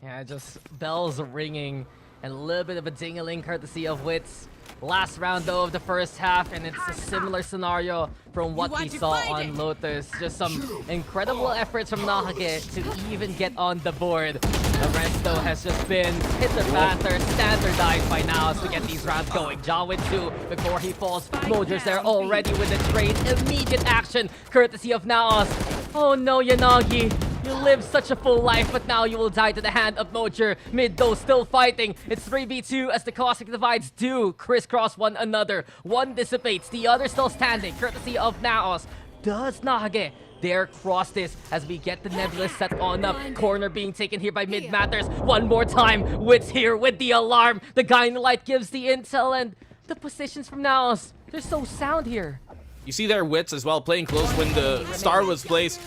Yeah, just bells ringing and a little bit of a ding-a-ling courtesy of Wits. Last round, though, of the first half, and it's a similar scenario from what we saw on Lotus. Just some incredible efforts from Nacague to even get on the board. The rest, though, has just been hit the panther, standardized by now to get these rounds going. Ja with 2 before he falls. Mojer's there already with the trade. Immediate action, courtesy of NAOS. Oh no, Yanagi. You lived such a full life, but now you will die to the hand of Mojer. Mid, though, still fighting. It's 3v2 as the Cosmic Divides do crisscross one another. One dissipates, the other still standing, courtesy of NAOS. Does Nacague dare cross this as we get the Nebulous set on up? Corner being taken here by Mid Matters. One more time, Wits here with the alarm. The guy in the light gives the intel, and the positions from NAOS, they're so sound here. You see their Wits as well, playing close when the star was placed.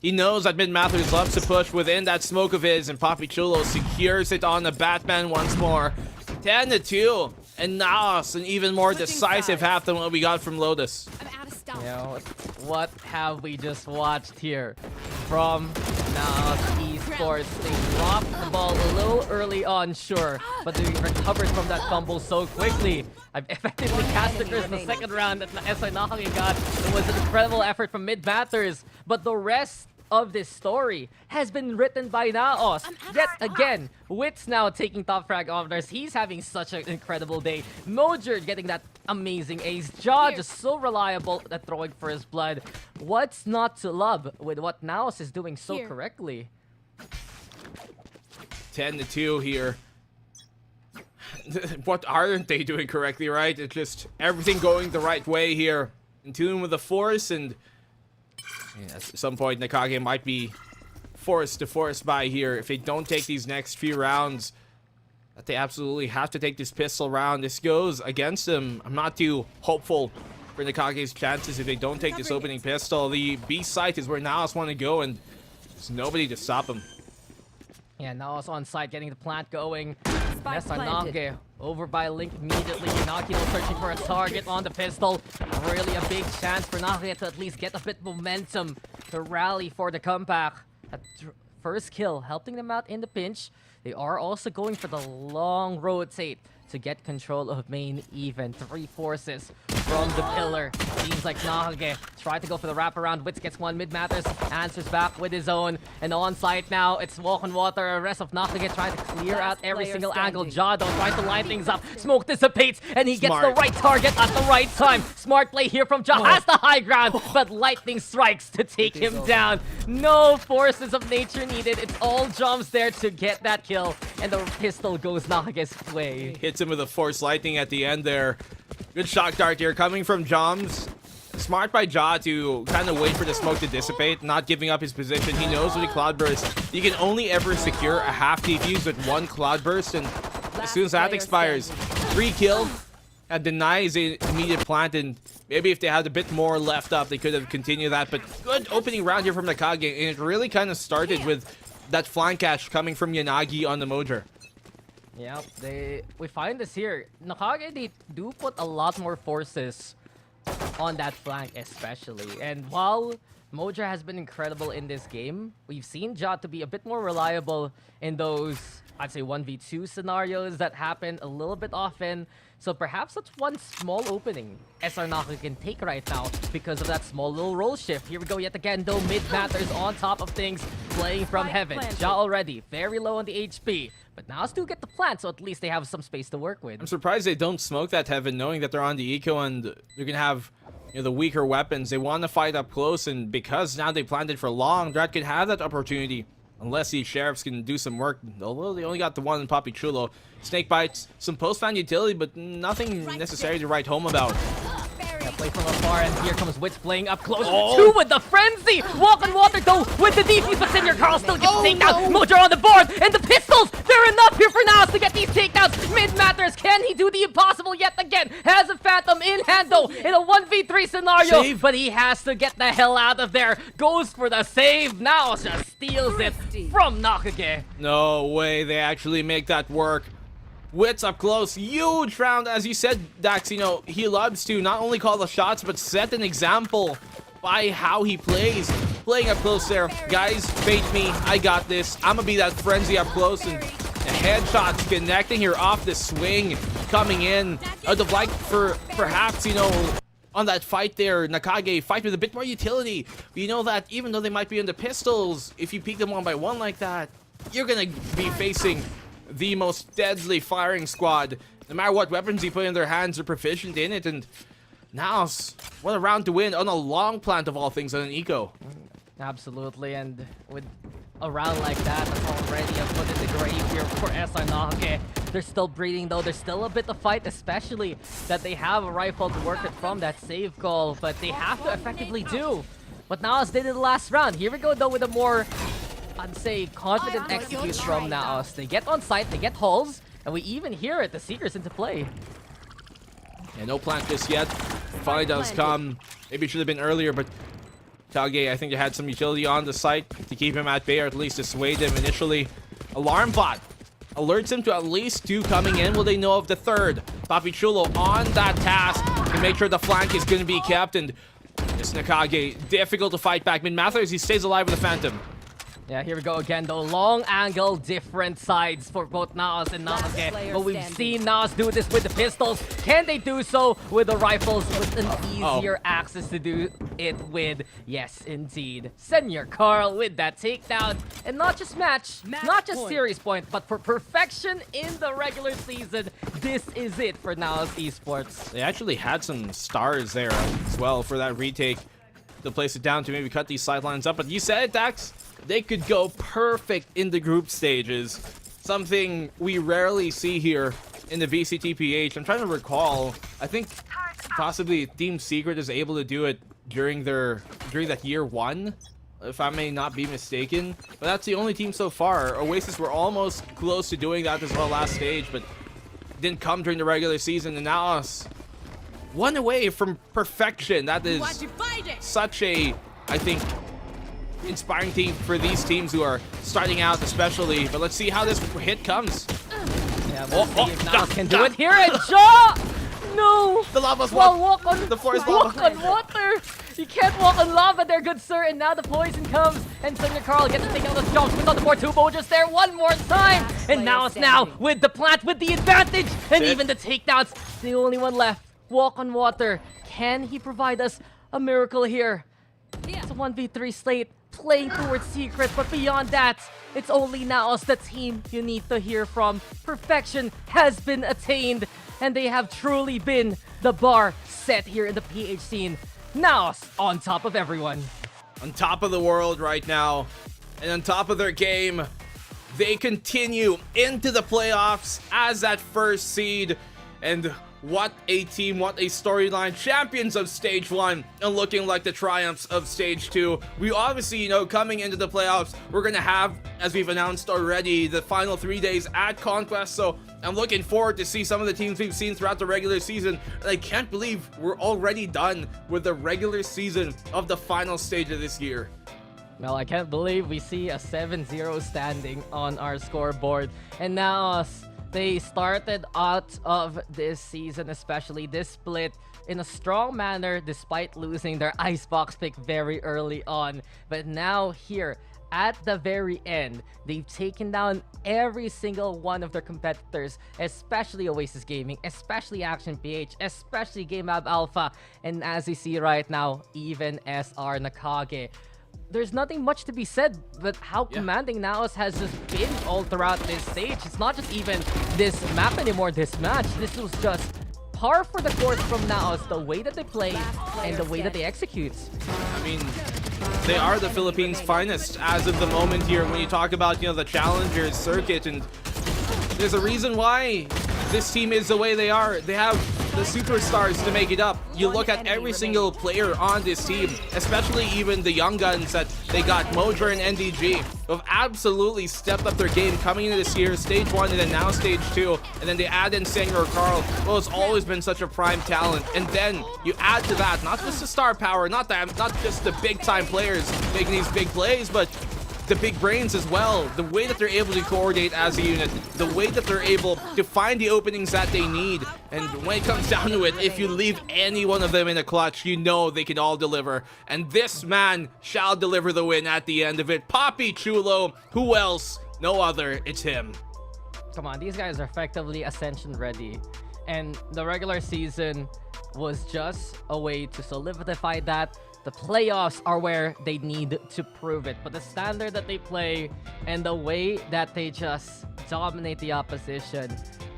He knows that Mid Matters loves to push within that smoke of his, and Papi Chulo secures it on the Batman once more. 10-2, and NAOS an even more decisive half than what we got from Lotus. You know, what have we just watched here from NAOS Esports? They dropped the ball a little early on, sure, but they recovered from that fumble so quickly. I've effectively cast the curse in the second round that SI Nacague got. It was an incredible effort from Mid Matters, but the rest of this story has been written by NAOS. Yet again, Wits now taking top frag honors. He's having such an incredible day. Mojer getting that amazing ace. Ja just so reliable at throwing for his blood. What's not to love with what NAOS is doing so correctly? 10-2 here. What aren't they doing correctly, right? It's just everything going the right way here. In tune with the force, and at some point Nacague might be forced to force by here if they don't take these next few rounds. That they absolutely have to take this pistol round. This goes against them. I'm not too hopeful for Nacage's chances if they don't take this opening pistol. The B site is where NAOS want to go, and there's nobody to stop them. Yeah, NAOS on site getting the plant going. Nacague over by Link immediately. Nakino searching for a target on the pistol. Really a big chance for Nacague to at least get a bit of momentum to rally for the comeback. That first kill helping them out in the pinch. They are also going for the long rotate to get control of main even. 3 forces from the pillar. Seems like Nacague tried to go for the wraparound. Wits gets one. Mid Matters answers back with his own. And on site now, it's Walk on Water. The rest of Nacague trying to clear out every single angle. Ja though trying to line things up. Smoke dissipates, and he gets the right target at the right time. Smart play here from Ja. Has the high ground, but lightning strikes to take him down. No forces of nature needed. It's all jumps there to get that kill. And the pistol goes Nacage's way. Hits hits him with a force lightning at the end there. Good shock dart here coming from Joms. Smart by Ja to kind of wait for the smoke to dissipate, not giving up his position. He knows with a Cloudburst, you can only ever secure a half defuse with one Cloudburst, and as soon as that expires, 3 kill, and denies the immediate plant, and maybe if they had a bit more left up, they could have continued that, but good opening round here from Nacague, and it really kind of started with that flank catch coming from Yanagi on the Mojer. Yeah, we find this here. Nacague, they do put a lot more forces on that flank especially. And while Mojer has been incredible in this game, we've seen Ja to be a bit more reliable in those, I'd say, 1v2 scenarios that happen a little bit often. So perhaps that's one small opening SR Nacague can take right now because of that small little roll shift. Here we go yet again, though. Mid matters on top of things, playing from heaven. Ja already very low on the HP. But now still get the plant, so at least they have some space to work with. I'm surprised they don't smoke that heaven, knowing that they're on the eco and they're gonna have, you know, the weaker weapons. They want to fight up close, and because now they planted for long, Drat could have that opportunity. Unless these sheriffs can do some work, although they only got the one in Papi Chulo. Snake bites, some post-fan utility, but nothing necessary to write home about. Yeah, play from afar, and here comes Witch playing up close. Two with the frenzy! Walk on water though with the defuse, but Senior Carl still gets takedown. Mojer on the board, and the pistols! They're enough here for now to get these takedowns. Mid matters, can he do the impossible yet again? Has a Phantom in hand though, in a 1v3 scenario. Save. But he has to get the hell out of there. Goes for the save, now just steals it from Nacague. No way they actually make that work. Wits up close, huge round, as you said, Dax. You know, he loves to not only call the shots, but set an example by how he plays. Playing up close there. Guys, bait me, I got this. I'm gonna be that frenzy up close, and the headshots connecting here off the swing, coming in. Out of like, for perhaps, you know, on that fight there, Nacague fight with a bit more utility. You know that even though they might be in the pistols, if you peek them one by one like that, you're gonna be facing the most deadly firing squad. No matter what weapons you put in their hands, they're proficient in it. And NAOS, what a round to win on a long plant of all things on an eco. Absolutely, and with a round like that, that's already a foot in the grave here for SR Nacague. They're still breathing though, there's still a bit of fight, especially that they have a rifle to work it from that save call, but they have to effectively do what NAOS did in the last round. Here we go though with a more, I'd say, confident execute from NAOS. They get on site, they get hulls, and we even hear it, the Seekers into play. Yeah, no plant just yet. Finally does come. Maybe it should have been earlier, but Nacague, I think they had some utility on the site to keep him at bay, or at least dissuade him initially. Alarm bot alerts him to at least 2 coming in. Will they know of the third? Papi Chulo on that task to make sure the flank is going to be kept, and this Nacague, difficult to fight back. Mid-Mathers, he stays alive with the Phantom. Yeah, here we go again though. Long angle, different sides for both NAOS and Nacague. But we've seen NAOS do this with the pistols. Can they do so with the rifles with an easier access to do it with? Yes, indeed. Senior Carl with that takedown. And not just match, not just series point, but for perfection in the regular season. This is it for NAOS Esports. They actually had some stars there as well for that retake to place it down to maybe cut these sidelines up. But you said it, Dax. They could go perfect in the group stages. Something we rarely see here in the VCTPH. I'm trying to recall. I think possibly Team Secret is able to do it during that year 1, if I may not be mistaken. But that's the only team so far. Oasis were almost close to doing that as well last stage, but didn't come during the regular season. And now us 1 away from perfection. That is such a, I think, inspiring team for these teams who are starting out especially. But let's see how this hit comes. Yeah, we'll see if NAOS can do it here, and Ja! No! The lava's walk on the forest walk lava. on water! You can't walk on lava there, good sir, and now the poison comes, and Senior Carl gets to take out those jumps, but on the board, 2 Mojers there one more time! And NAOS now with the plant, with the advantage, and even the takedowns, the only one left. Walk on water. Can he provide us a miracle here? It's a 1v3 slate, playing towards Secret, but beyond that, it's only NAOS, the team you need to hear from. Perfection has been attained, and they have truly been the bar set here in the PH scene. NAOS on top of everyone. On top of the world right now, and on top of their game, they continue into the playoffs as that first seed. And what a team, what a storyline. Champions of Stage 1 and looking like the triumphs of Stage 2. We obviously, coming into the playoffs, we're going to have, as we've announced already, the final 3 days at Conquest. So I'm looking forward to see some of the teams we've seen throughout the regular season. And I can't believe we're already done with the regular season of the final stage of this year. Well, I can't believe we see a 7-0 standing on our scoreboard. And now they started out of this season, especially this split, in a strong manner despite losing their Icebox pick very early on. But now here, at the very end, they've taken down every single one of their competitors, especially Oasis Gaming, especially Action PH, especially Game Lab Alpha, and as you see right now, even SR Nacague. There's nothing much to be said, but how commanding NAOS has just been all throughout this stage. It's not just even this map anymore, this match. This was just par for the course from NAOS, the way that they play and the way that they execute. I mean, they are the Philippines' finest as of the moment here when you talk about, the Challengers circuit, and there's a reason why this team is the way they are. They have the superstars to make it up. You look at every single player on this team, especially even the young guns that they got, Mojer and NDG, have absolutely stepped up their game coming into this year, Stage 1 and then now Stage 2, and then they add in Senor Carl, who has always been such a prime talent. And then you add to that, not just the star power, not just the big time players making these big plays, but the big brains as well, the way that they're able to coordinate as a unit, the way that they're able to find the openings that they need. And when it comes down to it, if you leave any one of them in a clutch, you know they can all deliver. And this man shall deliver the win at the end of it. Papi Chulo, who else? No other, it's him. Come on, these guys are effectively Ascension ready. And the regular season was just a way to solidify that. The playoffs are where they need to prove it. But the standard that they play and the way that they just dominate the opposition,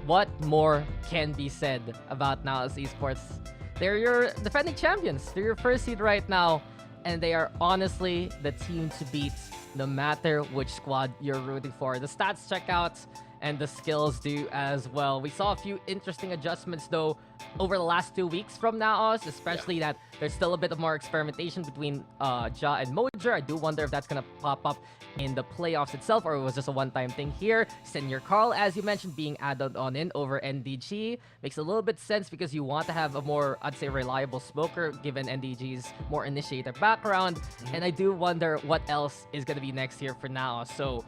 what more can be said about NAOS Esports? They're your defending champions. They're your first seed right now. And they are honestly the team to beat no matter which squad you're rooting for. The stats check out and the skills do as well. We saw a few interesting adjustments though over the last 2 weeks from NAOS, especially that there's still a bit of more experimentation between Ja and Mojer. I do wonder if that's gonna pop up in the playoffs itself, or it was just a one-time thing here. Senor Carl, as you mentioned, being added on in over NDG makes a little bit sense because you want to have a more, I'd say, reliable smoker given NDG's more initiator background. And I do wonder what else is gonna be next year for NAOS. So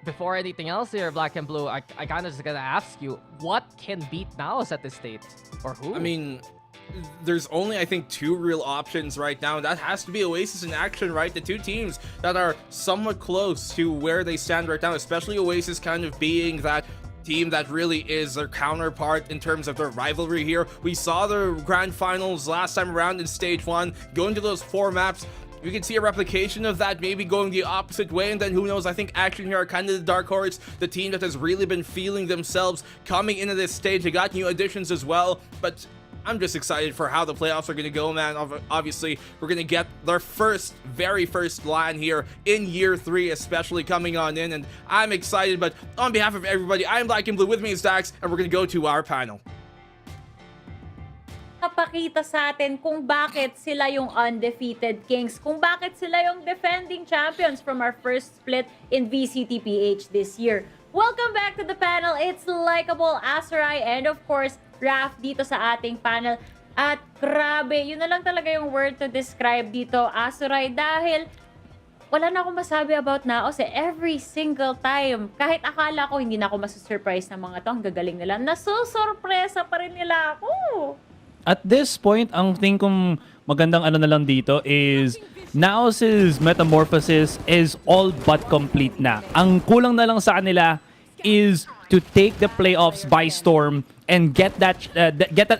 before anything else here, Black and Blue, I kind of just gonna ask you, what can beat NAOS at this state? Or who? I mean, there's only, I think, two real options right now, and that has to be Oasis in Action, right? The two teams that are somewhat close to where they stand right now, especially Oasis kind of being that team that really is their counterpart in terms of their rivalry here. We saw the grand finals last time around in Stage 1, going to those 4 maps. You can see a replication of that maybe going the opposite way, and then who knows, I think Action here are kind of the dark horse, the team that has really been feeling themselves coming into this stage. They got new additions as well, but I'm just excited for how the playoffs are going to go, man. Obviously, we're going to get their very first LAN here in year 3, especially coming on in, and I'm excited. But on behalf of everybody, I'm Black and Blue, with me is Dax, and we're going to go to our panel. Napakita sa atin kung bakit sila yung undefeated kings, kung bakit sila yung defending champions from our first split in VCTPH this year. Welcome back to the panel. It's Likeable, Azurai, and of course, Raph dito sa ating panel. At grabe, yun na lang talaga yung word to describe dito, Azurai, dahil wala na akong masabi about NAOS every single time. Kahit akala ko hindi na ako masusurprise ng mga to, ang gagaling nila, nasusurpresa pa rin nila ako. At this point, ang thing kong magandang ano na lang dito is NAOS's metamorphosis is all but complete na. Ang kulang na lang sa kanila is to take the playoffs by storm and get that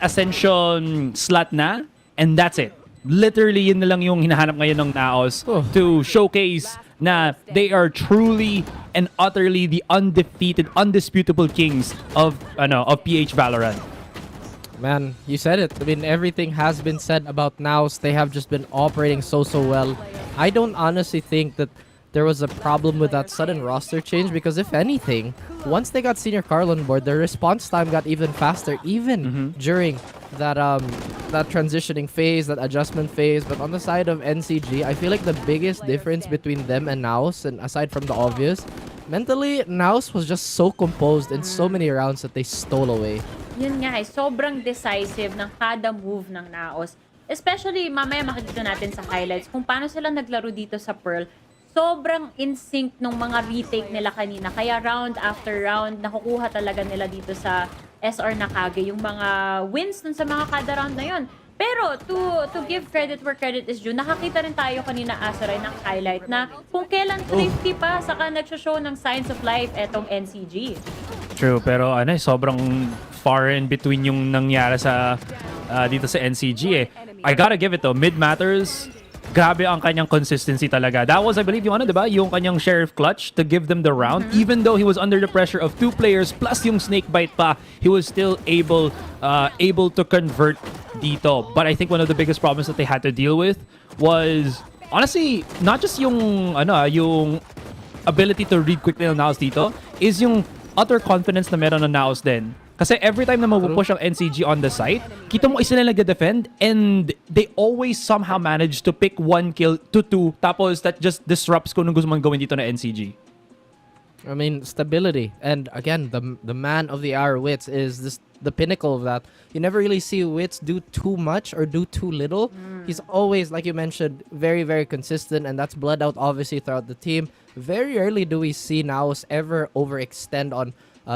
Ascension slot na, and that's it. Literally, yun na lang yung hinahanap ngayon ng NAOS to showcase na they are truly and utterly the undefeated, undisputable kings of PH Valorant. Man, you said it. I mean, everything has been said about NAOS. They have just been operating so well. I don't honestly think that there was a problem with that sudden roster change because if anything, once they got Senior Carl on board, their response time got even faster, even during that that transitioning phase, that adjustment phase. But on the side of NCG, I feel like the biggest difference between them and NAOS, and aside from the obvious, mentally, NAOS was just so composed in so many rounds that they stole away. Yun nga sobrang decisive ng kada move ng NAOS. Especially, mamaya makikita natin sa highlights kung paano sila naglaro dito sa Pearl. Sobrang in sync nung mga retake nila kanina. Kaya round after round, nakukuha talaga nila dito sa SR Nacague yung mga wins dun sa mga kada round na yun. Pero to give credit where credit is due, nakakita rin tayo kanina, Asaray, ng highlight na kung kailan thrifty pa, saka nagsho-show ng signs of life etong NCG. True, pero sobrang far in between yung nangyari sa dito sa NCG eh. I gotta give it though, mid matters. Grabe ang kanyang consistency talaga. That was, I believe, yung diba? Yung kanyang sheriff clutch to give them the round. Even though he was under the pressure of 2 players plus yung snake bite pa, he was still able to convert dito. But I think one of the biggest problems that they had to deal with was, honestly, not just yung yung ability to read quickly ng NAOS dito, is yung utter confidence na meron ng NAOS din. Kasi every time na mapupush ang NCG on the site, kita mo isa nila nag-defend and they always somehow manage to pick 1 kill to 2 tapos that just disrupts kung anong gusto mong gawin dito na NCG. I mean, stability. And again, the man of the hour Wits is the pinnacle of that. You never really see Wits do too much or do too little. He's always, like you mentioned, very, very consistent, and that's bled out obviously throughout the team. Very rarely do we see NAOS ever overextend on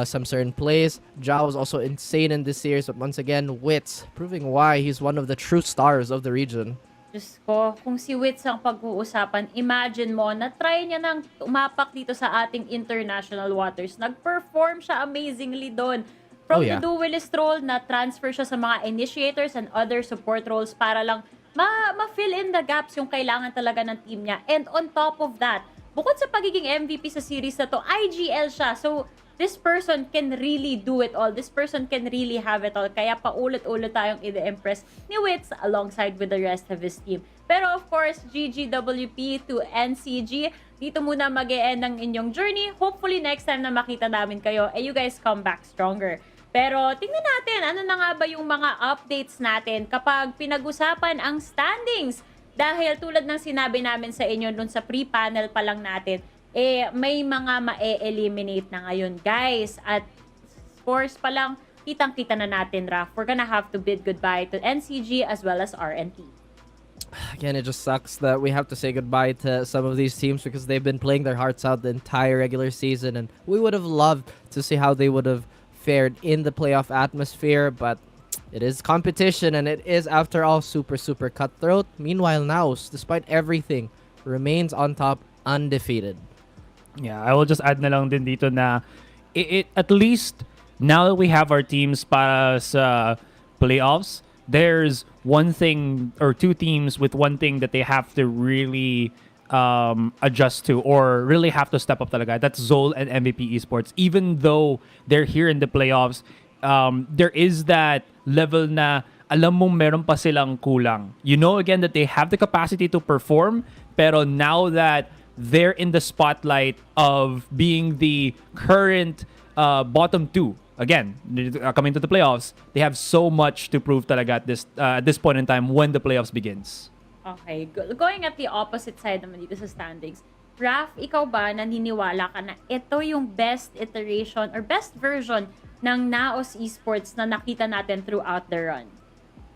some certain plays. Ja was also insane in this series, but once again, Wits proving why he's one of the true stars of the region. Diyos ko, kung si Wits ang pag-uusapan, imagine mo, na-try niya nang umapak dito sa ating international waters. Nag-perform siya amazingly doon. From the duelist role, na-transfer siya sa mga initiators and other support roles para lang ma-fill in the gaps yung kailangan talaga ng team niya. And on top of that, bukod sa pagiging MVP sa series na to, IGL siya. So, this person can really do it all. This person can really have it all. Kaya paulit-ulit tayong i-impress ni Wits alongside with the rest of his team. Pero of course, GGWP to NCG. Dito muna mag-e-end ng inyong journey. Hopefully next time na makita namin kayo, you guys come back stronger. Pero tingnan natin, ano na nga ba yung mga updates natin kapag pinag-usapan ang standings. Dahil tulad ng sinabi namin sa inyo dun sa pre-panel pa lang natin, may mga ma-eliminate na ngayon, guys. At scores pa lang, kitang-kita na natin, Raf. We're gonna have to bid goodbye to NCG as well as RNT. Again, it just sucks that we have to say goodbye to some of these teams because they've been playing their hearts out the entire regular season, and we would have loved to see how they would have fared in the playoff atmosphere, but it is competition, and it is, after all, super, super cutthroat. Meanwhile, NAOS, despite everything, remains on top, undefeated. Yeah, I will just add na lang din dito na it at least now that we have our teams para sa playoffs, there's one thing or two teams with one thing that they have to really adjust to or really have to step up talaga. That's Zol and MVP Esports. Even though they're here in the playoffs, there is that level na alam mong meron pa silang kulang. You know again that they have the capacity to perform, pero now that they're in the spotlight of being the current bottom 2. Again, coming to the playoffs, they have so much to prove talaga at this point in time when the playoffs begins. Okay, going at the opposite side naman dito sa standings. Raf, ikaw ba naniniwala ka na ito yung best iteration or best version ng NAOS Esports na nakita natin throughout the run?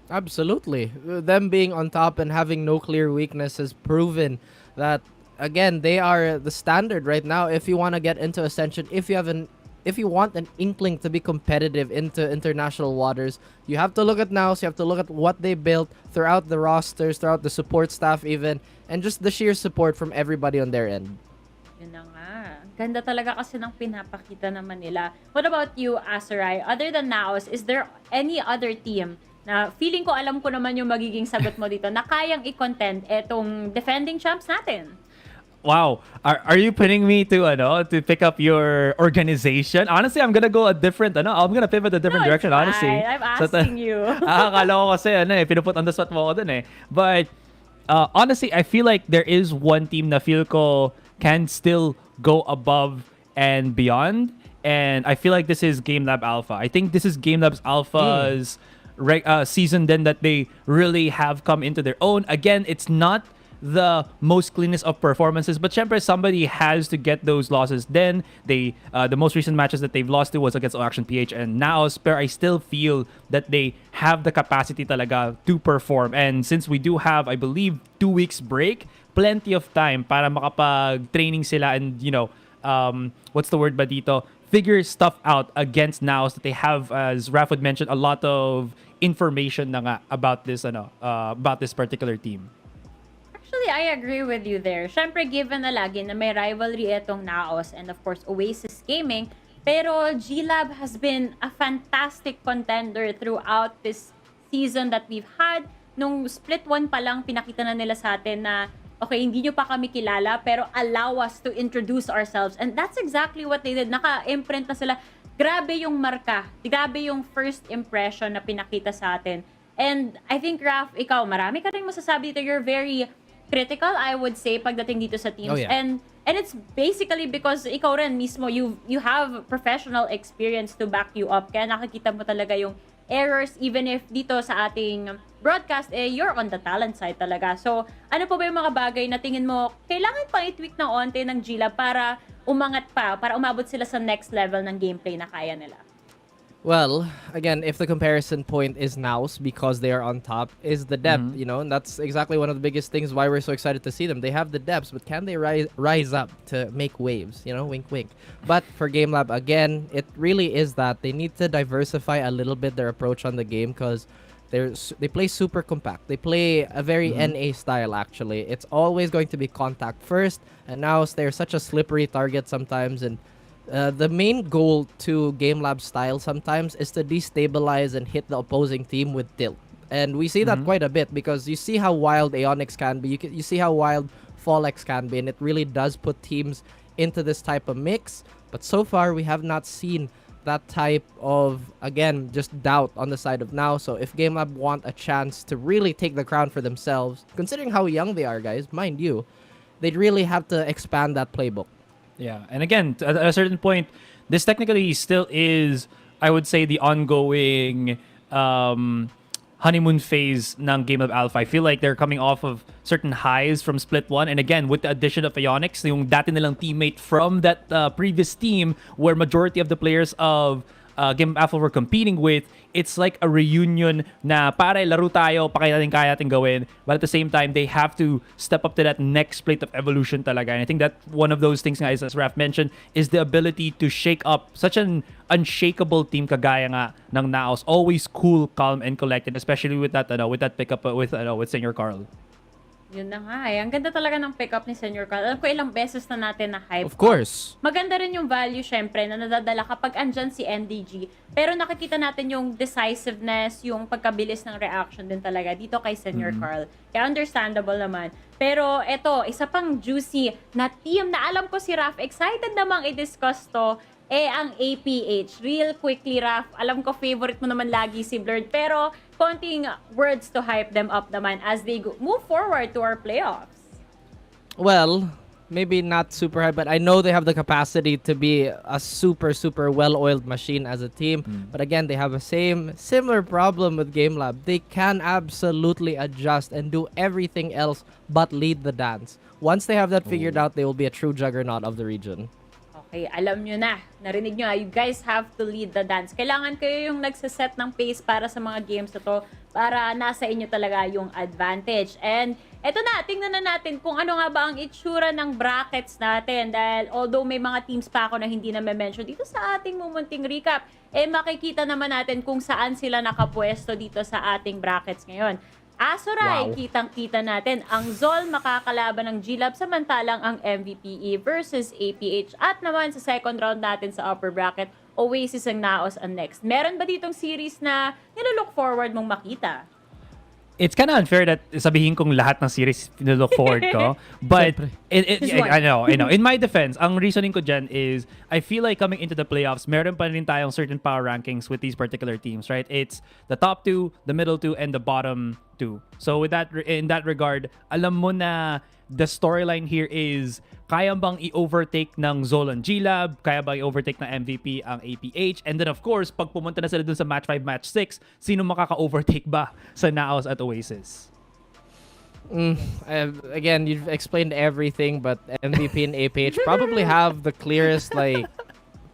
Absolutely. Them being on top and having no clear weakness has proven that, again, they are the standard right now. If you want to get into Ascension, if you want an inkling to be competitive into international waters, you have to look at NAOS, you have to look at what they built throughout the rosters, throughout the support staff even, and just the sheer support from everybody on their end. Yun na nga. Ganda talaga kasi ng pinapakita naman nila. What about you, Asaray? Other than NAOS, is there any other team na feeling ko alam ko naman yung magiging sagot mo dito na kayang i-contend etong defending champs natin? Wow. Are you putting me to pick up your organization? Honestly, I'm gonna go a different I'm gonna pivot a different direction, fine. honestly. I'm asking you. Akala ko kasi pinuput on the spot mo ako dun eh. But honestly, I feel like there is one team na feel ko can still go above and beyond. And I feel like this is Game Lab Alpha. I think this is Game Lab's Alpha's season then that they really have come into their own. Again, it's not the most cleanest of performances, but syempre somebody has to get those losses. Then the most recent matches that they've lost to was against Action PH and NAOS, but I still feel that they have the capacity talaga to perform. And since we do have, I believe, 2 weeks break, plenty of time para makapag-training sila and, you know, what's the word ba dito? Figure stuff out against NAOS that they have, as Raph would mention, a lot of information na nga about this particular team. Actually, I agree with you there. Syempre, given na lagi na may rivalry itong NAOS and of course Oasis Gaming, pero G-Lab has been a fantastic contender throughout this season that we've had. Nung split 1 pa lang, pinakita na nila sa atin na okay, hindi nyo pa kami kilala, pero allow us to introduce ourselves. And that's exactly what they did. Naka-imprint na sila. Grabe yung marka. Grabe yung first impression na pinakita sa atin. And I think, Raph, ikaw, marami ka rin masasabi dito. You're very critical, I would say, pagdating dito sa teams. Oh, yeah. And it's basically because ikaw rin mismo, you have professional experience to back you up. Kaya nakikita mo talaga yung errors, even if dito sa ating broadcast, you're on the talent side talaga. So, ano po ba yung mga bagay na tingin mo, kailangan pang i-tweak ng onte ng G-Lab para umangat pa, para umabot sila sa next level ng gameplay na kaya nila? Well, again, if the comparison point is NAOS because they are on top, is the depth, you know, and that's exactly one of the biggest things why we're so excited to see them. They have the depths, but can they rise up to make waves, you know, wink, wink. But for Game Lab, again, it really is that they need to diversify a little bit their approach on the game because they play super compact. They play a very NA style, actually. It's always going to be contact first, and NAOS, they're such a slippery target sometimes, and the main goal to Game Lab style sometimes is to destabilize and hit the opposing team with tilt. And we see that quite a bit because you see how wild Aeonix can be, you see how wild Fallex can be, and it really does put teams into this type of mix. But so far, we have not seen that type of, again, just doubt on the side of now. So if Game Lab want a chance to really take the crown for themselves, considering how young they are, guys, mind you, they'd really have to expand that playbook. Yeah, and again, at a certain point, this technically still is, I would say, the ongoing honeymoon phase ng Game of Alpha. I feel like they're coming off of certain highs from Split 1. And again, with the addition of Aeonix, yung dati nilang teammate from that previous team where majority of the players of Game of Alpha were competing with, it's like a reunion na pare, laro tayo, pakita natin kaya natin gawin. But at the same time, they have to step up to that next plate of evolution talaga. And I think that one of those things, guys, as Raph mentioned, is the ability to shake up such an unshakable team kagaya nga ng NAOS. Always cool, calm, and collected, especially with that pickup with Senior Carl. Yun na nga eh. Ang ganda talaga ng pick-up ni Senior Carl. Alam ko ilang beses na natin na hype. Of course. Maganda rin yung value syempre na nadadala kapag andyan si NDG. Pero nakikita natin yung decisiveness, yung pagkabilis ng reaction din talaga dito kay Senior Carl. Kaya understandable naman. Pero eto, isa pang juicy na team na alam ko si Raph excited namang i-discuss to, ang APH. Real quickly, Raph, alam ko favorite mo naman lagi si Blurred, pero konting words to hype them up naman as they move forward to our playoffs. Well, maybe not super high, but I know they have the capacity to be a super, super well-oiled machine as a team. But again, they have a similar problem with Game Lab. They can absolutely adjust and do everything else but lead the dance. Once they have that figured out, they will be a true juggernaut of the region. Okay, alam nyo na. Narinig nyo, you guys have to lead the dance. Kailangan kayo yung nagsaset ng pace para sa mga games na to para nasa inyo talaga yung advantage. And eto na, tingnan na natin kung ano nga ba ang itsura ng brackets natin. Dahil although may mga teams pa ako na hindi na mention dito sa ating mumunting recap, makikita naman natin kung saan sila nakapwesto dito sa ating brackets ngayon. Asuray, kitang-kita natin ang Zol makakalaban ng G-Lab samantalang ang MVPE versus APH. At naman sa second round natin sa upper bracket, Oasis ang NAOS ang next. Meron ba ditong series na nilook forward mong makita? It's kind of unfair that sabihin kong lahat ng series nilook forward ko. But I know. In my defense, ang reasoning ko dyan is I feel like coming into the playoffs, meron pa rin tayong certain power rankings with these particular teams, right? It's the top 2, the middle 2, and the bottom 2. So with that, in that regard, alam mo na the storyline here is, kaya bang i-overtake ng Zolan G-Lab? Kaya bang i-overtake ng MVP ang APH? And then of course, pag pumunta na sila dun sa match 5, match 6, sino makaka-overtake ba sa NAOS at Oasis? Again, you've explained everything, but MVP and APH probably have the clearest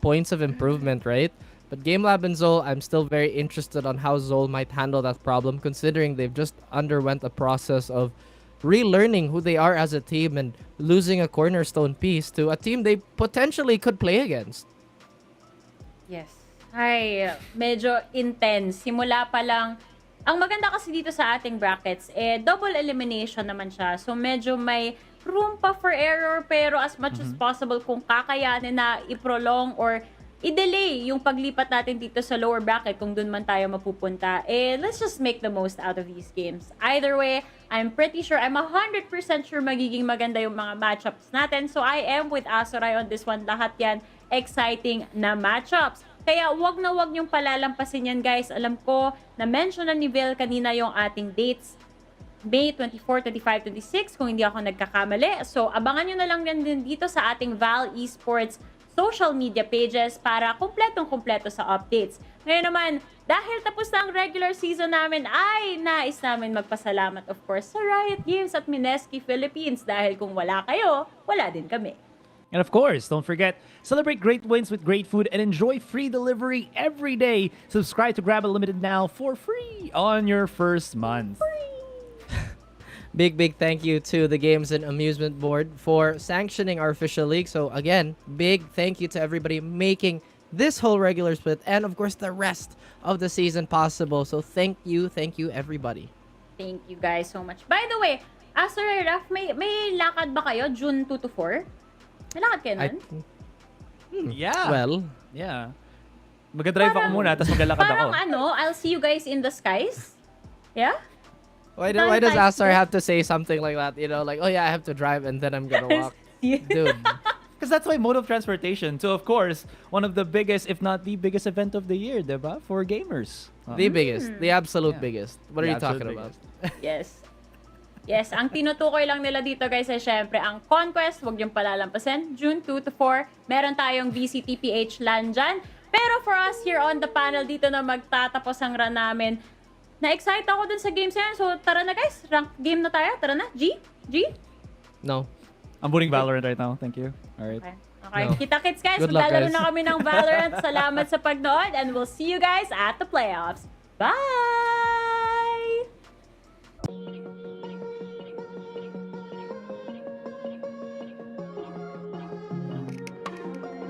points of improvement, right? But GameLab and Zol, I'm still very interested on how Zol might handle that problem, considering they've just underwent a process of relearning who they are as a team and losing a cornerstone piece to a team they potentially could play against. Yes. Ay, medyo intense. Simula pa lang. Ang maganda kasi dito sa ating brackets, double elimination naman siya. So medyo may room pa for error, pero as much as possible, kung kakayanin na i-prolong or i-delay yung paglipat natin dito sa lower bracket kung dun man tayo mapupunta, let's just make the most out of these games. Either way, I'm pretty sure, I'm 100% sure magiging maganda yung mga matchups natin. So I am with Asoray on this one. Lahat yan exciting na matchups. Kaya wag na wag niyong palalampasin yan, guys. Alam ko, na-mention na ni Vil kanina yung ating dates. May 24, 25, 26, kung hindi ako nagkakamali. So, abangan nyo na lang din dito sa ating Val Esports social media pages para kumpletong-kumpleto sa updates. Ngayon naman, dahil tapos na ang regular season namin, ay nais namin magpasalamat, of course, sa Riot Games at Mineski Philippines. Dahil kung wala kayo, wala din kami. And of course, don't forget, celebrate great wins with great food and enjoy free delivery every day. Subscribe to Grab Unlimited now for free on your first month. Big thank you to the Games and Amusement Board for sanctioning our official league. So again, big thank you to everybody making this whole regular split and of course the rest of the season possible. So thank you everybody. Thank you guys so much. By the way, Sir Raf, may lakad ba kayo June 2 to 4? May lakad kayo nun? Yeah. Well, yeah. Mag-drive ako muna, tapos maglalakad ako. Parang I'll see you guys in the skies? Yeah? Why does Asar have to say something like that? You know, like, oh yeah, I have to drive and then I'm gonna walk. Dude. Because that's my mode of transportation. So of course, one of the biggest, if not the biggest event of the year, diba? For gamers. The biggest. The absolute biggest. What are you talking about? Yes. Yes, ang tinutukoy lang nila dito guys ay syempre ang Conquest, huwag niyong palalampasin. June 2 to 4, meron tayong VCTPH LAN dyan. Pero for us here on the panel, dito na magtatapos ang run namin. Na-excite ako dun sa games yan. So tara na guys, rank game na tayo. Tara na, G? No. I'm booting Valorant right now, thank you. Alright. Okay. No. Kita-kits guys, Good luck, maglalaro guys. na kami ng Valorant. Salamat sa pagnood and we'll see you guys at the playoffs. Bye!